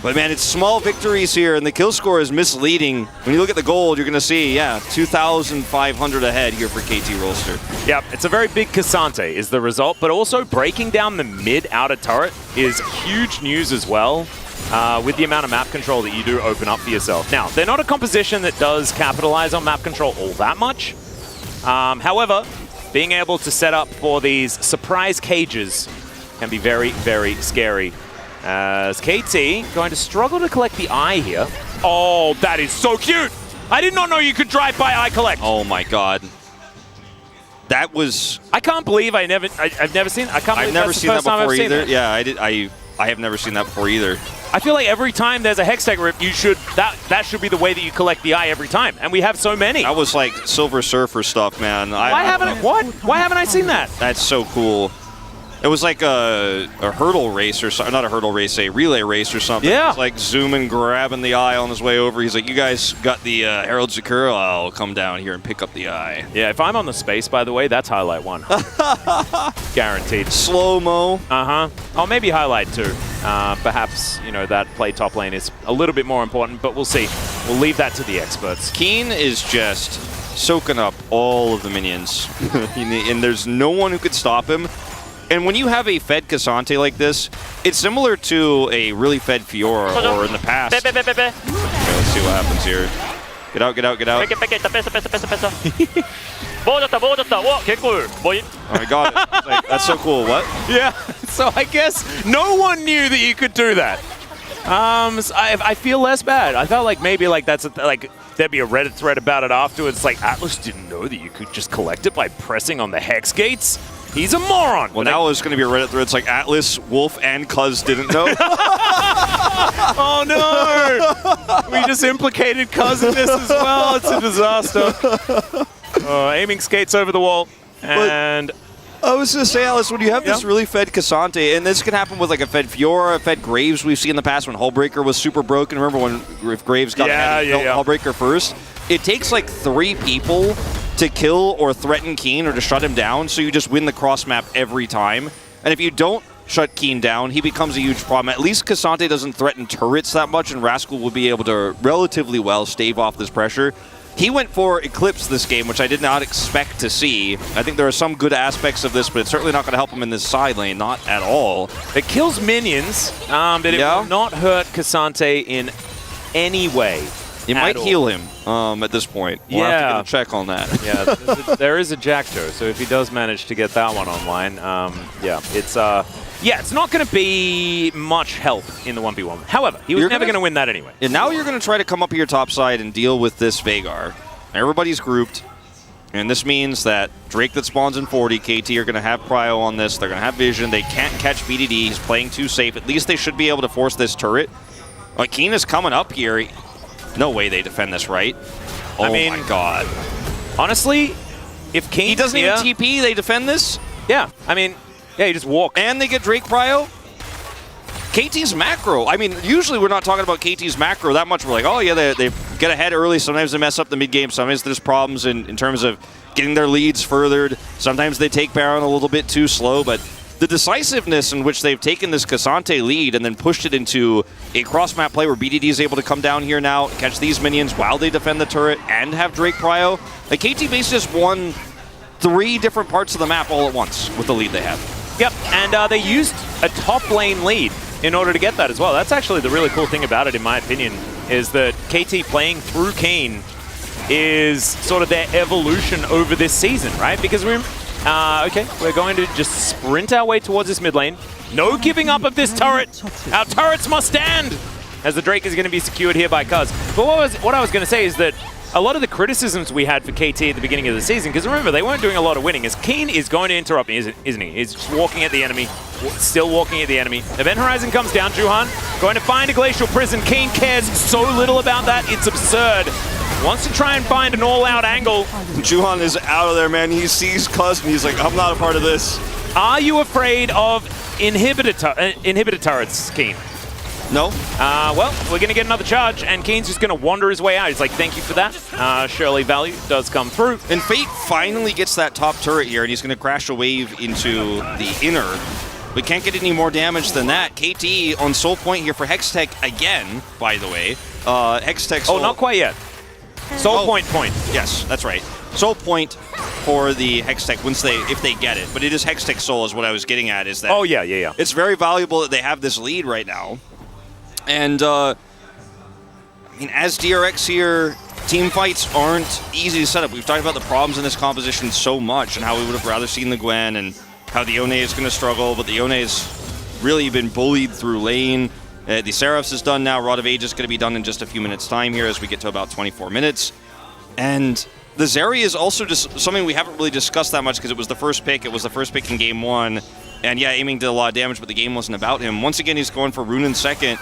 But man, it's small victories here, and the kill score is misleading. When you look at the gold, you're going to see, 2,500 ahead here for KT Rolster. Yep, it's a very big Cassante is the result, but also breaking down the mid-outer turret is huge news as well. with the amount of map control that you do open up for yourself. Now, they're not a composition that does capitalize on map control all that much. However, being able to set up for these surprise cages can be very, very scary. As KT going to struggle to collect the eye here. Oh, that is so cute! I did not know you could drive by eye collect. Oh my god. That was... I can't believe I've never seen... I can't believe I've never that's seen the that first time before I've seen either. it. Yeah, I have never seen that before either. I feel like every time there's a Hextech rip, you should that should be the way that you collect the eye every time, and we have so many. That was like Silver Surfer stuff, man. Why haven't I seen that? That's so cool. It was like a hurdle race or something, not a hurdle race, a relay race or something. Yeah. It's like zooming, grabbing the eye on his way over. He's like, you guys got the Herald Sakura, I'll come down here and pick up the eye. Yeah, if I'm on the space, by the way, that's highlight 1. Guaranteed. Slow-mo. Uh-huh. Oh, maybe highlight 2. Perhaps, you know, that play top lane is a little bit more important, but we'll see. We'll leave that to the experts. Keen is just soaking up all of the minions, and there's no one who could stop him. And when you have a fed Cassante like this, it's similar to a really fed Fiora or in the past. Okay, let's see what happens here. Get out, get out, get out. Oh, I got it. Like, that's so cool. What? Yeah, so I guess no one knew that you could do that. So I feel less bad. I felt like maybe like there'd be a Reddit thread about it afterwards. Like, Atlas didn't know that you could just collect it by pressing on the hex gates. He's a moron. Well, now there's going to be a Reddit thread. It's like Atlas, Wolf, and Cuz didn't know. Oh no! We just implicated Cuz in this as well. It's a disaster. Aiming skates over the wall, and I was going to say, Alice, when you have this really fed Cassante, and this can happen with like a fed Fiora, a fed Graves we've seen in the past when Hullbreaker was super broken. Remember when if Graves got Hullbreaker first? It takes like 3 people to kill or threaten Keen or to shut him down, so you just win the cross map every time. And if you don't shut Keen down, he becomes a huge problem. At least Cassante doesn't threaten turrets that much, and Rascal will be able to relatively well stave off this pressure. He went for Eclipse this game, which I did not expect to see. I think there are some good aspects of this, but it's certainly not going to help him in this side lane, not at all. It kills minions, but it will not hurt Cassante in any way. It might heal him at this point. We'll have to get a check on that. Yeah, there is a Jackto, so if he does manage to get that one online, it's not going to be much help in the 1v1. However, he was never going to win that anyway. And now you're going to try to come up here top side and deal with this Veigar. Everybody's grouped, and this means that Drake that spawns in 40, KT are going to have Prio on this. They're going to have vision. They can't catch BDD. He's playing too safe. At least they should be able to force this turret. Keen is coming up here. No way they defend this, right? Oh my god. Honestly, if Keen... He doesn't even TP, they defend this? Yeah, I mean, you just walk. And they get Drake Prio? KT's macro. I mean, usually we're not talking about KT's macro that much. We're like, oh yeah, they get ahead early. Sometimes they mess up the mid game. Sometimes there's problems in terms of getting their leads furthered. Sometimes they take Baron a little bit too slow, but the decisiveness in which they've taken this Cassante lead and then pushed it into a cross-map play where BDD is able to come down here now, catch these minions while they defend the turret, and have Drake Prio. Like, KT base just won 3 different parts of the map all at once with the lead they have. Yep, and they used a top lane lead in order to get that as well. That's actually the really cool thing about it, in my opinion, is that KT playing through Keen is sort of their evolution over this season, right? Because we're going to just sprint our way towards this mid lane. No giving up of this turret. Our turrets must stand, as the Drake is going to be secured here by Cuz. But what I was going to say is that a lot of the criticisms we had for KT at the beginning of the season, because remember, they weren't doing a lot of winning, is Keen is going to interrupt me, isn't he? He's just walking at the enemy, still walking at the enemy. Event Horizon comes down, Juhan, going to find a Glacial Prison. Keen cares so little about that, it's absurd. Wants to try and find an all-out angle. Juhan is out of there, man. He sees Cuz and he's like, I'm not a part of this. Are you afraid of inhibitor turrets, Keen? No. Well, we're going to get another charge, and Keen's just going to wander his way out. He's like, thank you for that. Shirley value does come through. And Fate finally gets that top turret here, and he's going to crash a wave into the inner. We can't get any more damage than that. KT on Soul Point here for Hextech again, by the way. Hextech Soul... Oh, not quite yet. Soul point. Yes, that's right. Soul Point for the Hextech if they get it. But it is Hextech Soul is what I was getting at, is that... Oh, yeah. It's very valuable that they have this lead right now. And, I mean, as DRX here, team fights aren't easy to set up. We've talked about the problems in this composition so much and how we would have rather seen the Gwen and how the Yone is going to struggle, but the Yone has really been bullied through lane. The Seraphs is done now. Rod of Age is going to be done in just a few minutes' time here as we get to about 24 minutes. And the Zeri is also just something we haven't really discussed that much because it was the first pick. It was the first pick in game 1. And yeah, aiming did a lot of damage, but the game wasn't about him. Once again, he's going for Rune in second.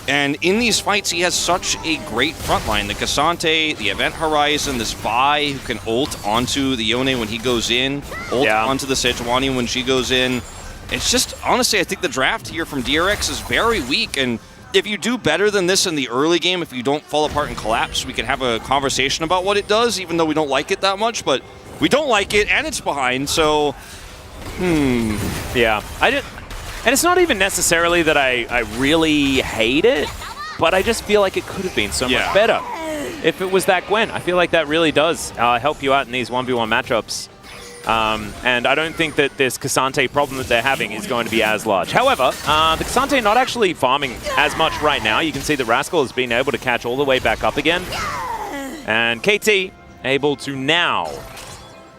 And in these fights, he has such a great front line. The Cassante, the Event Horizon, this Vi who can ult onto the Yone when he goes in, ult onto the Sejuani when she goes in. It's just, honestly, I think the draft here from DRX is very weak, and if you do better than this in the early game, if you don't fall apart and collapse, we can have a conversation about what it does, even though we don't like it that much, but we don't like it, and it's behind, so, Yeah, and it's not even necessarily that I really hate it, but I just feel like it could have been so much better if it was that Gwen. I feel like that really does help you out in these 1v1 matchups. And I don't think that this Cassante problem that they're having is going to be as large. However, the Cassante not actually farming as much right now. You can see that Rascal has been able to catch all the way back up again. And KT able to now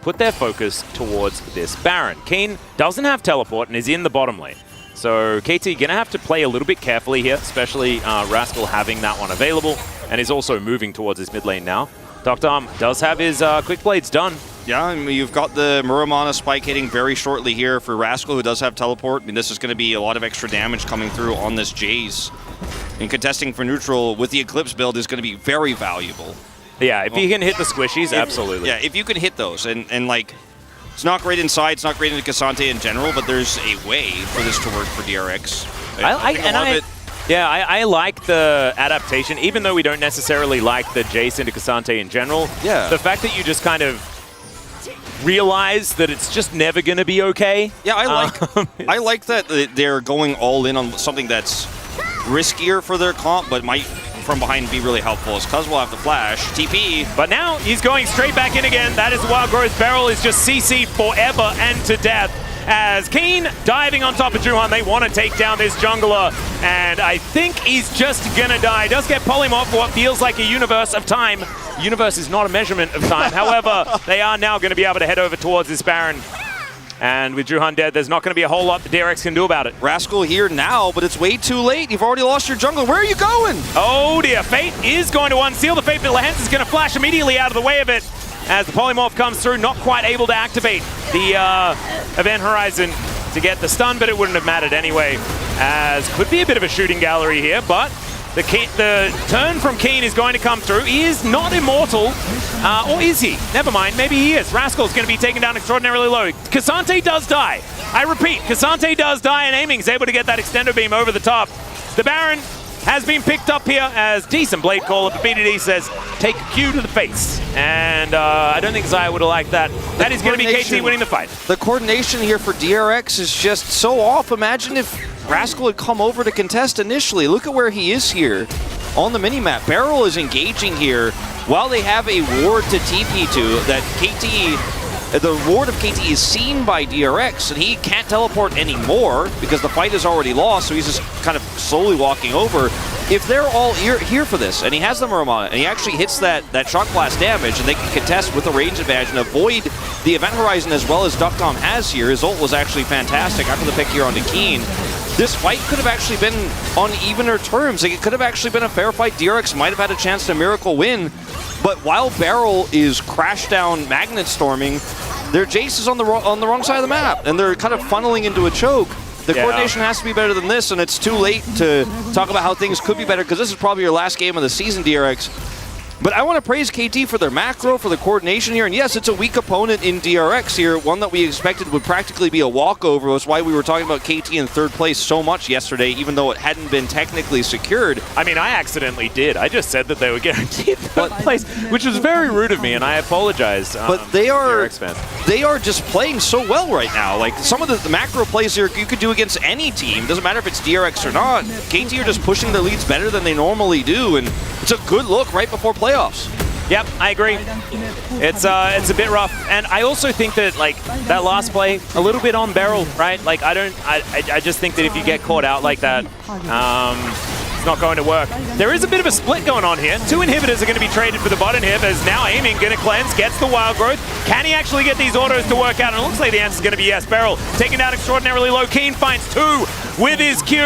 put their focus towards this Baron. Keen doesn't have teleport and is in the bottom lane. So KT going to have to play a little bit carefully here, especially Rascal having that one available and is also moving towards his mid lane now. Dr. Arm does have his Quick Blades done. Yeah, I mean, you've got the Muramana spike hitting very shortly here for Rascal, who does have teleport. I mean, this is going to be a lot of extra damage coming through on this Jace. And contesting for neutral with the Eclipse build is going to be very valuable. Yeah, if you can hit the squishies, absolutely. Yeah, if you can hit those. And like, it's not great inside, it's not great into Cassante in general, but there's a way for this to work for DRX. I like the adaptation, even though we don't necessarily like the Jace into Cassante in general. Yeah. The fact that you just kind of realize that it's just never going to be okay. Yeah, I like that they're going all in on something that's riskier for their comp, but might from behind be really helpful. As Cuz will have the flash, TP. But now he's going straight back in again. That is Wild Growth Barrel is just CC forever and to death. As Keen diving on top of Juhan, they want to take down this jungler, and I think he's just gonna die. Does get polymorph for what feels like a universe of time. Universe is not a measurement of time. However, they are now going to be able to head over towards this Baron. And with Juhan dead, there's not going to be a whole lot the DRX can do about it. Rascal here now, but it's way too late. You've already lost your jungler. Where are you going? Oh dear, Fate is going to unseal the Fate, but Lehens is going to flash immediately out of the way of it. As the polymorph comes through, not quite able to activate the Event Horizon to get the stun, but it wouldn't have mattered anyway. As could be a bit of a shooting gallery here, but the turn from Keen is going to come through. He is not immortal, or is he? Never mind, maybe he is. Rascal's going to be taken down extraordinarily low. Cassante does die. I repeat, Cassante does die, and Aiming is able to get that extender beam over the top. The Baron has been picked up here as decent blade call. But BDD says, take a cue to the face. And I don't think Xayah would have liked that. That is going to be KT winning the fight. The coordination here for DRX is just so off. Imagine if Rascal had come over to contest initially. Look at where he is here on the minimap. Barrel is engaging here while they have a ward to TP to that the ward of KT is seen by DRX, and he can't teleport anymore because the fight is already lost, so he's just kind of slowly walking over. If they're all here for this, and he has the Muramana, and he actually hits that shock blast damage, and they can contest with a range advantage and avoid the Event Horizon as well as Duckdom has here. His ult was actually fantastic after the pick here onto Keen. This fight could have actually been on evener terms. Like, it could have actually been a fair fight. DRX might have had a chance to miracle win, but while Barrel is crash down magnet storming, their Jace is on the wrong side of the map, and they're kind of funneling into a choke. The coordination has to be better than this, and it's too late to talk about how things could be better, because this is probably your last game of the season, DRX. But I want to praise KT for their macro, for the coordination here. And yes, it's a weak opponent in DRX here, one that we expected would practically be a walkover. That's why we were talking about KT in third place so much yesterday, even though it hadn't been technically secured. I mean, I accidentally did. I just said that they were guaranteed third place, which was very rude of me, and I apologize. But they are DRX fans. They are just playing so well right now. Like, some of the macro plays here you could do against any team. Doesn't matter if it's DRX or not. KT are just pushing their leads better than they normally do, and it's a good look right before playoffs. Yep, I agree. It's a bit rough, and I also think that like that last play a little bit on Barrel, right? Like I just think that if you get caught out like that, is not going to work. There is a bit of a split going on here. 2 inhibitors are going to be traded for the bot inhib, as now aiming, going to cleanse, gets the wild growth. Can he actually get these autos to work out? And it looks like the answer is going to be yes. Beryl taking down extraordinarily low. Keen finds 2 with his Q.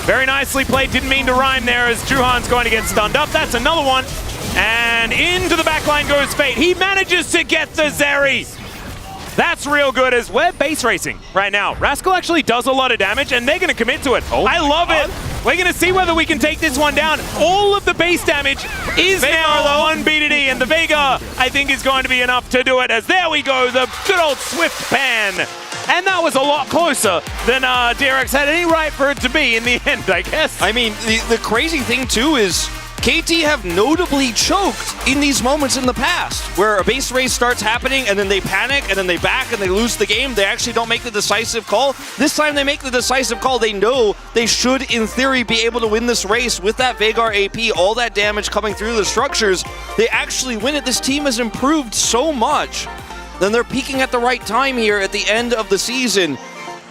Very nicely played. Didn't mean to rhyme there, as Juhan's going to get stunned up. That's another one. And into the backline goes Fate. He manages to get the Zeri. That's real good, as we're base racing right now. Rascal actually does a lot of damage, and they're going to commit to it. I love it. We're going to see whether we can take this one down. All of the base damage is now on BDD, and the Vega, I think, is going to be enough to do it, as there we go, the good old Swift Pan. And that was a lot closer than DRX had any right for it to be in the end, I guess. I mean, the crazy thing, too, is KT have notably choked in these moments in the past, where a base race starts happening and then they panic and then they back and they lose the game. They actually don't make the decisive call. This time they make the decisive call. They know they should, in theory, be able to win this race with that Veigar AP, all that damage coming through the structures. They actually win it. This team has improved so much. Then they're peaking at the right time here at the end of the season.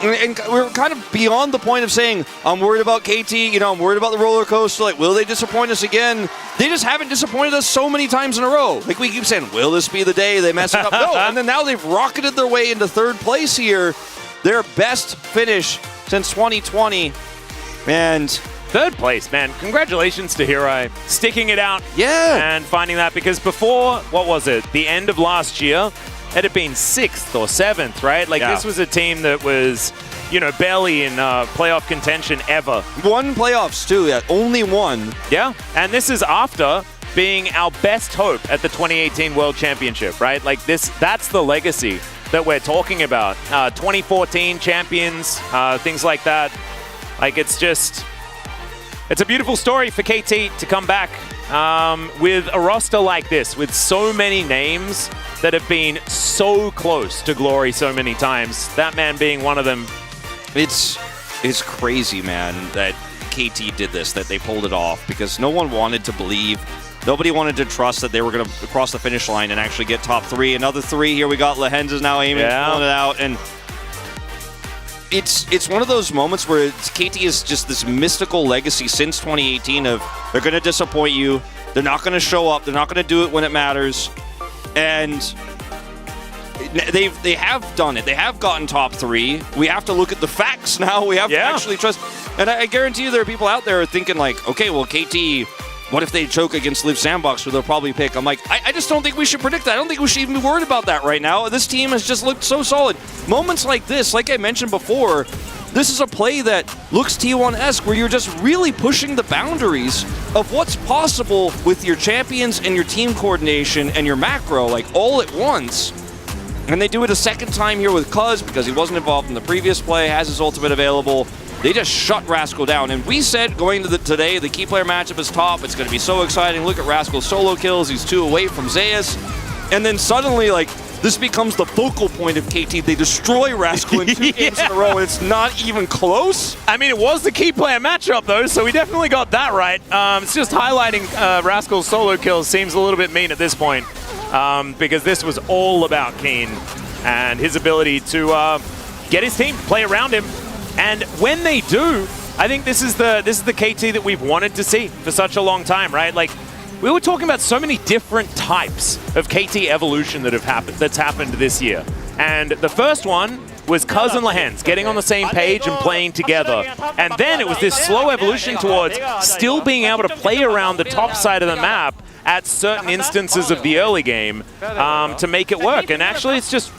And we're kind of beyond the point of saying, I'm worried about KT, I'm worried about the roller coaster, like, will they disappoint us again? They just haven't disappointed us so many times in a row. Like, we keep saying, will this be the day they mess it up? No, and then now they've rocketed their way into 3rd place here. Their best finish since 2020. And 3rd place, man. Congratulations to Hirai. Sticking it out. Yeah. And finding that, because before, what was it? The end of last year, it had been 6th or 7th, right? Like, this was a team that was, barely in playoff contention ever. Won playoffs, too. Yeah, only one. Yeah, and this is after being our best hope at the 2018 World Championship, right? Like, that's the legacy that we're talking about. 2014 champions, things like that. Like, it's a beautiful story for KT to come back with a roster like this, with so many names that have been so close to glory so many times. That man being one of them. It's crazy, man, that KT did this, that they pulled it off, because no one wanted to believe. Nobody wanted to trust that they were going to cross the finish line and actually get top 3. Another 3 here. We got Lehens is now aiming, pulling it out, and it's one of those moments where KT is just this mystical legacy since 2018 of they're going to disappoint you, they're not going to show up, they're not going to do it when it matters, and they have done it. They have gotten top 3. We have to look at the facts now. We have to actually trust. And I guarantee you there are people out there thinking like, okay, well, KT, what if they choke against Live Sandbox, where they'll probably pick? I'm like, I just don't think we should predict that. I don't think we should even be worried about that right now. This team has just looked so solid. Moments like this, like I mentioned before, this is a play that looks T1-esque, where you're just really pushing the boundaries of what's possible with your champions and your team coordination and your macro, like all at once. And they do it a second time here with Cuz, because he wasn't involved in the previous play, has his ultimate available. They just shut Rascal down. And we said going to today, the key player matchup is top. It's going to be so exciting. Look at Rascal's solo kills. He's 2 away from Zeus. And then suddenly, like, this becomes the focal point of KT. They destroy Rascal in 2 games in a row, and it's not even close. I mean, it was the key player matchup, though, so we definitely got that right. It's just highlighting Rascal's solo kills seems a little bit mean at this point, because this was all about Keen and his ability to get his team, play around him. And when they do, I think this is the KT that we've wanted to see for such a long time, right? Like, we were talking about so many different types of KT evolution that's happened this year. And the first one was Cuz and Lehens getting on the same page and playing together. And then it was this slow evolution towards still being able to play around the top side of the map at certain instances of the early game to make it work. And actually, it's just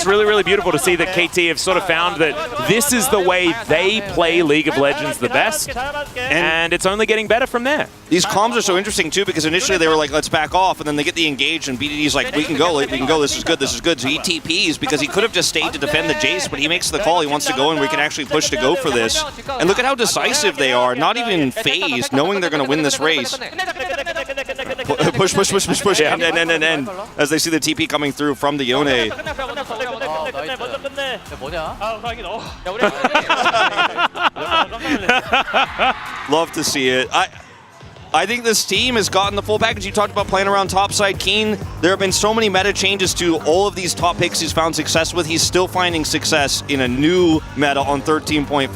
really, really beautiful to see that KT have sort of found that this is the way they play League of Legends the best, and it's only getting better from there. These comms are so interesting, too, because initially they were like, let's back off, and then they get the engage, and BDD's like, we can go, this is good, this is good. So he TPs, because he could have just stayed to defend the Jace, but he makes the call, he wants to go, and we can actually push to go for this. And look at how decisive they are, not even phased, knowing they're going to win this race. Push, yeah. and as they see the TP coming through from the Yone. Love to see it. I think this team has gotten the full package. You talked about playing around topside. Keen, there have been so many meta changes to all of these top picks he's found success with. He's still finding success in a new meta on 13.5.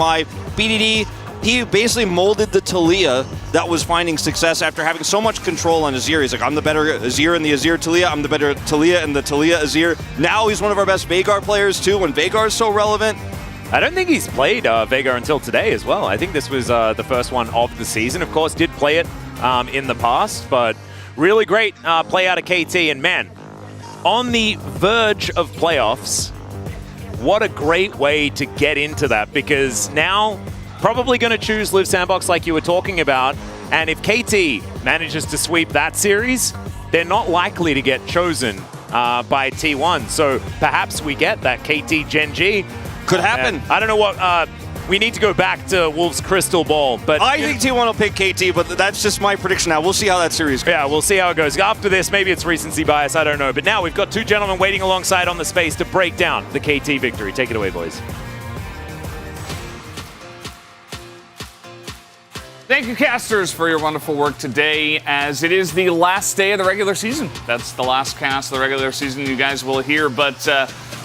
BDD, he basically molded the Taliyah that was finding success after having so much control on Azir. He's like, I'm the better Azir in the Azir Taliyah, I'm the better Taliyah in the Taliyah Azir. Now he's one of our best Veigar players too, when Veigar is so relevant. I don't think he's played Veigar until today as well. I think this was the first one of the season. Of course, did play it in the past, but really great play out of KT. And man, on the verge of playoffs, what a great way to get into that, because now probably going to choose Live Sandbox like you were talking about. And if KT manages to sweep that series, they're not likely to get chosen by T1. So perhaps we get that KT Gen G. Could happen. I don't know what... we need to go back to Wolf's crystal ball, but... I think T1 will pick KT, but that's just my prediction now. We'll see how that series goes. Yeah, we'll see how it goes. After this, maybe it's recency bias, I don't know. But now we've got two gentlemen waiting alongside on the space to break down the KT victory. Take it away, boys. Thank you, casters, for your wonderful work today, as it is the last day of the regular season. That's the last cast of the regular season you guys will hear, but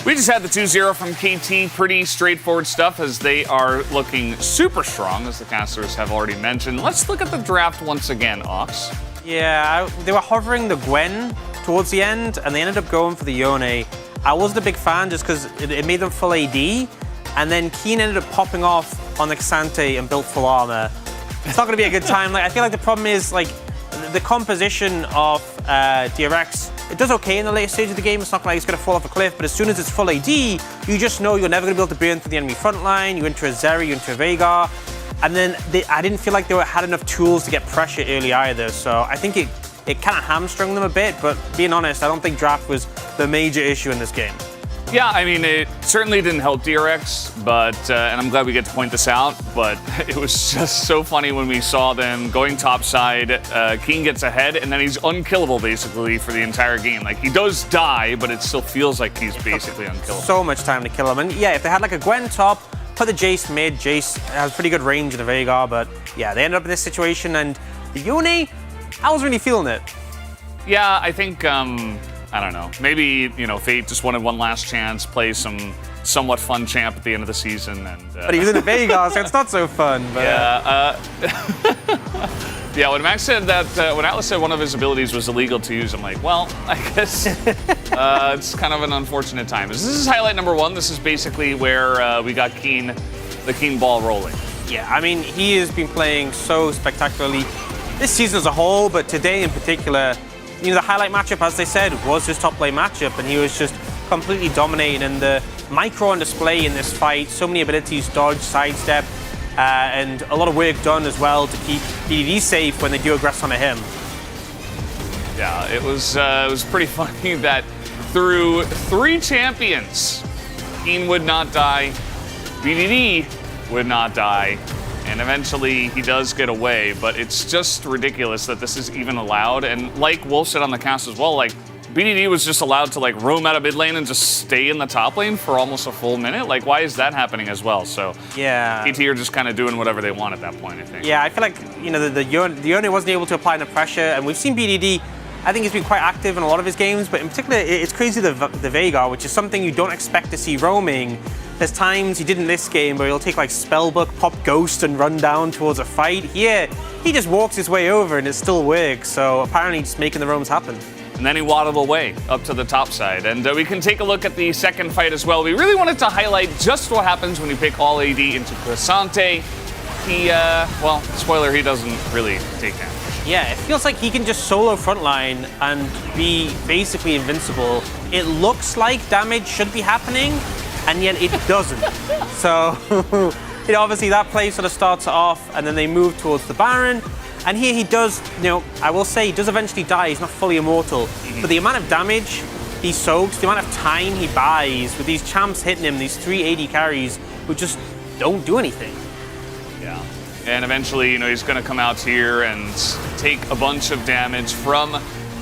we just had the 2-0 from KT. Pretty straightforward stuff, as they are looking super strong, as the casters have already mentioned. Let's look at the draft once again, Ox. Yeah, they were hovering the Gwen towards the end, and they ended up going for the Yone. I wasn't a big fan just because it made them full AD, and then Keen ended up popping off on the Xante and built full armor. It's not going to be a good time. Like, I feel like the problem is, like, the composition of DRX, it does okay in the later stage of the game. It's not like it's going to fall off a cliff, but as soon as it's full AD, you just know you're never going to be able to burn through the enemy front line. You enter a Zeri, you enter a Veigar, and then I didn't feel like they had enough tools to get pressure early either. So I think it kind of hamstrung them a bit, but being honest, I don't think draft was the major issue in this game. Yeah, I mean, it certainly didn't help DRX, but, and I'm glad we get to point this out, but it was just so funny when we saw them going topside. Keen gets ahead, and then he's unkillable, basically, for the entire game. Like, he does die, but it still feels like he's basically unkillable. So much time to kill him. And yeah, if they had like a Gwen top, put the Jace mid. Jace has pretty good range in the Veigar, but yeah, they ended up in this situation, and the Yone, I was really feeling it. Yeah, I think, I don't know. Maybe, you know, Fate just wanted one last chance, play some somewhat fun champ at the end of the season. And but he was in the Veigar, so it's not so fun. But, yeah. Yeah, when Max said that, when Atlas said one of his abilities was illegal to use, I'm like, well, I guess it's kind of an unfortunate time. This is highlight number 1. This is basically where we got the Keen ball rolling. Yeah, I mean, he has been playing so spectacularly this season as a whole, but today in particular, you know, the highlight matchup, as they said, was his top lane matchup, and he was just completely dominating. And the micro on display in this fight, so many abilities, dodge, sidestep, and a lot of work done as well to keep BDD safe when they do aggress onto him. Yeah, it was pretty funny that through 3 champions, Keen would not die, BDD would not die, and eventually he does get away, but it's just ridiculous that this is even allowed. And like Wolf said on the cast as well, like BDD was just allowed to like roam out of mid lane and just stay in the top lane for almost a full minute. Like, why is that happening as well? So yeah, KT are just kind of doing whatever they want at that point, I think. Yeah, I feel like, you know, the Yone wasn't able to apply the pressure, and we've seen BDD, I think he's been quite active in a lot of his games, but in particular, it's crazy the Veigar, which is something you don't expect to see roaming. There's times he did in this game where he'll take like Spellbook, pop Ghost, and run down towards a fight. Here, he just walks his way over and it still works, so apparently just making the roams happen. And then he waddled away up to the top side. And we can take a look at the second fight as well. We really wanted to highlight just what happens when you pick all AD into Xante. He, well, spoiler, he doesn't really take damage. Yeah, it feels like he can just solo frontline and be basically invincible. It looks like damage should be happening, and yet it doesn't. So, you know, obviously that play sort of starts off, and then they move towards the Baron. And here he does, you know, I will say he does eventually die. He's not fully immortal. But the amount of damage he soaks, the amount of time he buys with these champs hitting him, these 3 AD carries who just don't do anything. Yeah. And eventually, you know, he's going to come out here and take a bunch of damage from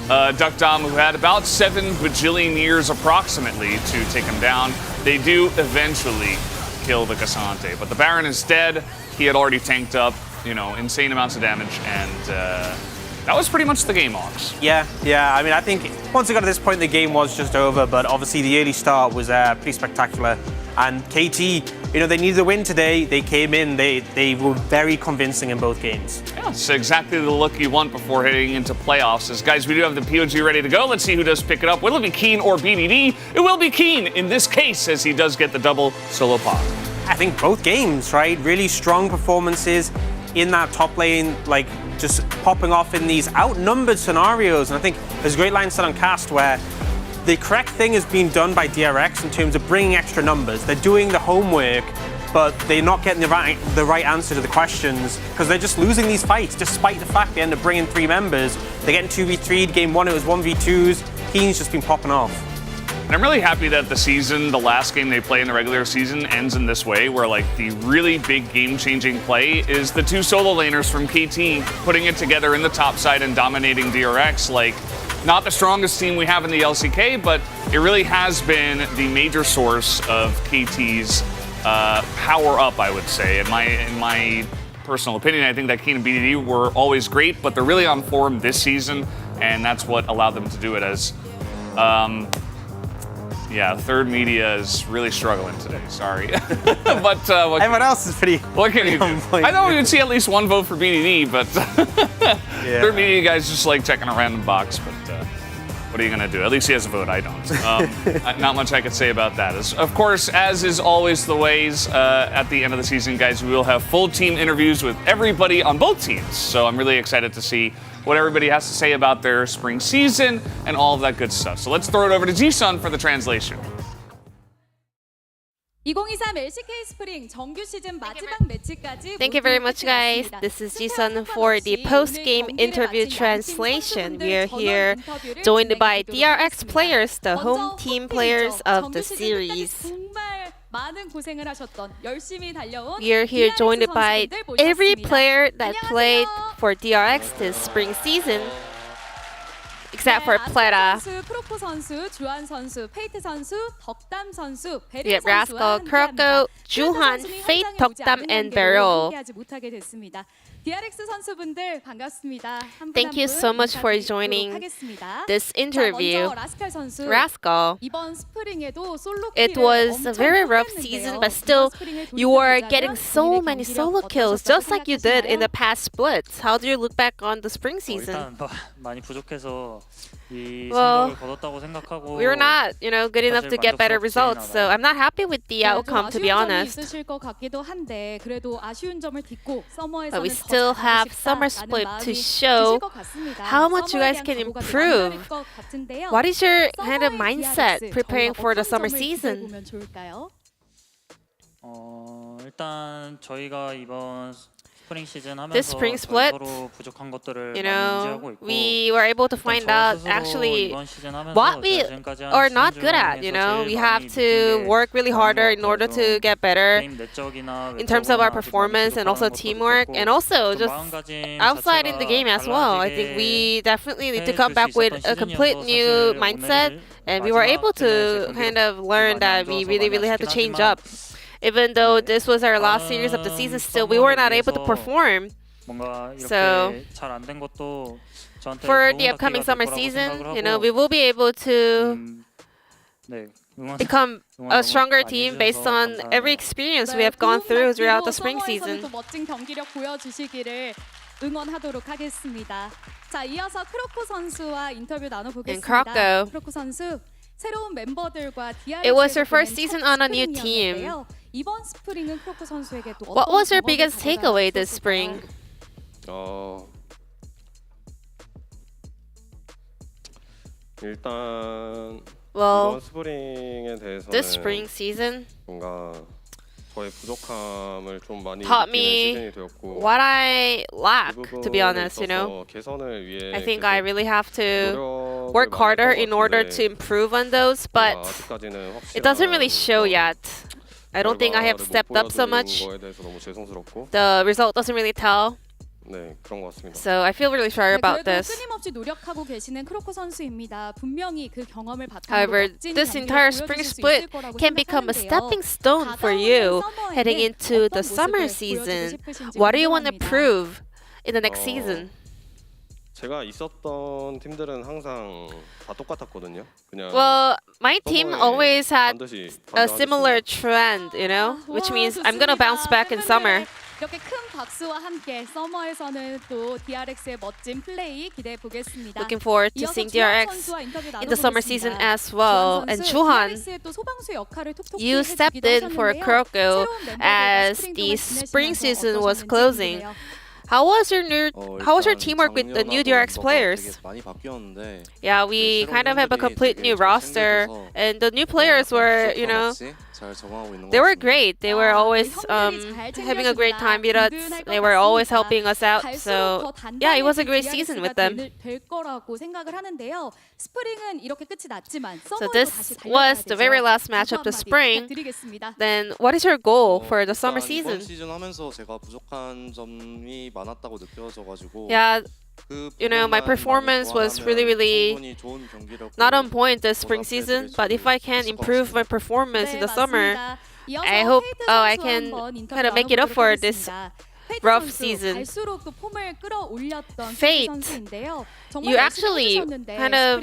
Duck Dom, who had about 7 bajillion years approximately to take him down. They do eventually kill the Xante, but the Baron is dead. He had already tanked up, you know, insane amounts of damage, and that was pretty much the game, Ox. Yeah. I mean, I think once it got to this point, the game was just over, but obviously the early start was pretty spectacular. And KT, you You know, they needed a win today. They came in. They were very convincing in both games. Yeah, it's exactly the look you want before heading into playoffs. As guys, we do have the POG ready to go. Let's see who does pick it up. Will it be Keen or BDD? It will be Keen in this case, as he does get the double solo pod. I think both games, right? Really strong performances in that top lane, like just popping off in these outnumbered scenarios. And I think there's a great line said on Cast where the correct thing is being done by DRX in terms of bringing extra numbers. They're doing the homework, but they're not getting the right answer to the questions because they're just losing these fights, despite the fact they end up bringing 3 members. They're getting 2v3'd. Game 1, it was 1v2s. Keen's just been popping off. And I'm really happy that the season, the last game they play in the regular season, ends in this way, where like the really big game-changing play is the 2 solo laners from KT putting it together in the top side and dominating DRX. Like, not the strongest team we have in the LCK, but it really has been the major source of KT's power up, I would say. In my personal opinion, I think that Keen and BDD were always great, but they're really on form this season, and that's what allowed them to do it. As yeah, Third Media is really struggling today. Sorry, but everyone else is pretty. What can you do? I know we would see at least one vote for BDD, but Yeah. Third Media guys just like checking a random box. But what are you gonna do? At least he has a vote. I don't. Not much I could say about that. Of course, as is always the ways at the end of the season, guys, we will have full team interviews with everybody on both teams. So I'm really excited to see what everybody has to say about their spring season and all of that good stuff. So let's throw it over to Ji-sun for the translation. 2023 LCK 스프링 정규 시즌 마지막 매치까지 Thank you very much, guys. This is Ji-sun for the post-game interview translation. We are here joined by DRX players, the home team players of the series. 많은 고생을 하셨던 열심히 달려온 We are here joined by every player that played for DRX this spring season, except for Pleta. 선수, 크로코 선수, 주한 선수, 페이트 선수, 덕담 선수, We 베릴 have Rascal, 선수와 Kuroko, Juhan, Fate, Tokdam, and Beryl. 함께하지 못하게 됐습니다. DRX 선수분들 반갑습니다. Thank you so much for joining this interview. Rascal, it was a very rough season, but still you are getting so many solo kills, just like you did in the past splits. How do you look back on the spring season? 많이 부족해서 이 Well, 성적을 거뒀다고 생각하고 we were not, good enough to get better results, so I'm not happy with the outcome, to be honest. 있으실 것 같기도 한데 그래도 아쉬운 점을 딛고 But we still have summer split to show how much you guys can improve. What is your kind of mindset preparing for the summer season? 일단 저희가 이번 This spring split, we were able to find out actually what we are not good at. We have to work really harder in order to get better in terms of our performance and also teamwork, and also just outside in the game as well. I think we definitely need to come back with a complete new mindset, and we were able to kind of learn that we really had to change up. Even though this was our last series of the season, still we were not able to perform. So for the upcoming summer season, we will be able to become a stronger team based on every experience we have gone through throughout the spring season. 멋진 경기력 보여주시기를 응원하도록 하겠습니다. 자, 이어서 크로코 선수와 인터뷰 나눠보겠습니다. 크로코 선수. It was her first season on a new team. What was your biggest takeaway this spring? 일단 Well, 이번 스프링에 대해서는 this spring season 뭔가 저의 부족함을 좀 많이 taught 느끼는 me 시즌이 되었고 what I lack, 그 to be honest, 부분에 있어서 개선을 위해 I think I really have to 노력을 work 많이 harder 했던 in 것 order 같은데 to improve on those, but 아직까지는 it doesn't really 확실한 show yet. I don't think I have 결과를 못 stepped up so 보여드린 much. 거에 대해서 너무 죄송스럽고 The result doesn't really tell. 네, 그런 것 같습니다. So I feel really sorry about 그래도 this. 끊임없이 노력하고 계시는 크로코 선수입니다. 분명히 그 경험을 바탕으로 However, 멋진 this 경기를 entire spring 보여주실 수 split 있을 거라고 can become a 생각하는데요. stepping stone for you heading into the summer season. What do you want to prove in the next season? 제가 있었던 팀들은 항상 다 똑같았거든요. 그냥 Well, my team 서머에 always had 반드시 a similar trend, you know, which means I'm gonna bounce back in summer. 이렇게 큰 박수와 함께 서머에서는 또 DRX의 멋진 플레이 기대해 보겠습니다. Looking forward to seeing DRX in the summer season as well. And Juhan, you stepped in for Kuroko as the spring season was closing. How was your teamwork with the new DRX players? Yeah, we kind of have a complete new roster, and the new players were, you know, they were great. They were always having a great time with us. They were always helping us out. So yeah, it was a great season with them. So this was the very last match of the spring. Then what is your goal for the summer season? Yeah, you know, my performance was really not on point this spring season, but if I can improve my performance in the summer, I hope I can kind of make it up for this rough season. Fate, you actually kind of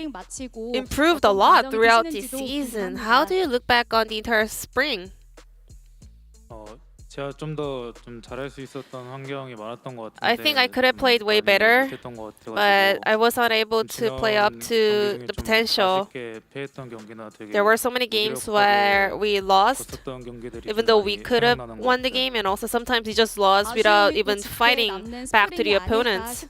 improved a lot throughout the season. How do you look back on the entire spring? 제가 좀 잘할 수 있었던 환경이 많았던 것 같은데 I think I could have played way better, but I was not able to play up to the potential. There were so many games where we lost, even though we could have won the game, and also sometimes we just lost without even fighting back to the opponents.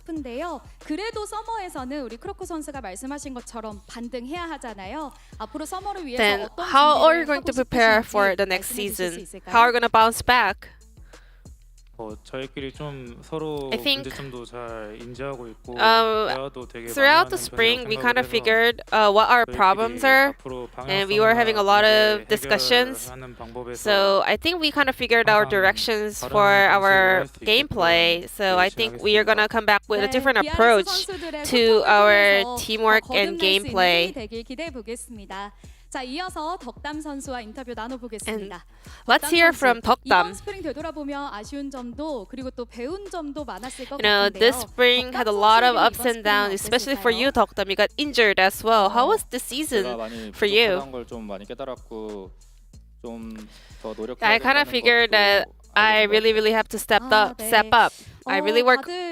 그래도 서머에서는 우리 크로코 선수가 말씀하신 것처럼 반등해야 하잖아요. 앞으로 서머를 위해서 Then 어떤 how are you going to prepare for the next season? How are you going to bounce back? 저희끼리 좀 서로 I think 문제점도 잘 인지하고 있고 throughout the spring we kind of figured what our problems are, and we were having a lot of discussions. So I think we kind of figured our directions for our gameplay. So I think we are gonna come back with a different approach to our teamwork and gameplay. 자, 이어서 덕담 선수와 인터뷰 나눠보겠습니다. Let's hear from 이번 덕담. 스프링 되돌아보며 아쉬운 점도 그리고 또 배운 점도 많았을 것 You know, 같은데요. this spring had a lot of ups and downs, especially for you, 덕담. You got injured as well. How was the season for you? 걸좀 많이 깨달았고 좀 더 노력해야 I kind of figured that I really have to step up. I really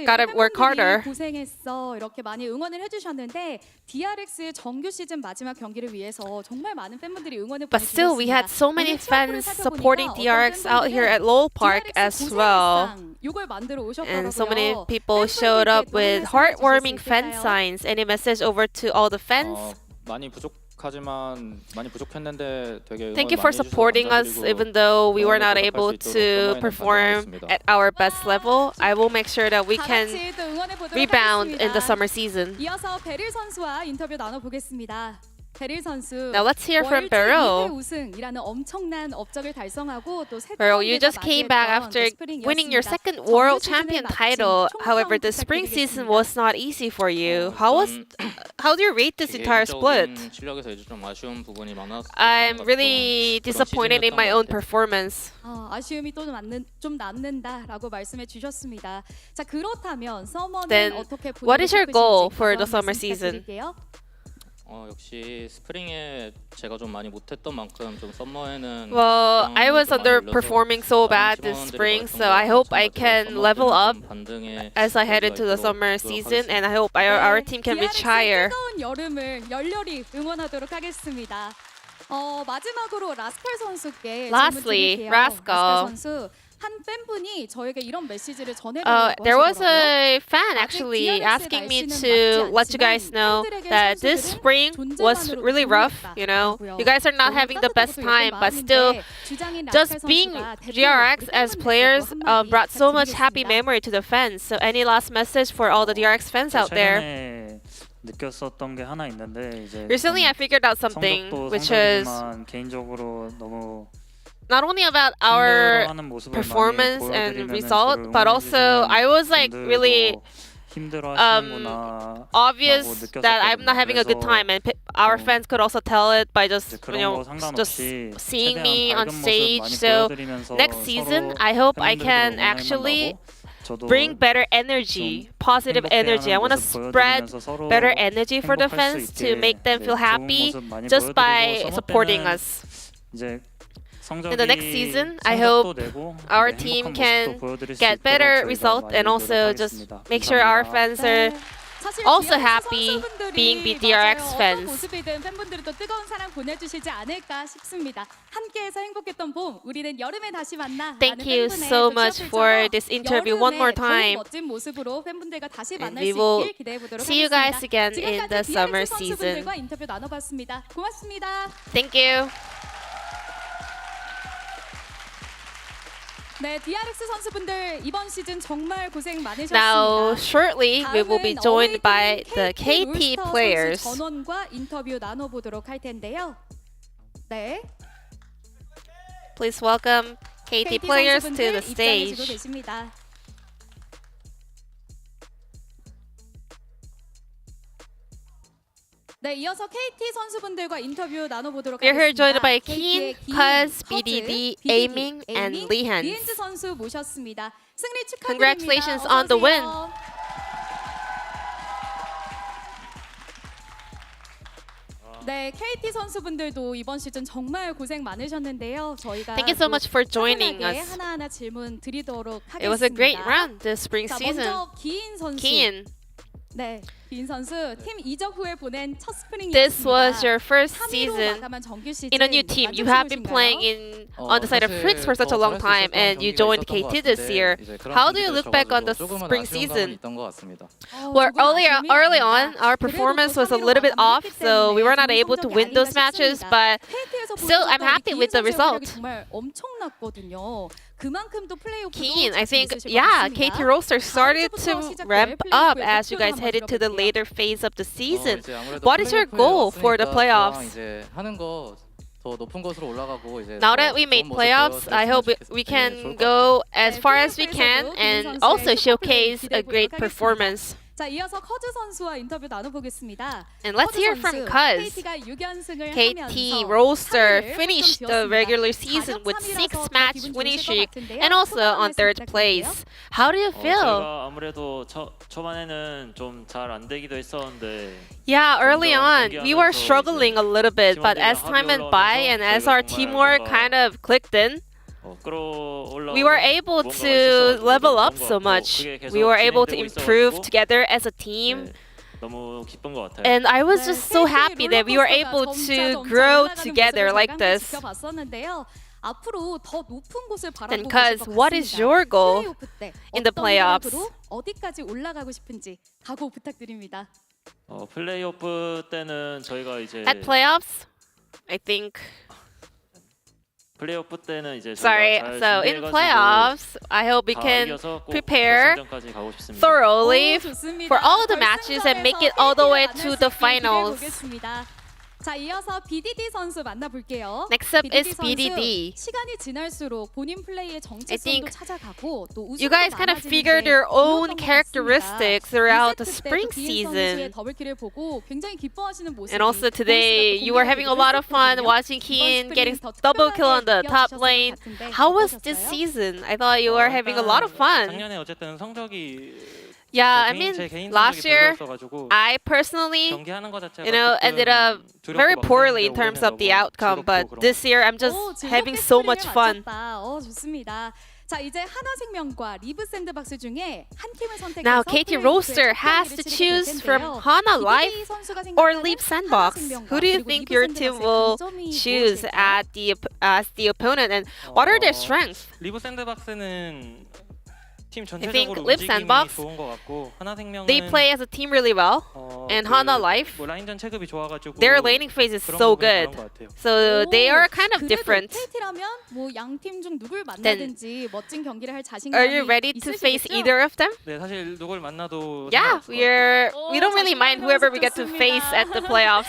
gotta work harder. 고생했어 이렇게 많이 응원을 해주셨는데 DRX의 정규 시즌 마지막 경기를 위해서 정말 많은 팬분들이 응원을 But still, we had so many fans supporting DRX out here at Lowell Park as well. And so many people showed up with heartwarming fan signs. Any message over to all the fans? Thank you for supporting us even though we were not able to perform at our best level. I will make sure that we can rebound in the summer season. 이어서 베릴 선수와 인터뷰 나눠보겠습니다. 베릴 선수. Now let's hear from Beryl. 우승이라는 엄청난 업적을 달성하고 또 Beryl, you just came back after winning your second world champion title. However, the spring season was not easy for you. How do you rate this entire split? I'm really disappointed in my own performance. 아쉬움이 좀 남는다라고 말씀해 주셨습니다. 자, 그렇다면 서머는 Then, 어떻게 what is your goal for the summer season? 역시 스프링에 제가 좀 많이 못했던 만큼 좀 썸머에는 Well, I was underperforming so bad this spring, so I hope I can level up as I head into the summer season, and I hope our team can reach higher. 뜨거운 여름을 열렬히 응원하도록 하겠습니다. 마지막으로 라스칼 선수께 Lastly, 질문 드릴게요. Rascal. 선수. 한 팬분이 저에게 이런 메시지를 There was a fan actually asking me to let you guys know that this spring was really rough. You know, you guys are not having the best time, but still, just being DRX as players brought so much happy memory to the fans. So, any last message for all the DRX fans out there? 느꼈었던 게 하나 있는데 이제 Recently, I figured out something, which is 개인적으로 너무 not only about our performance and result, but also I was like really obvious that I'm not having a good time, and our fans could also tell it by just just seeing me on stage. So next season, I hope I can actually bring better energy, positive energy. I want to spread better energy for the fans to make them feel happy just by supporting us. In the next season, I hope our team can get better result and also just make sure our fans are also happy being DRX fans. 보습이든 팬분들이 또 뜨거운 사랑 보내주시지 않을까 싶습니다. 함께해서 행복했던 봄, 우리는 여름에 다시 만나. Thank you so much for this interview one more time. 멋진 모습으로 팬분들과 다시 And 만날 we 수 will 있길 기대해 보도록 see you 하겠습니다. guys again in the summer season. 선수분들과 인터뷰 나눠봤습니다. 고맙습니다. Thank you. 네, DRX 선수분들 이번 시즌 정말 고생 많으셨습니다. Now, shortly, we will be joined by the KT players. 전원과 인터뷰 나눠보도록 할 텐데요. 네. Please welcome KT players to the stage. 계십니다. 네, 이어서 KT 선수분들과 인터뷰 나눠보도록 We're here 하겠습니다. joined by KT의 Keen, Cuz, BDD, Aiming, and Lihan. 리엔즈 선수 모셨습니다. 승리 축하드립니다. Congratulations 어서 on the win. 오세요. 네, KT 선수분들도 이번 시즌 정말 고생 많으셨는데요. 저희가 Thank you so much for joining 편안하게 us. 하나하나 질문 드리도록 하겠습니다. It was a great run this spring 자, season. 먼저 기인 선수. Keen, 네, 기인 선수 팀 이적 후에 보낸 첫 스프링이었습니다. this was your first 3위로 season 마감한 정규 시즌 in a new team. You have been playing on the side of Fricks for such a long time, and you joined KT this year. How do you look back on the spring season? Well, early on, our performance was a little bit off, so we were not able to win those matches, but still, I'm happy with the result. 정말 엄청났거든요. 그만큼 또 플레이오프도 Keen, I think, 있으실 것 yeah, 같습니다. KT roster started to ramp up as you guys headed to the later phase of the season. What is your goal for the playoffs? Now that we made playoffs, I hope we can go as far as we can and also showcase a great performance. 자, 이어서 커즈 선수와 인터뷰 나눠보겠습니다. And let's hear from Cuz. KT가 6연승을 KT roster finished the regular season with 6-match winning streak and also on third place. How do you feel? 저희가 아무래도 초반에는 좀 잘 안 되기도 했었는데 Yeah, early on, we were struggling a little bit, but as time went by and as our teamwork kind of clicked in, we were able to level up so much. We were able to improve together as a team. And I was just so happy that we were able to grow together like this. 앞으로 더 높은 곳을 Then 바라보고 Cuz, what is your goal in the playoffs? 어디까지 올라가고 싶은지 각오 부탁드립니다. 플레이오프 때는 저희가 이제 At playoffs, I think. 플레이오프 때는 이제 Sorry, so in playoffs, I hope we can prepare thoroughly for all the matches and make it all the way to the finals. 자, 이어서 BDD 선수 만나볼게요. Next up is 선수, BDD. 시간이 지날수록 본인 플레이의 정체성도 찾아가고 또 우승도 You guys kind of figured your own characteristics throughout the spring season. 더블킬을 보고 굉장히 기뻐하시는 모습이 And also today, you were having a lot of fun watching Keen getting double kill on the top lane. How was this season? I thought you were having a lot of fun. 작년에 어쨌든 성적이 Yeah, I mean, last year, I personally, ended up very poorly in terms of the outcome. But this year, I'm just having so much fun. 좋습니다. 자, 이제 하나생명과 리브 샌드박스 중에 한 팀을 선택해서 Now, KT roster has to choose from Hana Life or Leap Sandbox. Who do you think your team will choose as the opponent, and what are their strengths? 리브 샌드박스는 팀 I think 전체적으로 Leap 움직임이 Sandbox, 좋은 것 같고 하나생명은 they play as a team really well, and Hana Life, 뭐 라인전 체급이 좋아가지고 their laning phase is so good. So they are kind of different. KT라면 뭐 양 팀 중 누굴 만나든지 멋진 경기를 할 자신감이 Are you ready to face either of them? 네, 사실 누굴 만나도 Yeah, we don't really mind whoever we get to face at the playoffs.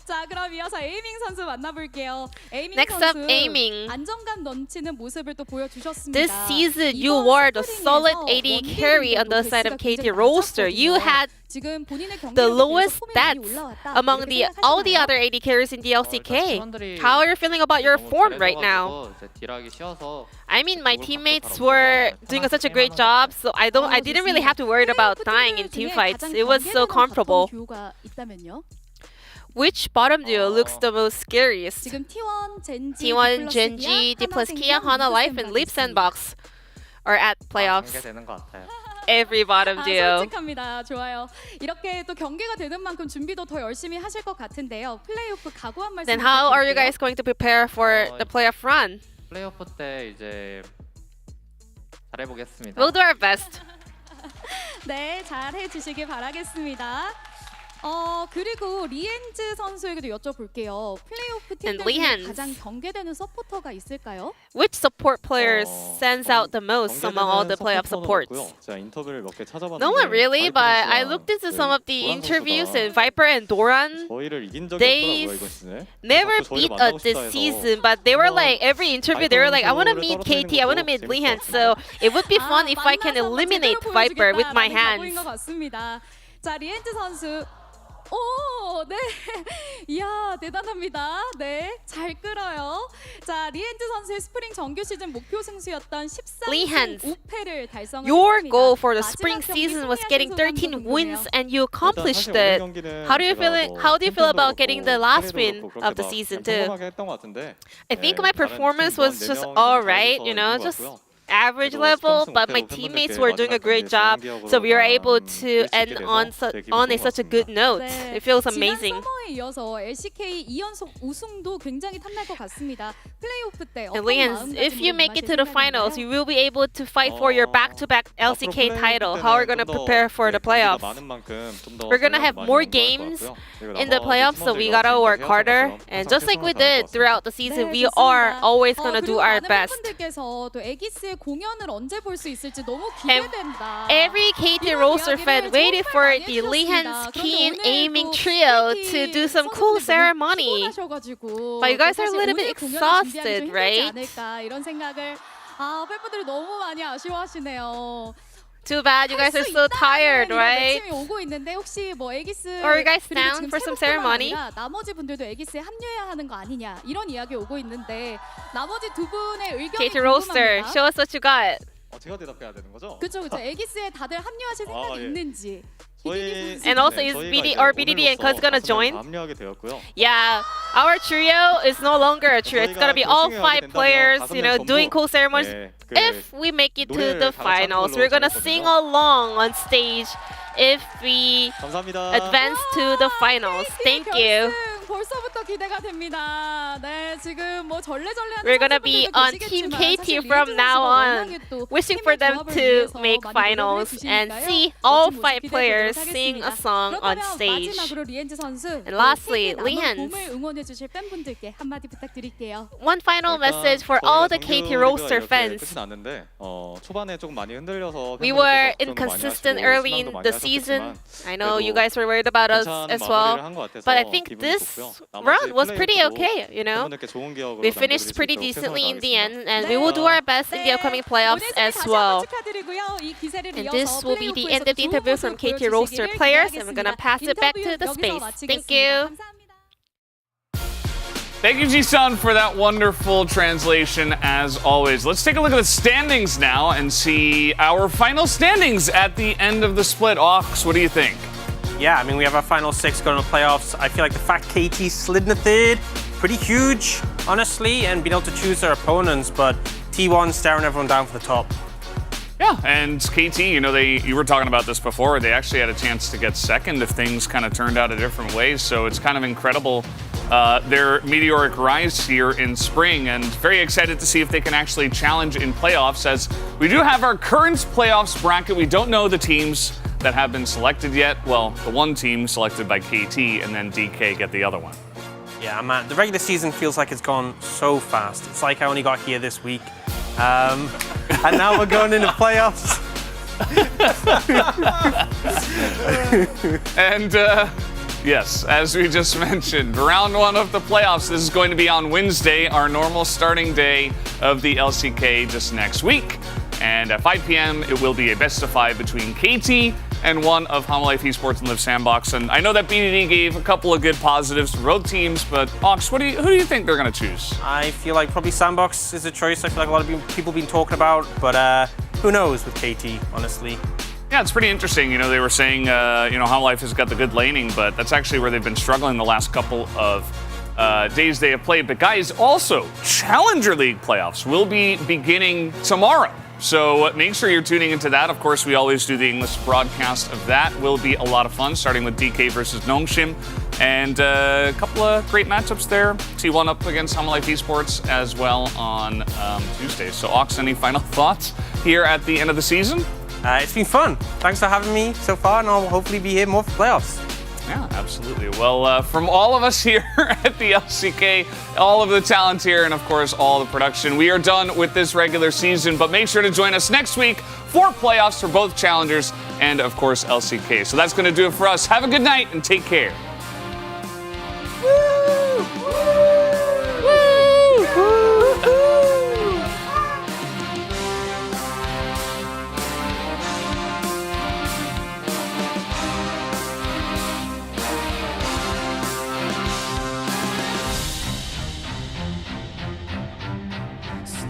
자, 그럼 이어서 에이밍 선수 만나볼게요. 에이밍 Next 선수 up, Aiming. 안정감 넘치는 모습을 또 보여주셨습니다. This season, you were the solid AD carry on the side of KT roster. You had the lowest stats among all the other AD carries in the LCK. How are you feeling about your form right now? I mean, my teammates were doing such a great job, so I didn't really have to worry about dying in team fights. It was so comfortable. Which bottom duo looks the most scariest? T1, Genji, D plus Kia, Hana Life, and Leap Sandbox are at playoffs. Every bottom duo. 솔직합니다. 좋아요. 이렇게 또 경기가 되는 만큼 준비도 더 열심히 하실 것 같은데요. 플레이오프 각오 한 말씀 Then how are you guys going to prepare for the playoff run? 플레이오프 때 이제 잘해보겠습니다. We'll do our best. 네, 잘 해주시길 바라겠습니다. 그리고 리엔즈 선수에게도 여쭤볼게요. 플레이오프 팀들 중에 가장 경계되는 서포터가 있을까요? Which support players stands out the most among all the playoff supports? No one really, but I looked into some of the interviews and Viper and Doran. They never beat us this season, but they were like, every interview they were like, I want to meet KT, I want to meet Lihan, so it would be fun if I can eliminate Viper with my hands. 자, 리엔즈 선수. 오, 네. 이야, 대단합니다. 네, 잘 끌어요. 자, 리엔즈 선수의 스프링 정규 시즌 목표 승수였던 13승 5패를 달성했습니다. Your goal for the spring season was getting 13 wins, and you accomplished it. How do you feel about getting the last win of the season too? I think my performance was just alright, you know, just average level, but my teammates were doing a great job, so we were able to end on such a good note. It feels amazing. 지난 서머에 이어서 LCK 2연속 우승도 굉장히 탐날 것 같습니다. 플레이오프 때 And Lian, if you make it to the finals, you will be able to fight for your back-to-back LCK title. How are we going to prepare for the playoffs? We're going to have more games in the playoffs, so we gotta work harder. And just like we did throughout the season, we are always going to do our best. 공연을 언제 볼 수 있을지 너무 기대된다. Every KT roster fan waited for the Lihan's Keen Aiming trio to do some cool ceremony. But you guys are a little bit exhausted, right? 이런 생각을 팬분들이 너무 많이 아쉬워하시네요. Too bad you guys are so tired, right? 오고 있는데 혹시 뭐 에기스 Are you guys down for some ceremony? 나머지 분들도 에기스에 합류해야 하는 거 아니냐 이런 이야기 오고 있는데 나머지 두 분의 의견이 KT roster, show us what you got. 제가 대답해야 되는 거죠? 그렇죠. 에기스에 다들 합류하실 생각이 있는지. And also, is BDD and Cuz gonna join? 합류하게 되었고요. Yeah, our trio is no longer a trio. It's gonna be all 5 players, you know, doing cool ceremonies. If we make it to the finals, we're gonna sing along on stage if we advance to the finals. Thank you. 벌써부터 기대가 됩니다. 네, 지금 뭐 절레절레한 We're gonna be on Team KT from now on, wishing for them to make finals and see all 5 players sing a song on stage. And lastly, Lian. One final message for all the KT roster fans. We were inconsistent early in the season. I know you guys were worried about us as well, but I think this run was pretty okay, you know. We finished pretty decently in the end, and we will do our best in the upcoming playoffs as well. And this will be the end of the interview from KT roster players, and we're gonna pass it back to the space. Thank you. Thank you, Ji-sun, for that wonderful translation, as always. Let's take a look at the standings now and see our final standings at the end of the split. Ox, what do you think? Yeah, I mean, we have our final 6 going to the playoffs. I feel like the fact KT slid in the third, pretty huge, honestly, and being able to choose their opponents, but T1 staring everyone down for the top. Yeah, and KT, you know, you were talking about this before, they actually had a chance to get second if things kind of turned out a different way, so it's kind of incredible their meteoric rise here in spring, and very excited to see if they can actually challenge in playoffs, as we do have our current playoffs bracket. We don't know the teams that have been selected yet. Well, the one team selected by KT, and then DK get the other one. Yeah, man, the regular season feels like it's gone so fast. It's like I only got here this week. And now we're going into playoffs. And Yes, as we just mentioned, round one of the playoffs. This is going to be on Wednesday, our normal starting day of the LCK just next week. And at 5 p.m., it will be a best of 5 between KT and one of Homolife Esports and Live Sandbox. And I know that BDD gave a couple of good positives to both teams, but Ox, who do you think they're going to choose? I feel like probably Sandbox is a choice. I feel like a lot of people have been talking about, but who knows with KT, honestly. Yeah, it's pretty interesting. You know, they were saying, Homolife has got the good laning, but that's actually where they've been struggling the last couple of days they have played. But guys, also, Challenger League playoffs will be beginning tomorrow. So make sure you're tuning into that. Of course, we always do the English broadcast of that. Will be a lot of fun, starting with DK versus Nongshim. And a couple of great matchups there. T1 up against Homolife Esports as well on Tuesday. So Ox, any final thoughts here at the end of the season? It's been fun. Thanks for having me so far, and I'll hopefully be here more for playoffs. Yeah, absolutely. Well, from all of us here at the LCK, all of the talent here, and of course, all the production, we are done with this regular season. But make sure to join us next week for playoffs for both challengers and, of course, LCK. So that's going to do it for us. Have a good night and take care.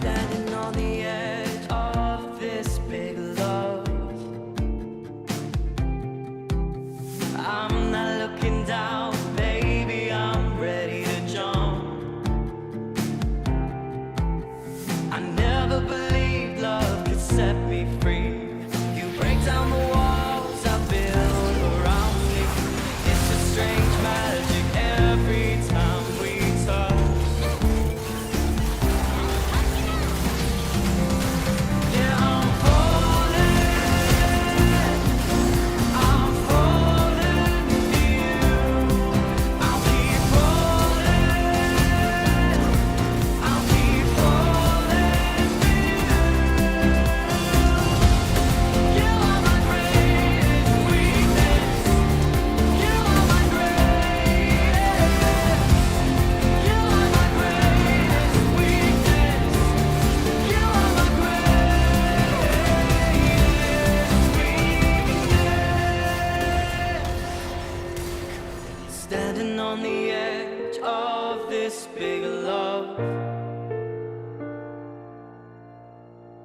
Standing on the edge of this big love, I'm not looking down, baby, I'm ready to jump. I never believed love could set me free. You break down the walls I build around me. It's a strange magic every time we touch. Standing on the edge of this big love,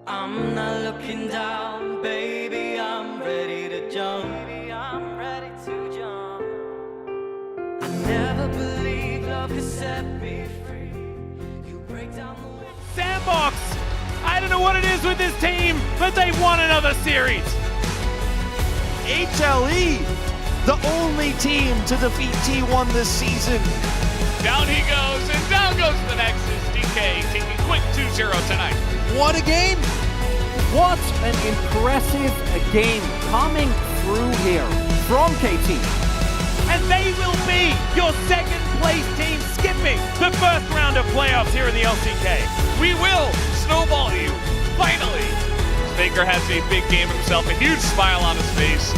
I'm not looking down, baby, I'm ready to jump. Baby, I'm ready to jump. I never believed love could set me free. You break down the walls. Sandbox! I don't know what it is with this team, but they won another series. HLE, the only team to defeat T1 this season. Down he goes, and down goes the Nexus. DK taking quick 2-0 tonight. What a game! What an impressive game coming through here from KT. And they will be your second place team skipping the first round of playoffs here in the LCK. We will snowball you, finally. Faker has a big game himself, a huge smile on his face.